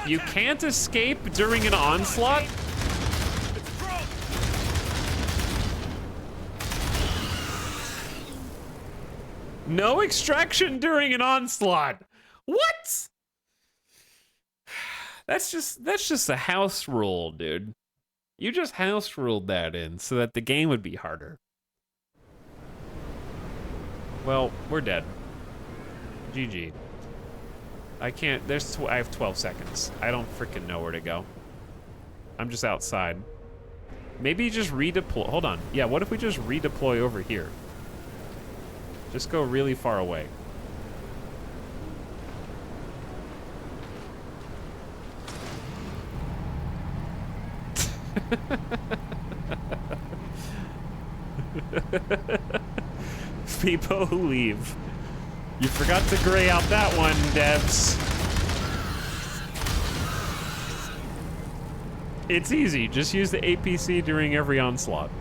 you can't escape during an onslaught? No extraction during an onslaught. What? That's just a house rule, dude. You just house ruled that in so that the game would be harder. Well, we're dead. GG. I can't, I have 12 seconds. I don't freaking know where to go. I'm just outside. Maybe just redeploy, hold on. Yeah, what if we just redeploy over here? Just go really far away. People who leave. You forgot to gray out that one, devs. It's easy. Just use the APC during every onslaught.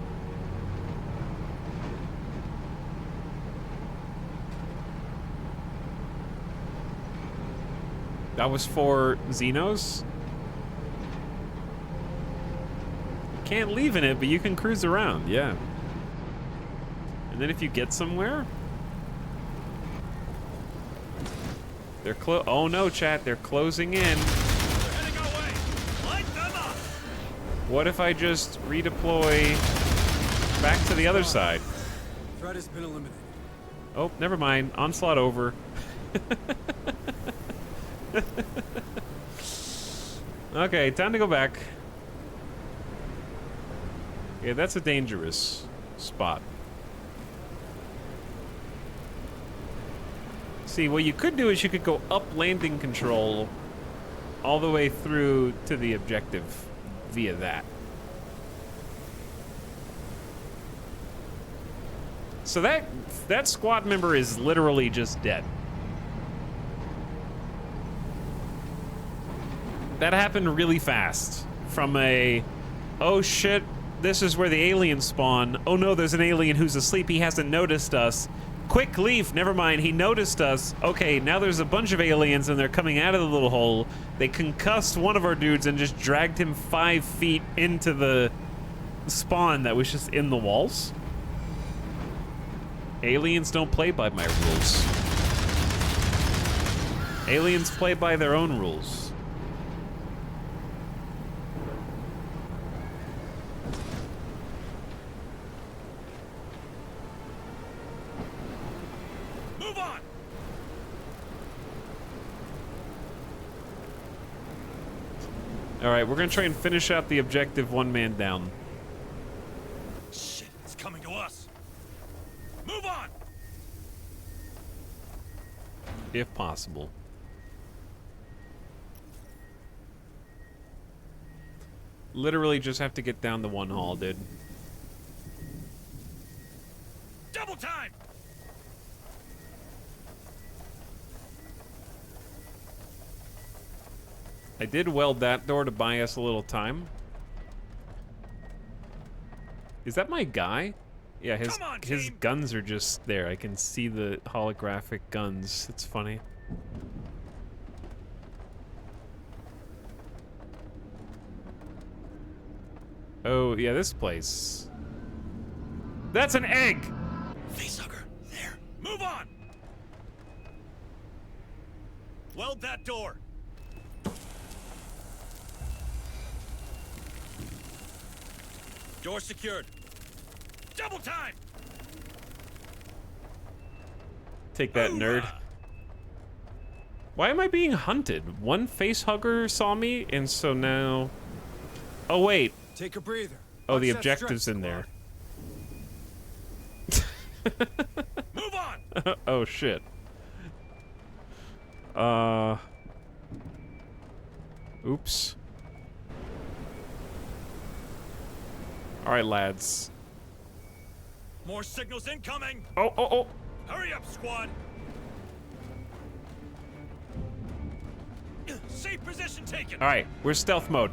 That was for Xenos? Can't leave in it, but you can cruise around, yeah. And then if you get somewhere... They're oh no, chat, they're closing in. What if I just redeploy back to the other side? Threat has been eliminated. Oh, never mind. Onslaught over. Okay, time to go back. Yeah, that's a dangerous spot. See, what you could do is you could go up landing control all the way through to the objective via that. So that squad member is literally just dead. That happened really fast. From a, oh shit, this is where the aliens spawn. Oh no, there's an alien who's asleep, he hasn't noticed us. Quick, leave, never mind, he noticed us. Okay, now there's a bunch of aliens and they're coming out of the little hole. They concussed one of our dudes and just dragged him 5 feet into the spawn that was just in the walls. Aliens don't play by my rules. Aliens play by their own rules. Alright, we're gonna try and finish out the objective one man down. Shit, it's coming to us. Move on! If possible. Literally just have to get down the one hall, dude. Double time! I did weld that door to buy us a little time. Is that my guy? Yeah, his guns are just there. I can see the holographic guns. It's funny. Oh, yeah, this place. That's an egg! Facehugger, there. Move on! Weld that door. Door secured. Double time! Take that, nerd. Why am I being hunted? One facehugger saw me, and so now... Oh, wait. Take a breather. Oh, the objective's in there. Move on! Oh, shit. Oops. Alright, lads. More signals incoming! Oh, oh, oh. Hurry up, squad! Safe position taken! All right, we're stealth mode.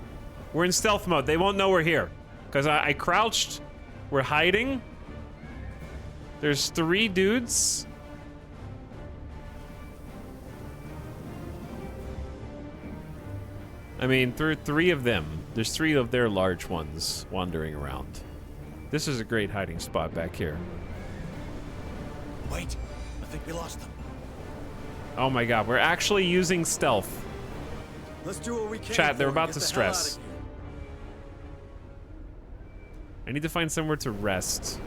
We're in stealth mode. They won't know we're here. Because I crouched. We're hiding. There's 3 dudes. I mean, 3 of them. There's 3 of their large ones wandering around. This is a great hiding spot back here. Wait, I think we lost them. Oh my god, we're actually using stealth. Let's do what we can. Chat, they're Thor, about get to the hell stress. outta here. I need to find somewhere to rest.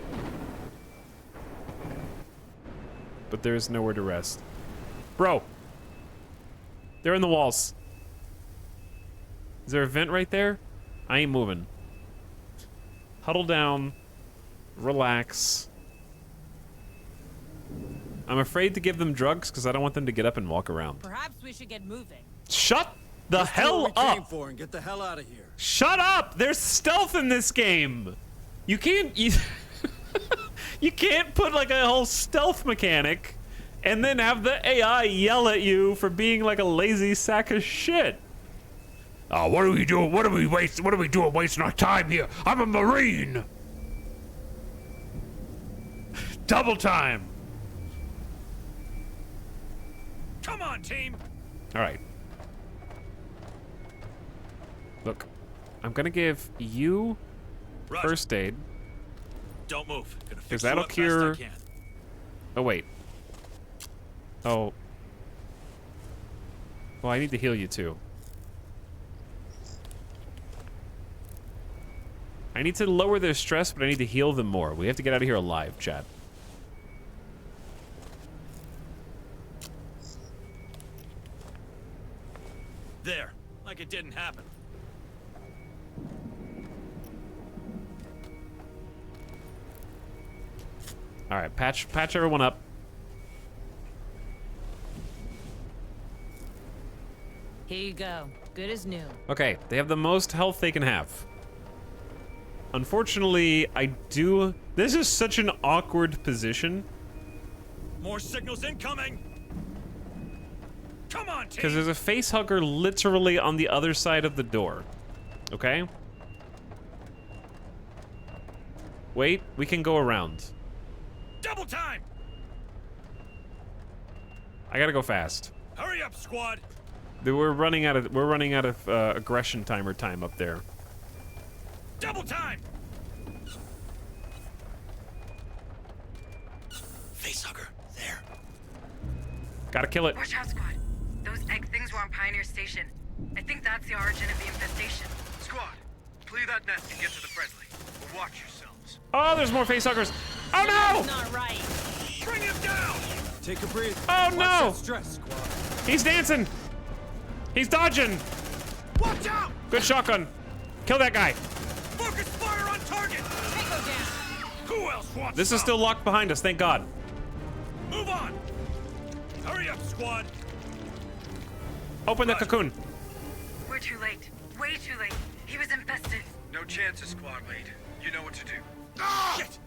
But there's nowhere to rest. Bro! They're in the walls. Is there a vent right there? I ain't moving. Huddle down. Relax. I'm afraid to give them drugs because I don't want them to get up and walk around. Perhaps we should get moving. Shut the Let's do hell what we came up! for and get the hell out of here. Shut up! There's stealth in this game! You can't... You can't put like a whole stealth mechanic and then have the AI yell at you for being like a lazy sack of shit. Oh, what are we doing? What are we doing wasting our time here? I'm a Marine! Double time! Come on, team! Alright. Look, I'm gonna give you Roger. first aid. Don't move. Gonna fix Because you that'll up cure... best I can. Oh, wait. Oh. Well, I need to heal you too. I need to lower their stress, but I need to heal them more. We have to get out of here alive, chat. There, like it didn't happen. All right, patch everyone up. Here you go. Good as new. Okay, they have the most health they can have. Unfortunately, this is such an awkward position. More signals incoming! Come on, team! Because there's a face hugger literally on the other side of the door. Okay? Wait, we can go around. Double time! I gotta go fast. Hurry up, squad! We're running out of aggression timer time up there. Double time! Facehugger, there. Gotta kill it. Watch out, squad. Those egg things were on Pioneer Station. I think that's the origin of the infestation. Squad, clear that nest and get to the friendly. But watch yourselves. Oh, there's more facehuggers. Oh no! Not right. Bring him down! Take a breath. Oh Watch no! that stress, squad. He's dancing. He's dodging. Watch out! Good shotgun. Kill that guy. Focus fire on target! Tango down. Who else wants This is some? still locked behind us, thank God. Move on! Hurry up, squad! Open the cocoon. We're too late. Way too late. He was infested. No chances, squad lead. You know what to do. Shit!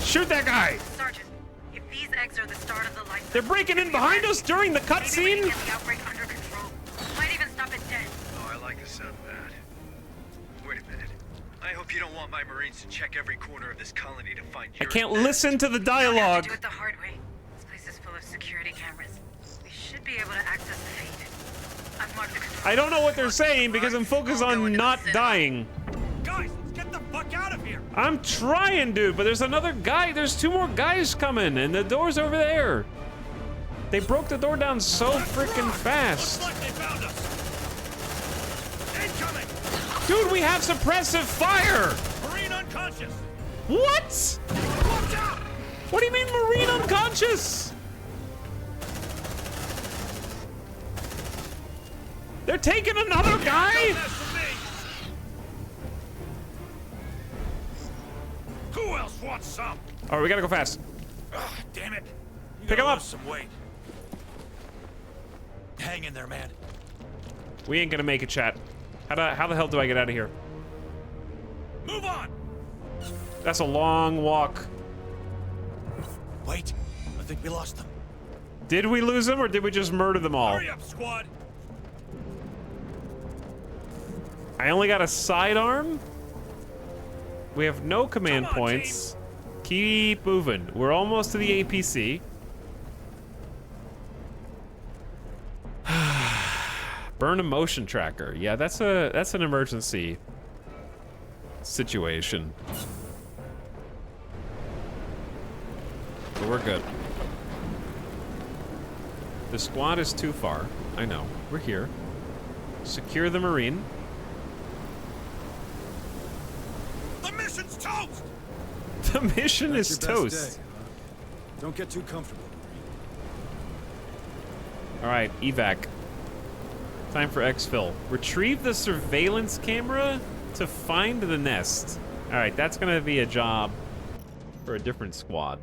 Shoot that guy. Sergeant, if these eggs are the start of the life They're breaking in behind us during the maybe we can cutscene. get the outbreak under control. Might even stop it dead. Oh, I like the sound of that. Wait a minute. I hope you don't want my Marines to check every corner of this colony to find I your can't nest. listen to the We have dialogue. to do it the hard way. This place is full of security cameras. We should be able to access the feed. I've marked the control. I don't know what they're saying because I'm focused on not dying. Guys, let's get the fuck out of here! I'm trying, dude, but there's another guy. There's 2 more guys coming, and the door's over there. They broke the door down so freaking fast. Looks like they found us! Incoming! Dude, we have suppressive fire! Marine unconscious! What? Watch out! What do you mean Marine unconscious? They're taking another guy? Don't mess with me! Who else wants some? All right, we gotta go fast. Ah, damn it. You Pick gotta him up. lose some weight. Hang in there, man. We ain't gonna make it, chat. How the hell do I get out of here? Move on! That's a long walk. Wait, I think we lost them. Did we lose them or did we just murder them all? Hurry up, squad! I only got a sidearm. We have no command points. Keep moving. We're almost to the APC. Burn a motion tracker. Yeah, that's an emergency situation. But we're good. The squad is too far. I know. We're here. Secure the Marine. The mission's toast! The mission That's is your best toast. day, huh? Don't get too comfortable. All right, evac. Time for exfil. Retrieve the surveillance camera to find the nest. All right, that's gonna be a job for a different squad.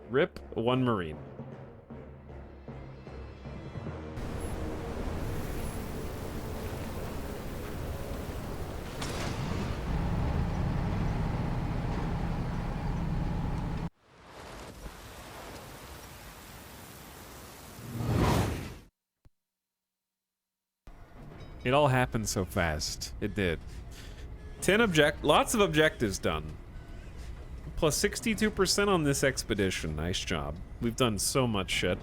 RIP 1 Marine. It all happened so fast. It did. Lots of objectives done. Plus 62% on this expedition. Nice job. We've done so much shit.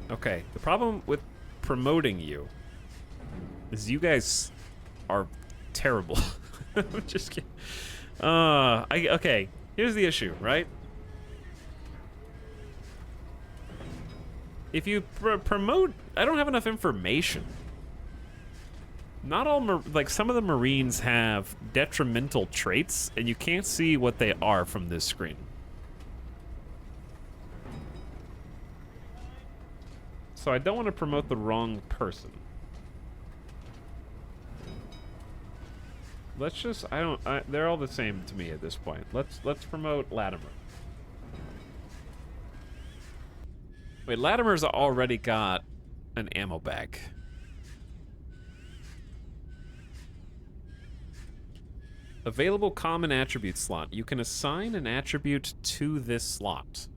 Okay, the problem with promoting you is you guys are terrible. I'm just kidding. Okay, here's the issue, right? If you promote, I don't have enough information. Not all, like some of the Marines have detrimental traits, and you can't see what they are from this screen. So I don't want to promote the wrong person. Let's just, they're all the same to me at this point. Let's promote Latimer. Wait, Latimer's already got an ammo bag. Available common attribute slot. You can assign an attribute to this slot.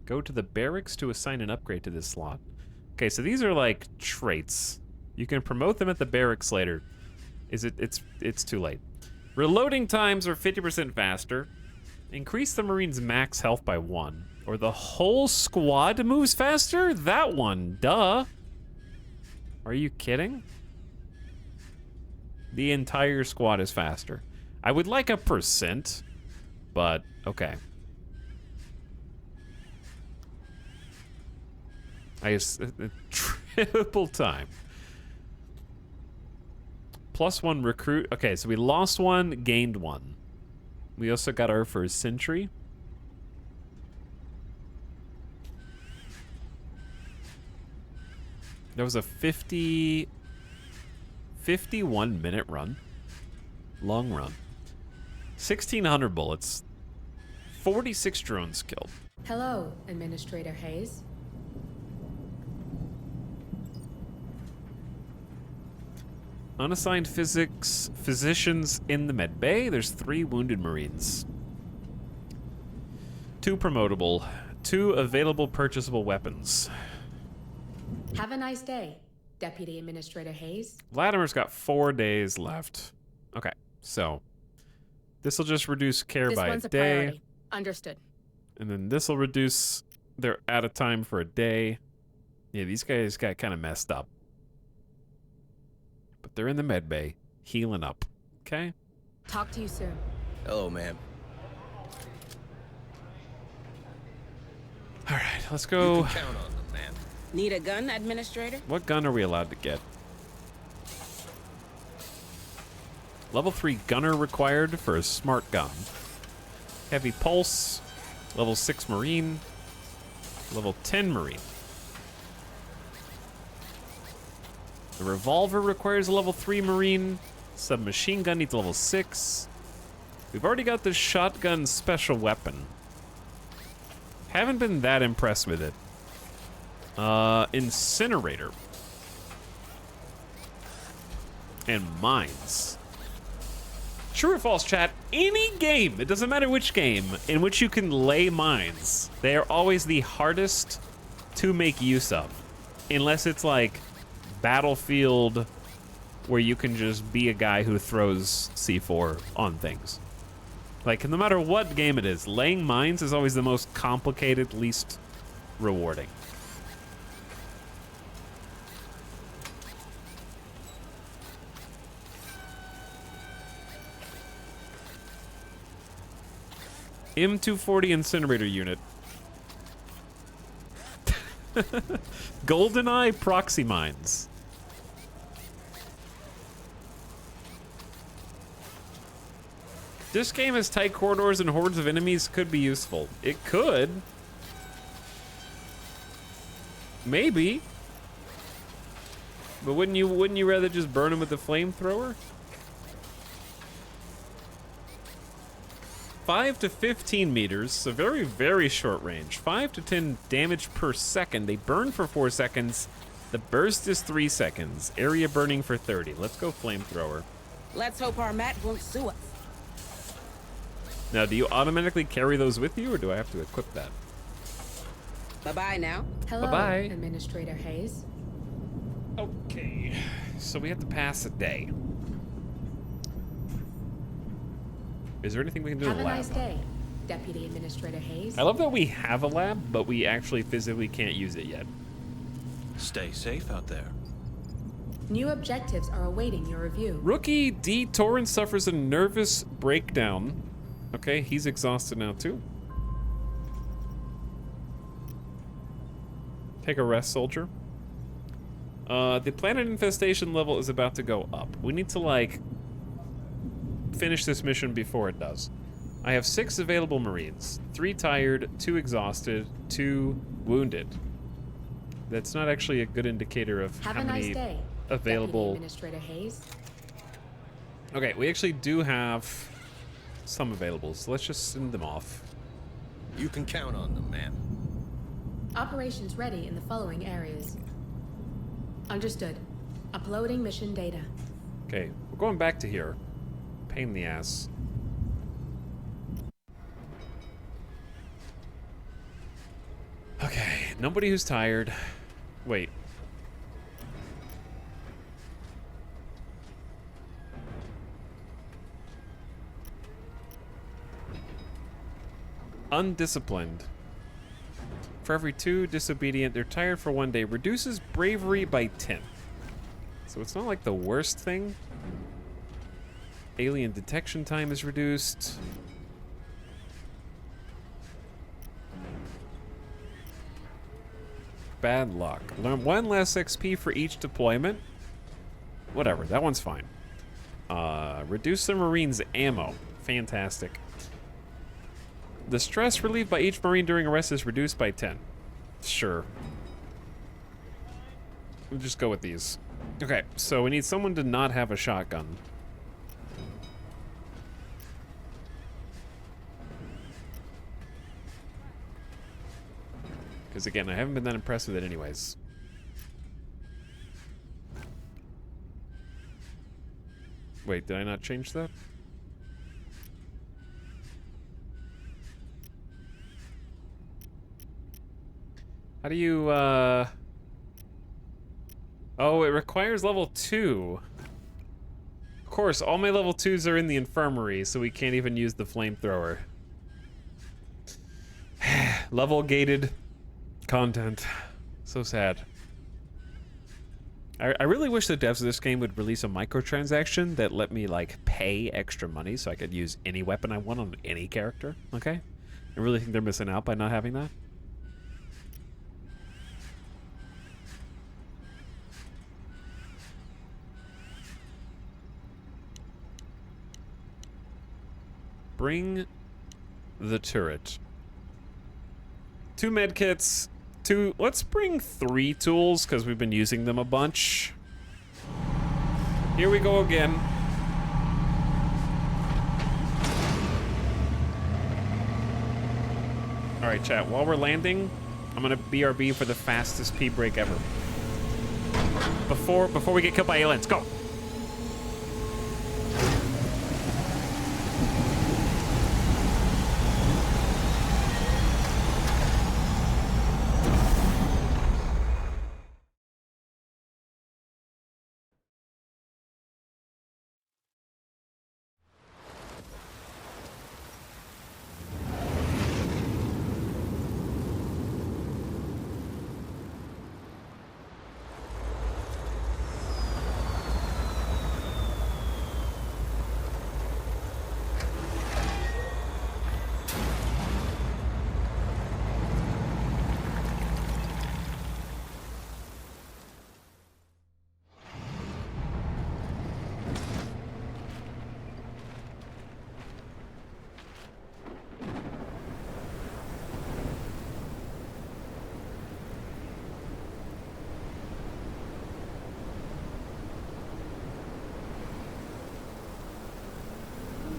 Go to the barracks to assign an upgrade to this slot. Okay, so these are like traits. You can promote them at the barracks later. It's too late. Reloading times are 50% faster. Increase the Marine's max health by 1. Or the whole squad moves faster? That one, duh. Are you kidding? The entire squad is faster. I would like a %, but okay. Triple time. +1 recruit. Okay, so we lost 1, gained 1. We also got our first sentry. That was a 51-minute run. Long run. 1,600 bullets. 46 drones killed. Hello, Administrator Hayes. Unassigned physicians in the med bay. There's 3 wounded Marines. 2 promotable. 2 available purchasable weapons. Have a nice day, Deputy Administrator Hayes. Latimer's got 4 days left. Okay, so this will just reduce care This by one's a a day. priority. Understood. And then this will reduce their out of time for a day. Yeah, these guys got kind of messed up. But they're in the med bay, healing up. Okay? Talk to you soon. Hello, ma'am. All right, let's go. You can count on them, ma'am. Need a gun, Administrator? What gun are we allowed to get? Level 3 gunner required for a smart gun. Heavy pulse. Level 6 Marine. Level 10 Marine. The revolver requires a level 3 Marine. Submachine gun needs a level 6. We've already got the shotgun special weapon. Haven't been that impressed with it. Incinerator. And mines. True or false, chat? Any game, it doesn't matter which game, in which you can lay mines, they are always the hardest to make use of. Unless it's like Battlefield, where you can just be a guy who throws C4 on things. Like, no matter what game it is, laying mines is always the most complicated, least rewarding. M240 incinerator unit. GoldenEye proxy mines. This game has tight corridors and hordes of enemies could be useful. It could. Maybe. But wouldn't you rather just burn them with the flamethrower? 5 to 15 meters, so very, very short range. 5 to 10 damage per second. They burn for 4 seconds. The burst is 3 seconds. Area burning for 30. Let's go flamethrower. Let's hope our mat won't sue us. Now, do you automatically carry those with you, or do I have to equip that? Bye-bye now. Hello, Bye-bye. Administrator Hayes. Okay, so we have to pass a day. Is there anything we can do in Have the a lab? nice day, Deputy Administrator Hayes. I love that we have a lab, but we actually physically can't use it yet. Stay safe out there. New objectives are awaiting your review. Rookie D. Torrance suffers a nervous breakdown. Okay, he's exhausted now too. Take a rest, soldier. The planet infestation level is about to go up. We need to, like, finish this mission before it does. I have 6 available Marines. 3 tired, 2 exhausted, 2 wounded. That's not actually a good indicator of Have how a many nice day, available... Deputy Administrator Hayes. Okay, we actually do have some available, so let's just send them off. You can count on them, man. Operations ready in the following areas. Understood. Uploading mission data. Okay, we're going back to here. Pain in the ass. Okay, nobody who's tired. Wait. Undisciplined. For every 2 disobedient, they're tired for 1 day. Reduces bravery by 10. So it's not like the worst thing. Alien detection time is reduced. Bad luck. Learn 1 less XP for each deployment. Whatever, that one's fine. Reduce the Marine's ammo. Fantastic. The stress relieved by each Marine during a rest is reduced by 10. Sure. We'll just go with these. Okay, so we need someone to not have a shotgun. Because again, I haven't been that impressed with it anyways. Wait, did I not change that? How do you, Oh, it requires level 2. Of course, all my level 2s are in the infirmary, so we can't even use the flamethrower. Level gated content. So sad. I really wish the devs of this game would release a microtransaction that let me, like, pay extra money so I could use any weapon I want on any character, okay? I really think they're missing out by not having that. Bring the turret. 2 medkits. 2. Let's bring 3 tools because we've been using them a bunch. Here we go again. All right, chat. While we're landing, I'm gonna BRB for the fastest pee break ever. Before we get killed by aliens, go.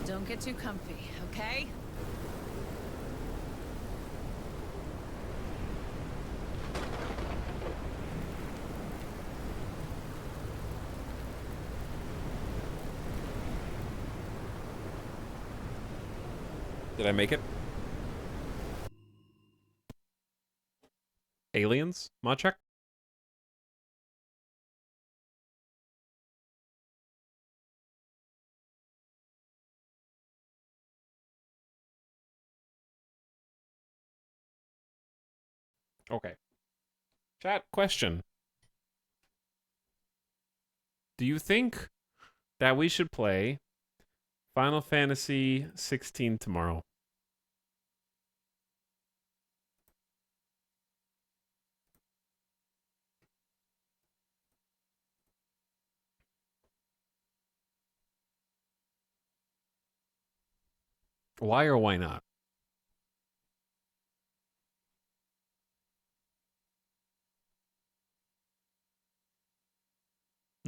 Don't get too comfy, okay? Did I make it? Aliens? Mod check? Okay. Chat, question. Do you think that we should play Final Fantasy 16 tomorrow? Why or why not?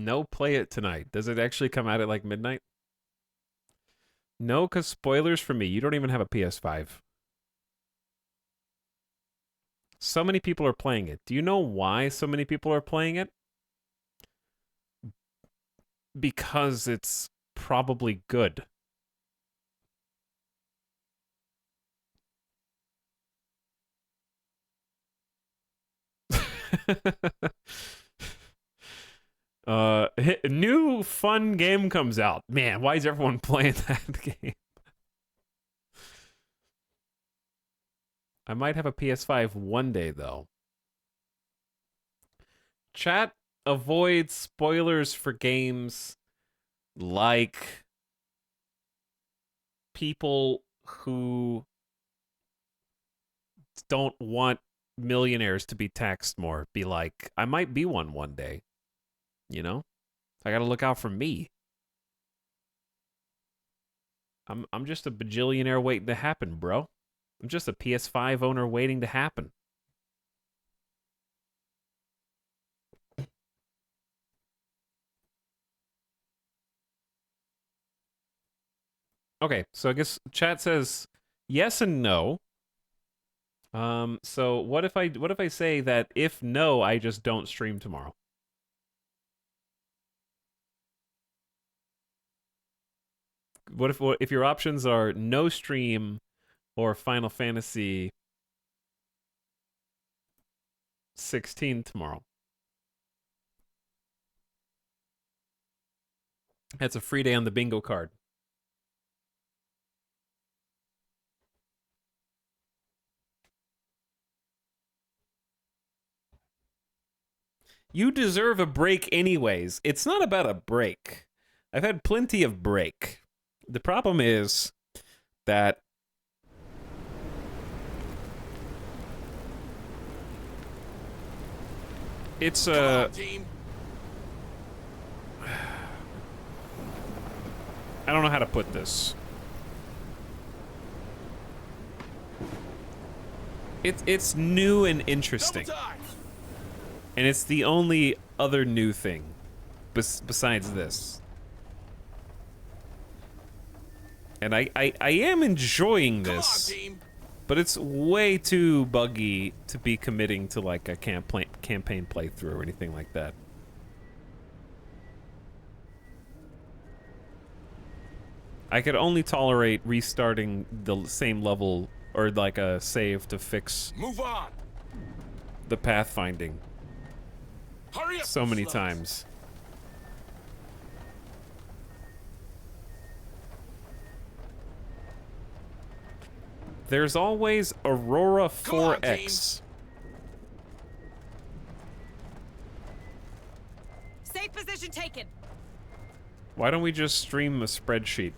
No, play it tonight. Does it actually come out at like midnight? No, because spoilers for me. You don't even have a PS5. So many people are playing it. Do you know why so many people are playing it? Because it's probably good. New fun game comes out. Man, why is everyone playing that game? I might have a PS5 one day, though. Chat, avoid spoilers for games like people who don't want millionaires to be taxed more. Be like, I might be one day. You know? I gotta look out for me. I'm just a bajillionaire waiting to happen, bro. I'm just a PS5 owner waiting to happen. Okay, so I guess chat says yes and no. So what if I say that if no, I just don't stream tomorrow? What if your options are no stream or Final Fantasy 16 tomorrow? That's a free day on the bingo card. You deserve a break anyways. It's not about a break. I've had plenty of break. The problem is that it's I don't know how to put this. It's new and interesting. And it's the only other new thing besides this. And I am enjoying this. But it's way too buggy to be committing to like a campaign playthrough or anything like that. I could only tolerate restarting the same level or like a save to fix Move on. the pathfinding Hurry up, so many sluts. times. There's always Aurora 4X. Safe position taken. Why don't we just stream a spreadsheet?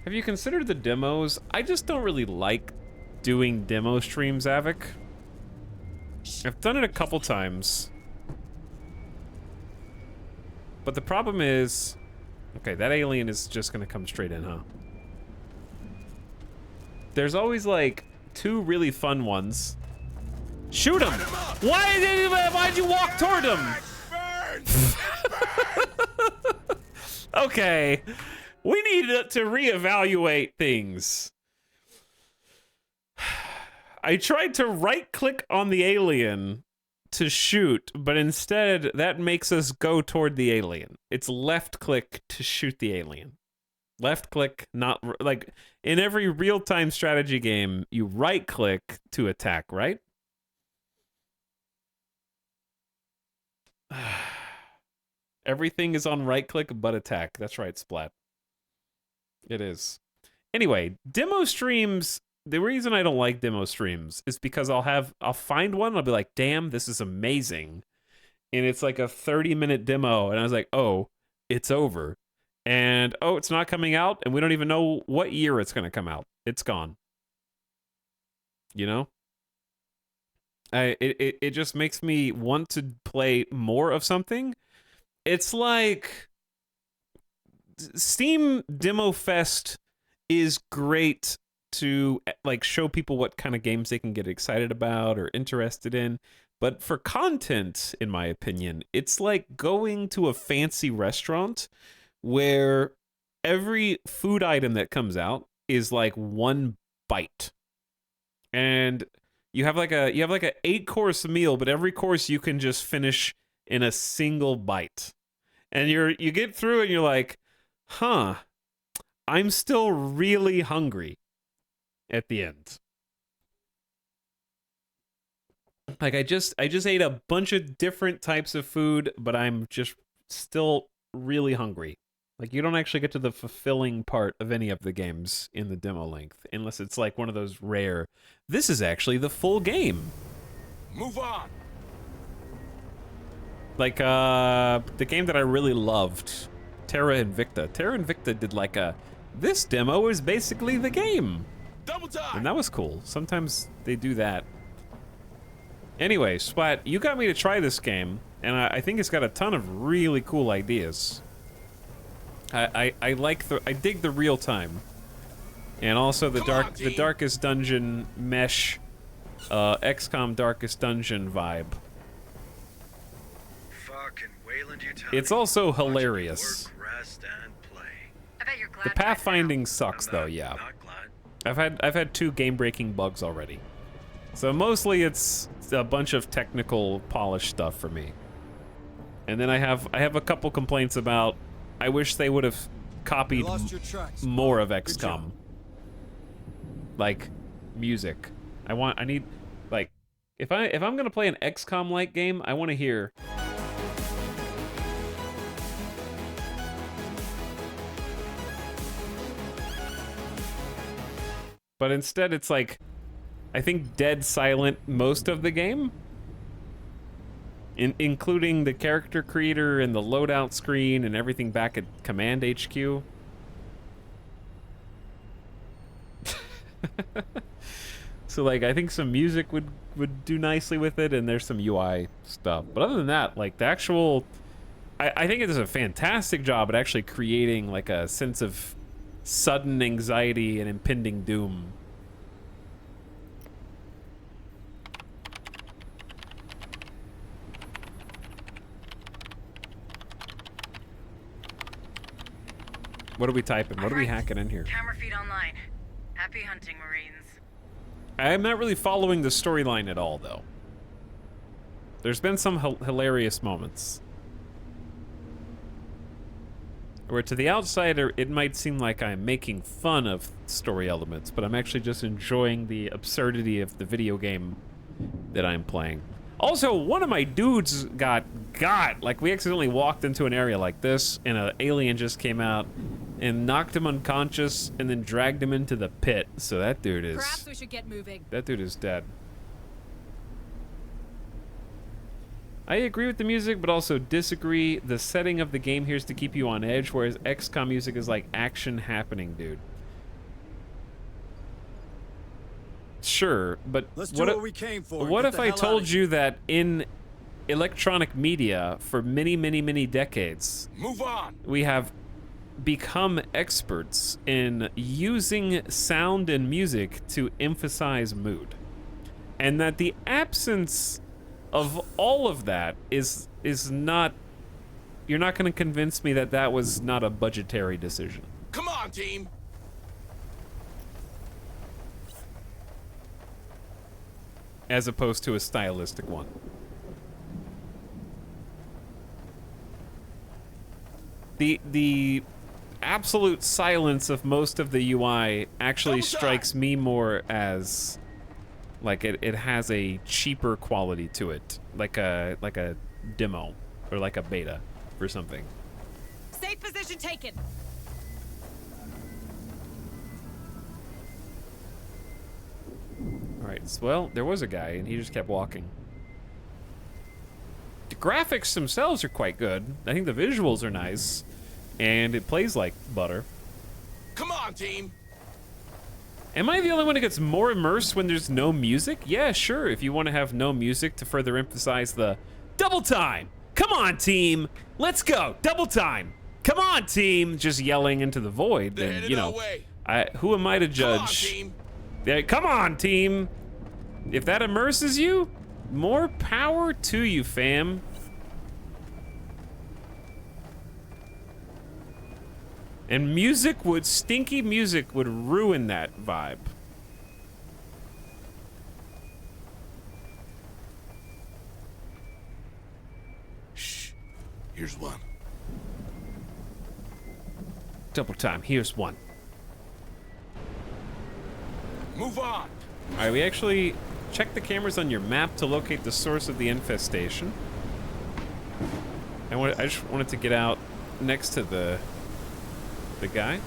Have you considered the demos? I just don't really like doing demo streams, Avic. I've done it a couple times. But the problem is... Okay, that alien is just gonna come straight in, huh? There's always, like, 2 really fun ones. Shoot him! Why'd you walk toward him? Okay. We need to reevaluate things. I tried to right-click on the alien to shoot, but instead that makes us go toward the alien. It's left-click to shoot the alien. Left-click, not... Like, in every real-time strategy game, you right-click to attack, right? Everything is on right-click but attack. That's right, Splat. It is. Anyway, demo streams, the reason I don't like demo streams is because I'll find one and I'll be like, damn, this is amazing. And it's like a 30-minute demo, and I was like, oh, it's over. And, oh, it's not coming out, and we don't even know what year it's going to come out. It's gone. You know? It just makes me want to play more of something. It's like... Steam Demo Fest is great to like show people what kind of games they can get excited about or interested in, but for content, in my opinion, it's like going to a fancy restaurant where every food item that comes out is like one bite, and you have like a 8-course meal, but every course you can just finish in a single bite, and you get through and you're like, huh, I'm still really hungry at the end. Like I just ate a bunch of different types of food, but I'm just still really hungry. Like you don't actually get to the fulfilling part of any of the games in the demo length, unless it's like one of those rare, this is actually the full game. Move on. Like the game that I really loved, Terra Invicta. Terra Invicta did like this demo is basically the game. Double time. And that was cool. Sometimes they do that. Anyway, Splat, you got me to try this game, and I think it's got a ton of really cool ideas. I dig the real time, and also the Darkest Dungeon mesh, XCOM Darkest Dungeon vibe. It's also hilarious. The pathfinding sucks though, yeah. I've had 2 game-breaking bugs already. So mostly it's a bunch of technical polish stuff for me. And then I have a couple complaints about I wish they would have copied more of XCOM. Like music. I need like if I'm going to play an XCOM-like game, I want to hear but instead it's like, I think dead silent most of the game. Including the character creator and the loadout screen and everything back at Command HQ. So like, I think some music would do nicely with it, and there's some UI stuff. But other than that, like the actual, I think it does a fantastic job at actually creating like a sense of sudden anxiety and impending doom. What are we typing? What are we hacking in here? Camera feed online. Happy hunting, Marines. I'm not really following the storyline at all, though. There's been some hilarious moments. Where to the outsider, it might seem like I'm making fun of story elements, but I'm actually just enjoying the absurdity of the video game that I'm playing. Also, one of my dudes got, like, we accidentally walked into an area like this, and an alien just came out and knocked him unconscious and then dragged him into the pit. So that dude is... Perhaps we should get moving. That dude is dead. I agree with the music, but also disagree. The setting of the game here is to keep you on edge, whereas XCOM music is like action happening, dude. Sure, but Let's do what we came for. What if I told you that in electronic media for many, many, many decades, Move on. we have become experts in using sound and music to emphasize mood, and that the absence of all of that is not... You're not going to convince me that that was not a budgetary decision. Come on, team. As opposed to a stylistic one. The absolute silence of most of the UI actually strikes me more as like it has a cheaper quality to it, like a demo or like a beta for something. Safe position taken. All right, well, there was a guy and he just kept walking. The graphics themselves are quite good. I think the visuals are nice, and it plays like butter. Come on, team. Am I the only one who gets more immersed when there's no music? Yeah, sure, if you want to have no music to further emphasize the double time. Come on, team. Let's go. Double time. Come on, team. Just yelling into the void. Then, you know, who am I to judge? Yeah, come on, team. If that immerses you, more power to you, fam. And stinky music would ruin that vibe. Shh. Here's one. Double time, here's one. Move on. All right, we actually checked the cameras on your map to locate the source of the infestation. I just wanted to get out next to the guy.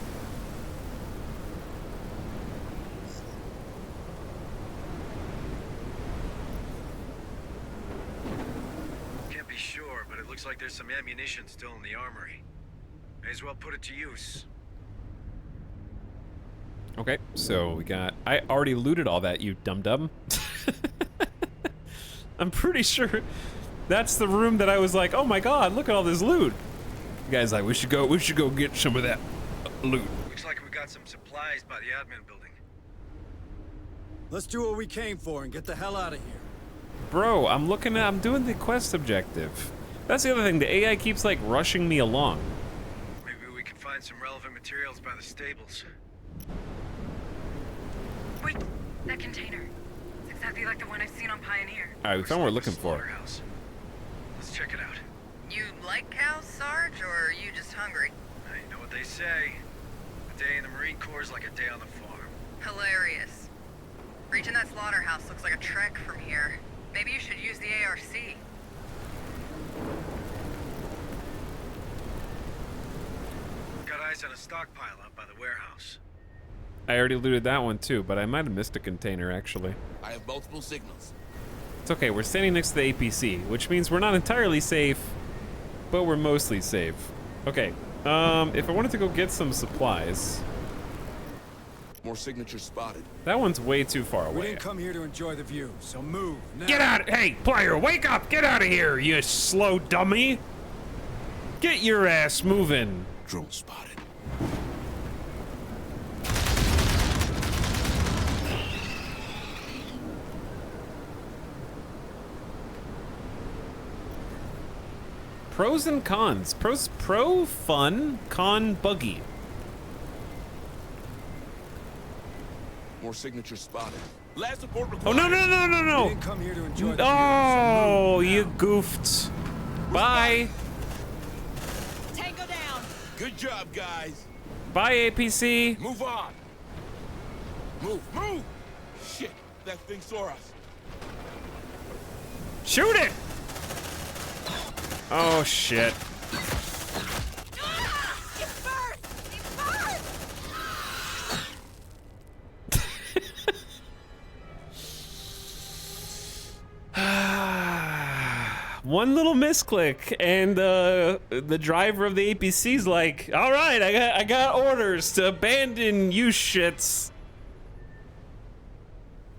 Can't be sure, but it looks like there's some ammunition still in the armory. May as well put it to use. Okay, so we got... I already looted all that, you dum-dum. I'm pretty sure that's the room that I was like, oh my god, look at all this loot. The guy's like, we should go get some of that loot. Looks like we got some supplies by the admin building. Let's do what we came for and get the hell out of here. Bro, I'm doing the quest objective. That's the other thing, the AI keeps like rushing me along. Maybe we can find some relevant materials by the stables. Wait, that container. It's exactly like the one I've seen on Pioneer. Alright, we found what we're looking for. Let's check it out. You like cows, Sarge, or are you just hungry? You know what they say. A day in the Marine Corps is like a day on the farm. Hilarious. Reaching that slaughterhouse looks like a trek from here. Maybe you should use the ARC. Got eyes on a stockpile out by the warehouse. I already looted that one too, but I might have missed a container actually. I have multiple signals. It's okay, we're standing next to the APC, which means we're not entirely safe, but we're mostly safe. Okay, if I wanted to go get some supplies... More signatures spotted. That one's way too far We away. didn't come here to enjoy the view, so move now. Get out! Hey, player, wake up! Get out of here, you slow dummy! Get your ass moving! Drone spotted. Pros and cons. Pro, fun, con, buggy. More signatures spotted. Last support Oh, no, no, no, no, no. We didn't come here to enjoy the Oh, view, so you move goofed. Bye. Tango down. Good job, guys. Bye, APC. Move on. Move, move. Shit, that thing saw us. Shoot it. Oh, shit. One little misclick, and the driver of the APC's like, "All right, I got orders to abandon you shits."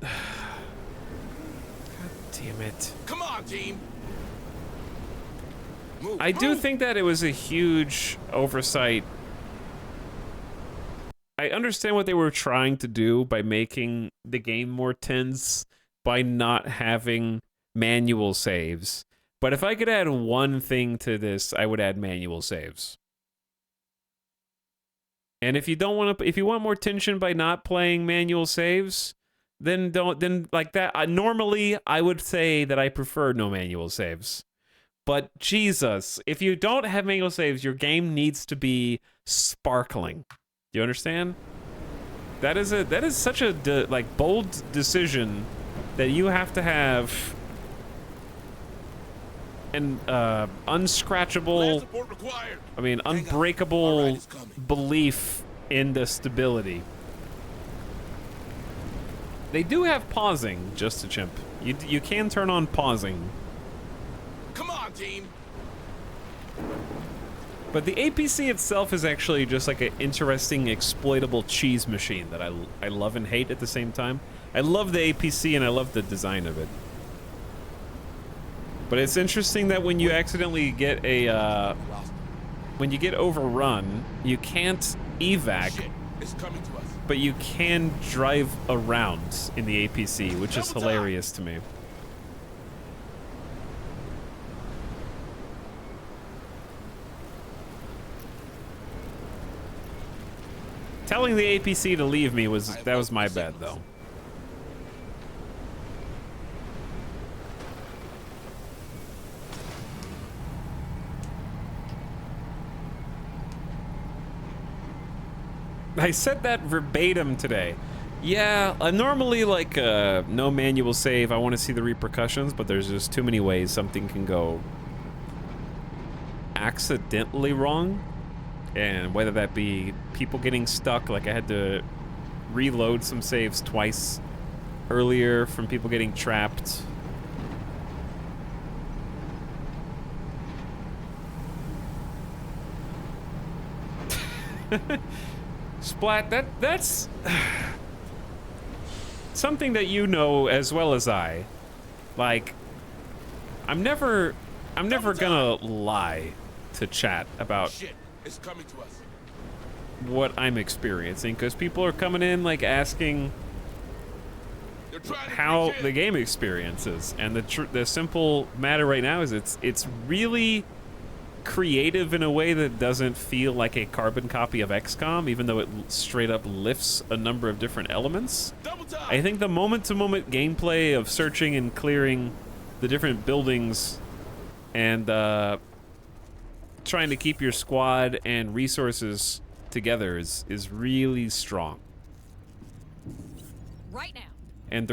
God damn it! Come on, team. Move, I do move. think that it was a huge oversight. I understand what they were trying to do by making the game more tense by not having manual saves. But if I could add one thing to this, I would add manual saves. And if you don't want to, if you want more tension by not playing manual saves, then don't, then like that. Normally, I would say that I prefer no manual saves. But Jesus, if you don't have manual saves, your game needs to be sparkling. Do you understand? That is such a like bold decision that you have to have an unscratchable, I mean unbreakable belief in the stability. They do have pausing, just a chimp. You can turn on pausing. Come on, team. But the APC itself is actually just like an interesting exploitable cheese machine that I love and hate at the same time. I love the APC and I love the design of it. But it's interesting that when you accidentally get a, when you get overrun, you can't evac, It's coming to us. but you can drive around in the APC, which is hilarious to me. Telling the APC to leave me was my bad though. I said that verbatim today. Yeah, I'm normally like no manual save. I want to see the repercussions, but there's just too many ways something can go accidentally wrong. And whether that be people getting stuck, like I had to reload some saves twice earlier from people getting trapped. Splat, that's something that you know as well as I. Like, I'm never gonna lie to chat about Shit, it's coming to us. what I'm experiencing, because people are coming in like asking how the game experience is, and the simple matter right now is it's really creative in a way that doesn't feel like a carbon copy of XCOM, even though it straight up lifts a number of different elements. I think the moment-to-moment gameplay of searching and clearing the different buildings and trying to keep your squad and resources together is really strong. Right now. And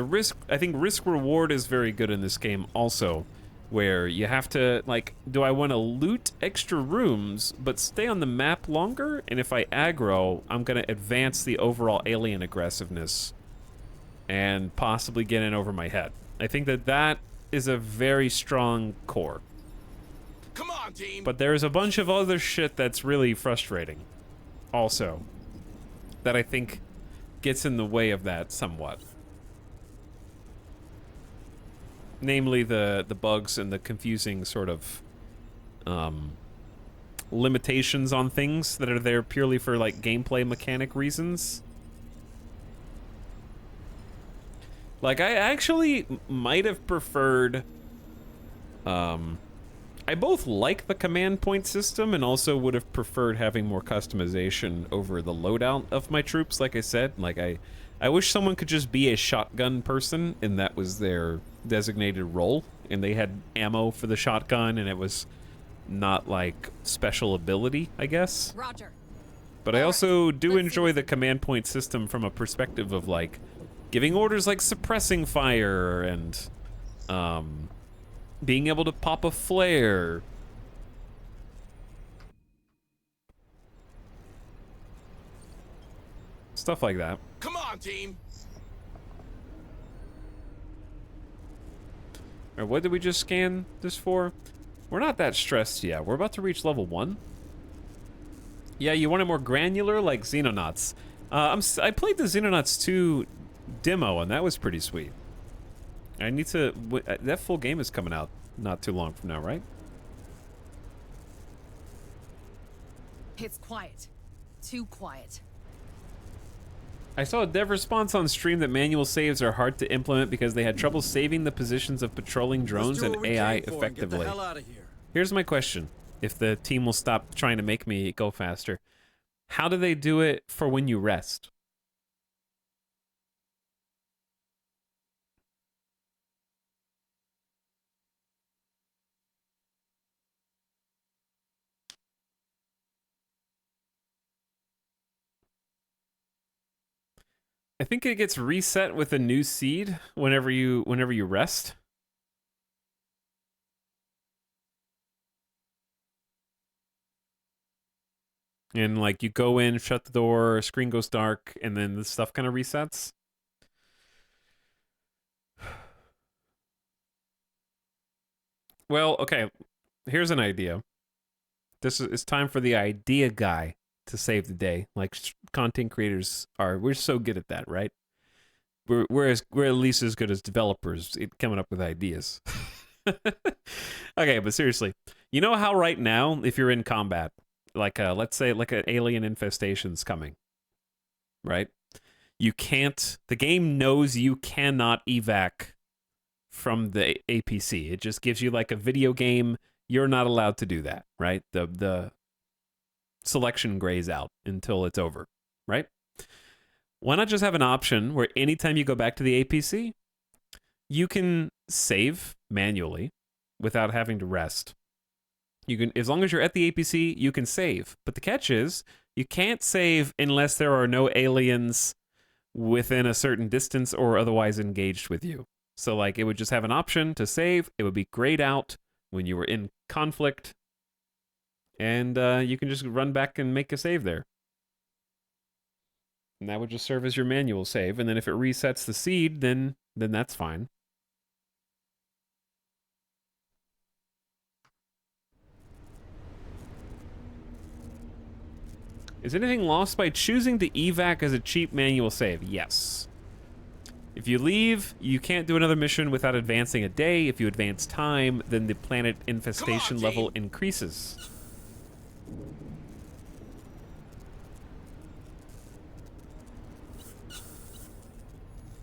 I think risk reward is very good in this game also, where you have to, like, do I want to loot extra rooms but stay on the map longer? And if I aggro, I'm going to advance the overall alien aggressiveness and possibly get in over my head. I think that is a very strong core. Come on, team. But there's a bunch of other shit that's really frustrating also that I think gets in the way of that somewhat. Namely the bugs and the confusing sort of limitations on things that are there purely for like gameplay mechanic reasons. Like I actually might have preferred I both like the command point system and also would have preferred having more customization over the loadout of my troops. Like I said, like I wish someone could just be a shotgun person and that was their designated role, and they had ammo for the shotgun and it was not like special ability, I guess. Roger. But I also do enjoy the command point system from a perspective of like giving orders like suppressing fire and being able to pop a flare. Stuff like that. Come on, team. Alright, what did we just scan this for? We're not that stressed yet. We're about to reach level 1. Yeah, you want it more granular, like Xenonauts. I played the Xenonauts 2 demo, and that was pretty sweet. I need to... that full game is coming out not too long from now, right? It's quiet. Too quiet. I saw a dev response on stream that manual saves are hard to implement because they had trouble saving the positions of patrolling drones and AI effectively. Get the hell out of here. Here's my question. If the team will stop trying to make me go faster. How do they do it for when you rest? I think it gets reset with a new seed whenever you rest. And like you go in, shut the door, screen goes dark, and then the stuff kind of resets. Well, okay. Here's an idea. It's time for the idea guy to save the day, like content creators are. We're so good at that, right? We're at least as good as developers at coming up with ideas. Okay, but seriously, you know how right now, if you're in combat, like let's say like an alien infestation's coming, right? You can't. The game knows you cannot evac from the APC. It just gives you like a video game. You're not allowed to do that, right? The selection grays out until it's over, right? Why not just have an option where anytime you go back to the APC, you can save manually without having to rest. You can, as long as you're at the APC, you can save. But the catch is, you can't save unless there are no aliens within a certain distance or otherwise engaged with you. So like it would just have an option to save. It would be grayed out when you were in conflict. And you can just run back and make a save there. And that would just serve as your manual save. And then if it resets the seed, then that's fine. Is anything lost by choosing to evac as a cheap manual save? Yes. If you leave, you can't do another mission without advancing a day. If you advance time, then the planet infestation level increases.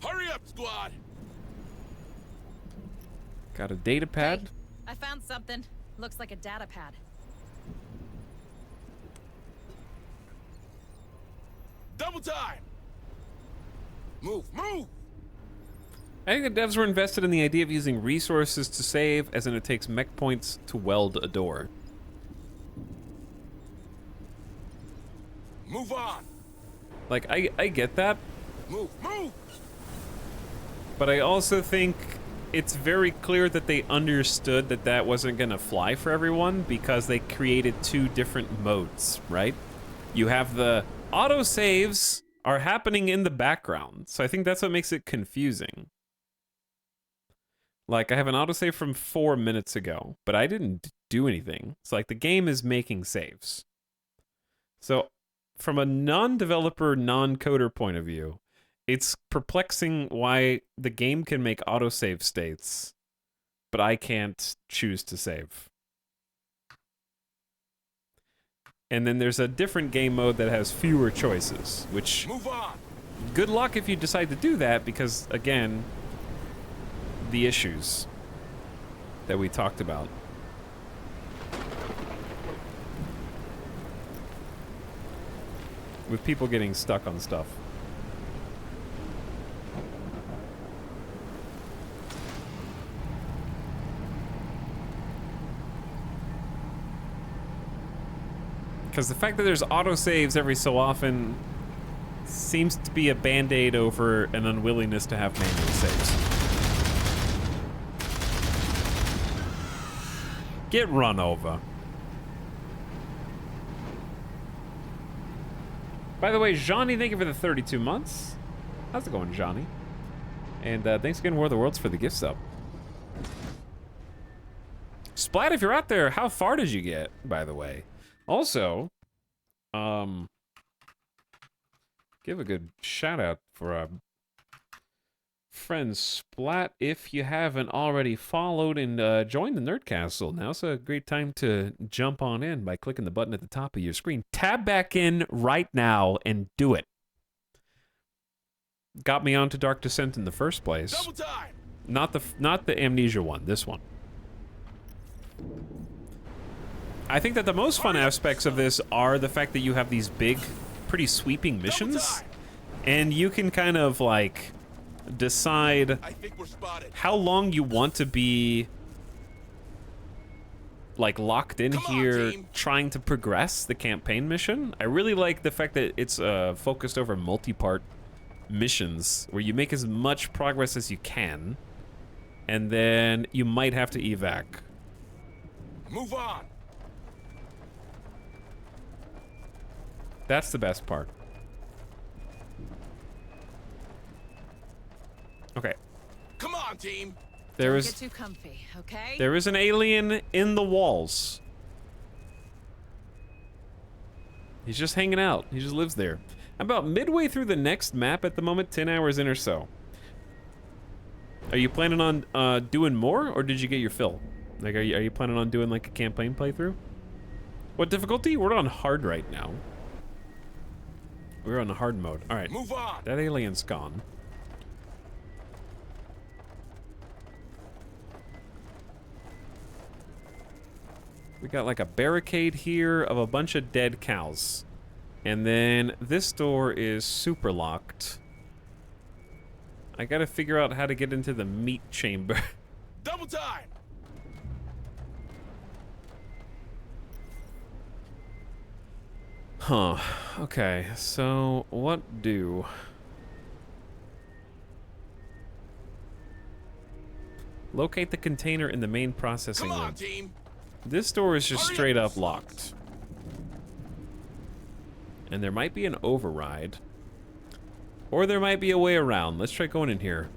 Hurry up, squad! Got a data pad. Hey, I found something. Looks like a data pad. Double time! Move, move! I think the devs were invested in the idea of using resources to save, as in it takes mech points to weld a door. Move on! Like, I get that. Move, move! But I also think it's very clear that they understood that that wasn't going to fly for everyone because they created two different modes, right? You have the autosaves are happening in the background, so I think that's what makes it confusing. Like, I have an autosave from 4 minutes ago, but I didn't do anything. It's like the game is making saves. So, from a non-developer, non-coder point of view, it's perplexing why the game can make autosave states, but I can't choose to save. And then there's a different game mode that has fewer choices, which... Move on! Good luck if you decide to do that, because, again, the issues that we talked about. with people getting stuck on stuff. Because the fact that there's autosaves every so often seems to be a band-aid over an unwillingness to have manual saves. Get run over. By the way, Johnny, thank you for the 32 months. How's it going, Johnny? And thanks again, War of the Worlds, for the gift sub. Splat, if you're out there, how far did you get, by the way? Also, give a good shout out for our friend Splat. If you haven't already followed and joined the Nerd Castle, now's a great time to jump on in by clicking the button at the top of your screen. Tab back in right now and do it. Got me onto Dark Descent in the first place. Double time. Not the Amnesia one, this one. I think that the most fun aspects of this are the fact that you have these big, pretty sweeping missions, and you can kind of like decide how long you want to be like locked in here trying to progress the campaign mission. I really like the fact that it's focused over multi-part missions where you make as much progress as you can, and then you might have to evac. Move on. That's the best part. Okay. Come on, team. There Don't is get too comfy, okay? there is an alien in the walls. He's just hanging out. He just lives there. I'm about midway through the next map at the moment, 10 hours in or so. Are you planning on doing more, or did you get your fill? Like, are you planning on doing like a campaign playthrough? What difficulty? We're on hard right now. We're on hard mode. All right. Move on. That alien's gone. We got like a barricade here of a bunch of dead cows. And then this door is super locked. I gotta figure out how to get into the meat chamber. Double time. Huh. Okay, so what do? Locate the container in the main processing room. Come on, team. This door is just straight up locked. And there might be an override. Or there might be a way around. Let's try going in here.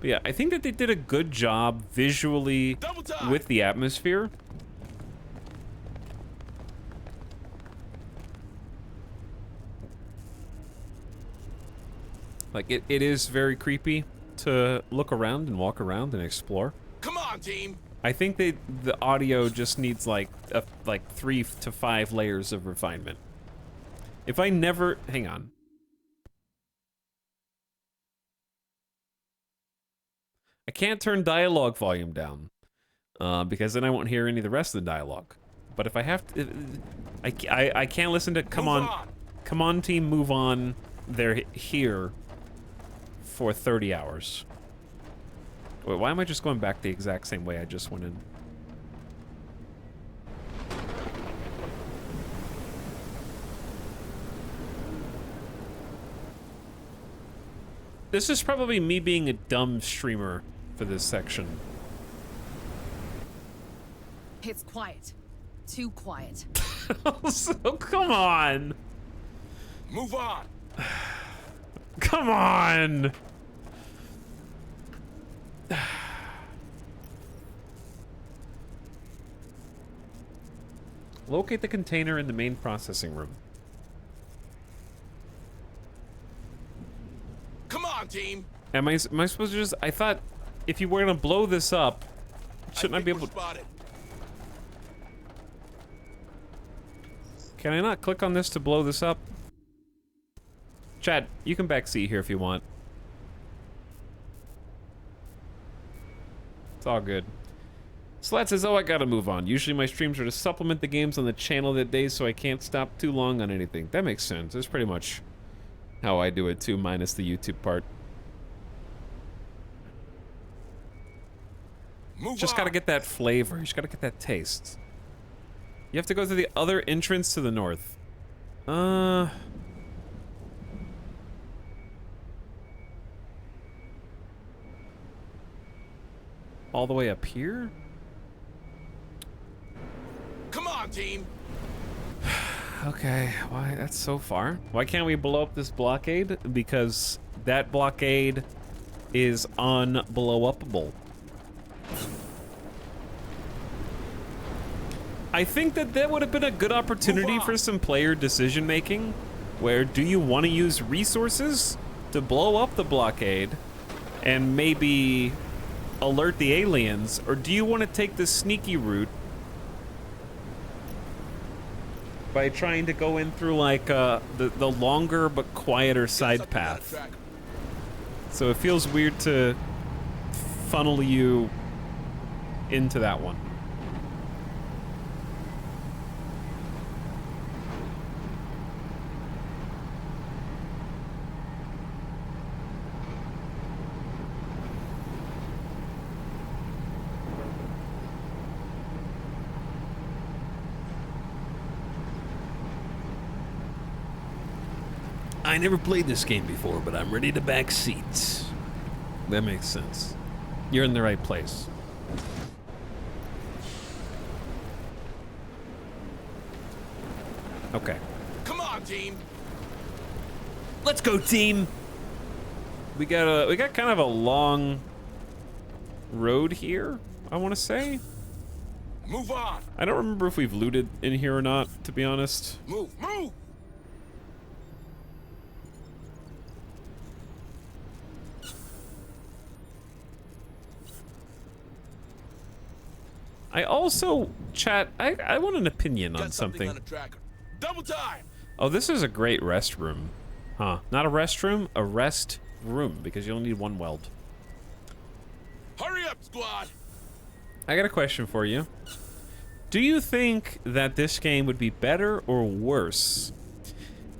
But yeah, I think that they did a good job visually with the atmosphere. Like, it is very creepy to look around and walk around and explore. Come on, team. I think the audio just needs like 3 to 5 layers of refinement. If I never... Hang on. I can't turn dialogue volume down because then I won't hear any of the rest of the dialogue. But if I have to... I can't listen to Come on team, move on. They're here for 30 hours. Wait, why am I just going back the exact same way I just went in? This is probably me being a dumb streamer for this section. It's quiet. Too quiet. So, come on. Move on. Come on. Locate the container in the main processing room. Come on, team. Am I supposed to just... I thought if you were gonna blow this up, shouldn't I be able to... Can I not click on this to blow this up? Chad, you can backseat here if you want. It's all good. Slat says, oh, I gotta move on. Usually my streams are to supplement the games on the channel that day, so I can't stop too long on anything. That makes sense. That's pretty much how I do it too, minus the YouTube part. Just gotta get that flavor. You just gotta get that taste. You have to go through the other entrance to the north. All the way up here? Come on, team. Okay, why? That's so far. Why can't we blow up this blockade? Because that blockade is unblowupable. I think that would have been a good opportunity for some player decision making, where do you want to use resources to blow up the blockade and maybe alert the aliens, or do you want to take the sneaky route by trying to go in through like the longer but quieter side path? So it feels weird to funnel you into that one. I never played this game before, but I'm ready to back seats. That makes sense. You're in the right place. Okay. Come on, team. Let's go, team. We got kind of a long road here, I want to say. Move on. I don't remember if we've looted in here or not, to be honest. Move, move. I also, chat, I want an opinion on something. On a tracker. Double time. Oh, this is a great restroom. Huh. Not a restroom, a rest room, because you only need one weld. Hurry up, squad. I got a question for you. Do you think that this game would be better or worse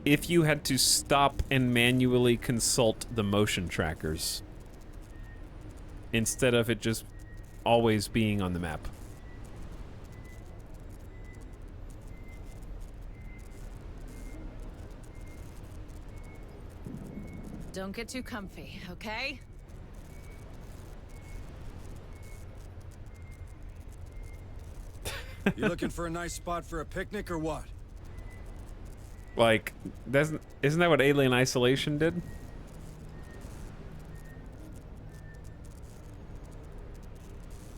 if you had to stop and manually consult the motion trackers instead of it just always being on the map? Don't get too comfy, okay? You looking for a nice spot for a picnic or what? Like, isn't that what Alien Isolation did?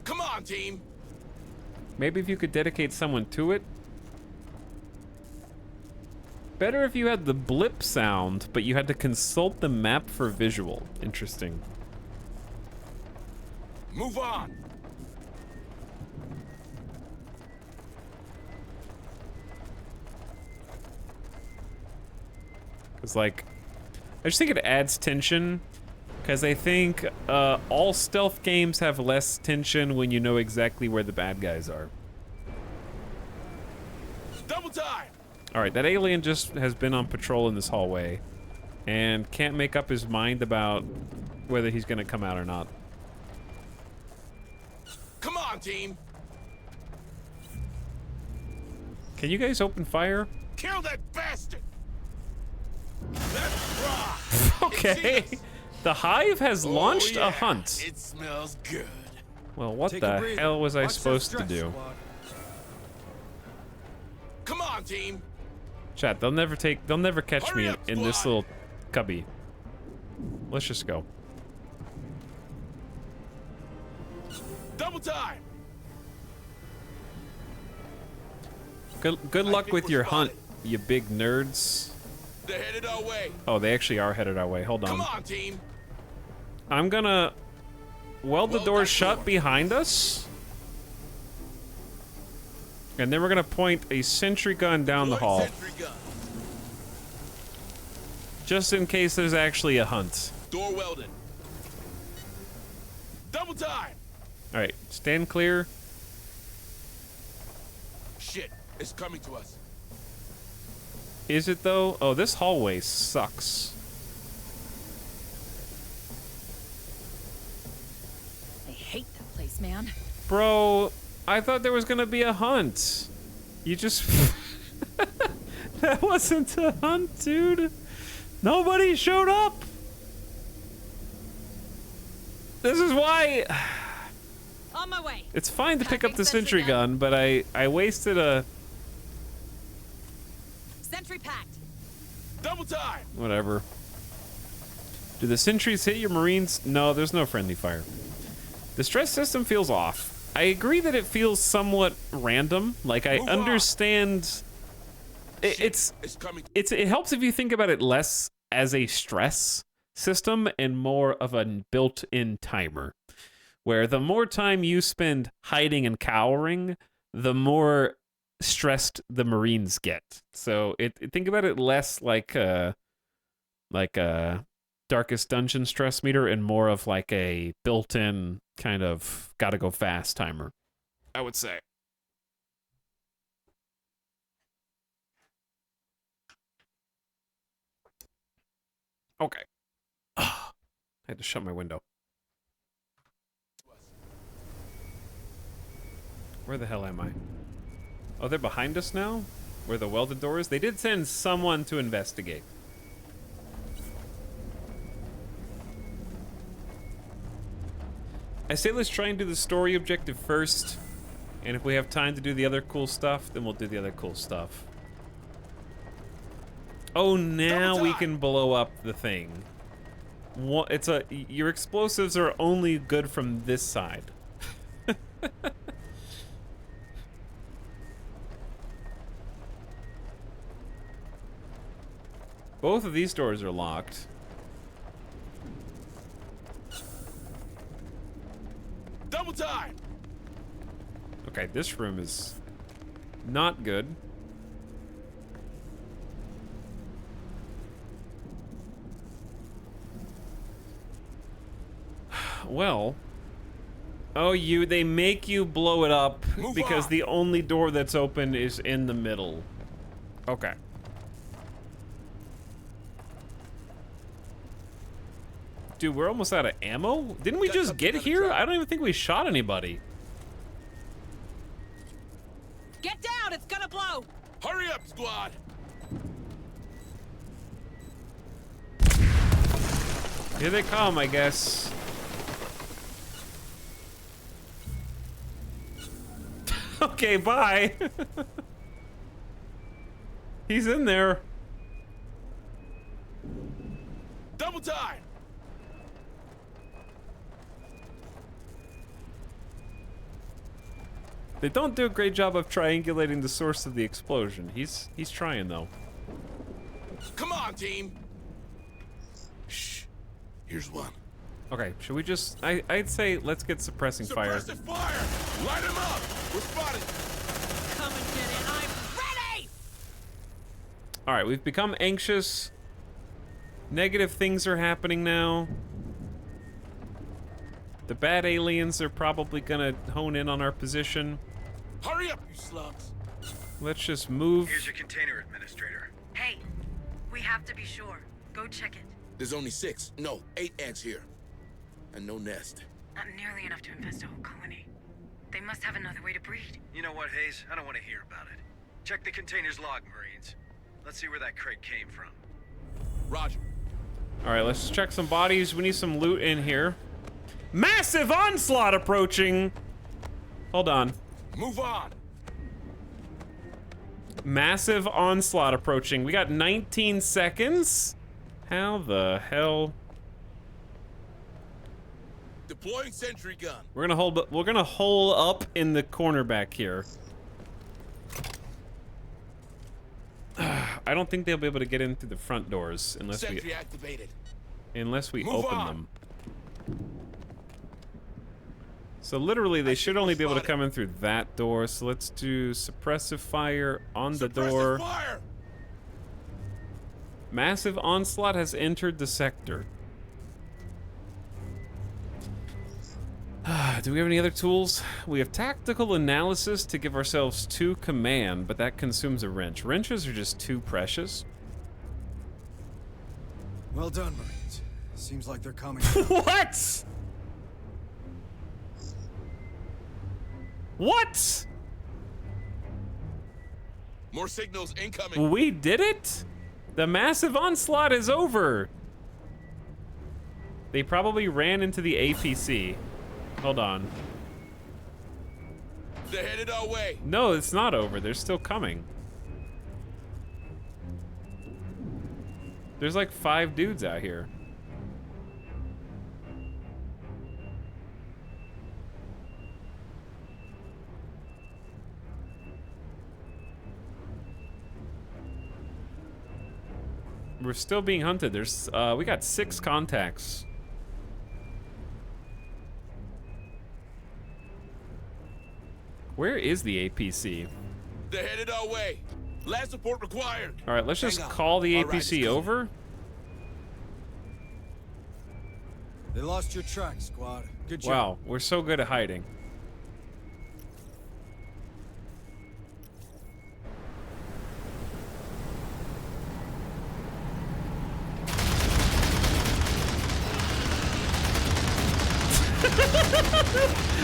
Come on, team. Maybe if you could dedicate someone to it. Better if you had the blip sound, but you had to consult the map for visual. Interesting. Move on. It's like, I just think it adds tension, because I think all stealth games have less tension when you know exactly where the bad guys are. Double time. All right, that alien just has been on patrol in this hallway and can't make up his mind about whether he's gonna come out or not. Come on, team. Can you guys open fire? Kill that bastard. Let's rock. Okay. The Hive has launched a hunt. It smells good. Well, what the hell was I supposed to do? Come on, team. Chat, they'll never catch me in this little cubby. Let's just go. Double time. Good luck with your hunt, you big nerds. They're headed our way. Oh, they actually are headed our way. Hold on. Come on, team. I'm gonna weld the doors shut behind us. And then we're gonna point a sentry gun down the hall. Just in case there's actually a hunt. Door welded. Double time. Alright, stand clear. It's coming to us. Is it though? Oh, this hallway sucks. I hate that place, man. Bro, I thought there was gonna be a hunt. You just... That wasn't a hunt, dude. Nobody showed up. This is why... On my way. It's fine to pick up the sentry gun, but I wasted a... Sentry packed. Double time. Whatever. Do the sentries hit your Marines? No, there's no friendly fire. The stress system feels off. I agree that it feels somewhat random. Like, I understand... It helps if you think about it less as a stress system and more of a built-in timer. Where the more time you spend hiding and cowering, the more stressed the Marines get. So think about it less like a Darkest Dungeon stress meter and more of like a built-in kind of gotta go fast timer, I would say. Okay. I had to shut my window. Where the hell am I? Oh, they're behind us now? Where the welded door is? They did send someone to investigate. I say let's try and do the story objective first. And if we have time to do the other cool stuff, then we'll do the other cool stuff. Oh, now we can blow up the thing. Your explosives are only good from this side. Both of these doors are locked. Double time. Okay, this room is not good. Well, they make you blow it up because the only door that's open is in the middle. Okay. Dude, we're almost out of ammo? Didn't we just get here? I don't even think we shot anybody. Get down, it's gonna blow. Hurry up, squad. Here they come, I guess. Okay, bye. He's in there. Double time. They don't do a great job of triangulating the source of the explosion. He's trying though. Come on, team. Shh. Here's one. Okay, should we just... I'd say let's get suppressing fire. Suppressive fire! Light him up! We're spotted! Come and get it, I'm ready! Alright, we've become anxious. Negative things are happening now. The bad aliens are probably gonna hone in on our position. Hurry up, you slugs! Let's just move. Here's your container, Administrator. Hey, we have to be sure. Go check it. There's only 6, no, 8 ants here. And no nest. Not nearly enough to infest a whole colony. They must have another way to breed. You know what, Hayes? I don't want to hear about it. Check the container's log, Marines. Let's see where that crate came from. Roger. Alright, let's check some bodies. We need some loot in here. Massive onslaught approaching! Hold on. Move on. Massive onslaught approaching. We got 19 seconds? How the hell? Deploying sentry gun. We're gonna hole up in the corner back here. I don't think they'll be able to get in through the front doors unless Sentry activated. we Move open on. them. So literally they should only be able to come in through that door. So let's do suppressive fire on the door. Fire! Massive onslaught has entered the sector. Do we have any other tools? We have tactical analysis to give ourselves 2 command, but that consumes a wrench. Wrenches are just too precious. Well done, Marines. Seems like they're coming. What? What? More signals incoming. We did it? The massive onslaught is over. They probably ran into the APC. Hold on. They're headed our way. No, it's not over. They're still coming. There's like 5 dudes out here. We're still being hunted. There's we got 6 contacts. Where is the APC? They're headed our way. Last support required. All right, let's just call the APC over. They lost your track, squad. Good job. Wow, we're so good at hiding.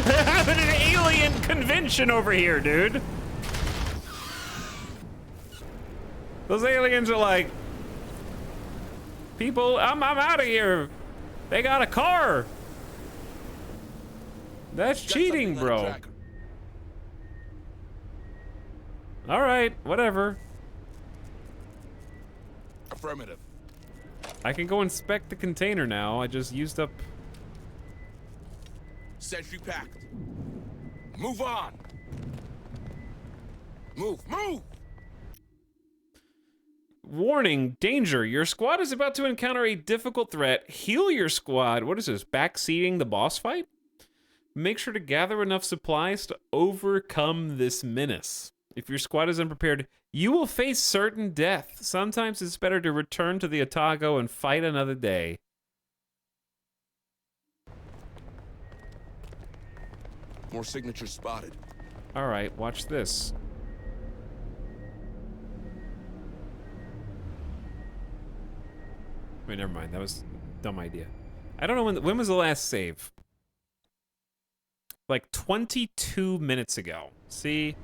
They're having an alien convention over here, dude. Those aliens are like, people, I'm out of here. They got a car. That's cheating, bro. All right, whatever. Affirmative. I can go inspect the container now. I just used up. Sentry packed. Move on. Move. Warning, danger. Your squad is about to encounter a difficult threat. Heal your squad. What is this, backseating the boss fight? Make sure to gather enough supplies to overcome this menace. If your squad is unprepared, you will face certain death. Sometimes it's better to return to the Otago and fight another day. More signatures spotted. All right, watch this. Wait, never mind. That was a dumb idea. I don't know when was the last save? Like 22 minutes ago. See?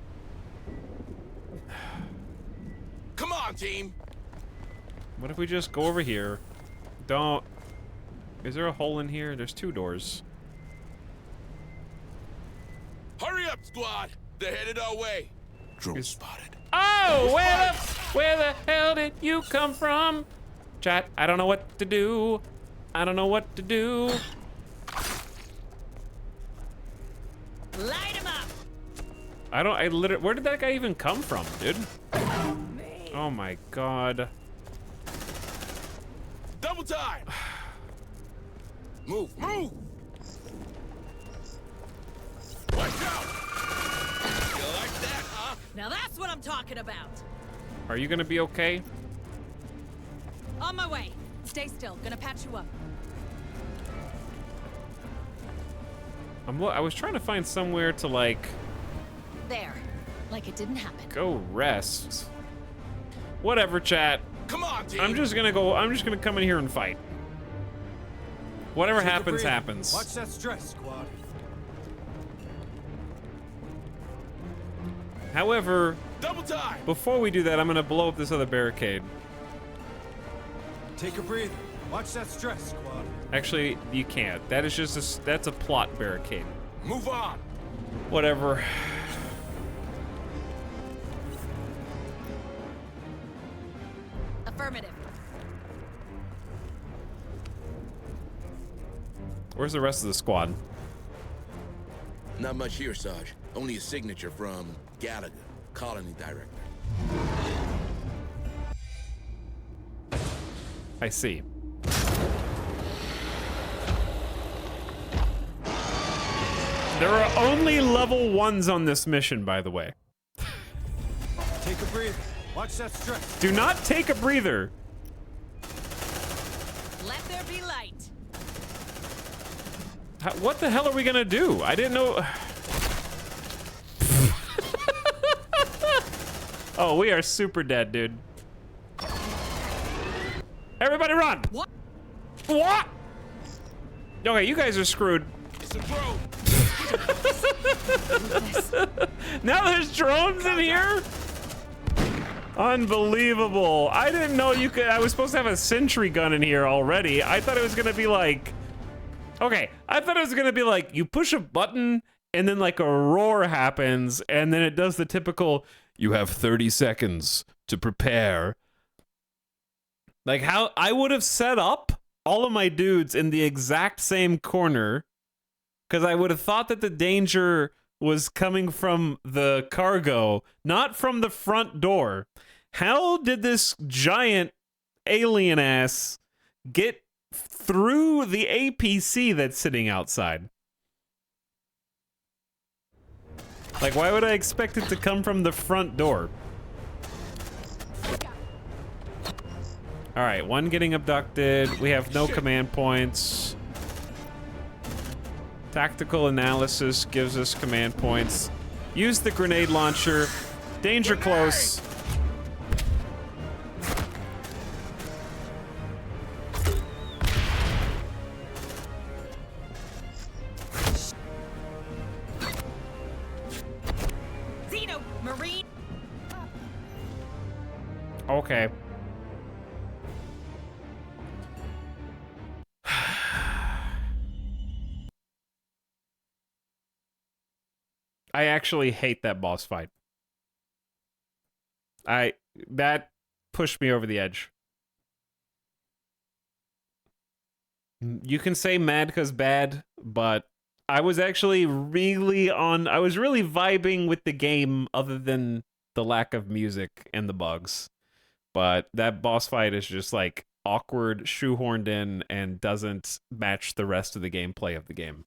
Come on, team. What if we just go over here? Don't. Is there a hole in here? There's 2 doors. Hurry up, squad. They're headed our way. Drone spotted. Oh, where the hell did you come from? Chat, I don't know what to do. I don't know what to do. Light him up. I literally, where did that guy even come from, dude? Oh my god. Double time. Move. Watch out. You like that, huh? Now that's what I'm talking about. Are you gonna be okay? On my way. Stay still. Gonna patch you up. I was trying to find somewhere to like There. Like it didn't happen. go rest. Whatever, chat. Come on, team. I'm just gonna come in here and fight. Whatever Take a happens, breather. happens. Watch that stress, squad. However, double time. Before we do that, I'm gonna blow up this other barricade. Take a breather. Watch that stress, squad. Actually, you can't. That is just that's a plot barricade. Move on. Whatever. Affirmative. Where's the rest of the squad? Not much here, Sarge. Only a signature from Gallagher, colony director. I see. There are only level 1s on this mission, by the way. Take a breather. Watch that stress. Do not take a breather. Let there be light. What the hell are we gonna do? I didn't know. Oh, we are super dead, dude. Everybody run! What? What? Okay, you guys are screwed. It's a drone. Now there's drones in here? Unbelievable. I didn't know you could. I was supposed to have a sentry gun in here already. I thought it was gonna be like. Okay, I thought it was gonna be like you push a button and then like a roar happens and then it does the typical you have 30 seconds to prepare. Like how I would have set up all of my dudes in the exact same corner because I would have thought that the danger was coming from the cargo, not from the front door. How did this giant alien ass get through the APC that's sitting outside? Like, why would I expect it to come from the front door? All right, one getting abducted. We have no command points. Tactical analysis gives us command points. Use the grenade launcher. Danger close. Xeno, Marine. Okay. I actually hate that boss fight. That pushed me over the edge. You can say mad because bad, but I was actually I was really vibing with the game other than the lack of music and the bugs. But that boss fight is just like awkward, shoehorned in, and doesn't match the rest of the gameplay of the game.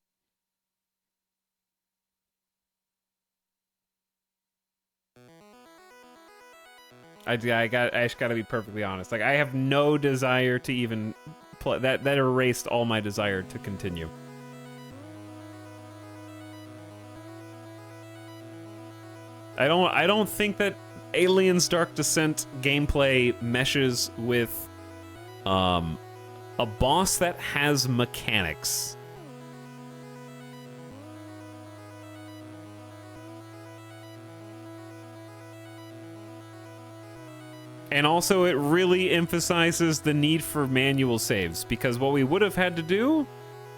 I just gotta be perfectly honest. Like, I have no desire to even play. That erased all my desire to continue. I don't think that Aliens Dark Descent gameplay meshes with a boss that has mechanics. And also, it really emphasizes the need for manual saves, because what we would have had to do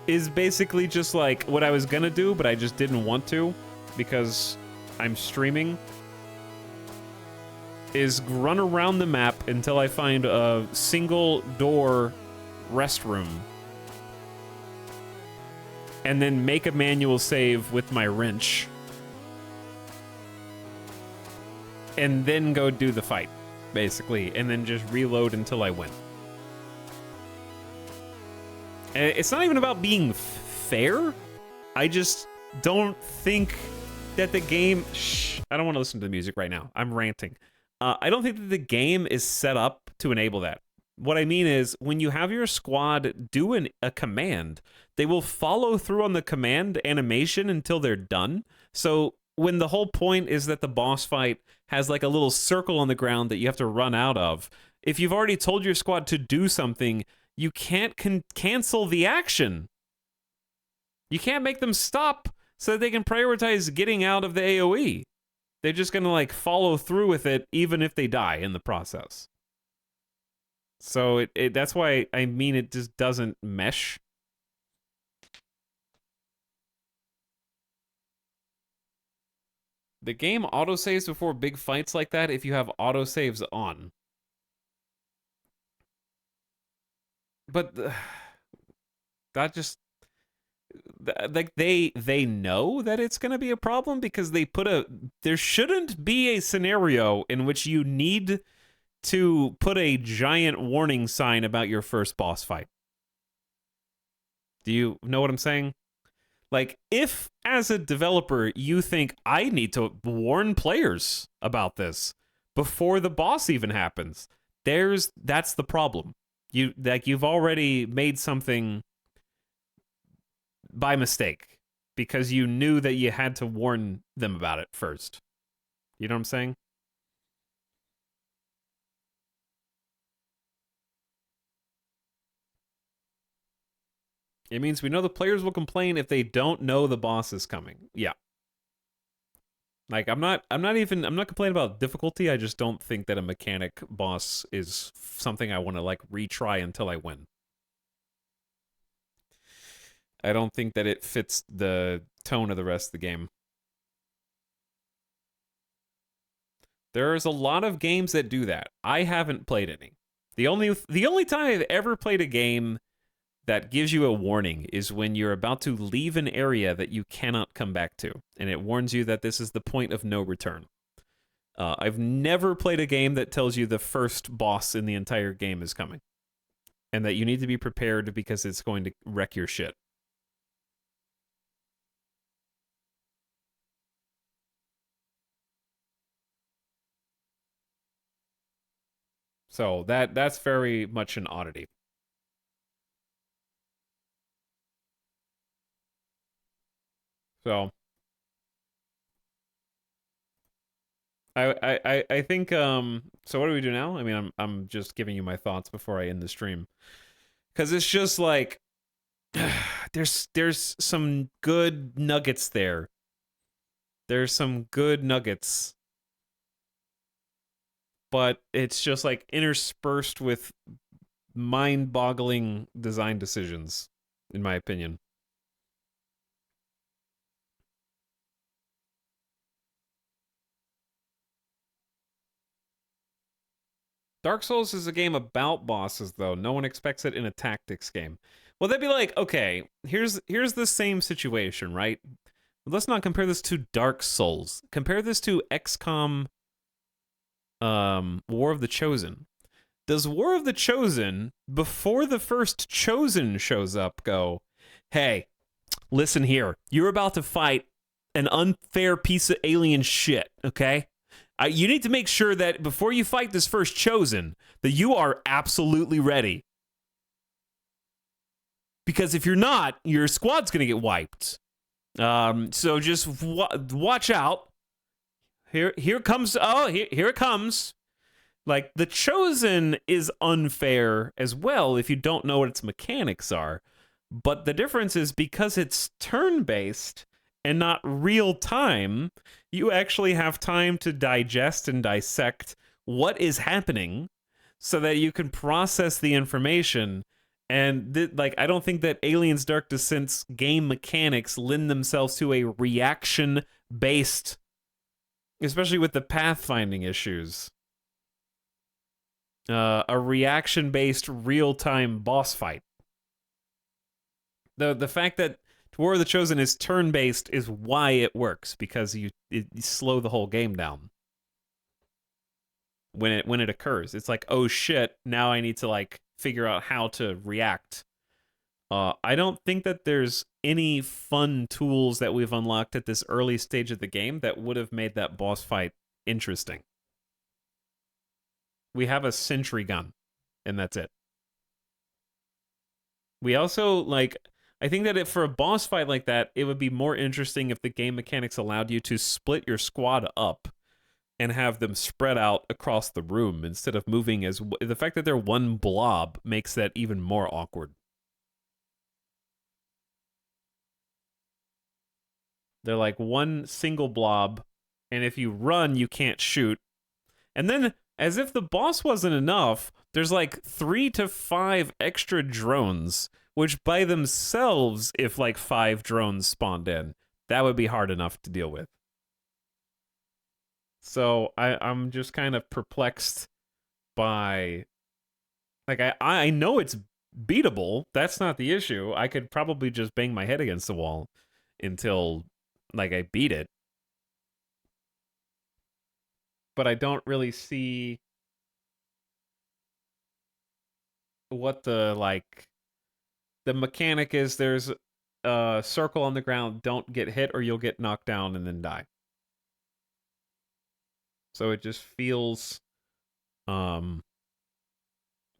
is basically just like what I was gonna do, but I just didn't want to because I'm streaming, is run around the map until I find a single door restroom and then make a manual save with my wrench and then go do the fight. Basically, and then just reload until I win. And it's not even about being fair. I just don't think that the game... Shh, I don't want to listen to the music right now. I'm ranting. I don't think that the game is set up to enable that. What I mean is, when you have your squad do a command, they will follow through on the command animation until they're done. So when the whole point is that the boss fight has like a little circle on the ground that you have to run out of, if you've already told your squad to do something, you can't cancel the action. You can't make them stop so that they can prioritize getting out of the AoE. They're just gonna like follow through with it even if they die in the process. So that's why I mean it just doesn't mesh. The game autosaves before big fights like that if you have autosaves on. But that just... Like, they know that it's going to be a problem because they put there shouldn't be a scenario in which you need to put a giant warning sign about your first boss fight. Do you know what I'm saying? Like, if, as a developer, you think, I need to warn players about this before the boss even happens, that's the problem. You've already made something by mistake because you knew that you had to warn them about it first. You know what I'm saying? It means we know the players will complain if they don't know the boss is coming. Yeah. Like I'm not complaining about difficulty. I just don't think that a mechanic boss is something I want to like retry until I win. I don't think that it fits the tone of the rest of the game. There's a lot of games that do that. I haven't played any. The only time I've ever played a game that gives you a warning is when you're about to leave an area that you cannot come back to, and it warns you that this is the point of no return. I've never played a game that tells you the first boss in the entire game is coming, and that you need to be prepared because it's going to wreck your shit. So that's very much an oddity. So I think so what do we do now? I mean I'm just giving you my thoughts before I end the stream. Cuz it's just like there's some good nuggets there. There's some good nuggets. But it's just like interspersed with mind-boggling design decisions, in my opinion. Dark Souls is a game about bosses, though. No one expects it in a tactics game. Well, they'd be like, okay, here's the same situation, right? Let's not compare this to Dark Souls. Compare this to XCOM War of the Chosen. Does War of the Chosen, before the first Chosen shows up, go, hey, listen here, you're about to fight an unfair piece of alien shit, okay? You need to make sure that before you fight this first Chosen, that you are absolutely ready. Because if you're not, your squad's gonna get wiped. So just watch out. Here it comes. Oh, here it comes. Like, the Chosen is unfair as well if you don't know what its mechanics are. But the difference is because it's turn-based and not real-time, you actually have time to digest and dissect what is happening so that you can process the information. And, like, I don't think that Aliens Dark Descent's game mechanics lend themselves to a reaction-based, especially with the pathfinding issues, a reaction-based real-time boss fight. The fact that War of the Chosen is turn-based is why it works, because you slow the whole game down when it occurs. It's like, oh shit, now I need to like figure out how to react. I don't think that there's any fun tools that we've unlocked at this early stage of the game that would have made that boss fight interesting. We have a sentry gun, and that's it. We also, like, I think that for a boss fight like that, it would be more interesting if the game mechanics allowed you to split your squad up and have them spread out across the room instead of moving as... The fact that they're one blob makes that even more awkward. They're like one single blob, and if you run, you can't shoot. And then, as if the boss wasn't enough, there's like 3 to 5 extra drones, which by themselves, if like 5 drones spawned in, that would be hard enough to deal with. So I'm just kind of perplexed by... Like, I know it's beatable. That's not the issue. I could probably just bang my head against the wall until... like, I beat it. But I don't really see what the, like, the mechanic is. There's a circle on the ground, don't get hit or you'll get knocked down and then die. So it just feels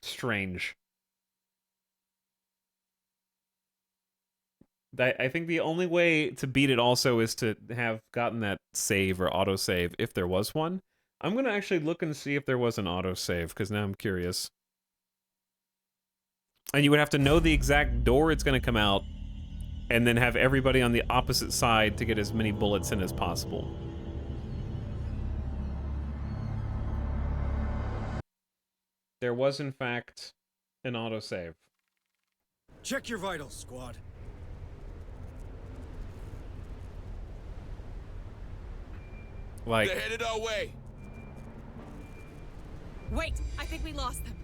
strange. I think the only way to beat it also is to have gotten that save or autosave if there was one. I'm going to actually look and see if there was an autosave, because now I'm curious. And you would have to know the exact door it's going to come out, and then have everybody on the opposite side to get as many bullets in as possible. There was, in fact, an autosave. Check your vitals, squad. Like, They're headed our way. Wait, I think we lost them.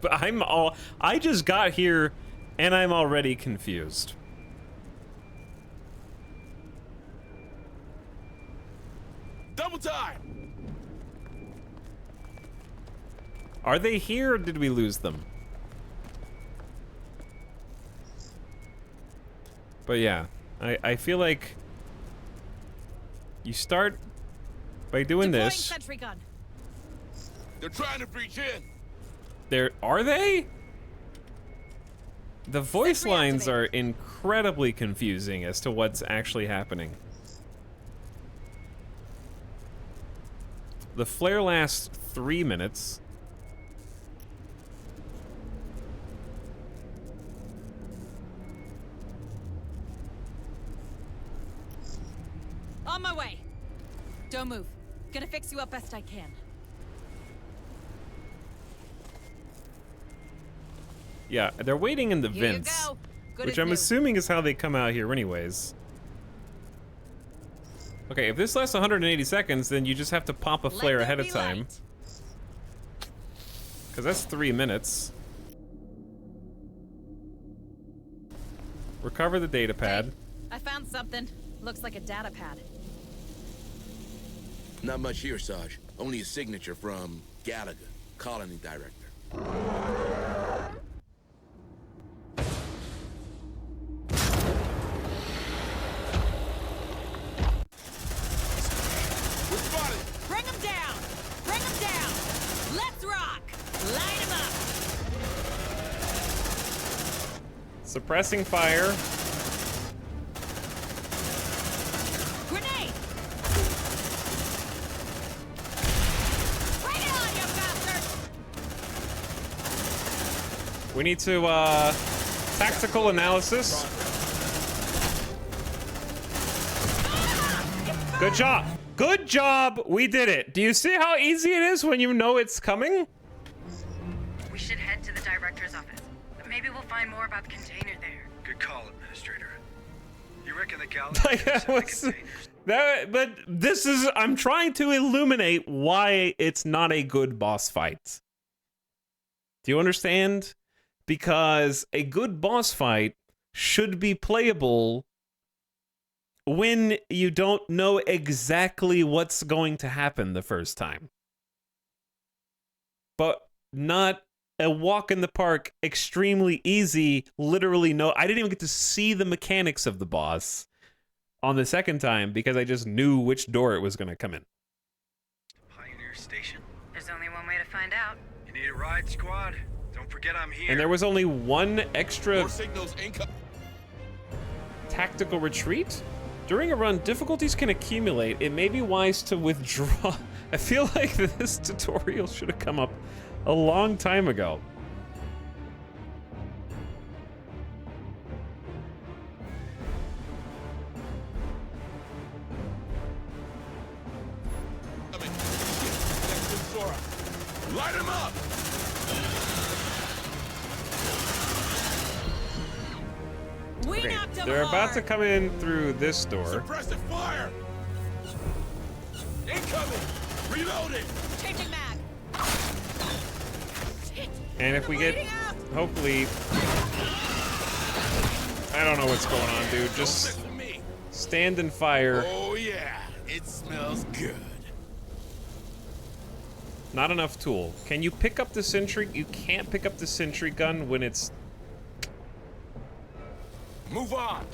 but I just got here and I'm already confused. Double time. Are they here or did we lose them? But yeah, I feel like you start by doing Deploying this. Sentry gun. They're trying to breach in. Are they? The voice lines are incredibly confusing as to what's actually happening. The flare lasts 3 minutes. On my way. Don't move. Gonna fix you up best I can. Yeah, they're waiting in the Here you vents, go. Good which as I'm new. assuming is how they come out here anyways. Okay, if this lasts 180 seconds, then you just have to pop a flare ahead of time. Because that's 3 minutes. Recover the data pad. I found something. Looks like a data pad. Not much here, Sarge. Only a signature from Gallagher, colony director. Bring them down! Bring them down! Let's rock! Light them up! Suppressing fire. Grenade! Bring it on, you bastard! We need to, tactical analysis. Good job. Good job. We did it. Do you see how easy it is when you know it's coming? We should head to the director's office. Maybe we'll find more about the container there. Good call, Administrator. You reckon the Gallagher But this is, I'm trying to illuminate why it's not a good boss fight. Do you understand? Because a good boss fight should be playable when you don't know exactly what's going to happen the first time. But not a walk in the park, extremely easy, literally no. I didn't even get to see the mechanics of the boss on the second time because I just knew which door it was going to come in. Pioneer Station? There's only one way to find out. You need a ride, squad? Don't forget I'm here. And there was only one extra More signals incoming. tactical retreat? During a run, difficulties can accumulate. It may be wise to withdraw. I feel like this tutorial should have come up a long time ago. Light him up! Okay, they're about to come in through this door. Suppressive fire! Incoming! Reloading! Changing mag! And if we get, hopefully, I don't know what's going on, dude. Just stand and fire. Oh yeah, it smells good. Not enough tool. Can you pick up the sentry? You can't pick up the sentry gun when it's... Move on.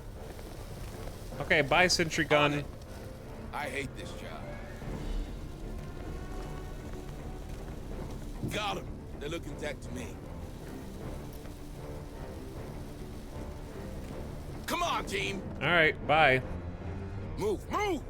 Okay, bye sentry gun. I hate this job. Got him. They look intact to me. on, team. All right, bye. Move, move.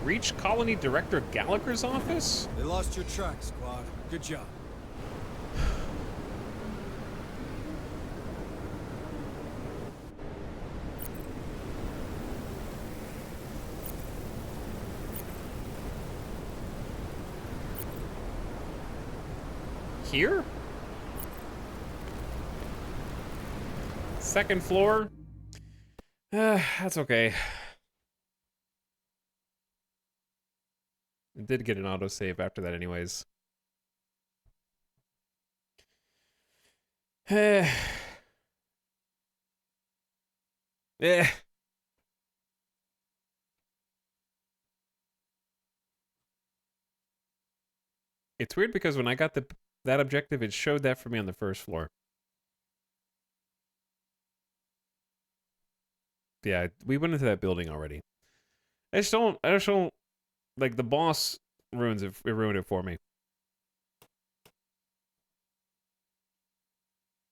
Reach Colony Director Gallagher's office? They lost your track, squad. Good job. Here? Second floor? That's okay. It did get an autosave after that anyways. Eh. It's weird because when I got that objective, it showed that for me on the first floor. Yeah, we went into that building already. I just don't, like, the boss ruined it for me.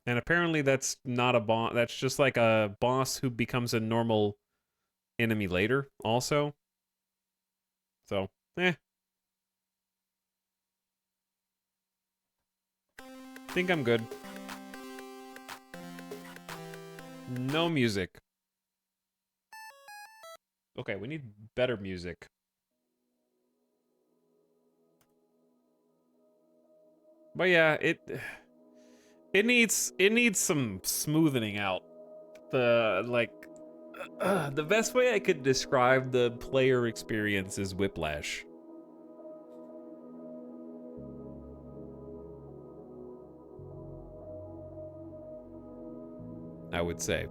And apparently that's not a boss, that's just like a boss who becomes a normal enemy later, also. So, I think I'm good. No music. Okay, we need better music. But yeah, it needs some smoothing out. The best way I could describe the player experience is Whiplash. I would say.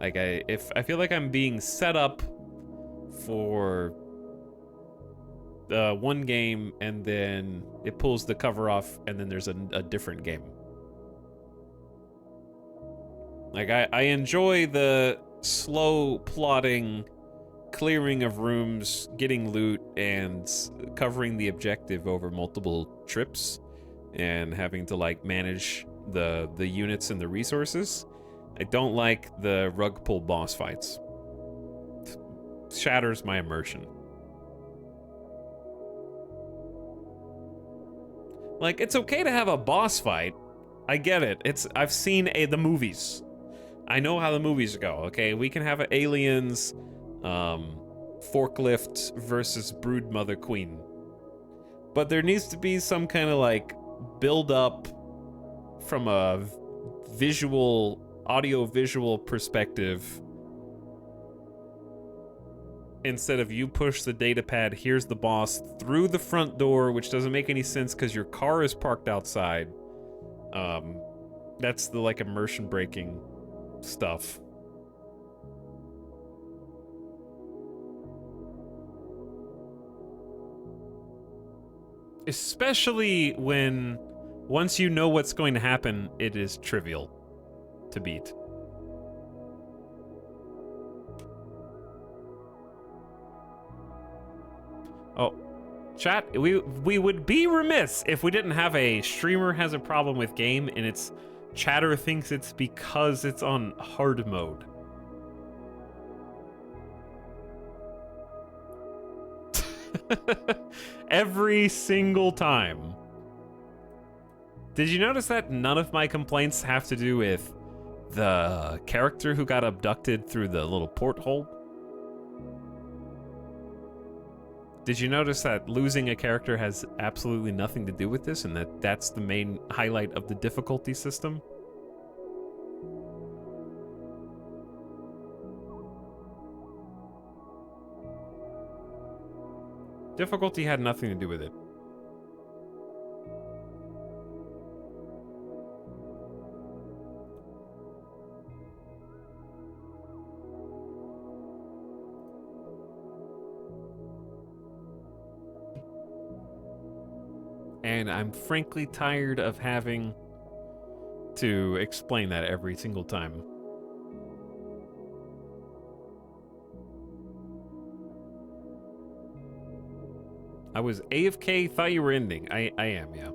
Like I feel like I'm being set up for one game and then it pulls the cover off and then there's a different game. Like I enjoy the slow plotting, clearing of rooms, getting loot, and covering the objective over multiple trips and having to like manage the units and the resources. I don't like the rug pull boss fights. It shatters my immersion. Like, it's okay to have a boss fight. I get it. I've seen the movies. I know how the movies go, okay? We can have aliens, forklift versus brood mother queen. But there needs to be some kind of, like, build-up from a audio-visual perspective. Instead of you push the data pad, here's the boss, through the front door, which doesn't make any sense because your car is parked outside. That's the, like, immersion-breaking stuff. Especially when, once you know what's going to happen, it is trivial to beat. Oh, chat, we would be remiss if we didn't have a streamer has a problem with game and its chatter thinks it's because it's on hard mode. Every single time. Did you notice that none of my complaints have to do with the character who got abducted through the little porthole? Did you notice that losing a character has absolutely nothing to do with this, and that's the main highlight of the difficulty system? Difficulty had nothing to do with it. And I'm frankly tired of having to explain that every single time. I was AFK, thought you were ending. I am, yeah.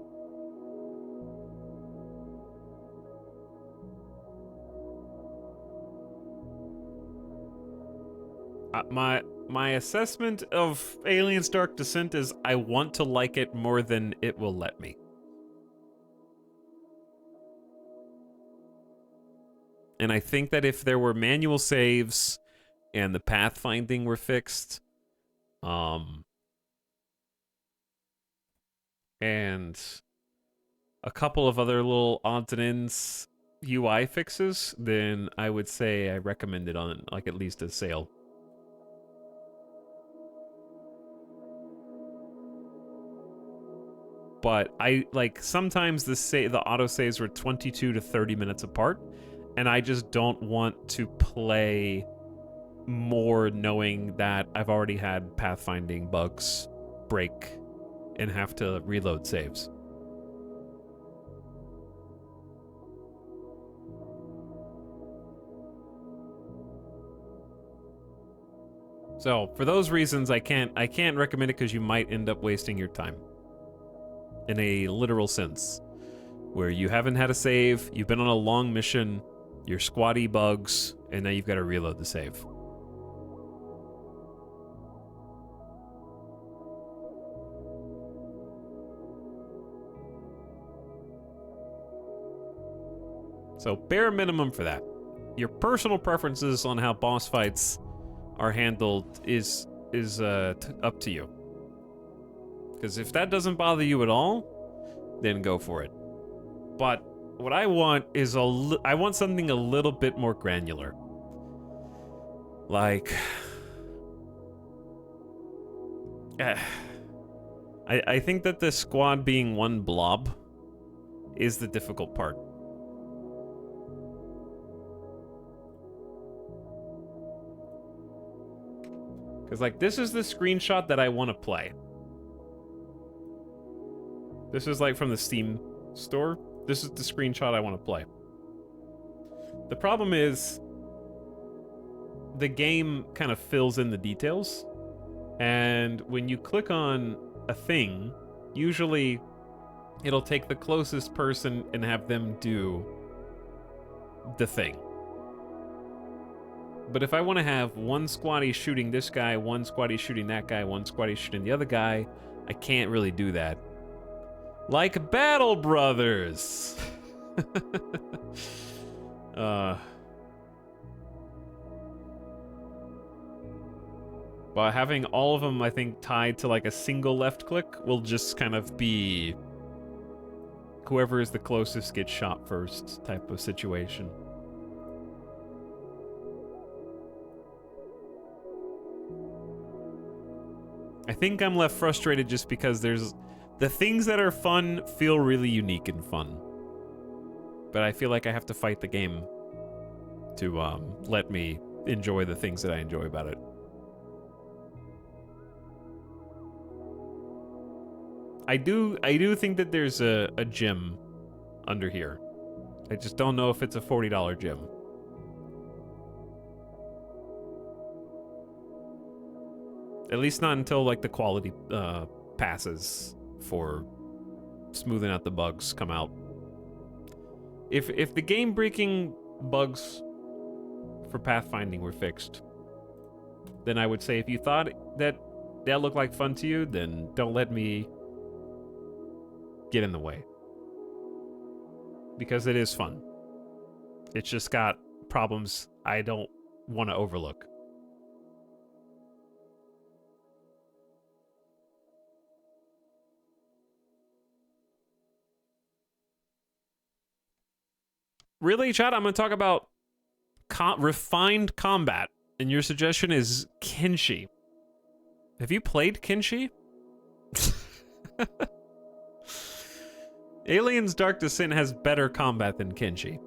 My assessment of Aliens Dark Descent is I want to like it more than it will let me. And I think that if there were manual saves and the pathfinding were fixed, and a couple of other little odds and ends UI fixes, then I would say I recommend it on like at least a sale. But I like sometimes the autosaves were 22 to 30 minutes apart, and I just don't want to play more knowing that I've already had pathfinding bugs break and have to reload saves. So for those reasons, I can't recommend it because you might end up wasting your time. In a literal sense, where you haven't had a save, you've been on a long mission, you're squatty bugs, and now you've got to reload the save. So bare minimum for that. Your personal preferences on how boss fights are handled is up to you. Because if that doesn't bother you at all, then go for it. But what I want is I want something a little bit more granular. Like, I think that the squad being one blob is the difficult part. Because, like, this is the screenshot that I want to play. This is like from the Steam store. This is the screenshot I want to play. The problem is the game kind of fills in the details. And when you click on a thing, usually it'll take the closest person and have them do the thing. But if I want to have one squatty shooting this guy, one squatty shooting that guy, one squatty shooting the other guy, I can't really do that. Like Battle Brothers! But having all of them, I think, tied to like a single left click will just kind of be whoever is the closest gets shot first type of situation. I think I'm left frustrated just because there's the things that are fun feel really unique and fun. But I feel like I have to fight the game to let me enjoy the things that I enjoy about it. I do think that there's a gym under here. I just don't know if it's a $40 gym. At least not until like the quality passes for smoothing out the bugs come out. If the game breaking bugs for pathfinding were fixed, then I would say if you thought that looked like fun to you, then don't let me get in the way. Because it is fun. It's just got problems I don't want to overlook. Really, chat? I'm going to talk about refined combat, and your suggestion is Kenshi. Have you played Kenshi? Aliens Dark Descent has better combat than Kenshi.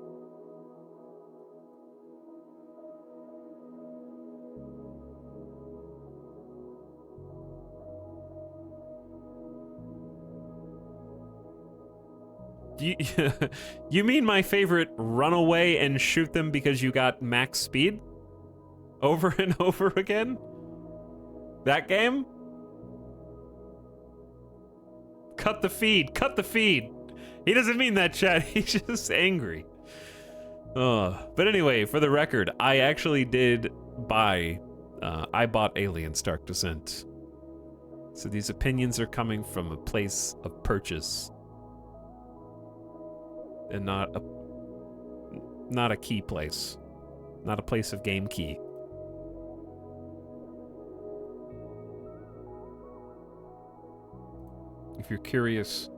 You mean my favorite run away and shoot them because you got max speed? Over and over again? That game? Cut the feed. Cut the feed. He doesn't mean that, chat. He's just angry. But anyway, for the record, I actually did buy... I bought Aliens Dark Descent. So these opinions are coming from a place of purchase. And not a key place. Not a place of game key. If you're curious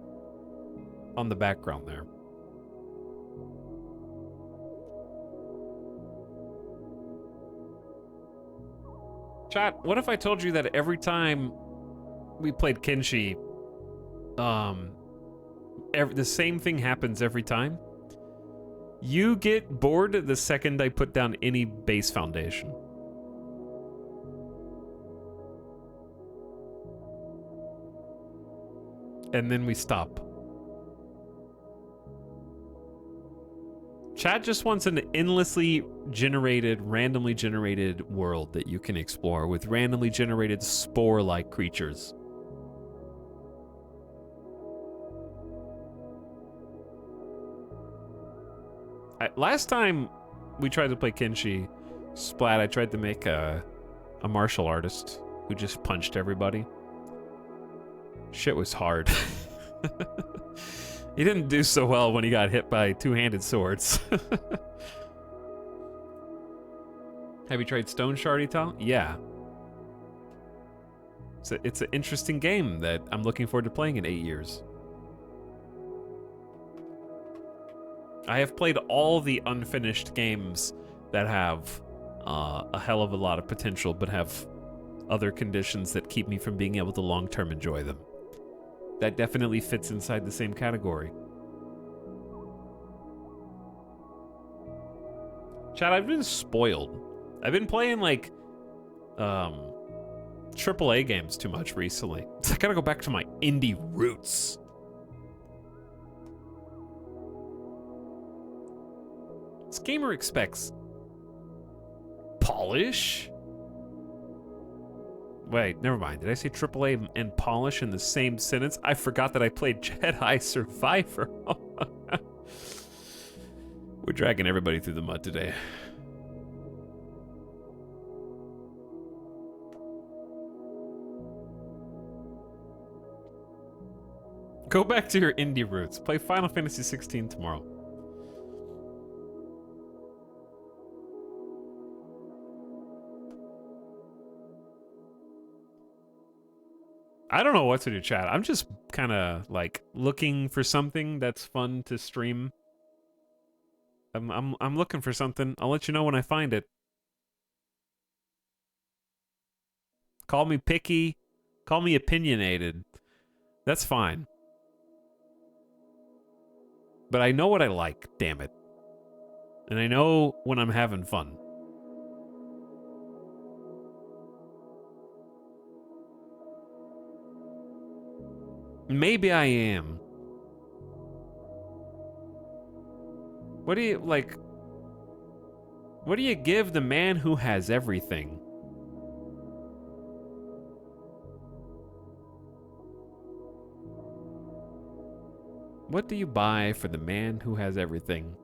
on the background there. Chat, what if I told you that every time we played Kenshi, the same thing happens every time? You get bored the second I put down any base foundation. And then we stop. Chat just wants an endlessly generated, randomly generated world that you can explore with randomly generated spore-like creatures. Last time we tried to play Kenshi Splat, I tried to make a martial artist who just punched everybody. Shit was hard. He didn't do so well when he got hit by two-handed swords. Have you tried Stone Shard, Ital? Yeah. It's an interesting game that I'm looking forward to playing in 8 years. I have played all the unfinished games that have a hell of a lot of potential, but have other conditions that keep me from being able to long-term enjoy them. That definitely fits inside the same category. Chat, I've been spoiled. I've been playing, like, AAA games too much recently. I gotta go back to my indie roots. This gamer expects polish? Wait, never mind. Did I say AAA and polish in the same sentence? I forgot that I played Jedi Survivor. We're dragging everybody through the mud today. Go back to your indie roots. Play Final Fantasy 16 tomorrow. I don't know what to do, chat. I'm just kind of like looking for something that's fun to stream. I'm looking for something. I'll let you know when I find it. Call me picky. Call me opinionated. That's fine. But I know what I like, damn it. And I know when I'm having fun. Maybe I am. What do you, like... What do you give the man who has everything? What do you buy for the man who has everything?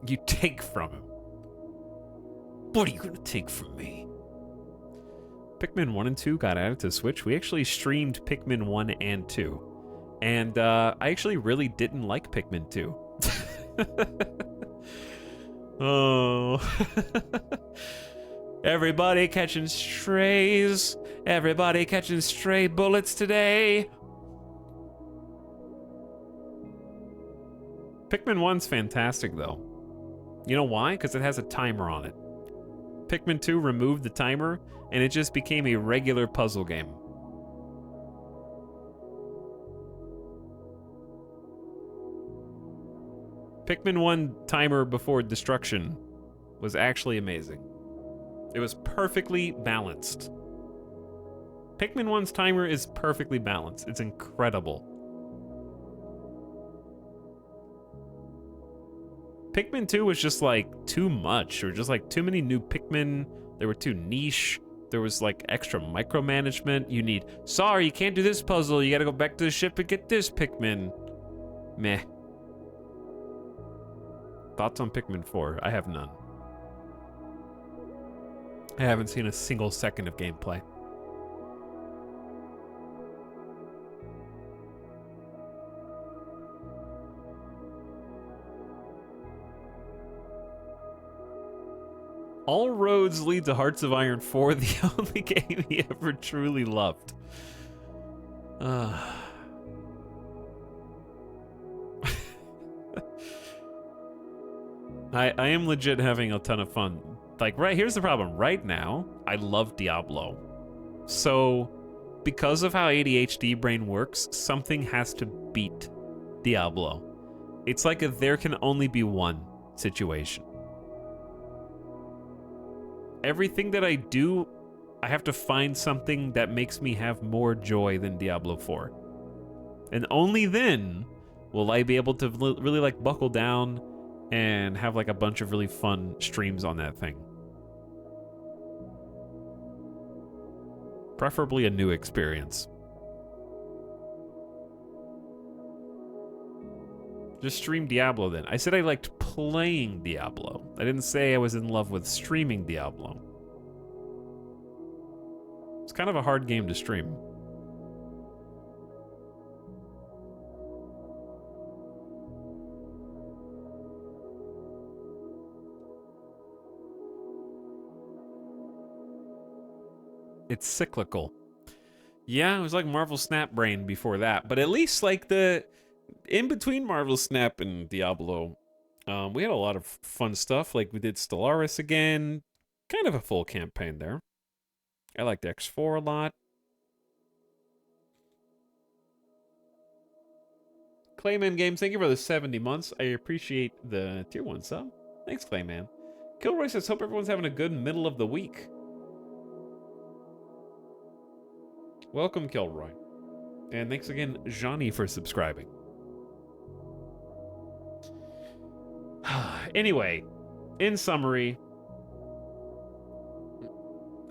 You take from him. What are you gonna take from me? Pikmin 1 and 2 got added to Switch. We actually streamed Pikmin 1 and 2. And I actually really didn't like Pikmin 2. Oh. Everybody catching strays. Everybody catching stray bullets today. Pikmin 1's fantastic, though. You know why? Because it has a timer on it. Pikmin 2 removed the timer, and it just became a regular puzzle game. Pikmin 1 timer before destruction was actually amazing. It was perfectly balanced. Pikmin 1's timer is perfectly balanced. It's incredible. Pikmin 2 was just like too much, or just like too many new Pikmin. They were too niche. There was like extra micromanagement. You need, sorry, you can't do this puzzle. You gotta go back to the ship and get this Pikmin. Meh. Thoughts on Pikmin 4? I have none. I haven't seen a single second of gameplay. All roads lead to Hearts of Iron 4, the only game he ever truly loved. I am legit having a ton of fun. Like, here's the problem. Right now, I love Diablo. So, because of how ADHD brain works, something has to beat Diablo. It's like a there can only be one situation. Everything that I do, I have to find something that makes me have more joy than Diablo 4. And only then will I be able to really like buckle down and have like a bunch of really fun streams on that thing. Preferably a new experience. Just stream Diablo then. I said I liked playing Diablo. I didn't say I was in love with streaming Diablo. It's kind of a hard game to stream. It's cyclical. Yeah, it was like Marvel Snap Brain before that, but at least like the in between Marvel Snap and Diablo, we had a lot of fun stuff. Like we did Stellaris again, kind of a full campaign there. I liked X4 a lot. Clayman Games, thank you for the 70 months. I appreciate the tier 1 sub. Thanks, Clayman. Kilroy says, hope everyone's having a good middle of the week. Welcome, Kilroy. And thanks again, Johnny, for subscribing. Anyway, in summary,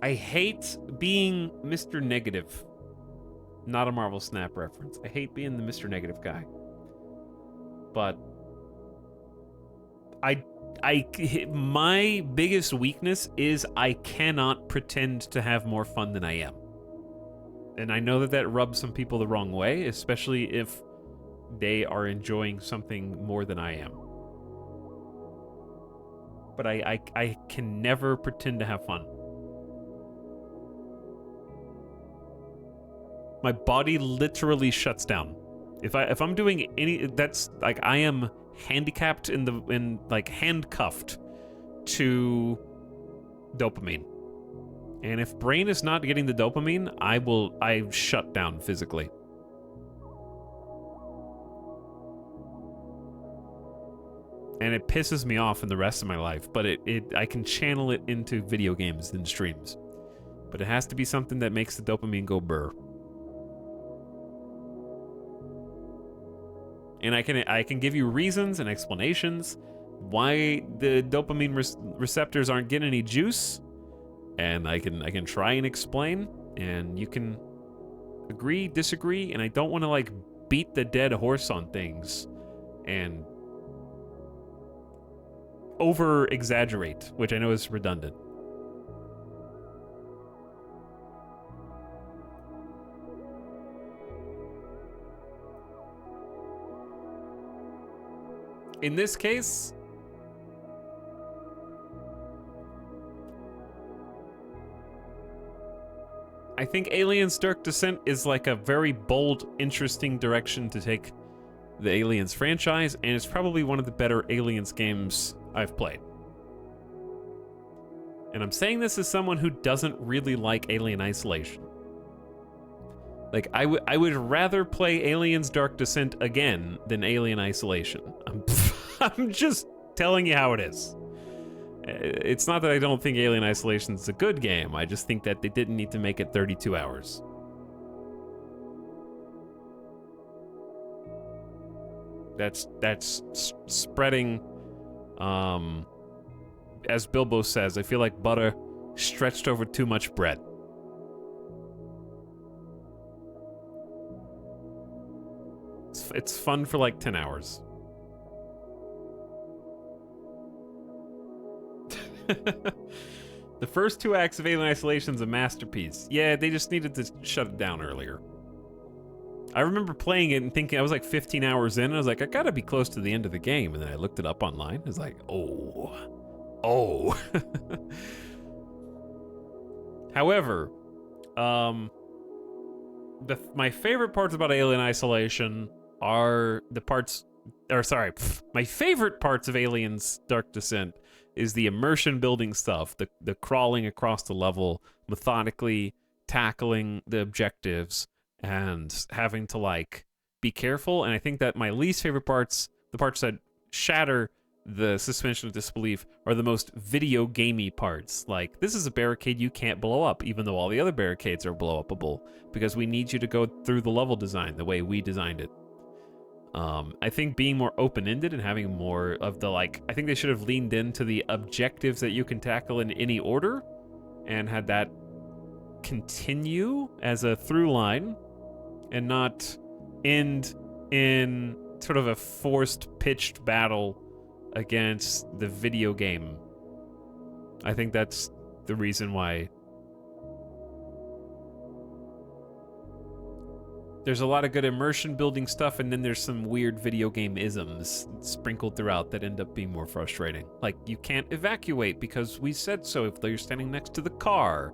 I hate being Mr. Negative. Not a Marvel Snap reference. I hate being the Mr. Negative guy. But my biggest weakness is I cannot pretend to have more fun than I am. And I know that that rubs some people the wrong way, especially if they are enjoying something more than I am. But I can never pretend to have fun. My body literally shuts down. If I'm doing any, that's like I am handicapped like handcuffed to dopamine. And if brain is not getting the dopamine, I shut down physically. And it pisses me off in the rest of my life, but I can channel it into video games and streams. But it has to be something that makes the dopamine go burr. And I can give you reasons and explanations why the dopamine receptors aren't getting any juice. And I can try and explain, and you can agree, disagree, and I don't want to like beat the dead horse on things and over exaggerate, which I know is redundant. In this case, I think Aliens Dark Descent is like a very bold, interesting direction to take the Aliens franchise, and it's probably one of the better Aliens games I've played. And I'm saying this as someone who doesn't really like Alien Isolation. Like, I would rather play Aliens Dark Descent again than Alien Isolation. I'm just telling you how it is. It's not that I don't think Alien Isolation is a good game. I just think that they didn't need to make it 32 hours. That's spreading, as Bilbo says, I feel like butter stretched over too much bread. It's fun for like 10 hours. The first 2 acts of Alien Isolation is a masterpiece. Yeah, they just needed to shut it down earlier. I remember playing it and thinking, I was like 15 hours in, and I was like, I gotta be close to the end of the game. And then I looked it up online. I was like, oh. However, my favorite parts about Alien Isolation are the parts, my favorite parts of Aliens Dark Descent is the immersion building stuff, the crawling across the level, methodically tackling the objectives, and having to, like, be careful. And I think that my least favorite parts, the parts that shatter the suspension of disbelief, are the most video gamey parts. Like, this is a barricade you can't blow up, even though all the other barricades are blow-upable, because we need you to go through the level design the way we designed it. I think being more open-ended and having more of the, like, I think they should have leaned into the objectives that you can tackle in any order and had that continue as a through line and not end in sort of a forced pitched battle against the video game. I think that's the reason why there's a lot of good immersion building stuff, and then there's some weird video game isms sprinkled throughout that end up being more frustrating. Like, you can't evacuate because we said so if you're standing next to the car.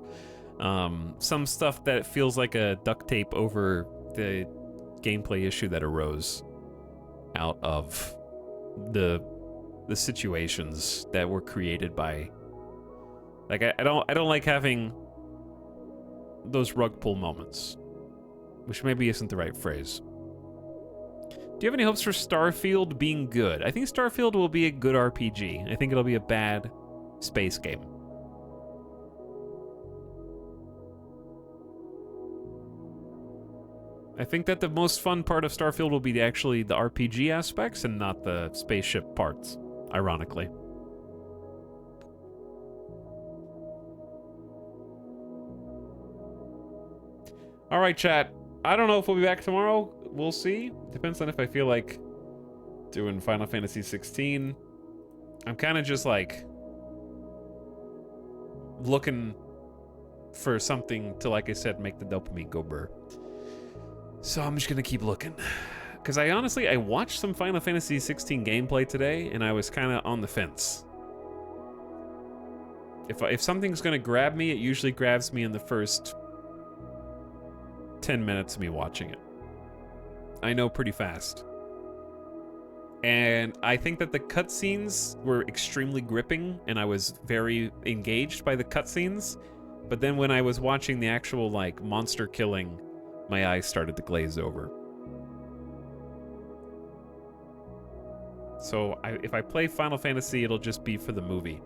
Some stuff that feels like a duct tape over the gameplay issue that arose out of the situations that were created by, like, I don't like having those rug pull moments, which maybe isn't the right phrase. Do you have any hopes for Starfield being good? I think Starfield will be a good RPG. I think it'll be a bad space game. I think that the most fun part of Starfield will be actually the RPG aspects and not the spaceship parts, ironically. All right, chat. I don't know if we'll be back tomorrow. We'll see. Depends on if I feel like doing Final Fantasy 16. I'm kind of just like looking for something to, like I said, make the dopamine go burr. So I'm just gonna keep looking. Because I watched some Final Fantasy 16 gameplay today, and I was kind of on the fence. If something's gonna grab me, it usually grabs me in the first 10 minutes of me watching it. I know pretty fast. And I think that the cutscenes were extremely gripping, and I was very engaged by the cutscenes. But then when I was watching the actual, like, monster killing, my eyes started to glaze over. So if I play Final Fantasy, it'll just be for the movie.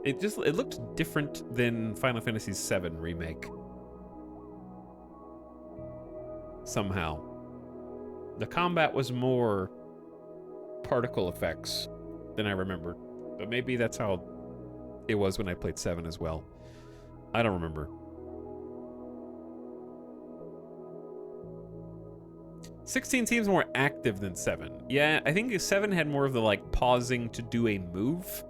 It looked different than Final Fantasy VII Remake. Somehow. The combat was more particle effects than I remembered. But maybe that's how it was when I played 7 as well. I don't remember. 16 seems more active than 7. Yeah, I think 7 had more of the, like, pausing to do a move.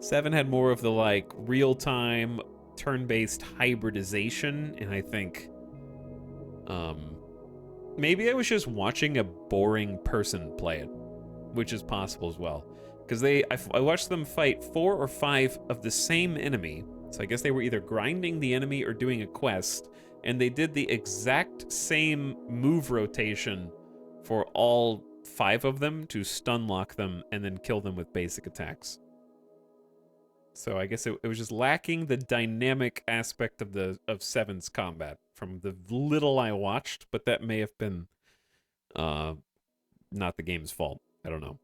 7 had more of the, like, real-time, turn-based hybridization, and I think, maybe I was just watching a boring person play it, which is possible as well. Because I watched them fight 4 or 5 of the same enemy, so I guess they were either grinding the enemy or doing a quest, and they did the exact same move rotation for all 5 of them to stun lock them and then kill them with basic attacks. So I guess it was just lacking the dynamic aspect of 7's combat from the little I watched, but that may have been not the game's fault. I don't know.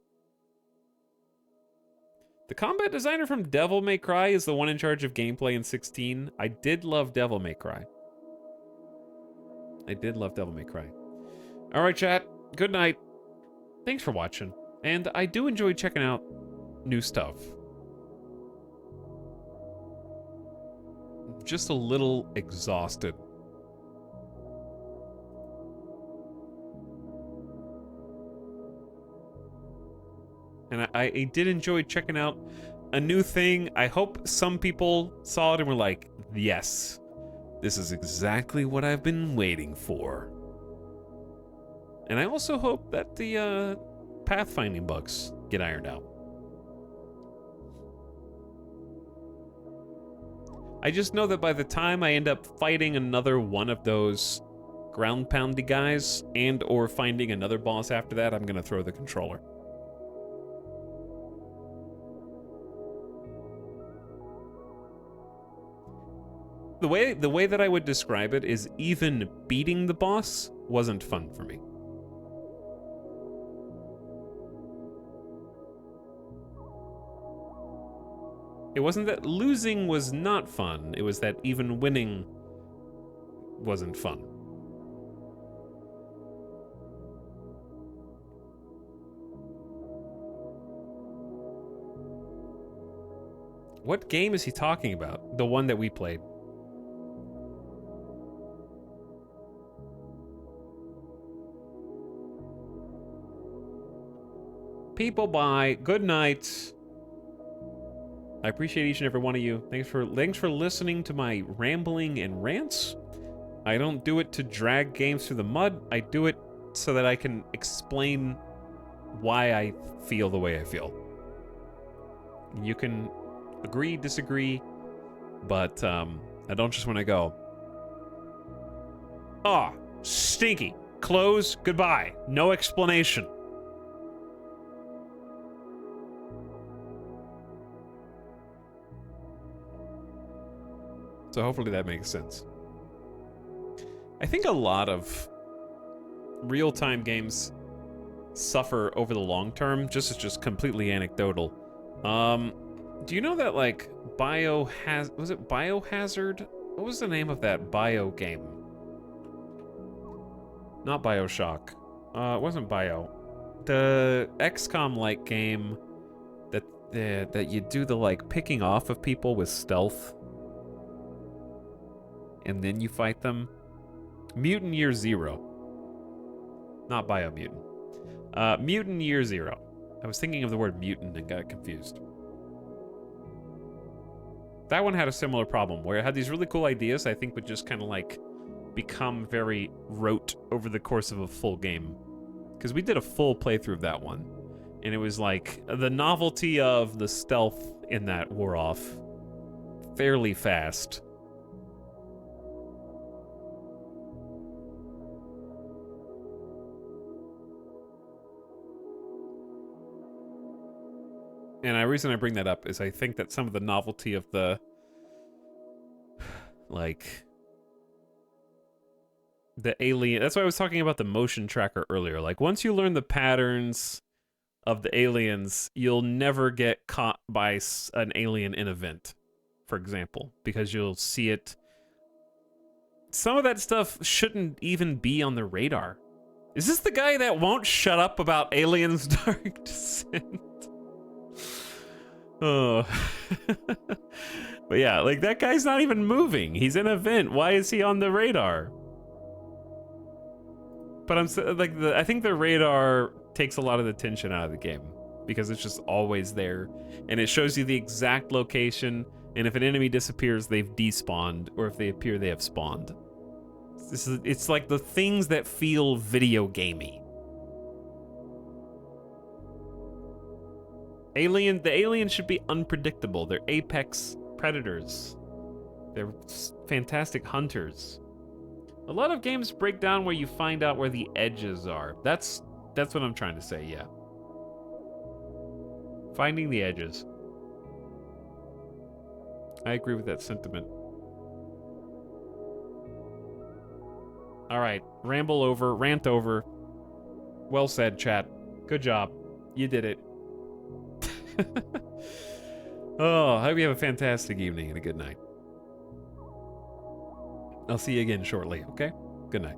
The combat designer from Devil May Cry is the one in charge of gameplay in 16. I did love Devil May Cry. I did love Devil May Cry. All right, chat. Good night. Thanks for watching. And I do enjoy checking out new stuff. Just a little exhausted. And I did enjoy checking out a new thing. I hope some people saw it and were like, yes, this is exactly what I've been waiting for. And I also hope that the pathfinding bugs get ironed out. I just know that by the time I end up fighting another one of those ground poundy guys and or finding another boss after that, I'm gonna throw the controller. The way that I would describe it is even beating the boss wasn't fun for me. It wasn't that losing was not fun, it was that even winning wasn't fun. What game is he talking about? The one that we played. People, bye. Good night. I appreciate each and every one of you. Thanks for listening to my rambling and rants. I don't do it to drag games through the mud. I do it so that I can explain why I feel the way I feel. You can agree, disagree, but I don't just want to go, "Ah, stinky. Close. Goodbye. No explanation." So hopefully that makes sense. I think a lot of real-time games suffer over the long term, just completely anecdotal. Do you know that, like, was it Biohazard? What was the name of that Bio game? Not BioShock. It wasn't Bio. The XCOM-like game that you do the, like, picking off of people with stealth. And then you fight them. Mutant Year Zero. Not Biomutant. Mutant Year Zero. I was thinking of the word mutant and got confused. That one had a similar problem, where it had these really cool ideas I think would just kind of like become very rote over the course of a full game. Because we did a full playthrough of that one. And it was like, the novelty of the stealth in that wore off fairly fast. And the reason I bring that up is I think that some of the novelty of the, like, the alien... That's why I was talking about the motion tracker earlier. Like, once you learn the patterns of the aliens, you'll never get caught by an alien in a vent, for example, because you'll see it. Some of that stuff shouldn't even be on the radar. Is this the guy that won't shut up about Aliens Dark Descent? Oh. But yeah, like, that guy's not even moving. He's in a vent. Why is he on the radar? But I think the radar takes a lot of the tension out of the game because it's just always there, and it shows you the exact location. And if an enemy disappears, they've despawned, or if they appear, they have spawned. It's like the things that feel video gamey. The aliens should be unpredictable. They're apex predators. They're fantastic hunters. A lot of games break down where you find out where the edges are. That's what I'm trying to say, yeah. Finding the edges. I agree with that sentiment. All right, ramble over, rant over. Well said, chat. Good job. You did it. Oh, I hope you have a fantastic evening and a good night. I'll see you again shortly, okay? Good night.